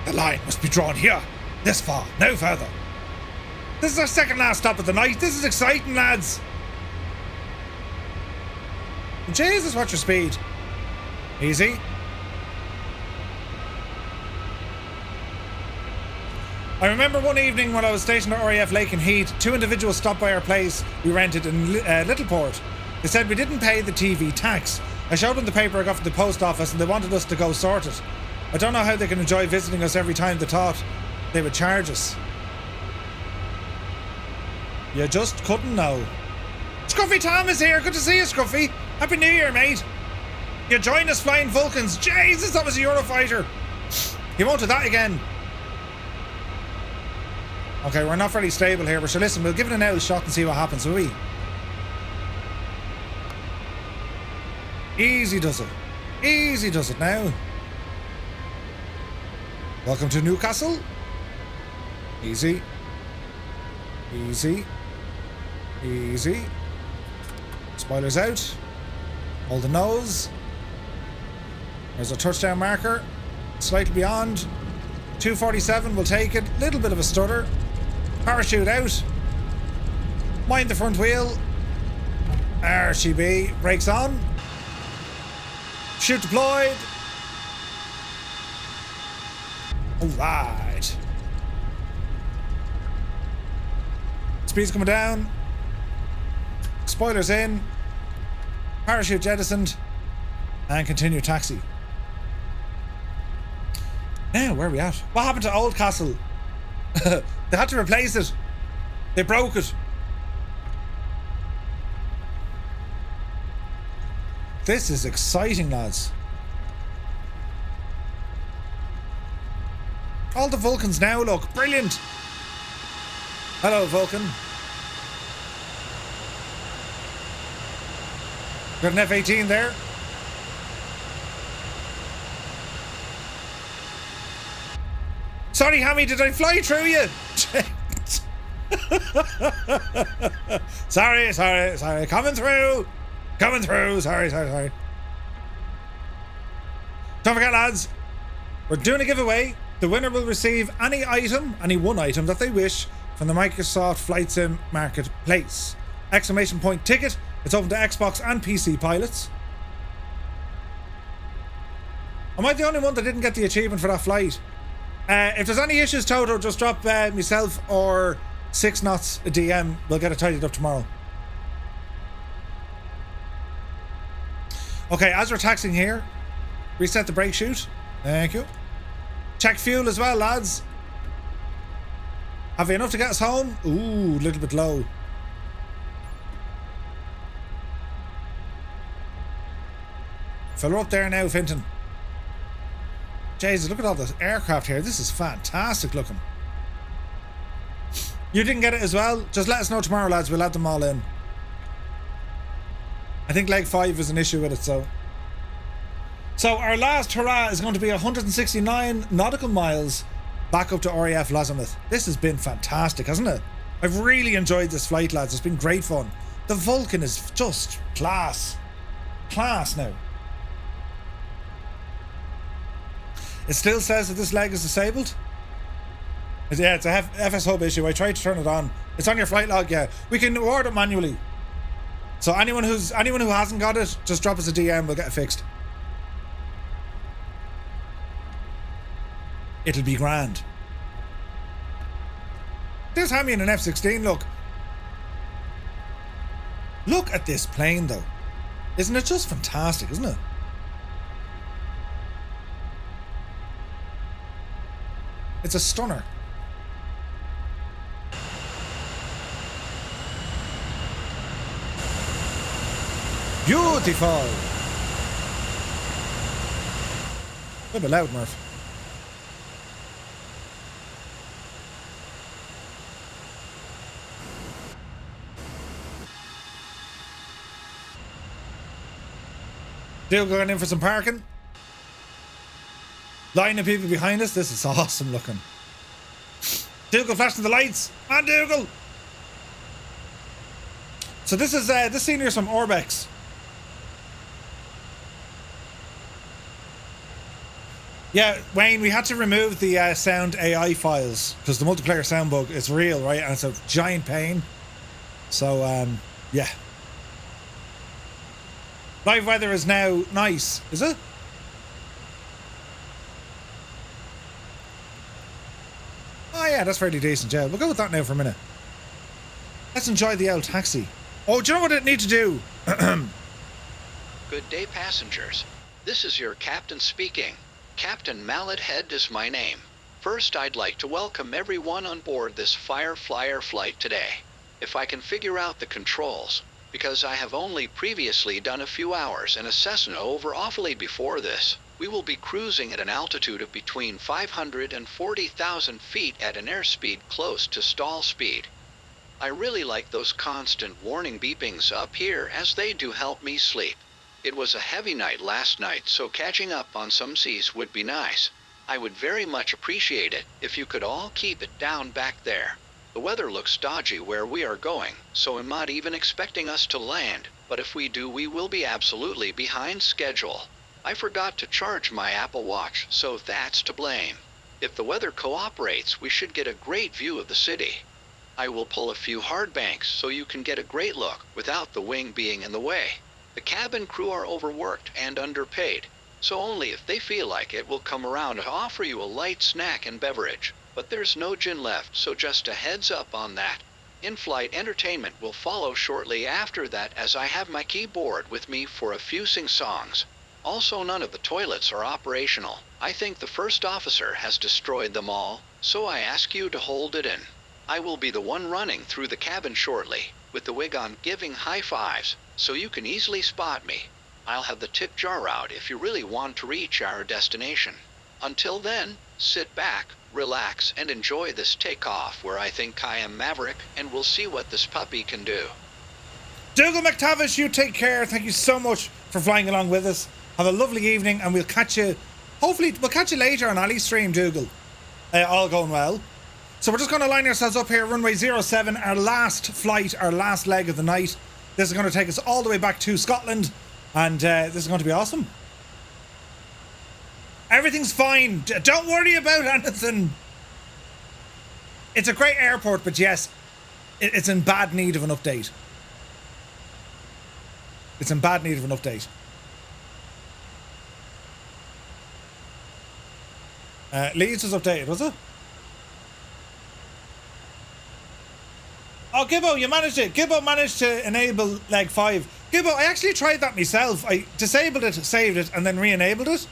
The line must be drawn here. This far, no further. This is our second last stop of the night. This is exciting, lads. Jesus, watch your speed. Easy. I remember one evening when I was stationed at RAF Lakenheath, two individuals stopped by our place we rented in Littleport. They said we didn't pay the TV tax. I showed them the paper I got from the post office and they wanted us to go sort it. I don't know how they can enjoy visiting us every time they thought they would charge us. You just couldn't know. Scruffy Tom is here. Good to see you, Scruffy. Happy New Year, mate. You joined us flying Vulcans. Jesus, that was a Eurofighter. You won't do that again. Okay, we're not very stable here, but so listen, we'll give it an L shot and see what happens, will we? Easy does it. Easy does it now. Welcome to Newcastle. Easy. Easy. Easy. Spoilers out. Hold the nose. There's a touchdown marker. Slightly beyond. 247 will take it. Little bit of a stutter. Parachute out. Mind the front wheel. RCB. Brakes on. Chute deployed. Alright. Speed's coming down. Spoilers in. Parachute jettisoned. And continue taxi. Now, where are we at? What happened to Oldcastle? They had to replace it. They broke it. This is exciting, lads. All the Vulcans now look brilliant. Hello, Vulcan. Got an F-18 there. Sorry, Hammy, did I fly through you? Sorry. Coming through. Sorry. Don't forget, lads, we're doing a giveaway. The winner will receive any one item that they wish from the Microsoft Flight Sim Marketplace. Exclamation point ticket. It's open to Xbox and PC pilots. Am I the only one that didn't get the achievement for that flight? If there's any issues, Toto, just drop myself or 6 Knots a DM. We'll get it tidied up tomorrow. Okay, as we're taxiing here, reset the brake chute. Thank you. Check fuel as well, lads. Have we enough to get us home? Ooh, a little bit low. Fill her up there now, Finton. Jesus, look at all this aircraft here. This is fantastic looking. You didn't get it as well? Just let us know tomorrow, lads. We'll add them all in. I think leg 5 is an issue with it, so. So our last hurrah is going to be 169 nautical miles back up to RAF Lossiemouth. This has been fantastic, hasn't it? I've really enjoyed this flight, lads. It's been great fun. The Vulcan is just class. Class now. It still says that this leg is disabled. Yeah, it's a FS hub issue. I tried to turn it on. It's on your flight log, yeah. We can award it manually. So anyone who hasn't got it, just drop us a DM, we'll get it fixed. It'll be grand. There's Hammy in an F-16, look. Look at this plane though. Isn't it just fantastic, isn't it? It's a stunner. Beautiful. A bit loud, Murph. Still going in for some parking. Line of people behind us. This is awesome looking. Dougal flashing the lights. And Dougal. So this is this scene here is from Orbex. Yeah, Wayne, we had to remove the sound AI files because the multiplayer sound bug is real, right? And it's a giant pain. So yeah. Live weather is now nice, is it? Oh yeah, that's fairly decent, yeah. We'll go with that now for a minute. Let's enjoy the old taxi. Oh, do you know what I need to do? Good day, passengers. This is your captain speaking. Captain Mallet Head is my name. First, I'd like to welcome everyone on board this Fireflyer flight today. If I can figure out the controls, because I have only previously done a few hours in a Cessna over awfully before this, we will be cruising at an altitude of between 500 and 40,000 feet at an airspeed close to stall speed. I really like those constant warning beepings up here as they do help me sleep. It was a heavy night last night, so catching up on some seas would be nice. I would very much appreciate it if you could all keep it down back there. The weather looks dodgy where we are going, so I'm not even expecting us to land, but if we do, we will be absolutely behind schedule. I forgot to charge my Apple Watch, so that's to blame. If the weather cooperates, we should get a great view of the city. I will pull a few hard banks so you can get a great look without the wing being in the way. The cabin crew are overworked and underpaid, so only if they feel like it will come around to offer you a light snack and beverage. But there's no gin left, so just a heads up on that. In-flight entertainment will follow shortly after that, as I have my keyboard with me for a few sing-songs. Also, none of the toilets are operational. I think the first officer has destroyed them all, so I ask you to hold it in. I will be the one running through the cabin shortly, with the wig on giving high fives, so you can easily spot me. I'll have the tip jar out if you really want to reach our destination. Until then, sit back, relax, and enjoy this takeoff where I think I am Maverick, and we'll see what this puppy can do. Dougal McTavish, you take care. Thank you so much for flying along with us. Have a lovely evening, and we'll catch you, hopefully, we'll catch you later on Ali's stream, Dougal. All going well. So we're just going to line ourselves up here, runway 07, our last flight, our last leg of the night. This is going to take us all the way back to Scotland, and this is going to be awesome. Everything's fine. Don't worry about anything. It's a great airport, but yes, it's in bad need of an update. It's in bad need of an update. Leeds was updated, was it? Oh, Gibbo, you managed it. Gibbo managed to enable leg 5. Gibbo, I actually tried that myself. I disabled it, saved it, and then re-enabled it.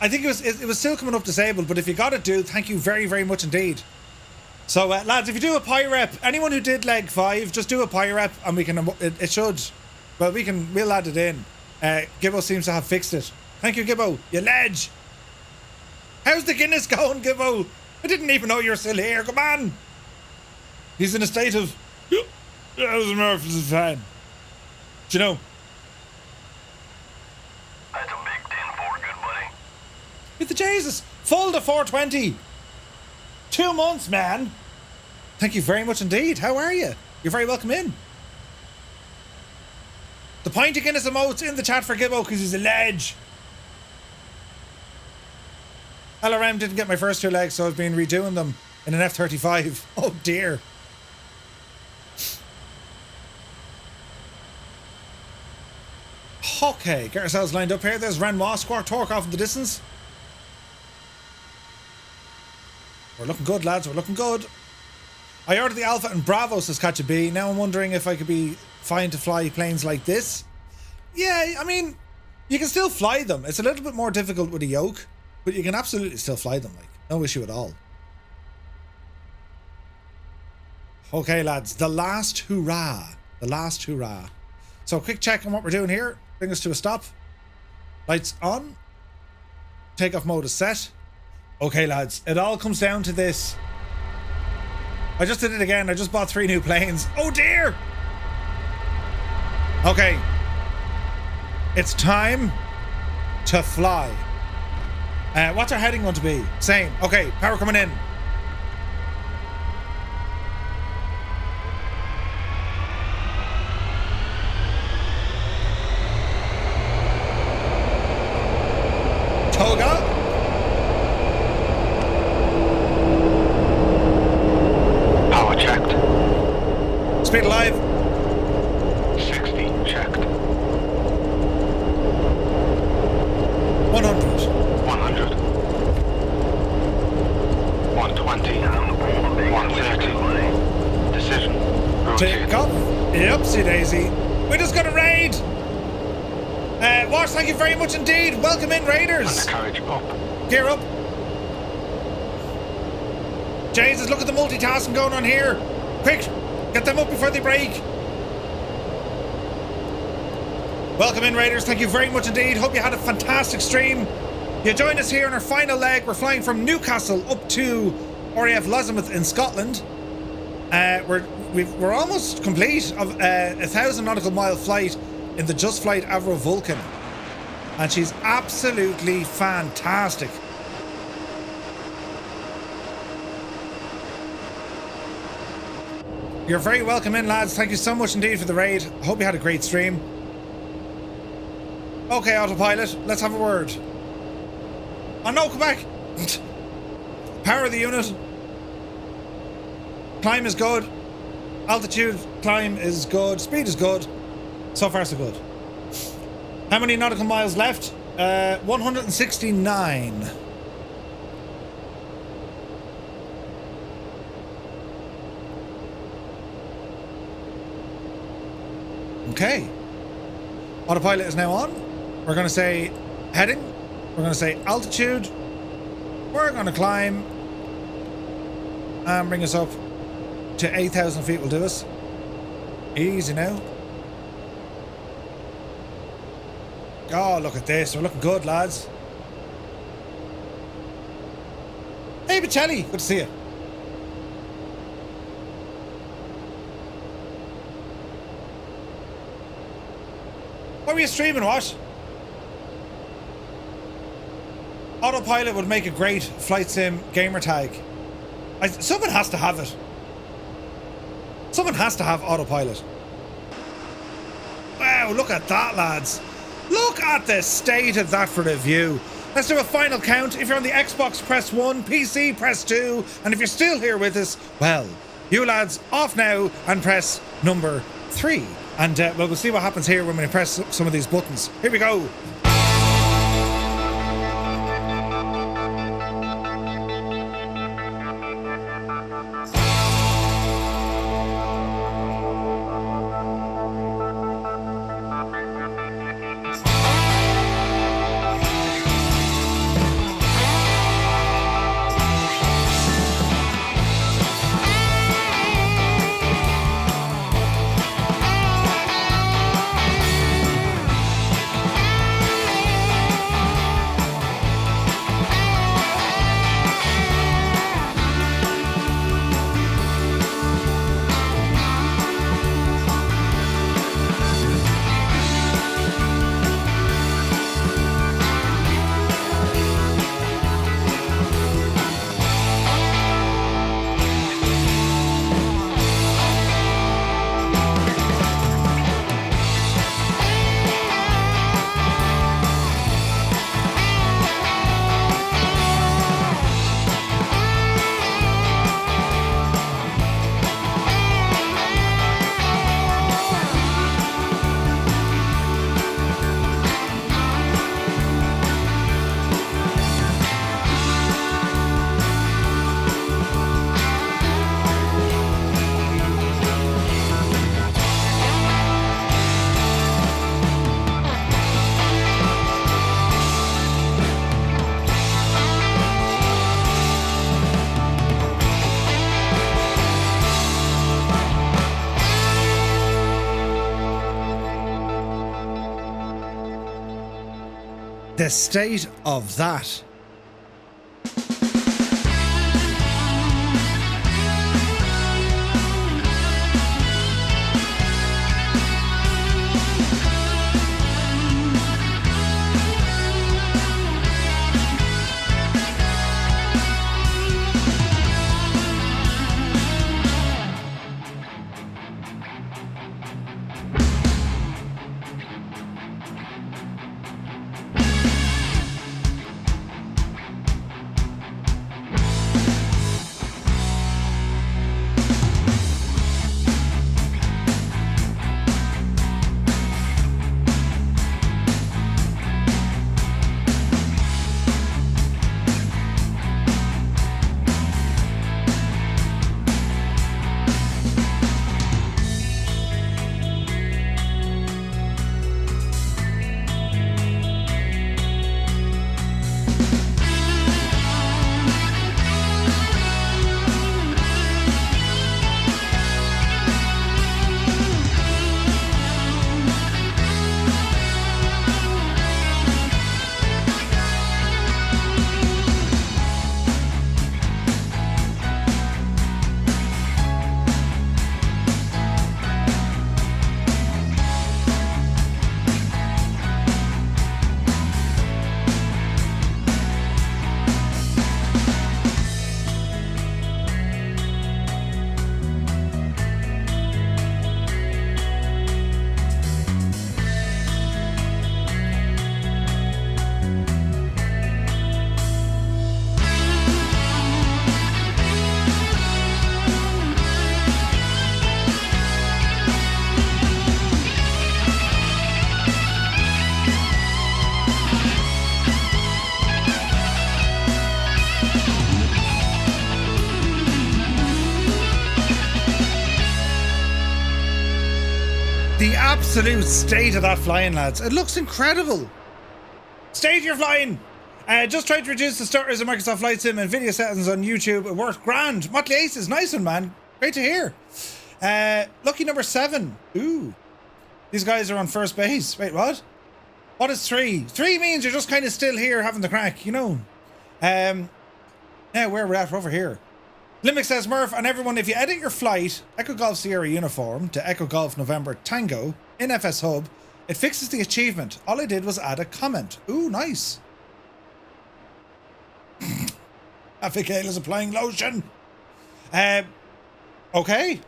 I think it was still coming up disabled, but if you got it, dude, thank you very, very much indeed. So, lads, if you do a PIREP, anyone who did leg 5, just do a PIREP, and we can, it should, well, we'll add it in. Gibbo seems to have fixed it. Thank you, Gibbo, you ledge. How's the Guinness going, Gibbo? I didn't even know you're still here, come on. He's in a state of, how's Murphy's fan? Do you know? That's a big 10-4, good buddy. With the Jesus, full to 420. 2 months, man. Thank you very much indeed. How are you? You're very welcome in. The pint of Guinness emotes in the chat for Gibbo because he's a ledge. LRM didn't get my first 2 legs, so I've been redoing them in an F-35. Oh dear. Okay, get ourselves lined up here. There's Renoir, Squawk Torque off in the distance. We're looking good, lads. We're looking good. I ordered the Alpha and Bravo, says Catch a Bee. Now I'm wondering if I could be fine to fly planes like this. Yeah, I mean, you can still fly them. It's a little bit more difficult with a yoke, but you can absolutely still fly them, like, no issue at all. Okay, lads, the last hurrah. The last hurrah. So, quick check on what we're doing here. Bring us to a stop. Lights on. Takeoff mode is set. Okay, lads, it all comes down to this. I just did it again. I just bought 3 new planes. Oh, dear. Okay. It's time to fly. What's our heading going to be? Same. Okay, power coming in. Toga. Power checked. Speed alive. 60 checked. 100. 100. 120. 130. Decision. Takeoff. Yupsie daisy. We just got a raid. Wash, thank you very much indeed. Welcome in, Raiders. Undercarriage up. Gear up. Jesus, look at the multitasking going on here. Quick, get them up before they break. Welcome in, Raiders. Thank you very much indeed. Hope you had a fantastic stream. You joined us here on our final leg. We're flying from Newcastle up to RAF Lossiemouth in Scotland. We're almost complete of a 1,000 nautical mile flight in the Just Flight Avro Vulcan, and she's absolutely fantastic. You're very welcome in, lads. Thank you so much indeed for the raid. I hope you had a great stream. Okay, autopilot, let's have a word. Oh no, come back. Power of the unit. Climb is good. Altitude climb is good. Speed is good. So far, so good. How many nautical miles left? 169. Okay. Autopilot is now on. We're going to say heading. We're going to say altitude. We're going to climb. And bring us up to 8,000 feet will do us. Easy now. Oh, look at this. We're looking good, lads. Hey, Bichelli. Good to see you. What were you streaming, what? Autopilot would make a great flight sim gamer tag. Someone has to have it. Someone has to have autopilot. Wow, look at that, lads. Look at the state of that for review. Let's do a final count. If you're on the Xbox, press 1, PC, press 2, and if you're still here with us, well, you lads, off now and press number 3. And well, we'll see what happens here when we press some of these buttons. Here we go. The state of that. The absolute state of that flying, lads. It looks incredible. State of your flying. Just tried to reduce the stutters in Microsoft Flight Sim and video settings on YouTube. It worked grand. Motley Aces, nice one, man. Great to hear. Lucky number 7. Ooh. These guys are on first base. Wait, what? What is 3? 3 means you're just kind of still here having the crack, you know. Now, where we're at, we're over here. Limbic says, Murph, and everyone, if you edit your flight, Echo Golf Sierra uniform to Echo Golf November Tango in FS Hub, it fixes the achievement. All I did was add a comment. Ooh, nice. Abigail is applying lotion. Okay,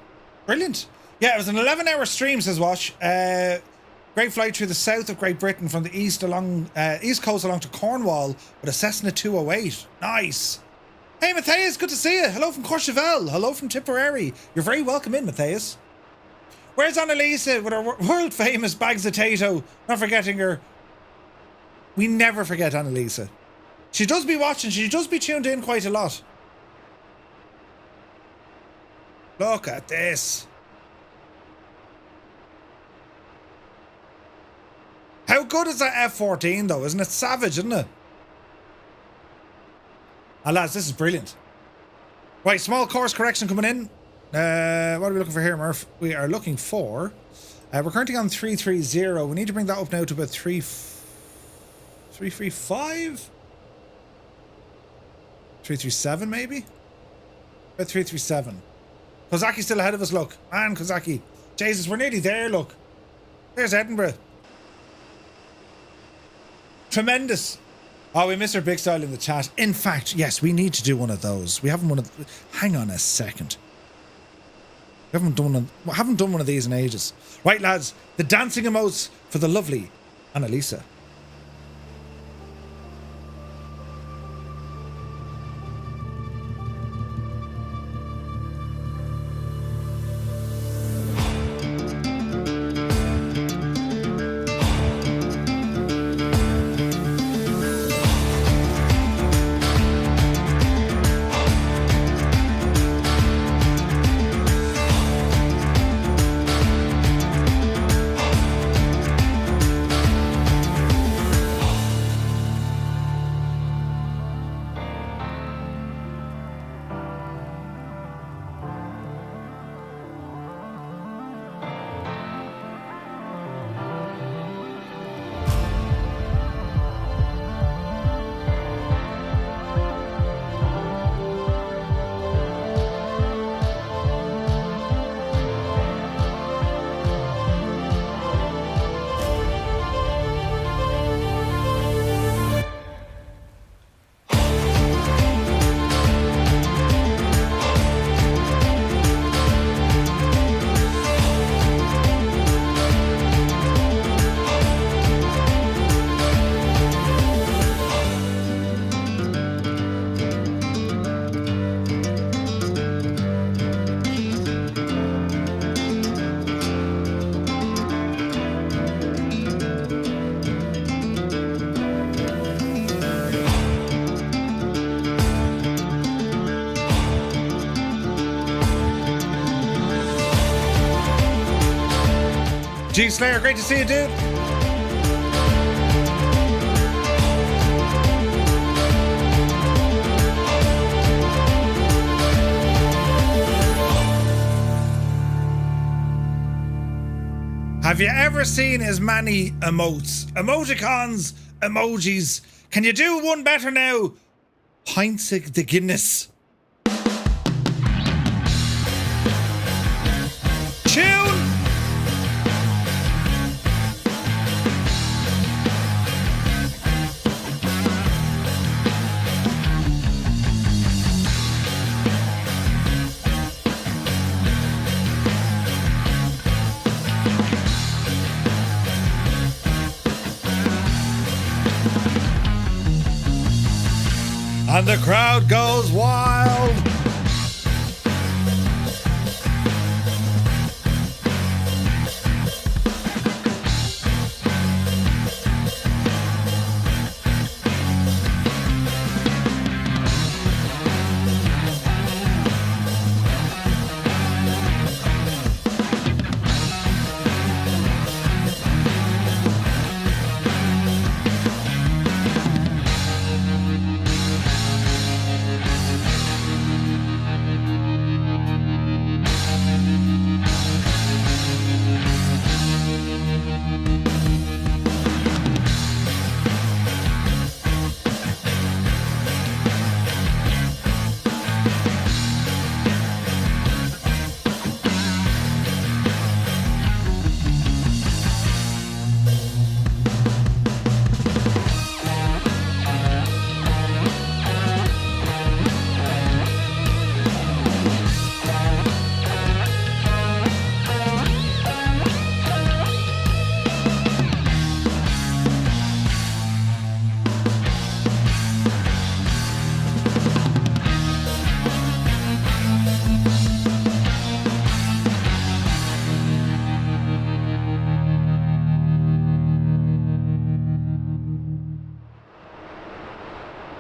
brilliant. Yeah, it was an 11-hour stream, says Wash. Great flight through the south of Great Britain from the east coast along to Cornwall with a Cessna 208. Nice. Hey, Matthias, good to see you. Hello from Courchevel. Hello from Tipperary. You're very welcome in, Matthias. Where's Annalisa with her world-famous bags of Tato? Not forgetting her. We never forget Annalisa. She does be watching. She does be tuned in quite a lot. Look at this. How good is that F-14 though? Isn't it savage, isn't it? Ah, lads, this is brilliant. Right, small course correction coming in. What are we looking for here, Murph? We are looking for... we're currently on 330. We need to bring that up now to about 335? 337 maybe? About 337. Kozaki's still ahead of us, look. Man, Kozaki. Jesus, we're nearly there, look. There's Edinburgh. Tremendous. Oh, we missed our big style in the chat. In fact, yes, we need to do one of those. We haven't one of... Hang on a second. We haven't done one of these in ages. Right, lads. The dancing emotes for the lovely Annalisa. G Slayer, great to see you, dude. Have you ever seen as many emotes? Emoticons, emojis. Can you do one better now? Pintsig the Guinness. Tune! And the crowd goes wild.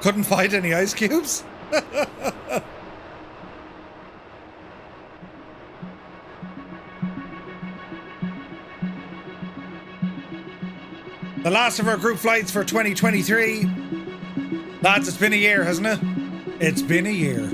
Couldn't find any ice cubes? The last of our group flights for 2023. Lads, it's been a year, hasn't it? It's been a year.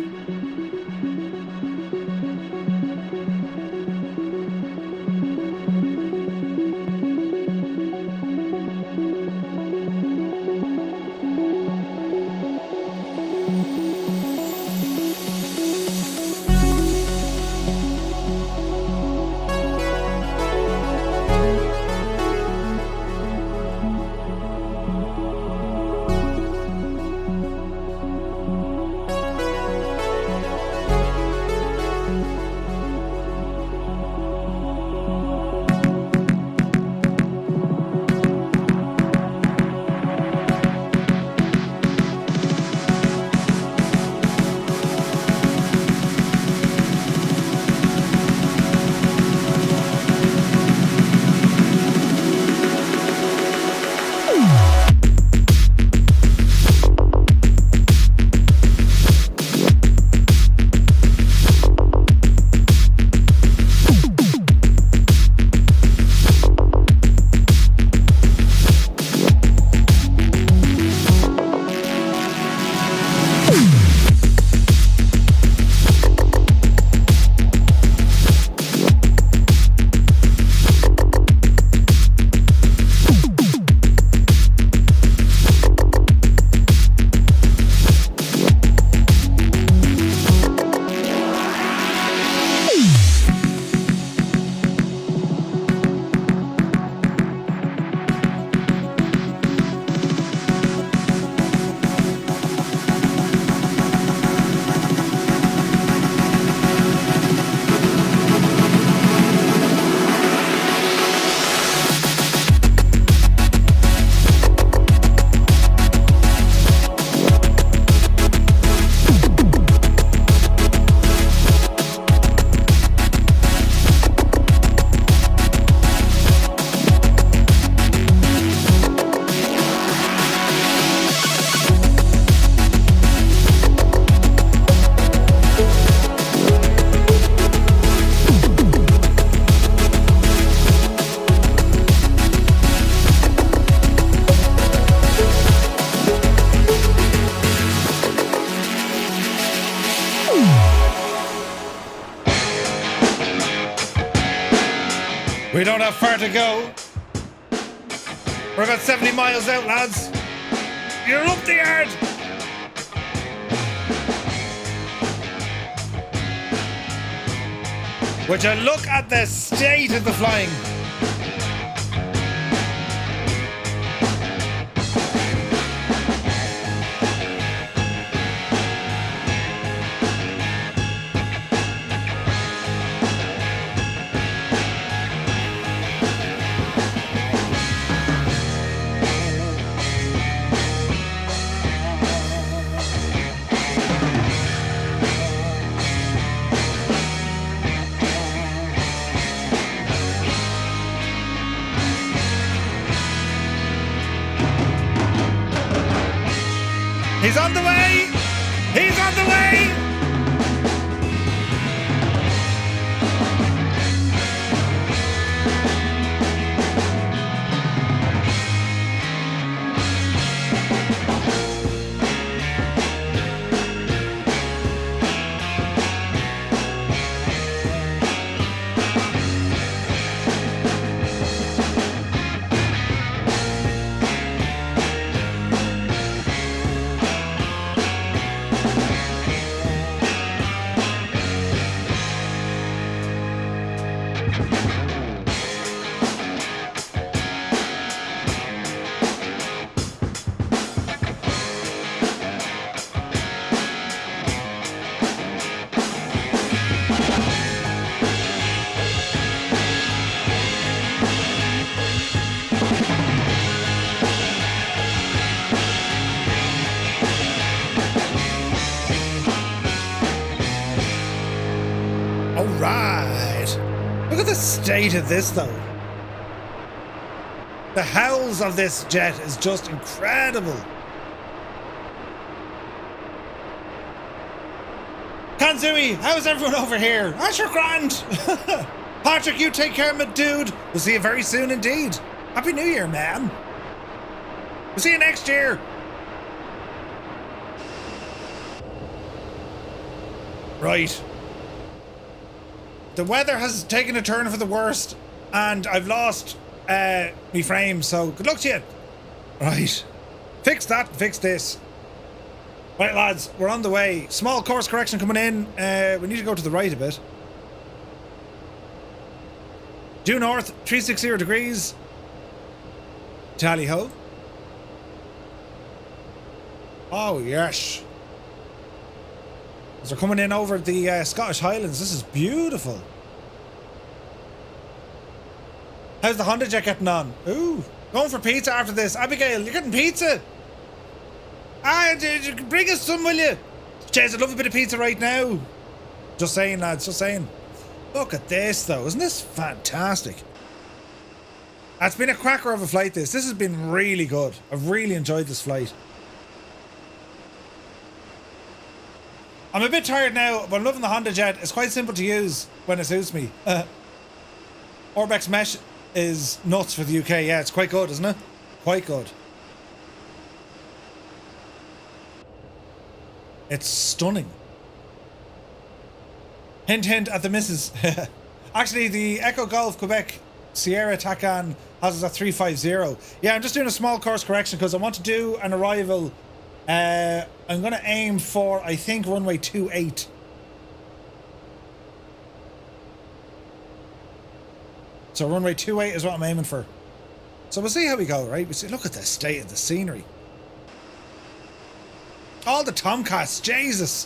We don't have far to go. We're about 70 miles out, lads. You're up the yard. Would you look at the state of the flying? He's on the way! He's on the way! Look at the state of this, though. The howls of this jet is just incredible. on, Zooey. How's everyone over here? That's your grand. Patrick, you take care, my dude. We'll see you very soon indeed. Happy New Year, man. We'll see you next year. Right. The weather has taken a turn for the worst, and I've lost me frame, so good luck to you. Right. Fix that, fix this. Right, lads, we're on the way. Small course correction coming in. We need to go to the right a bit. Due north, 360 degrees. Tally ho. Oh, yes. As we're coming in over the Scottish Highlands, this is beautiful. How's the Honda Jet getting on? Ooh, going for pizza after this. Abigail, you're getting pizza? Ah, bring us some, will you? Jeez, I'd love a bit of pizza right now. Just saying, lads, just saying. Look at this, though. Isn't this fantastic? It's been a cracker of a flight, this. This has been really good. I've really enjoyed this flight. I'm a bit tired now, but I'm loving the Honda Jet. It's quite simple to use when it suits me. Orbex mesh is nuts for the UK. Yeah, it's quite good, isn't it? Quite good. It's stunning. Hint, hint at the missus. Actually, the Echo Golf Quebec Sierra Tacan has us at 350. Yeah, I'm just doing a small course correction because I want to do an arrival. I'm going to aim for, I think, runway 28. So runway 28 is what I'm aiming for. So we'll see how we go, right? We see, look at the state of the scenery. All the Tomcats, Jesus.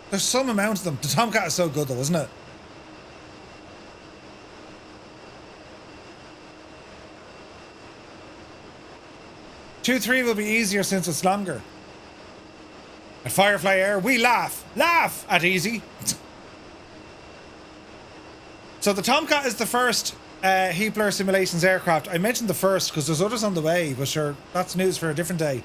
There's some amount of them. The Tomcat is so good though, isn't it? Two, 3 will be easier since it's longer. At Firefly Air, we laugh at easy. So the Tomcat is the first Heapler Simulations aircraft. I mentioned the first because there's others on the way, but sure, that's news for a different day.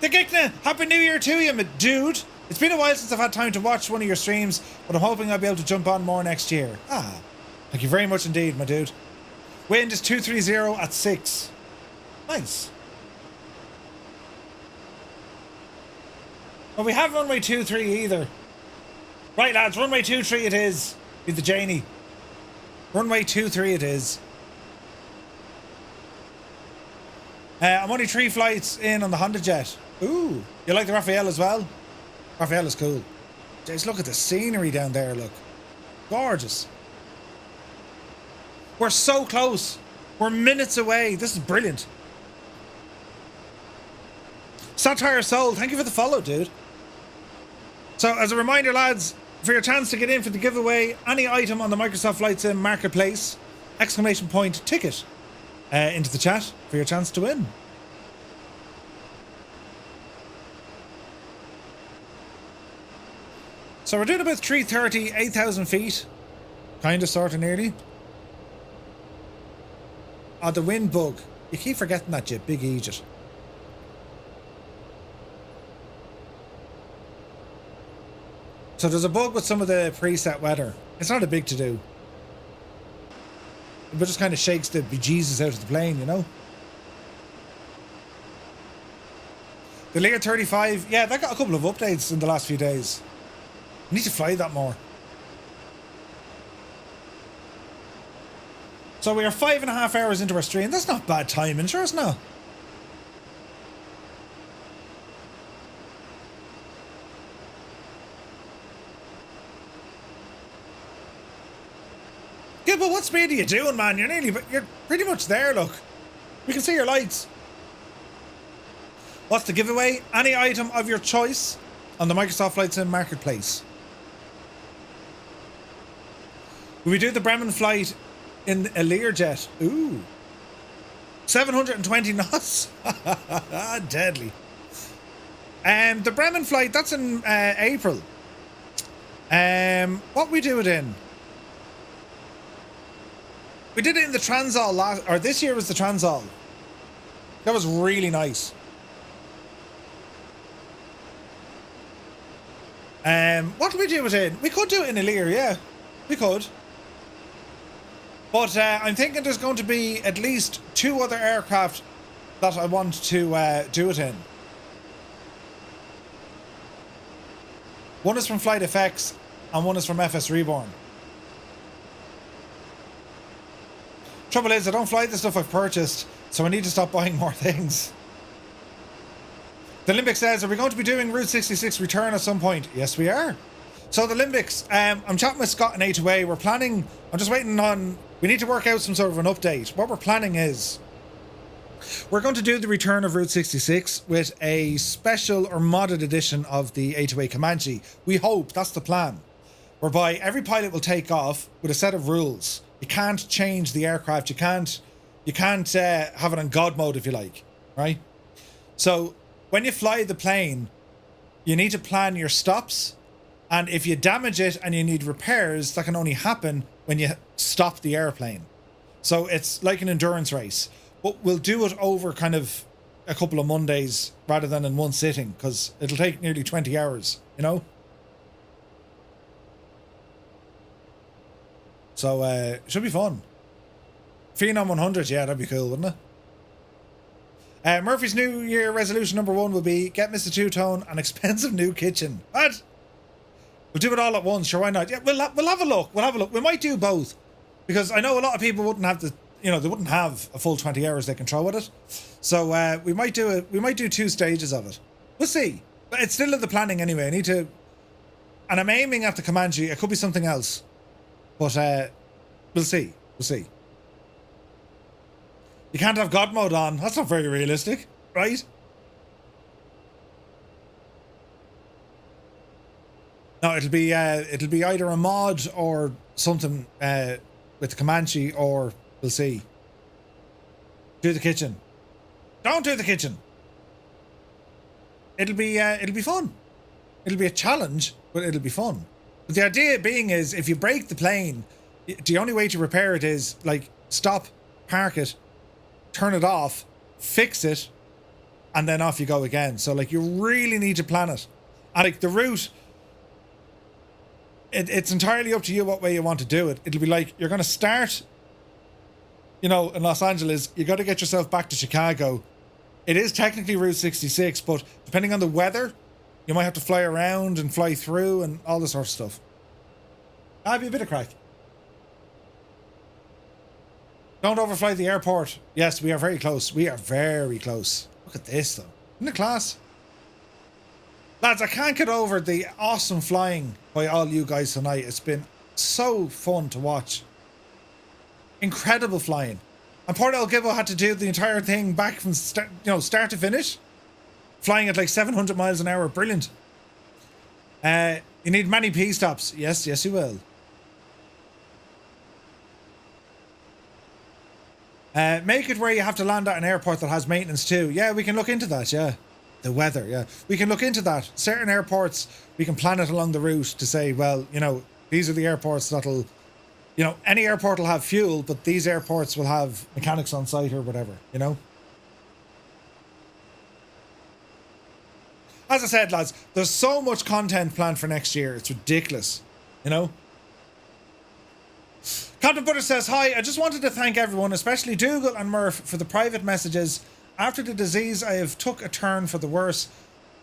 The Gikna, Happy New Year to you, my dude. It's been a while since I've had time to watch one of your streams, but I'm hoping I'll be able to jump on more next year. Ah, thank you very much indeed, my dude. Wind is 230 at 6. Nice. Well, we have runway 23 either. Right, lads, runway 23 it is. Be the Janie. Runway 23 it is. I'm only 3 flights in on the Honda Jet. Ooh, you like the Raphael as well? Raphael is cool. Just look at the scenery down there, look. Gorgeous. We're so close. We're minutes away. This is brilliant. Satire Soul, thank you for the follow, dude. So, as a reminder, lads, for your chance to get in for the giveaway, any item on the Microsoft Flight Sim Marketplace, exclamation point ticket into the chat for your chance to win. So we're doing about 330, 8,000 feet. Kind of, sort of, nearly. Oh, the wind bug. You keep forgetting that, you big idiot. So there's a bug with some of the preset weather. It's not a big to-do. It just kind of shakes the bejesus out of the plane, you know? The Lear 35, yeah, that got a couple of updates in the last few days. I need to fly that more. So we are 5.5 hours into our stream. That's not bad timing, sure it's not. Yeah, but what speed are you doing, man? You're pretty much there, look. We can see your lights. What's the giveaway? Any item of your choice on the Microsoft Flight Sim Marketplace. Will we do the Bremen flight in a Learjet? Ooh. 720 knots. Deadly. The Bremen flight, that's in April. What we do it in? We did it in the Transall this year was the Transall. That was really nice. What do we do it in? We could do it in Ilir, yeah. We could. But I'm thinking there's going to be at least 2 other aircraft that I want to do it in. One is from Flight FX and one is from FS Reborn. Trouble is, I don't fly the stuff I've purchased, so I need to stop buying more things. The Limbic says, are we going to be doing Route 66 return at some point? Yes, we are. So the Limbics, I'm chatting with Scott and A2A. We're planning, I'm just waiting on, we need to work out some sort of an update. What we're planning is, we're going to do the return of Route 66 with a special or modded edition of the A2A Comanche. We hope, that's the plan. Whereby every pilot will take off with a set of rules. You can't change the aircraft. You can't have it on God mode, if you like, right? So when you fly the plane, you need to plan your stops. And if you damage it and you need repairs, that can only happen when you stop the airplane. So it's like an endurance race. But we'll do it over kind of a couple of Mondays rather than in one sitting, because it'll take nearly 20 hours, you know? So it should be fun. Phenom 100, yeah, that'd be cool, wouldn't it? Murphy's New Year resolution number 1 will be get Mr. Two-Tone an expensive new kitchen. What? We'll do it all at once, sure, why not? Yeah, we'll have a look. We'll have a look. We might do both, because I know a lot of people wouldn't have they wouldn't have a full 20 hours they can throw at it. So we might do it. We might do 2 stages of it. We'll see. But it's still in the planning anyway. I need to, and I'm aiming at the Comanche. It could be something else, but we'll see. We'll see. You can't have God mode on. That's not very realistic, right? No, it'll be either a mod or something with the Comanche, or we'll see. Do the kitchen. Don't do the kitchen. It'll be fun. It'll be a challenge, but it'll be fun. But the idea being is, if you break the plane, the only way to repair it is like stop, park it, turn it off, fix it, and then off you go again. So like you really need to plan it. And like the route, it's entirely up to you what way you want to do it. It'll be like you're going to start, in Los Angeles. You got to get yourself back to Chicago. It is technically Route 66, but depending on the weather, you might have to fly around and fly through and all this sort of stuff. That'd be a bit of crack. Don't overfly the airport. Yes, we are very close. We are very close. Look at this, though. Isn't it class? Lads, I can't get over the awesome flying by all you guys tonight. It's been so fun to watch. Incredible flying. And Port El Gibbo had to do the entire thing back from start to finish. Flying at like 700 miles an hour. Brilliant. You need many P-stops. Yes, you will. Make it where you have to land at an airport that has maintenance too. Yeah, we can look into that, yeah. The weather, yeah. We can look into that. Certain airports, we can plan it along the route to say, well, these are the airports that'll, any airport will have fuel, but these airports will have mechanics on site or whatever, As I said, lads, there's so much content planned for next year. It's ridiculous, Captain Butter says, hi, I just wanted to thank everyone, especially Dougal and Murph, for the private messages. After the disease, I have took a turn for the worse.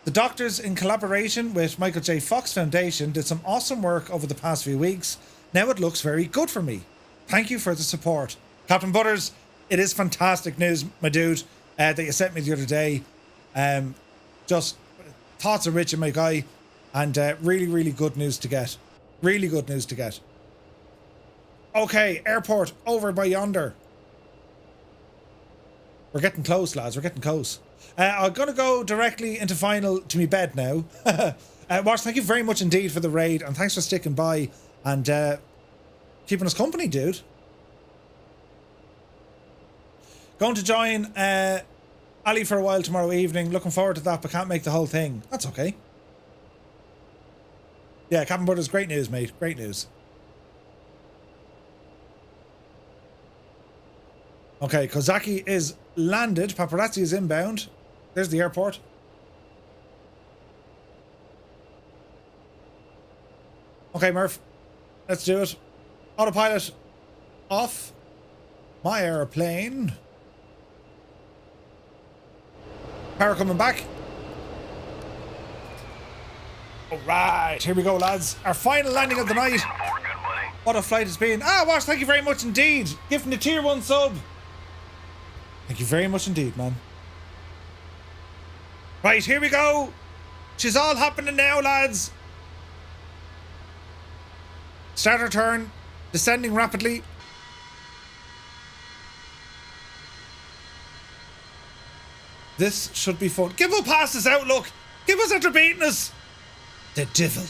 The doctors, in collaboration with Michael J. Fox Foundation, did some awesome work over the past few weeks. Now it looks very good for me. Thank you for the support. Captain Butters, it is fantastic news, my dude, that you sent me the other day. Just thoughts are rich in my guy, and really, really good news to get. Really good news to get. Okay, airport over by yonder. We're getting close, lads. We're getting close. I'm going to go directly into final to me bed now. Watch, thank you very much indeed for the raid, and thanks for sticking by and keeping us company, dude. Going to join Ali for a while tomorrow evening. Looking forward to that, but can't make the whole thing. That's okay. Yeah, Captain Butters, great news, mate. Great news. Okay, Kozaki is landed. Paparazzi is inbound. There's the airport. Okay, Murph. Let's do it. Autopilot off. My aeroplane. Power coming back. Alright, here we go, lads. Our final landing of the night. What a flight it's been. Ah, Wash, thank you very much indeed. Giving the tier 1 sub. Thank you very much indeed, man. Right, here we go. She's all happening now, lads. Start our turn. Descending rapidly. This should be fun. Give up past this outlook. Give us after beating us. The devil.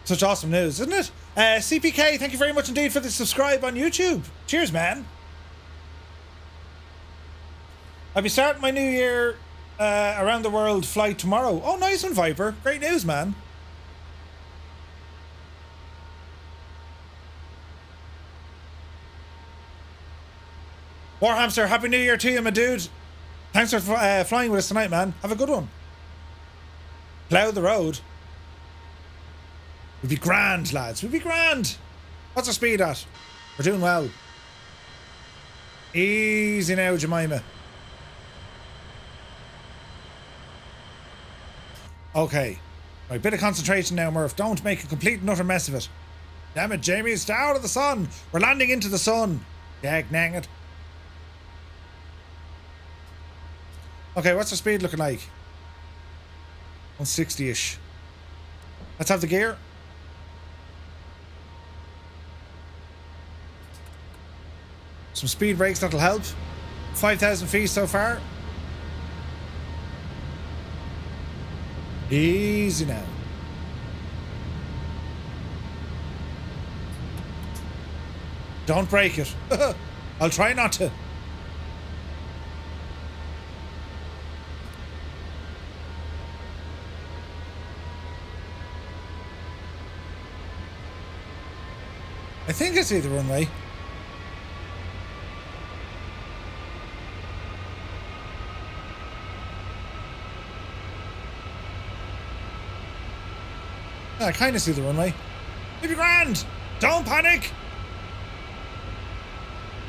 Such awesome news, isn't it? CPK, thank you very much indeed for the subscribe on YouTube. Cheers, man. I'll be starting my New Year around the world flight tomorrow. Oh, nice one, Viper. Great news, man. Warhamster, Happy New Year to you, my dude. Thanks for flying with us tonight, man. Have a good one. Plough the road. We'd be grand, lads. We'd be grand. What's our speed at? We're doing well. Easy now, Jemima. Okay. Right, bit of concentration now, Murph. Don't make a complete and utter mess of it. Damn it, Jamie. Stay out of the sun. We're landing into the sun. Dag nang it. Okay, what's our speed looking like? 160-ish. Let's have the gear. Some speed brakes, that'll help. 5,000 feet so far. Easy now. Don't break it. I'll try not to. I think I see the runway. I kind of see the runway. Maybe grand. Don't panic.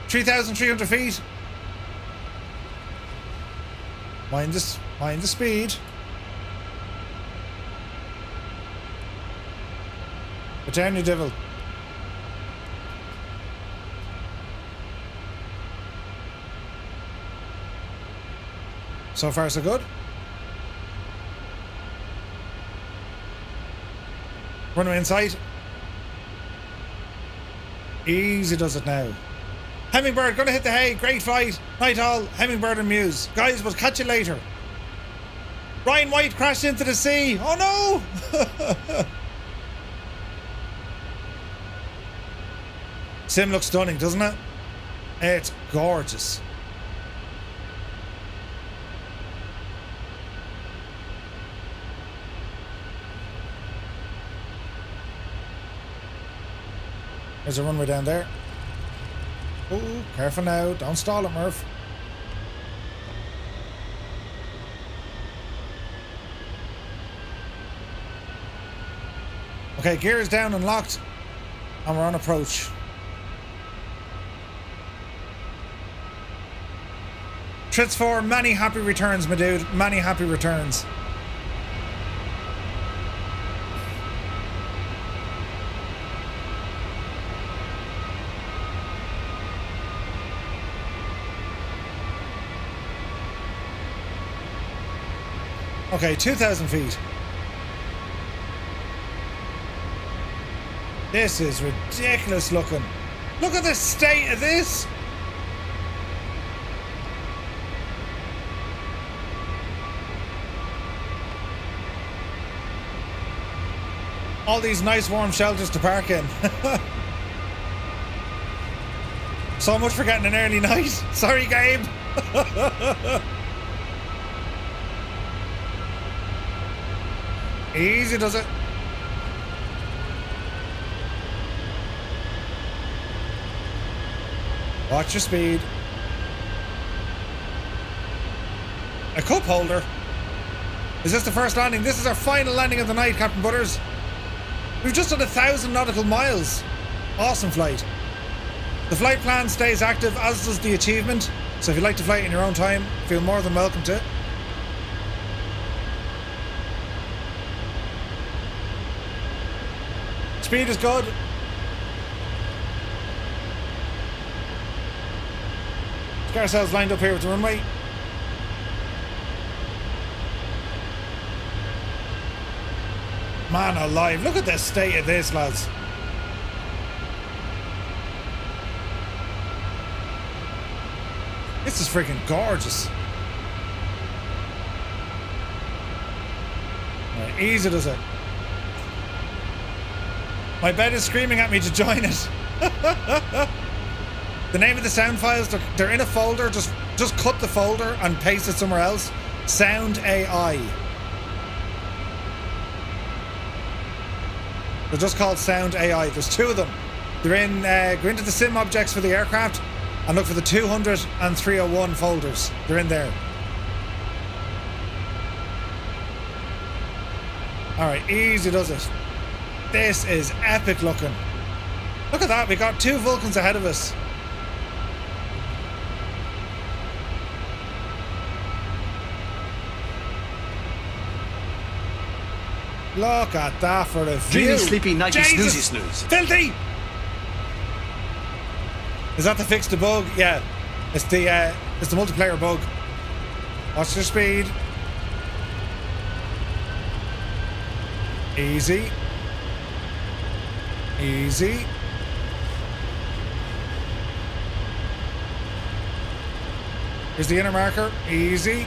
3,300 feet. Mind the speed. But down, you devil. So far, so good. Runway in sight. Easy does it now. Hummingbird, gonna hit the hay. Great flight. Night all. Hummingbird and Muse. Guys, we'll catch you later. Ryan White crashed into the sea. Oh no! Sim looks stunning, doesn't it? It's gorgeous. There's a runway down there. Oh, careful now. Don't stall it, Murph. Okay, gear is down and locked. And we're on approach. Trits 4, many happy returns, my dude. Many happy returns. Okay, 2,000 feet. This is ridiculous looking. Look at the state of this. All these nice warm shelters to park in. So much for getting an early night. Sorry, Gabe. Easy does it. Watch your speed. A cup holder. Is this the first landing? This is our final landing of the night, Captain Butters. We've just done 1,000 nautical miles. Awesome flight. The flight plan stays active, as does the achievement. So if you'd like to fly it in your own time, feel more than welcome to. Speed is good. Let's get ourselves lined up here with the runway. Man alive, look at the state of this, lads. This is freaking gorgeous. Right, easy does it. My bed is screaming at me to join it. The name of the sound files, they're in a folder. Just cut the folder and paste it somewhere else. Sound AI. They're just called Sound AI. There's 2 of them. They're in, go into the sim objects for the aircraft and look for the 200 and 301 folders. They're in there. Alright, easy does it. This is epic looking. Look at that, we got 2 Vulcans ahead of us. Look at that for a view. Dreamy, sleepy, nighty, Jesus! snoozy, snooze. Filthy! Is that to fix the bug? Yeah. It's the multiplayer bug. Watch your speed. Easy. Easy. Here's the inner marker. Easy.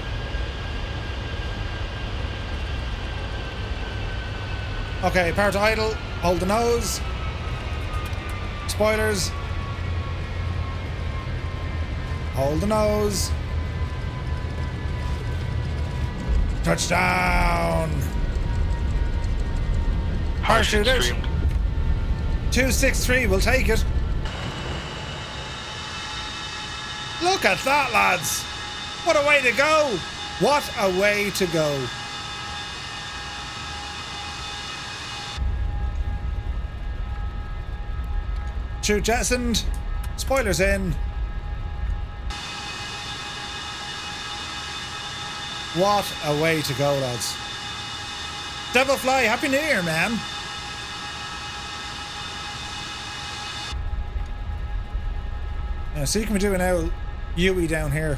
Okay, power to idle. Hold the nose. Spoilers. Hold the nose. Touchdown. Parachute out. 263, we'll take it. Look at that, lads. What a way to go. What a way to go. Chute jettisoned. Spoilers in. What a way to go, lads. Devil Fly, Happy New Year, man. Yeah, so you can be doing now Yui down here.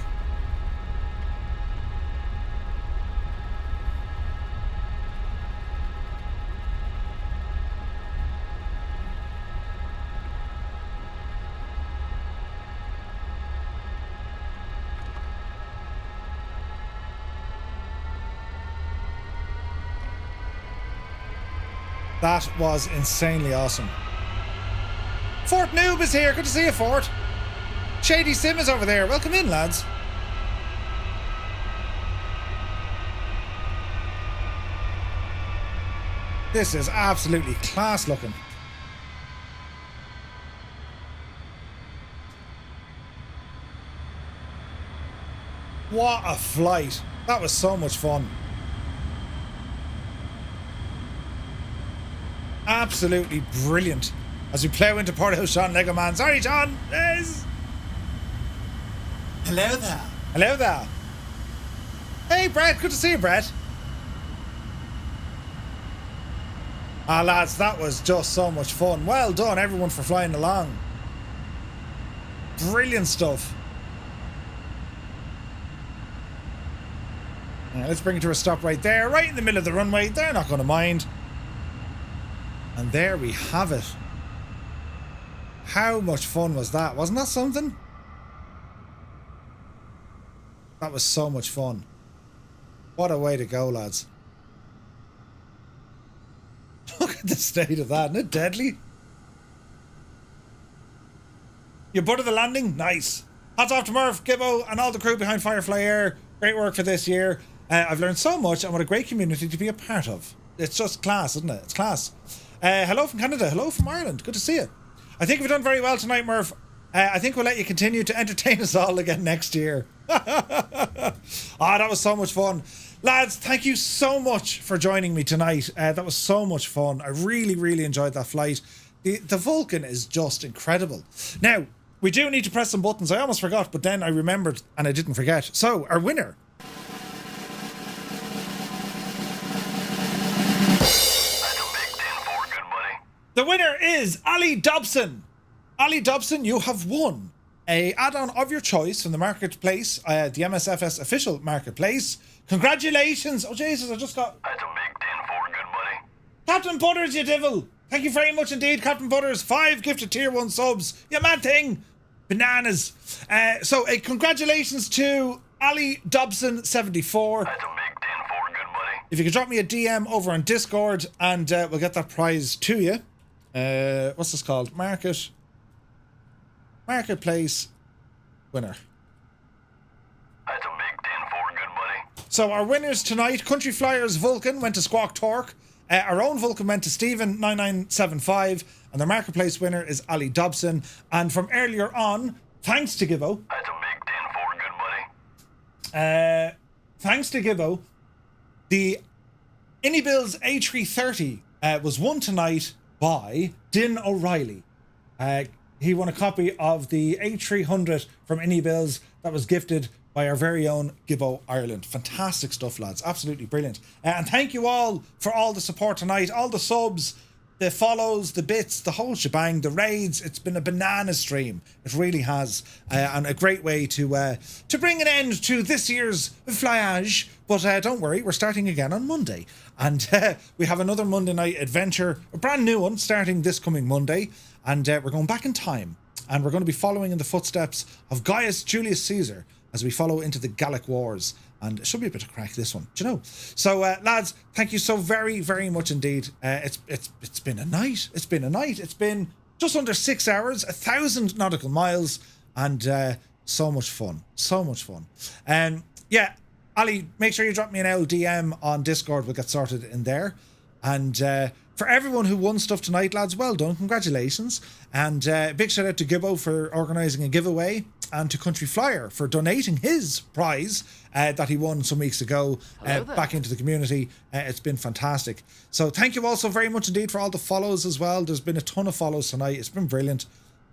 That was insanely awesome. Fort Noob is here. Good to see you, Fort. Shady Sim is over there. Welcome in, lads. This is absolutely class looking. What a flight. That was so much fun. Absolutely brilliant. As we plough into Porthouse John Lego Man. Sorry, John. Yes. Hello there. Hello there. Hey, Brett. Good to see you, Brett. Ah, lads, that was just so much fun. Well done, everyone, for flying along. Brilliant stuff. Right, let's bring it to a stop right there, right in the middle of the runway. They're not going to mind. And there we have it. How much fun was that? Wasn't that something? That was so much fun. What a way to go, lads. Look at the state of that. Isn't it deadly? You buttered the landing? Nice. Hats off to Murph, Gibbo, and all the crew behind Firefly Air. Great work for this year. I've learned so much, and what a great community to be a part of. It's just class, isn't it? It's class. Hello from Canada. Hello from Ireland. Good to see you. I think we've done very well tonight, Murph. I think we'll let you continue to entertain us all again next year. Ah, that was so much fun. Lads, thank you so much for joining me tonight. That was so much fun. I really, really enjoyed that flight. The Vulcan is just incredible. Now, we do need to press some buttons. I almost forgot, but then I remembered and I didn't forget. So, our winner. The winner is Ali Dobson. Ali Dobson, you have won a add-on of your choice from the marketplace, the MSFS official marketplace. Congratulations. Oh, Jesus, I just got... That's a big 10-4, good buddy. Captain Butters, you devil. Thank you very much indeed, Captain Butters. 5 gifted tier 1 subs. You mad thing. Bananas. So, congratulations to Ali Dobson 74. That's a big 10-4, good buddy. If you could drop me a DM over on Discord and we'll get that prize to you. What's this called? Marketplace winner. That's a big 10-4, good buddy. So our winners tonight, Country Flyers Vulcan went to Squawk Torque. Our own Vulcan went to Stephen9975. And the marketplace winner is Ali Dobson. And from earlier on, thanks to Gibbo. That's a big 10-4, good buddy. Thanks to Gibbo, the Innibills A330 was won tonight by Din O'Reilly. He won a copy of the A300 from Innibills that was gifted by our very own Gibbo Ireland. Fantastic stuff, lads. Absolutely brilliant. And thank you all for all the support tonight, all the subs, the follows, the bits, the whole shebang, the raids. It's been a banana stream. It really has. And a great way to bring an end to this year's flyage. But don't worry, we're starting again on Monday. And we have another Monday night adventure, a brand new one, starting this coming Monday. And we're going back in time. And we're going to be following in the footsteps of Gaius Julius Caesar as we follow into the Gallic Wars. And it should be a bit of crack, this one, do you know? So, lads, thank you so very, very much indeed. It's been a night. It's been a night. It's been just under 6 hours, 1,000 nautical miles, and so much fun. So much fun. Yeah, Ali, make sure you drop me an LDM on Discord. We'll get sorted in there. And for everyone who won stuff tonight, lads, well done. Congratulations. And big shout out to Gibbo for organising a giveaway, and to Country Flyer for donating his prize that he won some weeks ago back into the community. It's been fantastic. So thank you all so very much indeed for all the follows as well. There's been a ton of follows tonight. It's been brilliant.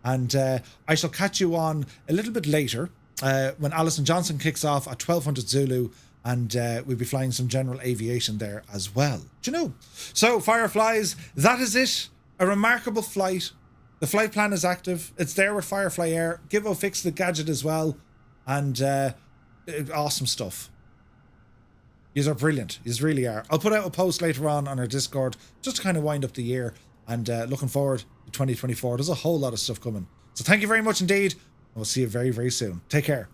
And I shall catch you on a little bit later when Alison Johnson kicks off at 1200 Zulu. And we'll be flying some general aviation there as well. Do you know? So, Fireflies, that is it. A remarkable flight. The flight plan is active. It's there with Firefly Air. Gibbo fixed the gadget as well. And awesome stuff. Yous are brilliant. Yous really are. I'll put out a post later on our Discord just to kind of wind up the year. And looking forward to 2024. There's a whole lot of stuff coming. So thank you very much indeed. And we'll see you very, very soon. Take care.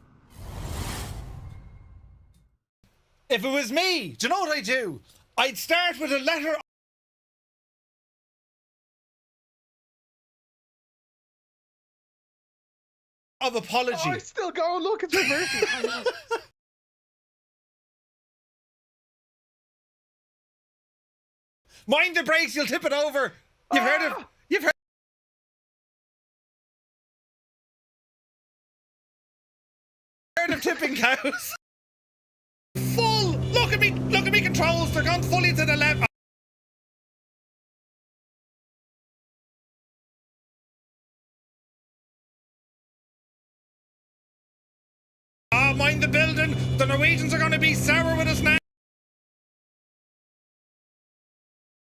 If it was me, do you know what I'd do? I'd start with a letter of apology. Oh, it's still going. Look, it's reversing. Mind the brakes, you'll tip it over. You've heard of tipping cows. Full! Look at me controls, they're gone fully to the left. Mind the building, the Norwegians are going to be sour with us now.